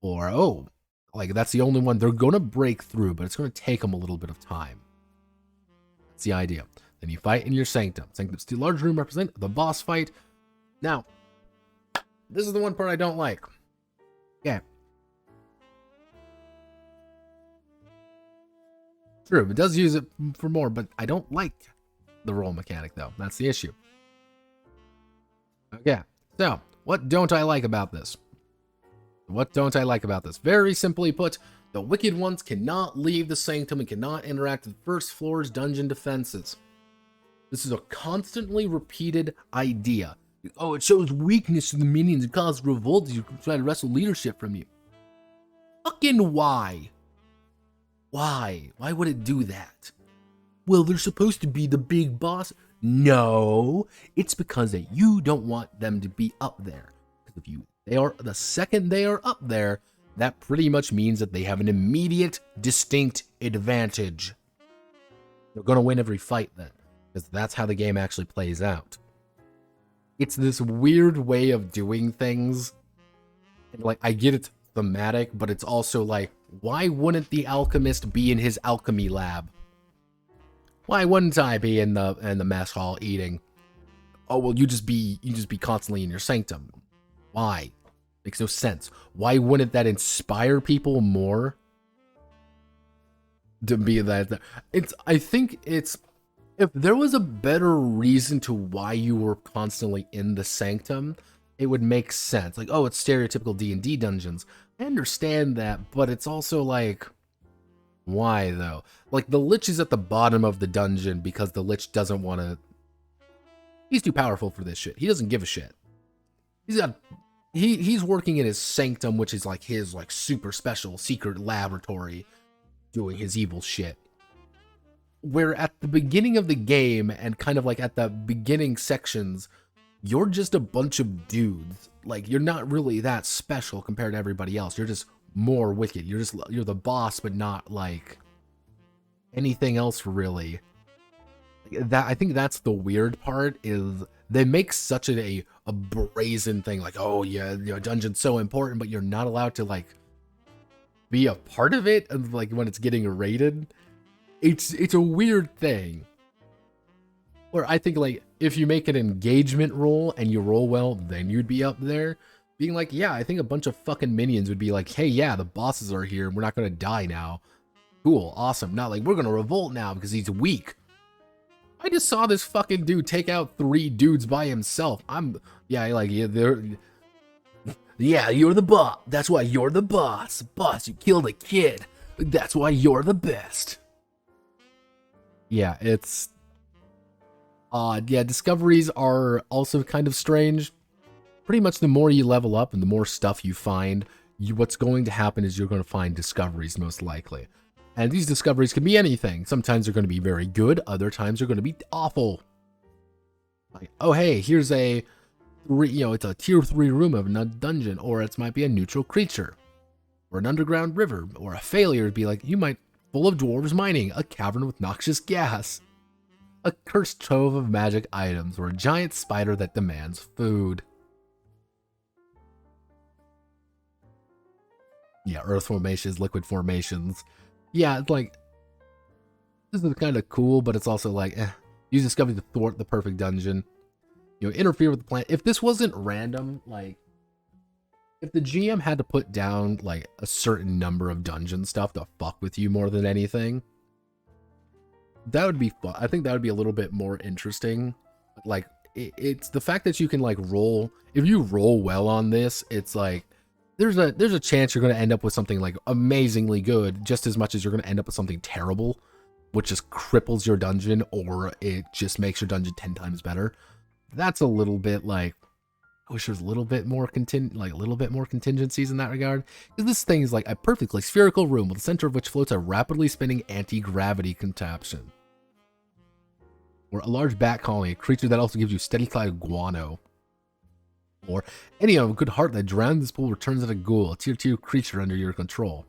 Or, oh, like that's the only one. They're going to break through, but it's going to take them a little bit of time. That's the idea. Then you fight in your sanctum. Sanctum's two large room represent the boss fight. Now, this is the one part I don't like. Yeah. True, it does use it for more, but I don't like the roll mechanic, though. That's the issue. Okay, so what don't I like about this? What don't I like about this? Very simply put, the Wicked Ones cannot leave the Sanctum and cannot interact with first floor's dungeon defenses. This is a constantly repeated idea. Oh, it shows weakness to the minions and causes revolt as you try to wrestle leadership from you. Fucking why? Why? Why would it do that? Well, they're supposed to be the big boss. No, it's because that you don't want them to be up there. Because the second they are up there, that pretty much means that they have an immediate, distinct advantage. They're going to win every fight then, because that's how the game actually plays out. It's this weird way of doing things. And like, I get it's thematic, but it's also like, why wouldn't the alchemist be in his alchemy lab? Why wouldn't I be in the mess hall eating? Oh, well, you just be constantly in your sanctum. Why? Makes no sense. Why wouldn't that inspire people more to be that? I think it's, if there was a better reason to why you were constantly in the sanctum, it would make sense. Like, oh, it's stereotypical D&D dungeons. I understand that, but it's also like, why though? Like, the Lich is at the bottom of the dungeon because the Lich doesn't want to. He's too powerful for this shit. He doesn't give a shit. He's working in his sanctum, which is like his like super special secret laboratory, doing his evil shit. Where at the beginning of the game and kind of like at the beginning sections, you're just a bunch of dudes. Like, you're not really that special compared to everybody else. You're just more wicked. You're the boss, but not like anything else really. That, I think that's the weird part, is they make such a brazen thing, like, oh yeah, dungeon's so important, but you're not allowed to like be a part of it, and like when it's getting raided. It's a weird thing. Or I think like if you make an engagement roll and you roll well, then you'd be up there. Being like, yeah, I think a bunch of fucking minions would be like, hey, yeah, the bosses are here. We're not going to die now. Cool, awesome. Not like, we're going to revolt now because he's weak. I just saw this fucking dude take out 3 dudes by himself. Yeah, you're the boss. That's why you're the boss. Boss, you killed a kid. That's why you're the best. Yeah, it's odd. Yeah, discoveries are also kind of strange. Pretty much the more you level up and the more stuff you find, what's going to happen is you're going to find discoveries most likely. And these discoveries can be anything. Sometimes they're going to be very good. Other times they're going to be awful. Like, oh, hey, here's it's a tier 3 room of a dungeon. Or it might be a neutral creature. Or an underground river. Or a failure to be like, full of dwarves mining. A cavern with noxious gas. A cursed trove of magic items or a giant spider that demands food. Yeah, earth formations, liquid formations. Yeah, it's like, this is kind of cool, but it's also like, use discovery to thwart the perfect dungeon. You know, interfere with the plan. If this wasn't random, like, if the GM had to put down, like, a certain number of dungeon stuff to fuck with you more than anything, that would be fun. I think that would be a little bit more interesting. Like, it's the fact that you can, like, roll. If you roll well on this, it's like, there's a chance you're going to end up with something, like, amazingly good, just as much as you're going to end up with something terrible, which just cripples your dungeon, or it just makes your dungeon 10 times better. That's a little bit like, I wish there's a little bit more contingencies in that regard. Because this thing is like a perfectly spherical room with the center of which floats a rapidly spinning anti-gravity contraption. Or a large bat colony, a creature that also gives you steady cloud of guano. Or any of a good heart that drowned this pool returns as a ghoul, a tier 2 creature under your control.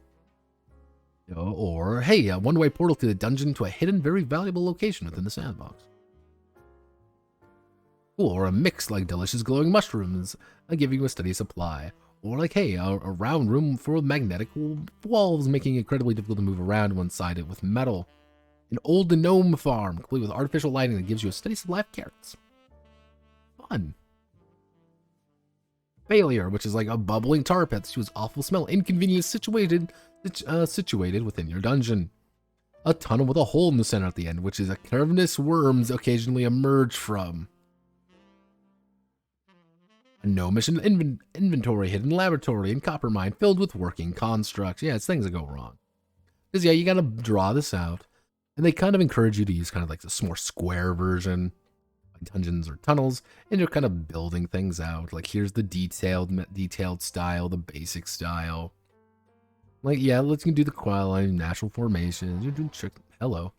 You know, or hey, a one-way portal to the dungeon to a hidden, very valuable location within the sandbox. Or a mix like delicious glowing mushrooms, giving you a steady supply. Or like, hey, a round room full of magnetic walls, making it incredibly difficult to move around one-sided with metal. An old gnome farm, complete with artificial lighting that gives you a steady supply of carrots. Fun. Failure, which is like a bubbling tar pit that was awful smell, inconvenience situated within your dungeon. A tunnel with a hole in the center at the end, which is a cavernous worms occasionally emerge from. A gnomish inventory, hidden laboratory, and copper mine filled with working constructs. Yeah, it's things that go wrong. Because, yeah, you gotta draw this out. And they kind of encourage you to use kind of like this more square version, like dungeons or tunnels, and you're kind of building things out. Like, here's the detailed style, the basic style. Like, yeah, let's do the qualine, natural formations. You're doing trick. Hello.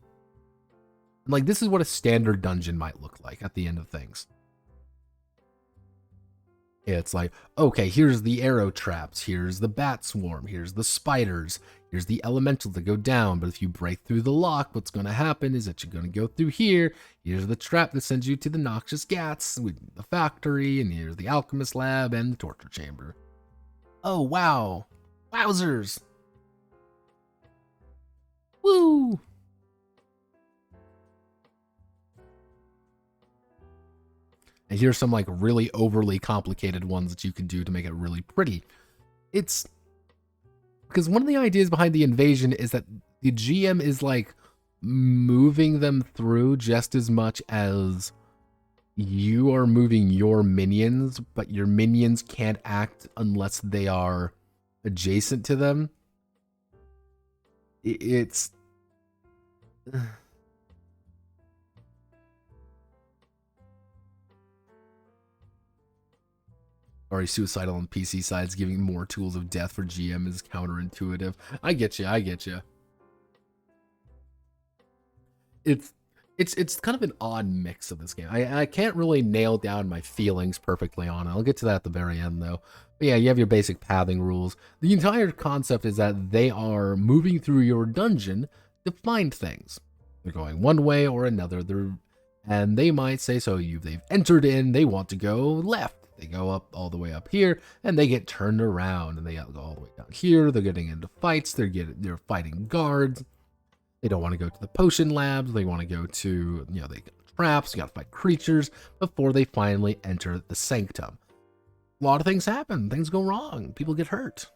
And, like, this is what a standard dungeon might look like at the end of things. It's like, okay, here's the arrow traps, here's the bat swarm, here's the spiders, here's the elementals that go down, but if you break through the lock, what's going to happen is that you're going to go through here, here's the trap that sends you to the noxious ghats with the factory, and here's the alchemist lab and the torture chamber. Oh, wow. Wowzers. Woo. And here's some like really overly complicated ones that you can do to make it really pretty. It's because one of the ideas behind the invasion is that the GM is like moving them through just as much as you are moving your minions, but your minions can't act unless they are adjacent to them. It's already suicidal on PC sides, giving more tools of death for GM is counterintuitive. I get you. It's kind of an odd mix of this game. I can't really nail down my feelings perfectly on it. I'll get to that at the very end though. But yeah, you have your basic pathing rules. The entire concept is that they are moving through your dungeon to find things. They're going one way or another. And they might say, so they've entered in, they want to go left. They go up all the way up here, and they get turned around, and they go all the way down here. They're getting into fights. They're fighting guards. They don't want to go to the potion labs. They want to go to, they got traps. You got to fight creatures before they finally enter the sanctum. A lot of things happen. Things go wrong. People get hurt,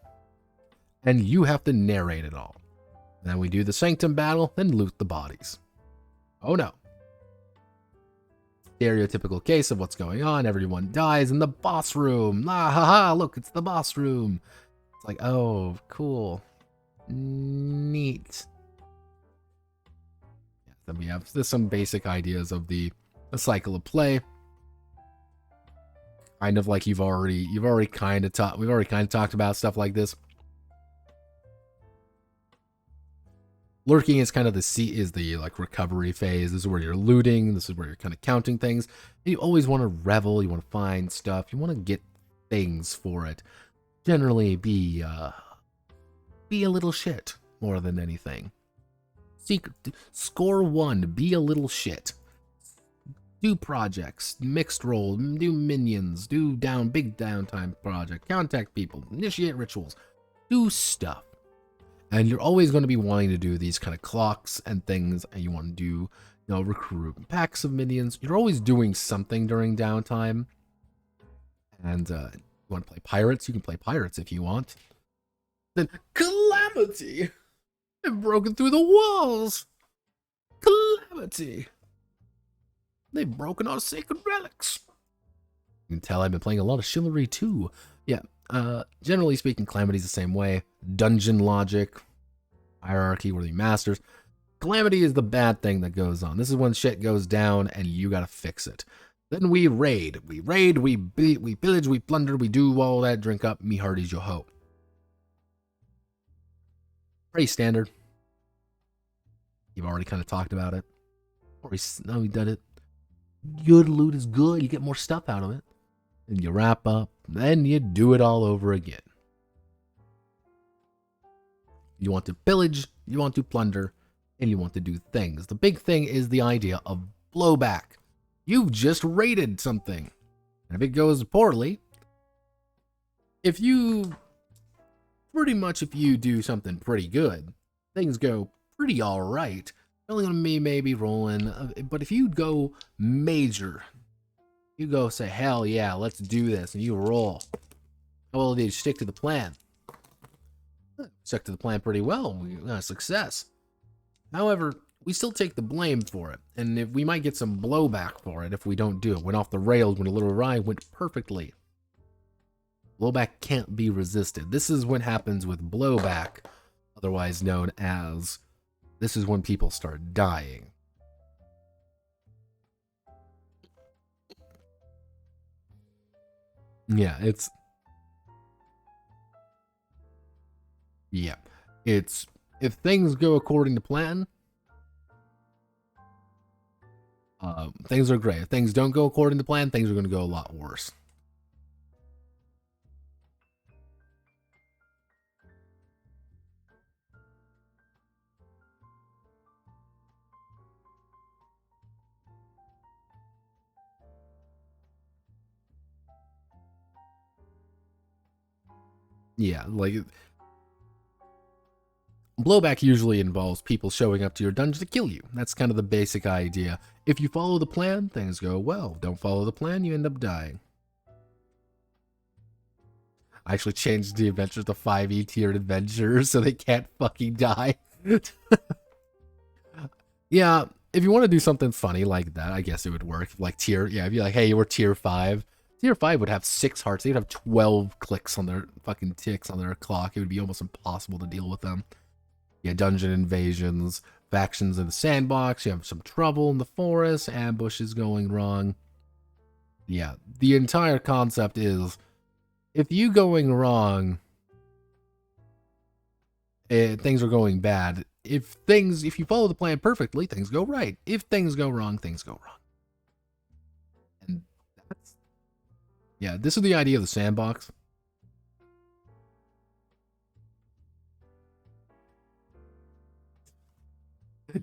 and you have to narrate it all. And then we do the sanctum battle, then loot the bodies. Oh no. Stereotypical case of what's going on. Everyone dies in the boss room. Ah, haha, look, it's the boss room. It's like, oh, cool. Neat. Yeah, then we have some basic ideas of the cycle of play. Kind of like we've already kind of talked about stuff like this. Lurking is kind of the like recovery phase. This is where you're looting. This is where you're kind of counting things. And you always want to revel. You want to find stuff. You want to get things for it. Generally, be a little shit more than anything. Score 1. Be a little shit. Do projects, mixed role, do minions, do big downtime project, contact people, initiate rituals, do stuff. And you're always going to be wanting to do these kind of clocks and things, and you want to do, recruit packs of minions. You're always doing something during downtime. And you want to play pirates? You can play pirates if you want. Then Calamity! They've broken through the walls! Calamity! They've broken our sacred relics! You can tell I've been playing a lot of Chivalry too. Yeah, generally speaking, Calamity's the same way. Dungeon logic, hierarchy, worthy masters. Calamity is the bad thing that goes on. This is when shit goes down and you gotta fix it. Then we raid. We pillage, we plunder, we do all that, drink up, me hearties yo ho. Pretty standard. You've already kind of talked about it. No, we did it. Good loot is good. You get more stuff out of it. And you wrap up. Then you do it all over again. You want to pillage, you want to plunder, and you want to do things. The big thing is the idea of blowback. You've just raided something. And if it goes poorly, if you do something pretty good, things go pretty alright. Only gonna be maybe rolling, but if you go major, you go say, hell yeah, let's do this, and you roll. How well did you stick to the plan? Stuck to the plan pretty well. We got a success. However, we still take the blame for it, and if we might get some blowback for it if we don't do it. Went off the rails, went a little awry, went perfectly. Blowback can't be resisted. This is what happens with blowback, otherwise known as, this is when people start dying. Yeah, it's if things go according to plan, things are great. If things don't go according to plan, things are going to go a lot worse. Yeah, like, blowback usually involves people showing up to your dungeon to kill you. That's kind of the basic idea. If you follow the plan, things go well. Don't follow the plan, you end up dying. I actually changed the adventures to 5e tiered adventures so they can't fucking die. Yeah, if you want to do something funny like that, I guess it would work. Like if you're like, hey, we're tier 5. Tier 5 would have 6 hearts. They'd have 12 clicks on their fucking ticks on their clock. It would be almost impossible to deal with them. Yeah, dungeon invasions, factions in the sandbox. You have some trouble in the forest, ambushes going wrong. Yeah, the entire concept is, if you going wrong, things are going bad. If you follow the plan perfectly, things go right. If things go wrong, things go wrong. And this is the idea of the sandbox.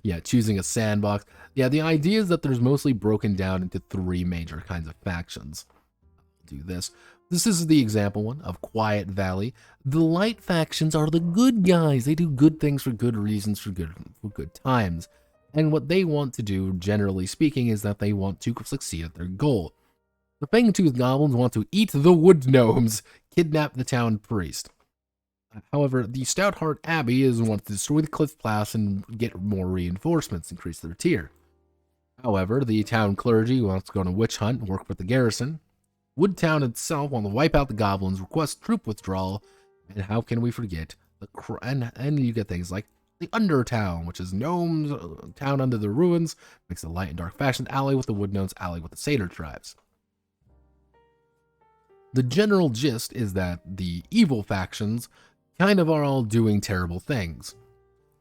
Yeah, choosing a sandbox. Yeah, the idea is that there's mostly broken down into 3 major kinds of factions. I'll do this. This is the example one of Quiet Valley. The light factions are the good guys. They do good things for good reasons, for good times. And what they want to do, generally speaking, is that they want to succeed at their goal. The Fangtooth Goblins want to eat the wood gnomes, kidnap the town priest. However, the Stoutheart Abbey wants to destroy the Cliff Pass and get more reinforcements, increase their tier. However, the town clergy wants to go on a witch hunt and work with the garrison. Woodtown itself want to wipe out the goblins, request troop withdrawal, and how can we forget and you get things like the Undertown, which is gnomes, town under the ruins, makes the light and dark factions ally with the wood gnomes, ally with the satyr tribes. The general gist is that the evil factions kind of are all doing terrible things.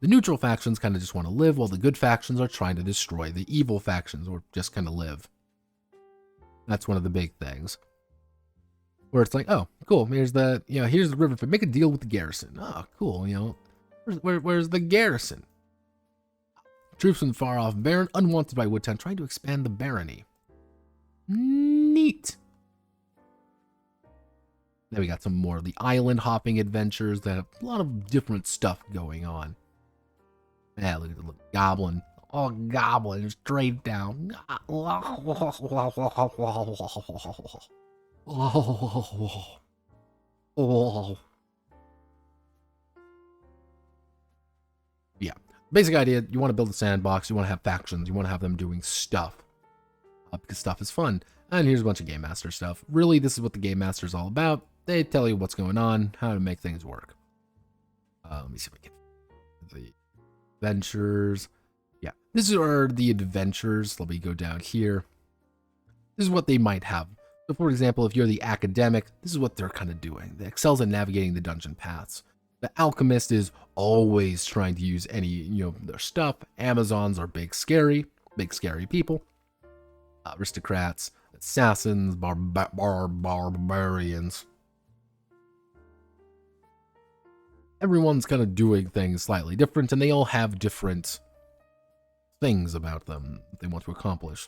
The neutral factions kind of just want to live, while the good factions are trying to destroy the evil factions, or just kind of live. That's one of the big things. Where it's like, oh, cool, here's the river, make a deal with the garrison. Oh, cool, where's the garrison? Troops from the far-off Baron, unwanted by Woodtown, trying to expand the barony. Neat. Then we got some more of the island hopping adventures that have a lot of different stuff going on. Yeah, look at the little goblin. Oh, goblin, straight down. Yeah. Basic idea, you want to build a sandbox, you want to have factions, you want to have them doing stuff. Because stuff is fun. And here's a bunch of Game Master stuff. Really, this is what the Game Master is all about. They tell you what's going on, how to make things work. Let me see if I can... The adventures. Yeah, these are the adventures. Let me go down here. This is what they might have. So, for example, if you're the academic, this is what they're kind of doing. They excels at navigating the dungeon paths. The alchemist is always trying to use any, their stuff. Amazons are big scary people. Aristocrats, assassins, barbarians. Everyone's kind of doing things slightly different, and they all have different things about them that they want to accomplish.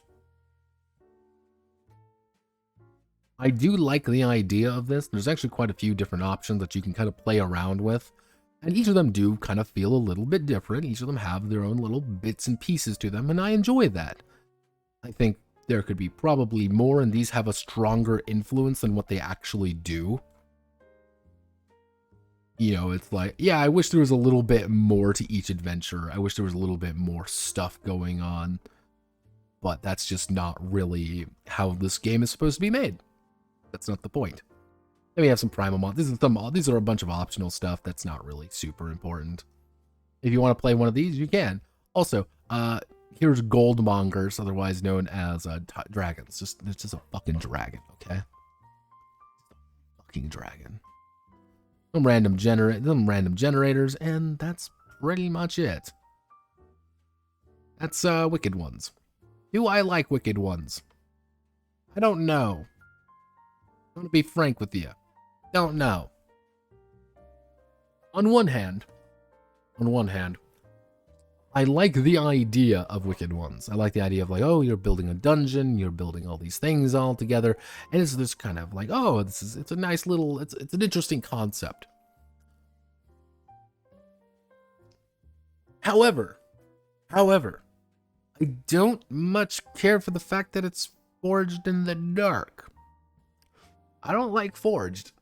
I do like the idea of this. There's actually quite a few different options that you can kind of play around with, and each of them do kind of feel a little bit different. Each of them have their own little bits and pieces to them, and I enjoy that. I think there could be probably more, and these have a stronger influence than what they actually do. It's like, yeah, I wish there was a little bit more to each adventure. I wish there was a little bit more stuff going on. But that's just not really how this game is supposed to be made. That's not the point. Then we have some primal mods. These are a bunch of optional stuff that's not really super important. If you want to play one of these, you can. Also, here's goldmongers, otherwise known as dragons. It's just a fucking dragon, okay? Fucking dragon. Some random generators, and that's pretty much it. That's Wicked Ones. Do I like Wicked Ones? I don't know. I'm gonna be frank with you. Don't know. On one hand, I like the idea of Wicked Ones. I like the idea of like, oh, you're building a dungeon, you're building all these things all together, and it's this kind of like, oh, it's a nice little, it's an interesting concept. However, I don't much care for the fact that it's forged in the dark. I don't like forged.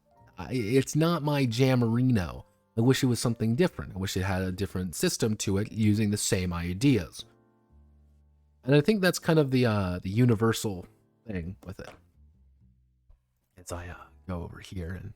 It's not my jammerino. I wish it was something different. I wish it had a different system to it using the same ideas. And I think that's kind of the universal thing with it. As I go over here and...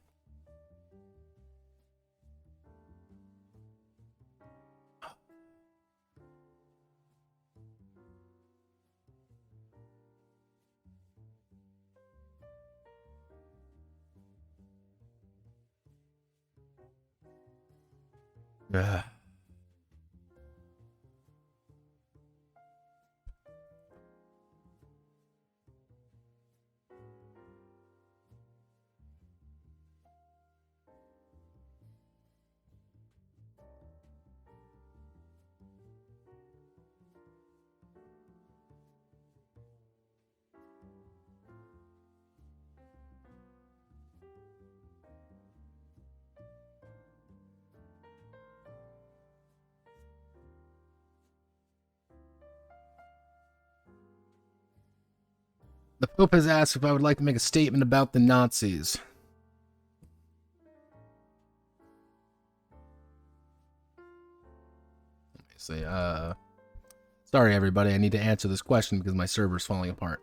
The Pope has asked if I would like to make a statement about the Nazis. Say, sorry everybody, I need to answer this question because my server's falling apart.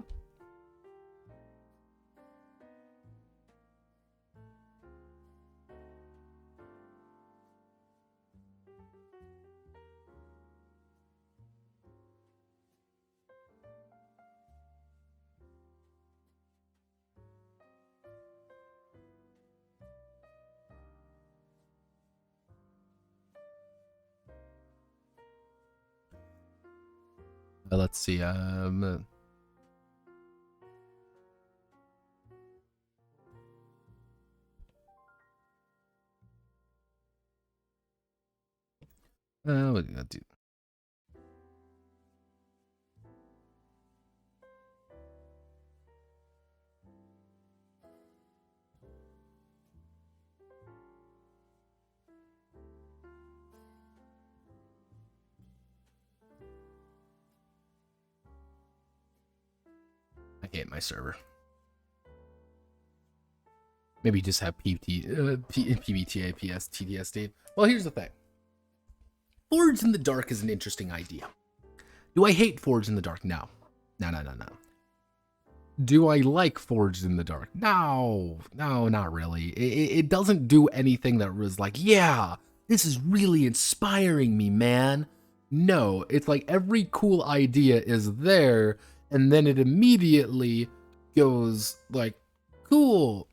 Let's see, what do you gotta do? hate my server. Maybe just have PBTA, PS, TTSD. Well, here's the thing. Forged in the Dark is an interesting idea. Do I hate Forged in the Dark? No. No. Do I like Forged in the Dark? No, not really. It doesn't do anything that was like, yeah, this is really inspiring me, man. No, it's like every cool idea is there, and then it immediately goes like, cool.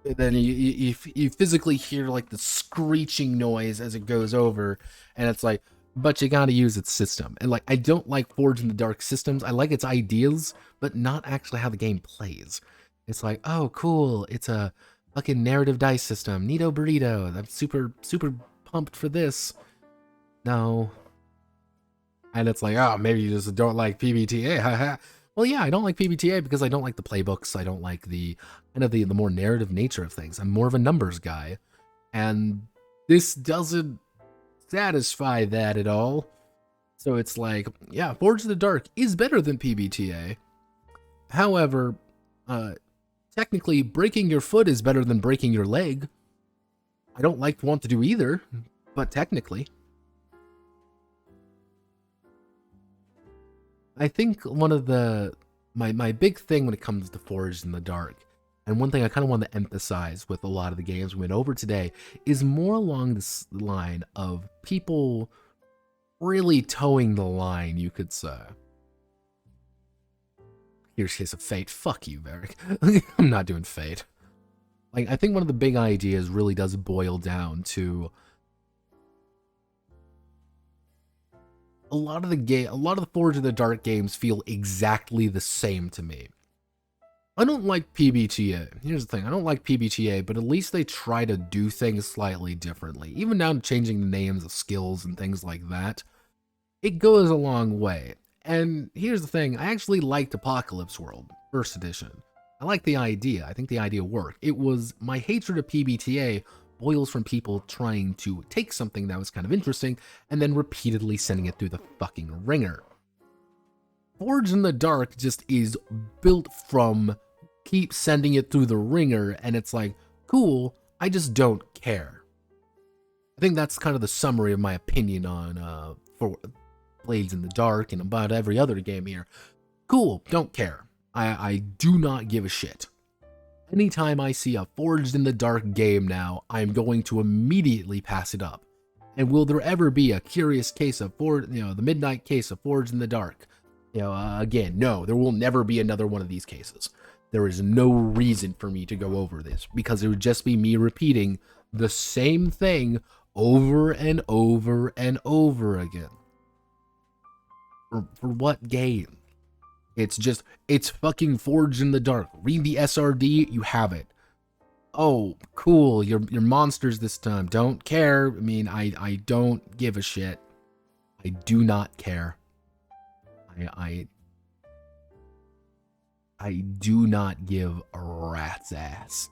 And then you physically hear like the screeching noise as it goes over, and it's like, but you gotta use its system. And like, I don't like Forged in the Dark systems. I like its ideas, but not actually how the game plays. It's like, oh, cool. It's a fucking narrative dice system. Neato burrito. I'm super pumped for this. No. And it's like, oh, maybe you just don't like PBTA. Haha. Well, yeah, I don't like PBTA because I don't like the playbooks. I don't like the kind of the more narrative nature of things. I'm more of a numbers guy. And this doesn't satisfy that at all. So it's like, yeah, Forged in the Dark is better than PBTA. However, technically breaking your foot is better than breaking your leg. I don't want to do either, but technically. I think one of my big thing when it comes to Forged in the Dark, and one thing I kind of want to emphasize with a lot of the games we went over today, is more along this line of people really towing the line, you could say. Here's Case of Fate. Fuck you, Varric. I'm not doing Fate. Like, I think one of the big ideas really does boil down to a lot of the Forged in the Dark games feel exactly the same to me. I don't like PBTA. Here's the thing, I don't like PBTA, but at least they try to do things slightly differently. Even down to changing the names of skills and things like that. It goes a long way. And here's the thing, I actually liked Apocalypse World, first edition. I like the idea, I think the idea worked. It was, my hatred of PBTA boils from people trying to take something that was kind of interesting and then repeatedly sending it through the fucking ringer. Forged in the Dark just is built from keep sending it through the ringer, and it's like, cool, I just don't care. I think that's kind of the summary of my opinion on for Blades in the Dark and about every other game here. Cool, don't care. I do not give a shit. Anytime I see a Forged in the Dark game now, I'm going to immediately pass it up. And will there ever be a curious case of the Midnight Case of Forged in the Dark? Again, no, there will never be another one of these cases. There is no reason for me to go over this, because it would just be me repeating the same thing over and over and over again. For what game? It's fucking Forged in the Dark. Read the SRD, you have it. Oh, cool, you're monsters this time. Don't care. I mean, I don't give a shit. I do not care. I do not give a rat's ass.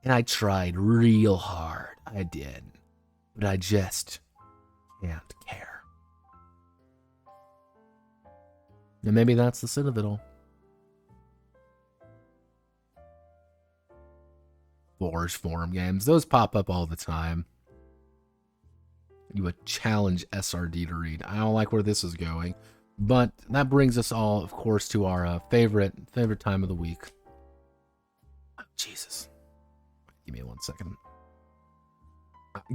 And I tried real hard. I did. But I just can't care. And maybe that's the sin of it all. Forged forum games. Those pop up all the time. You would challenge SRD to read. I don't like where this is going. But that brings us all, of course, to our favorite time of the week. Oh, Jesus. Give me 1 second.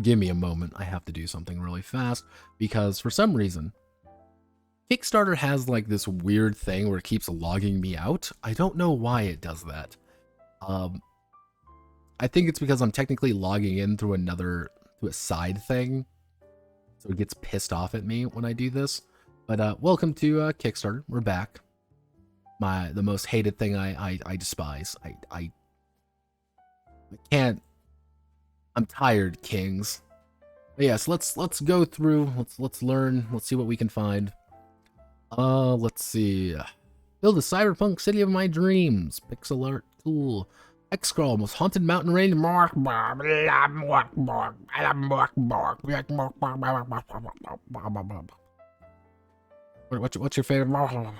Give me a moment. I have to do something really fast. Because for some reason, Kickstarter has like this weird thing where it keeps logging me out. I don't know why it does that. I think it's because I'm technically logging in through a side thing. So it gets pissed off at me when I do this. But welcome to Kickstarter. We're back. The most hated thing I despise. I can't. I'm tired, kings. But yes, let's go through. Let's learn. Let's see what we can find. Let's see. Build a cyberpunk city of my dreams. Pixel art, cool. X-Crawl, most haunted mountain range. What's your favorite?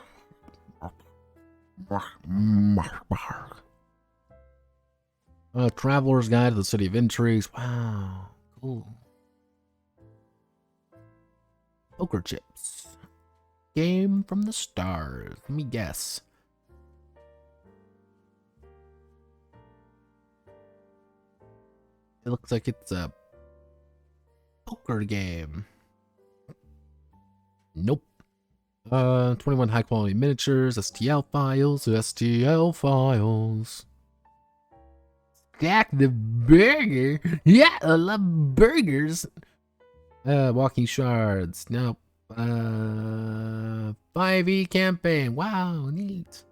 Traveler's Guide to the City of Intrigues. Wow, cool. Poker chips. Game from the stars. Let me guess. It looks like it's a poker game. Nope. 21 high quality miniatures, STL files. Stack the burger. Yeah, I love burgers. Walking shards. Nope. 5e campaign. Wow, neat.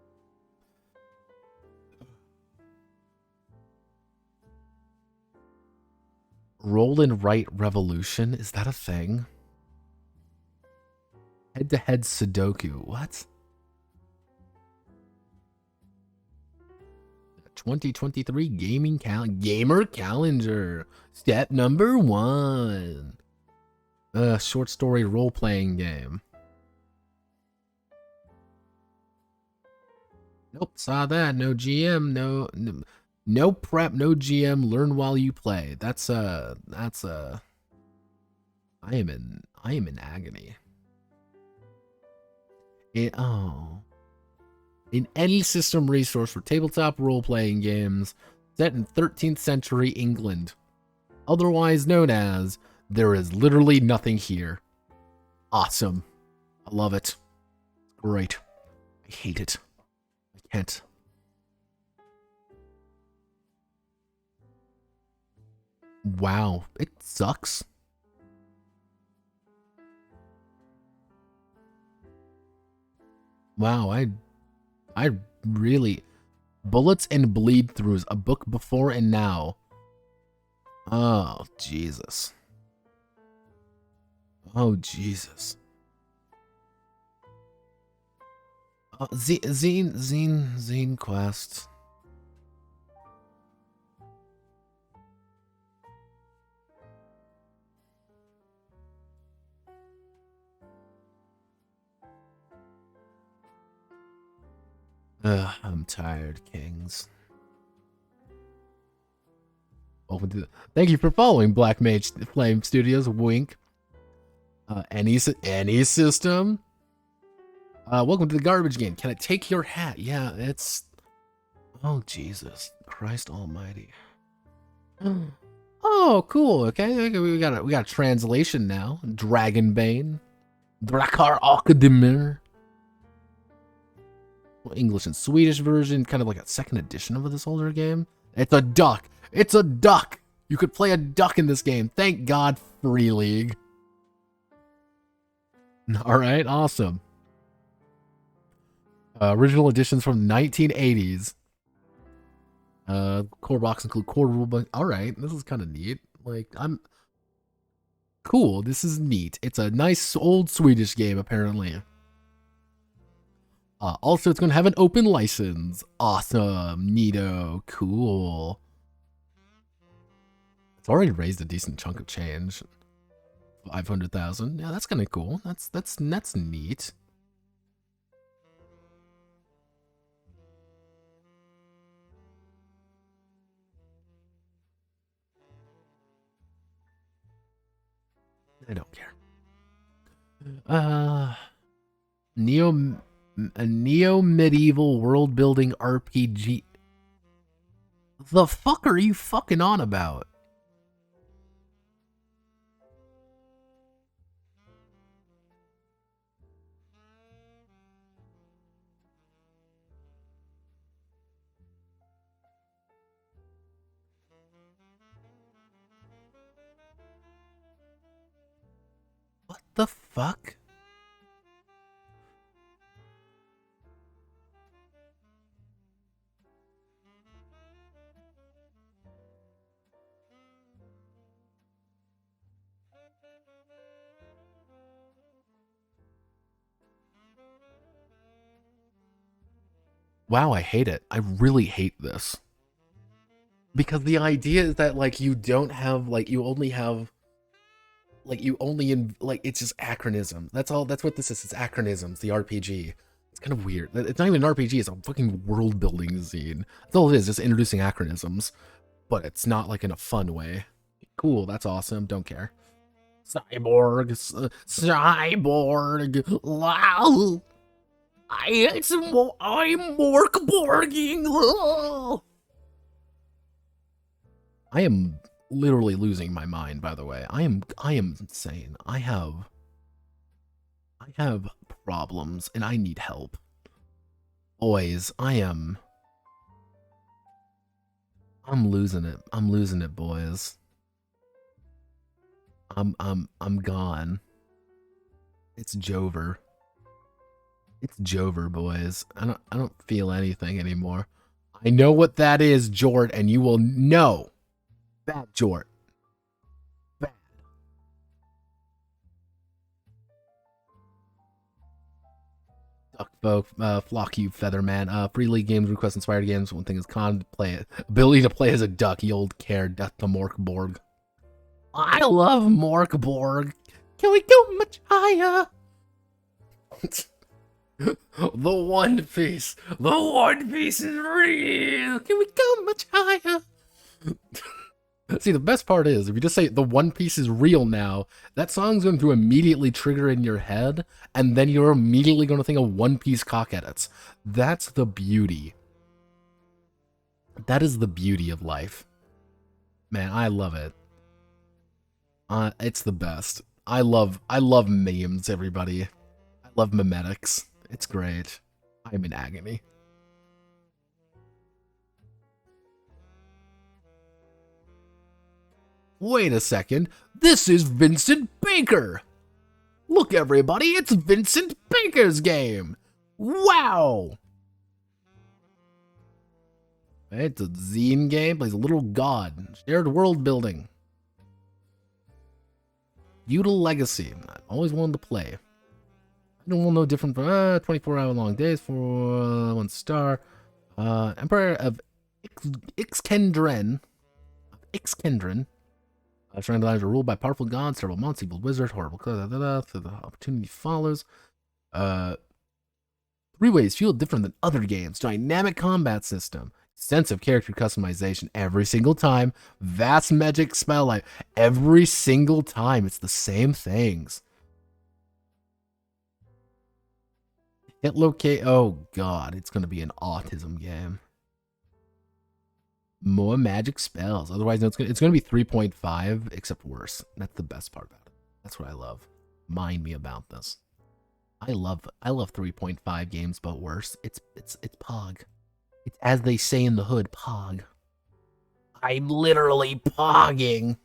Roll and write revolution. Is that a thing? Head-to-head Sudoku. What? 2023 gamer calendar. Step number 1. Short story role-playing game. Nope, saw that. No GM, no prep, no GM. Learn while you play. I am in agony. In any system resource for tabletop role-playing games set in 13th century England, otherwise known as There Is Literally Nothing Here. Awesome. I love it. Great. I hate it. I can't. Wow, it sucks. Wow, I really... Bullets and Bleed Throughs, a book before and now. Oh, Jesus. Oh, Jesus. Zine Quest. I'm tired, Kings. Welcome to thank you for following Black Mage Flame Studios. Wink. Any system. Welcome to the garbage game. Can I take your hat? Yeah, it's. Oh Jesus Christ Almighty. Oh, cool. Okay, we got a translation now. Dragonbane, Drakar Akademir. English and Swedish version, kind of like a second edition of this older game. It's a duck. It's a duck. You could play a duck in this game. Thank God, Free League. All right, awesome. Original editions from the 1980s. Core box include core rulebook. All right, this is kind of neat. Like, I'm cool. This is neat. It's a nice old Swedish game, apparently. Also, it's going to have an open license. Awesome. Neato. Cool. It's already raised a decent chunk of change. 500,000. Yeah, that's kind of cool. That's neat. I don't care. A neo-medieval world-building RPG. The fuck are you fucking on about? What the fuck? Wow, I hate it. I really hate this. Because the idea is that, like, you don't have, like, you only have, like, you only, like, it's just acronym. That's all, that's what this is. It's acronyms, the RPG. It's kind of weird. It's not even an RPG, it's a fucking world building scene. That's all it is, just introducing acronyms. But it's not like in a fun way. Cool, that's awesome, don't care. Cyborg, cyborg, wow. I'm morkborging. I am literally losing my mind, by the way. I am insane. I have problems and I need help. Boys, I'm losing it. I'm losing it, boys. I'm gone. It's Jover. It's Jover, boys. I don't feel anything anymore. I know what that is, Jort, and you will know. Bad Jort. Bad. Flock you, Featherman. Free league games, request inspired games. One thing is play it. Ability to play as a duck, you old care. Death to Morkborg. I love Morkborg. Can we go much higher? The One Piece. The One Piece is real. Can we go much higher? See, the best part is, if you just say the One Piece is real now, that song's going to immediately trigger in your head, and then you're immediately going to think of One Piece cock edits. That's the beauty. That is the beauty of life. Man, I love it. It's the best. I love memes, everybody. I love memetics. It's great. I'm in agony. Wait a second. This is Vincent Baker. Look, everybody, it's Vincent Baker's game. Wow. It's a zine game. Plays a little god. Shared world building. Feudal Legacy. I always wanted to play. I don't want no different from 24-hour long days for 1 star. Emperor of Ixkendren. Trying to ruled by powerful gods, several months, evil wizard, horrible. The opportunity follows. 3 ways feel different than other games. Dynamic combat system. Sense of character customization every single time. Vast magic spell life every single time. It's the same things. Hit locate. Oh god, it's gonna be an autism game. More magic spells. Otherwise, no, it's gonna be 3.5, except worse. That's the best part about it. That's what I love. Mind me about this. I love 3.5 games, but worse. It's Pog. It's, as they say in the hood, Pog. I'm literally pogging.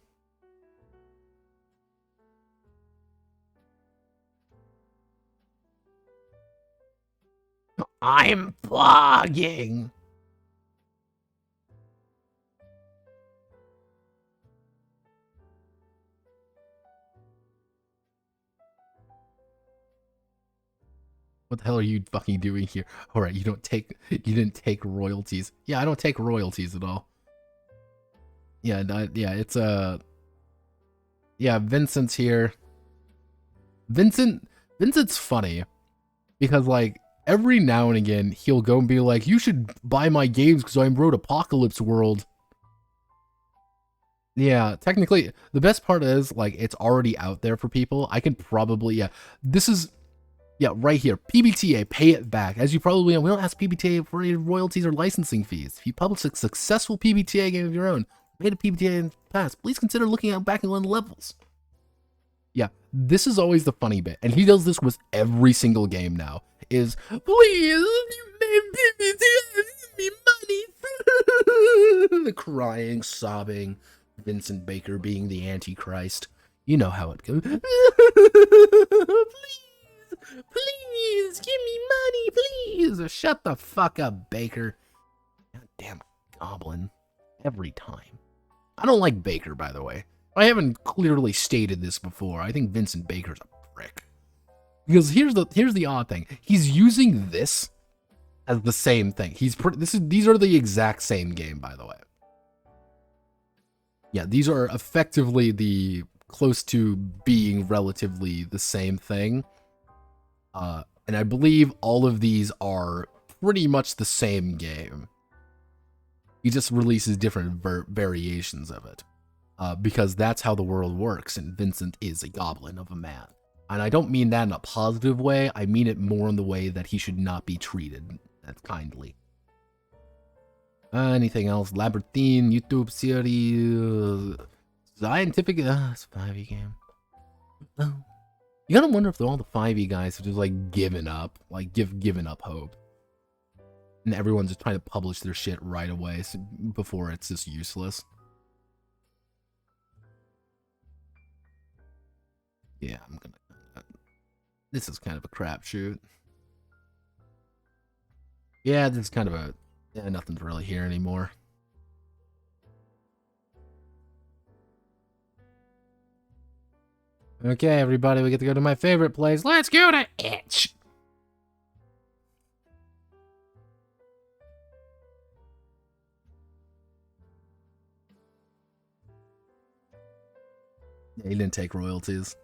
I'm pogging. What the hell are you fucking doing here? Alright, you didn't take royalties. Yeah, I don't take royalties at all. Yeah, it's yeah, Vincent's here. Vincent's funny because like every now and again he'll go and be like, you should buy my games because I wrote Apocalypse World. Yeah, technically the best part is like it's already out there for people. I can probably this is right here. PBTA, pay it back. As you probably know, we don't ask PBTA for any royalties or licensing fees. If you publish a successful PBTA game of your own, made a PBTA in the past, please consider looking at back and the levels. Yeah, this is always the funny bit. And he does this with every single game now. Is, please, give me money. Crying, sobbing. Vincent Baker being the Antichrist. You know how it goes. Please, give me money, please. Shut the fuck up, Baker. Goddamn goblin. Every time. I don't like Baker, by the way. I haven't clearly stated this before. I think Vincent Baker's a prick. Because here's the odd thing. He's using this as the same thing. These are the exact same game, by the way. Yeah, these are effectively the close to being relatively the same thing. And I believe all of these are pretty much the same game. He just releases different variations of it. Because that's how the world works, and Vincent is a goblin of a man. And I don't mean that in a positive way, I mean it more in the way that he should not be treated that kindly. Anything else? Labyrinthine, YouTube series, scientific, it's a 5e game. Oh. You gotta wonder if all the 5e guys have just like given up, given up hope. And everyone's just trying to publish their shit right away before it's just useless. Yeah, I'm gonna. This is kind of a crapshoot. Yeah, this is kind of a. Yeah, nothing's really here anymore. Okay, everybody, we get to go to my favorite place. Let's go to Itch. Yeah, he didn't take royalties.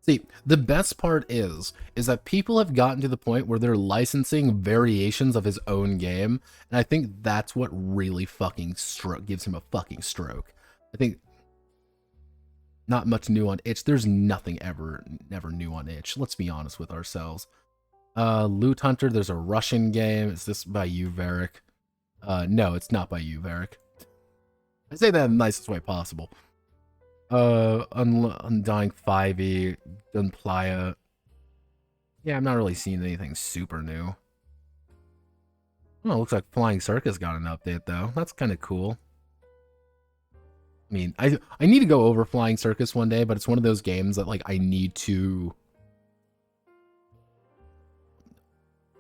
See, the best part is that people have gotten to the point where they're licensing variations of his own game, and I think that's what really fucking gives him a fucking stroke. I think not much new on Itch. There's nothing never new on Itch. Let's be honest with ourselves. Loot Hunter, there's a Russian game. Is this by you, Varric? No, it's not by you, Varric. I say that in the nicest way possible. Undying 5e, Gunplaya. Yeah, I'm not really seeing anything super new. Oh, it looks like Flying Circus got an update, though. That's kind of cool. I mean, I need to go over Flying Circus one day, but it's one of those games that, like, I need to...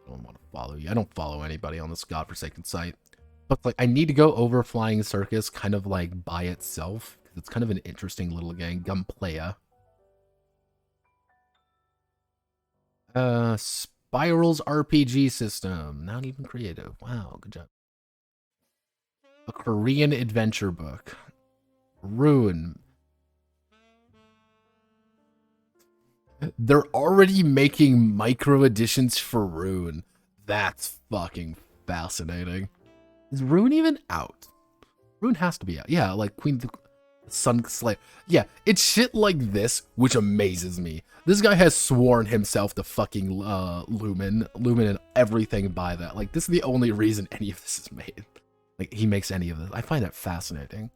I don't want to follow you. I don't follow anybody on this godforsaken site. But, like, I need to go over Flying Circus kind of, like, by itself. It's kind of an interesting little game. Gunplaya. Spiral's RPG system. Not even creative. Wow, good job. A Korean adventure book. Rune. They're already making micro editions for Rune. That's fucking fascinating. Is Rune even out? Rune has to be out. Yeah, like Queen Sun Slayer. Yeah, it's shit like this which amazes me. This guy has sworn himself to fucking Lumen and everything by that. Like, this is the only reason any of this is made. Like, he makes any of this. I find that fascinating.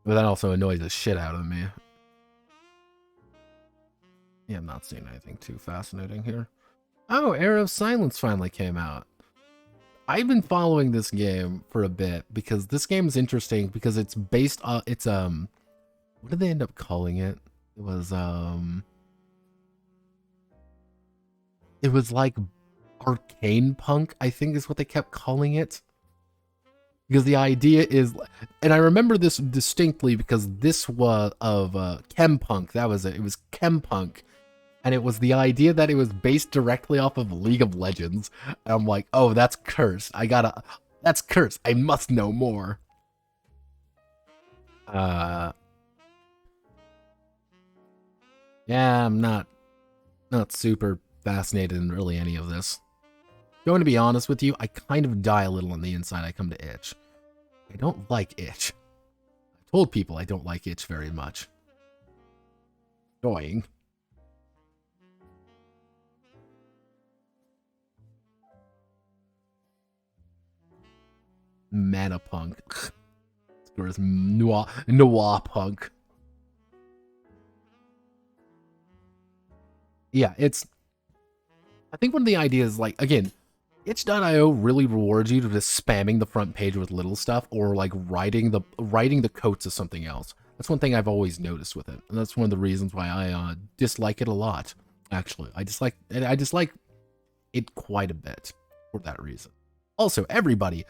But that also annoys the shit out of me. Yeah, I'm not seeing anything too fascinating here. Oh, Era of Silence finally came out. I've been following this game for a bit because this game is interesting because it's based on what did they end up calling it? It was like arcane punk, I think is what they kept calling it. Because the idea is, and I remember this distinctly because this was of chem punk. That was it. It was chem punk. And it was the idea that it was based directly off of League of Legends. And I'm like, oh, that's cursed. That's cursed. I must know more. Yeah, I'm not super fascinated in really any of this. Going to be honest with you, I kind of die a little on the inside. I come to Itch. I don't like Itch. I told people I don't like Itch very much. Annoying. Mana punk. Or is noir punk. Yeah, I think one of the ideas, like, again, itch.io really rewards you to just spamming the front page with little stuff or like writing the coats of something else. That's one thing I've always noticed with it. And that's one of the reasons why I dislike it a lot. Actually, I dislike it quite a bit for that reason. Also, everybody,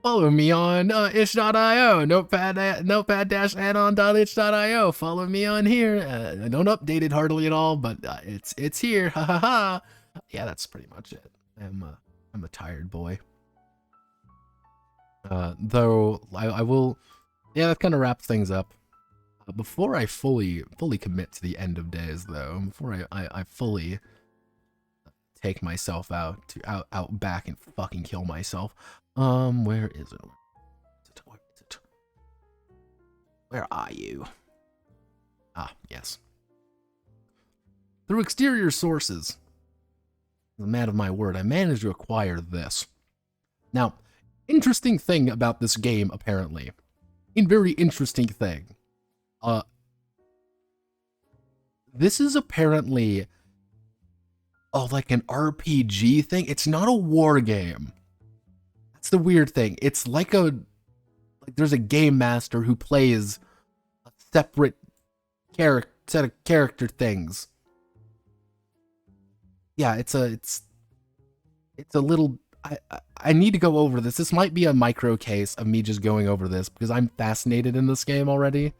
follow me on itch.io, notepad-addon.itch.io. Follow me on here. I don't update it hardly at all, but it's here. Ha ha ha. Yeah, that's pretty much it. I'm a tired boy. Though I will. Yeah, that kind of wraps things up. Before I fully commit to the end of days, though, before I fully take myself out back and fucking kill myself. Where is it? Where is it? Where are you? Ah, yes. Through exterior sources, as a man of my word, I managed to acquire this. Now, interesting thing about this game, apparently. A very interesting thing. This is apparently like an RPG thing. It's not a war game. That's the weird thing. It's like there's a game master who plays a separate set of character things. Yeah, it's a little. I need to go over this. This might be a micro case of me just going over this because I'm fascinated in this game already,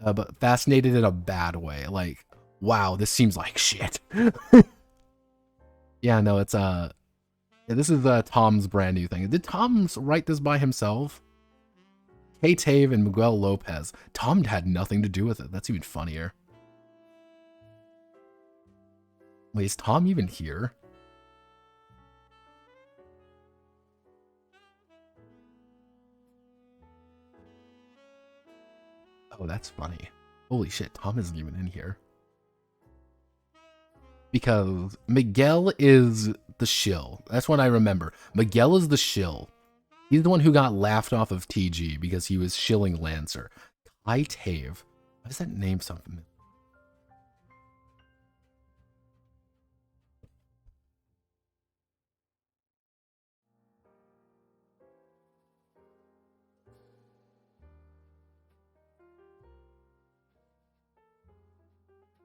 but fascinated in a bad way. Like, wow, this seems like shit. Yeah, no, it's yeah, this is Tom's brand new thing. Did Tom write this by himself? Chateau and Miguel Lopez. Tom had nothing to do with it. That's even funnier. Wait, is Tom even here? Oh, that's funny. Holy shit, Tom isn't even in here. Because Miguel is the shill. That's what I remember. Miguel is the shill. He's the one who got laughed off of TG because he was shilling Lancer. Chateau. Why does that name something?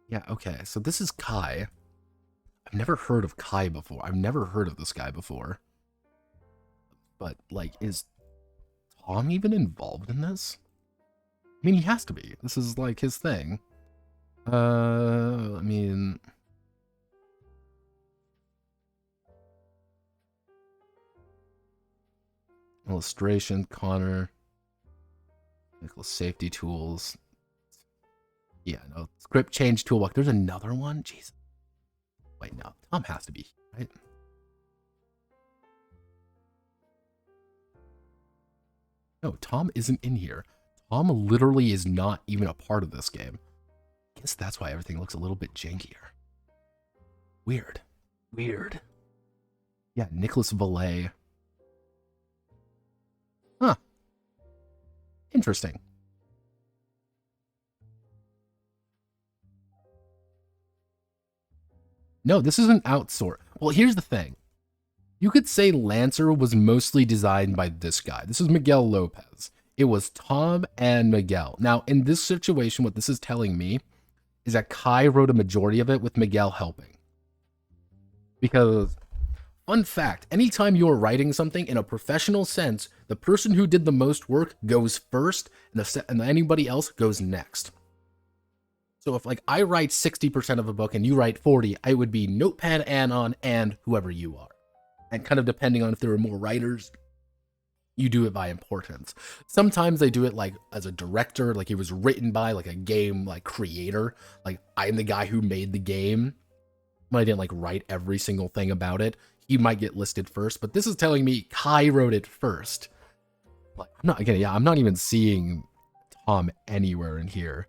Yeah, okay. So this is Kai. I've never heard of Kai before. I've never heard of this guy before. But, like, is Tom even involved in this? I mean, he has to be. This is, like, his thing. I mean... Illustration, Connor. Technical safety tools. Yeah, no. Script change toolbox. There's another one? Jesus. Wait, no. Tom has to be, right? No, Tom isn't in here. Tom literally is not even a part of this game. I guess that's why everything looks a little bit jankier. Weird. Weird. Yeah, Nicholas Valet. Huh. Interesting. No, this isn't outsourced. Well, here's the thing. You could say Lancer was mostly designed by this guy. This is Miguel Lopez. It was Tom and Miguel. Now, in this situation, what this is telling me is that Kai wrote a majority of it with Miguel helping. Because, fun fact, anytime you're writing something in a professional sense, the person who did the most work goes first, and anybody else goes next. So if, like, I write 60% of a book and you write 40, I would be Notepad Anon and whoever you are. And kind of depending on if there are more writers, you do it by importance. Sometimes they do it, like, as a director, like it was written by, like, a game, like, creator. Like, I'm the guy who made the game, but I didn't, like, write every single thing about it. He might get listed first, but this is telling me Kai wrote it first. Like, I'm not even seeing Tom anywhere in here,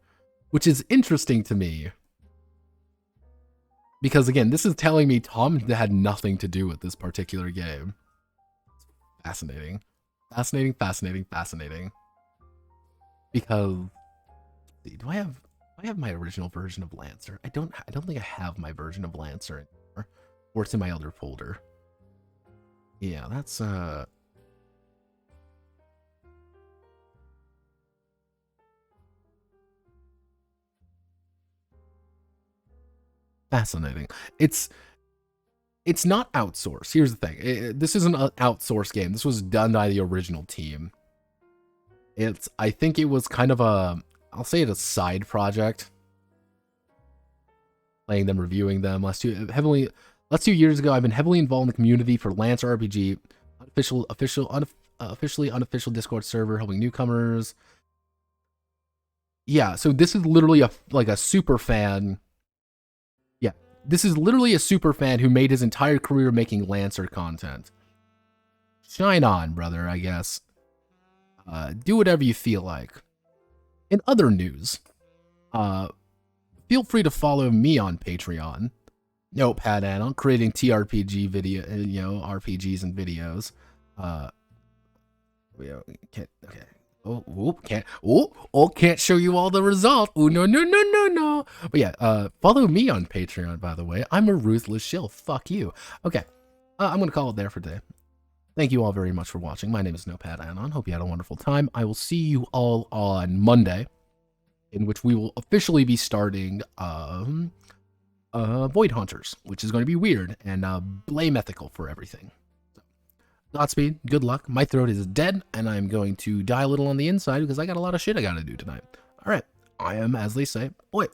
which is interesting to me. Because, again, this is telling me Tom had nothing to do with this particular game. Fascinating. Fascinating, fascinating, fascinating. Because, do I have my original version of Lancer? I don't think I have my version of Lancer anymore. Or it's in my other folder. Yeah, that's, fascinating. It's not outsourced. Here's the thing. This isn't an outsourced game. This was done by the original team. I think it was kind of I'll say it a side project. Playing them, reviewing them. Last 2 years ago, I've been heavily involved in the community for Lancer RPG, officially unofficial Discord server, helping newcomers. yeah, so this is literally a super fan. Yeah, this is literally a super fan who made his entire career making Lancer content. Shine on, brother, I guess. Do whatever you feel like. In other news, feel free to follow me on Patreon. Notepad Anon, creating TRPG video, RPGs and videos. Can't, okay. Can't show you all the result. Oh, no. But yeah, follow me on Patreon, by the way. I'm a ruthless shill. Fuck you. Okay, I'm gonna call it there for today. Thank you all very much for watching. My name is Notepad Anon. Hope you had a wonderful time. I will see you all on Monday, in which we will officially be starting Void Hunters, which is going to be weird and blame ethical for everything. So, Godspeed, good luck. My throat is dead, and I'm going to die a little on the inside because I got a lot of shit I got to do tonight. All right, I am, as they say, boy.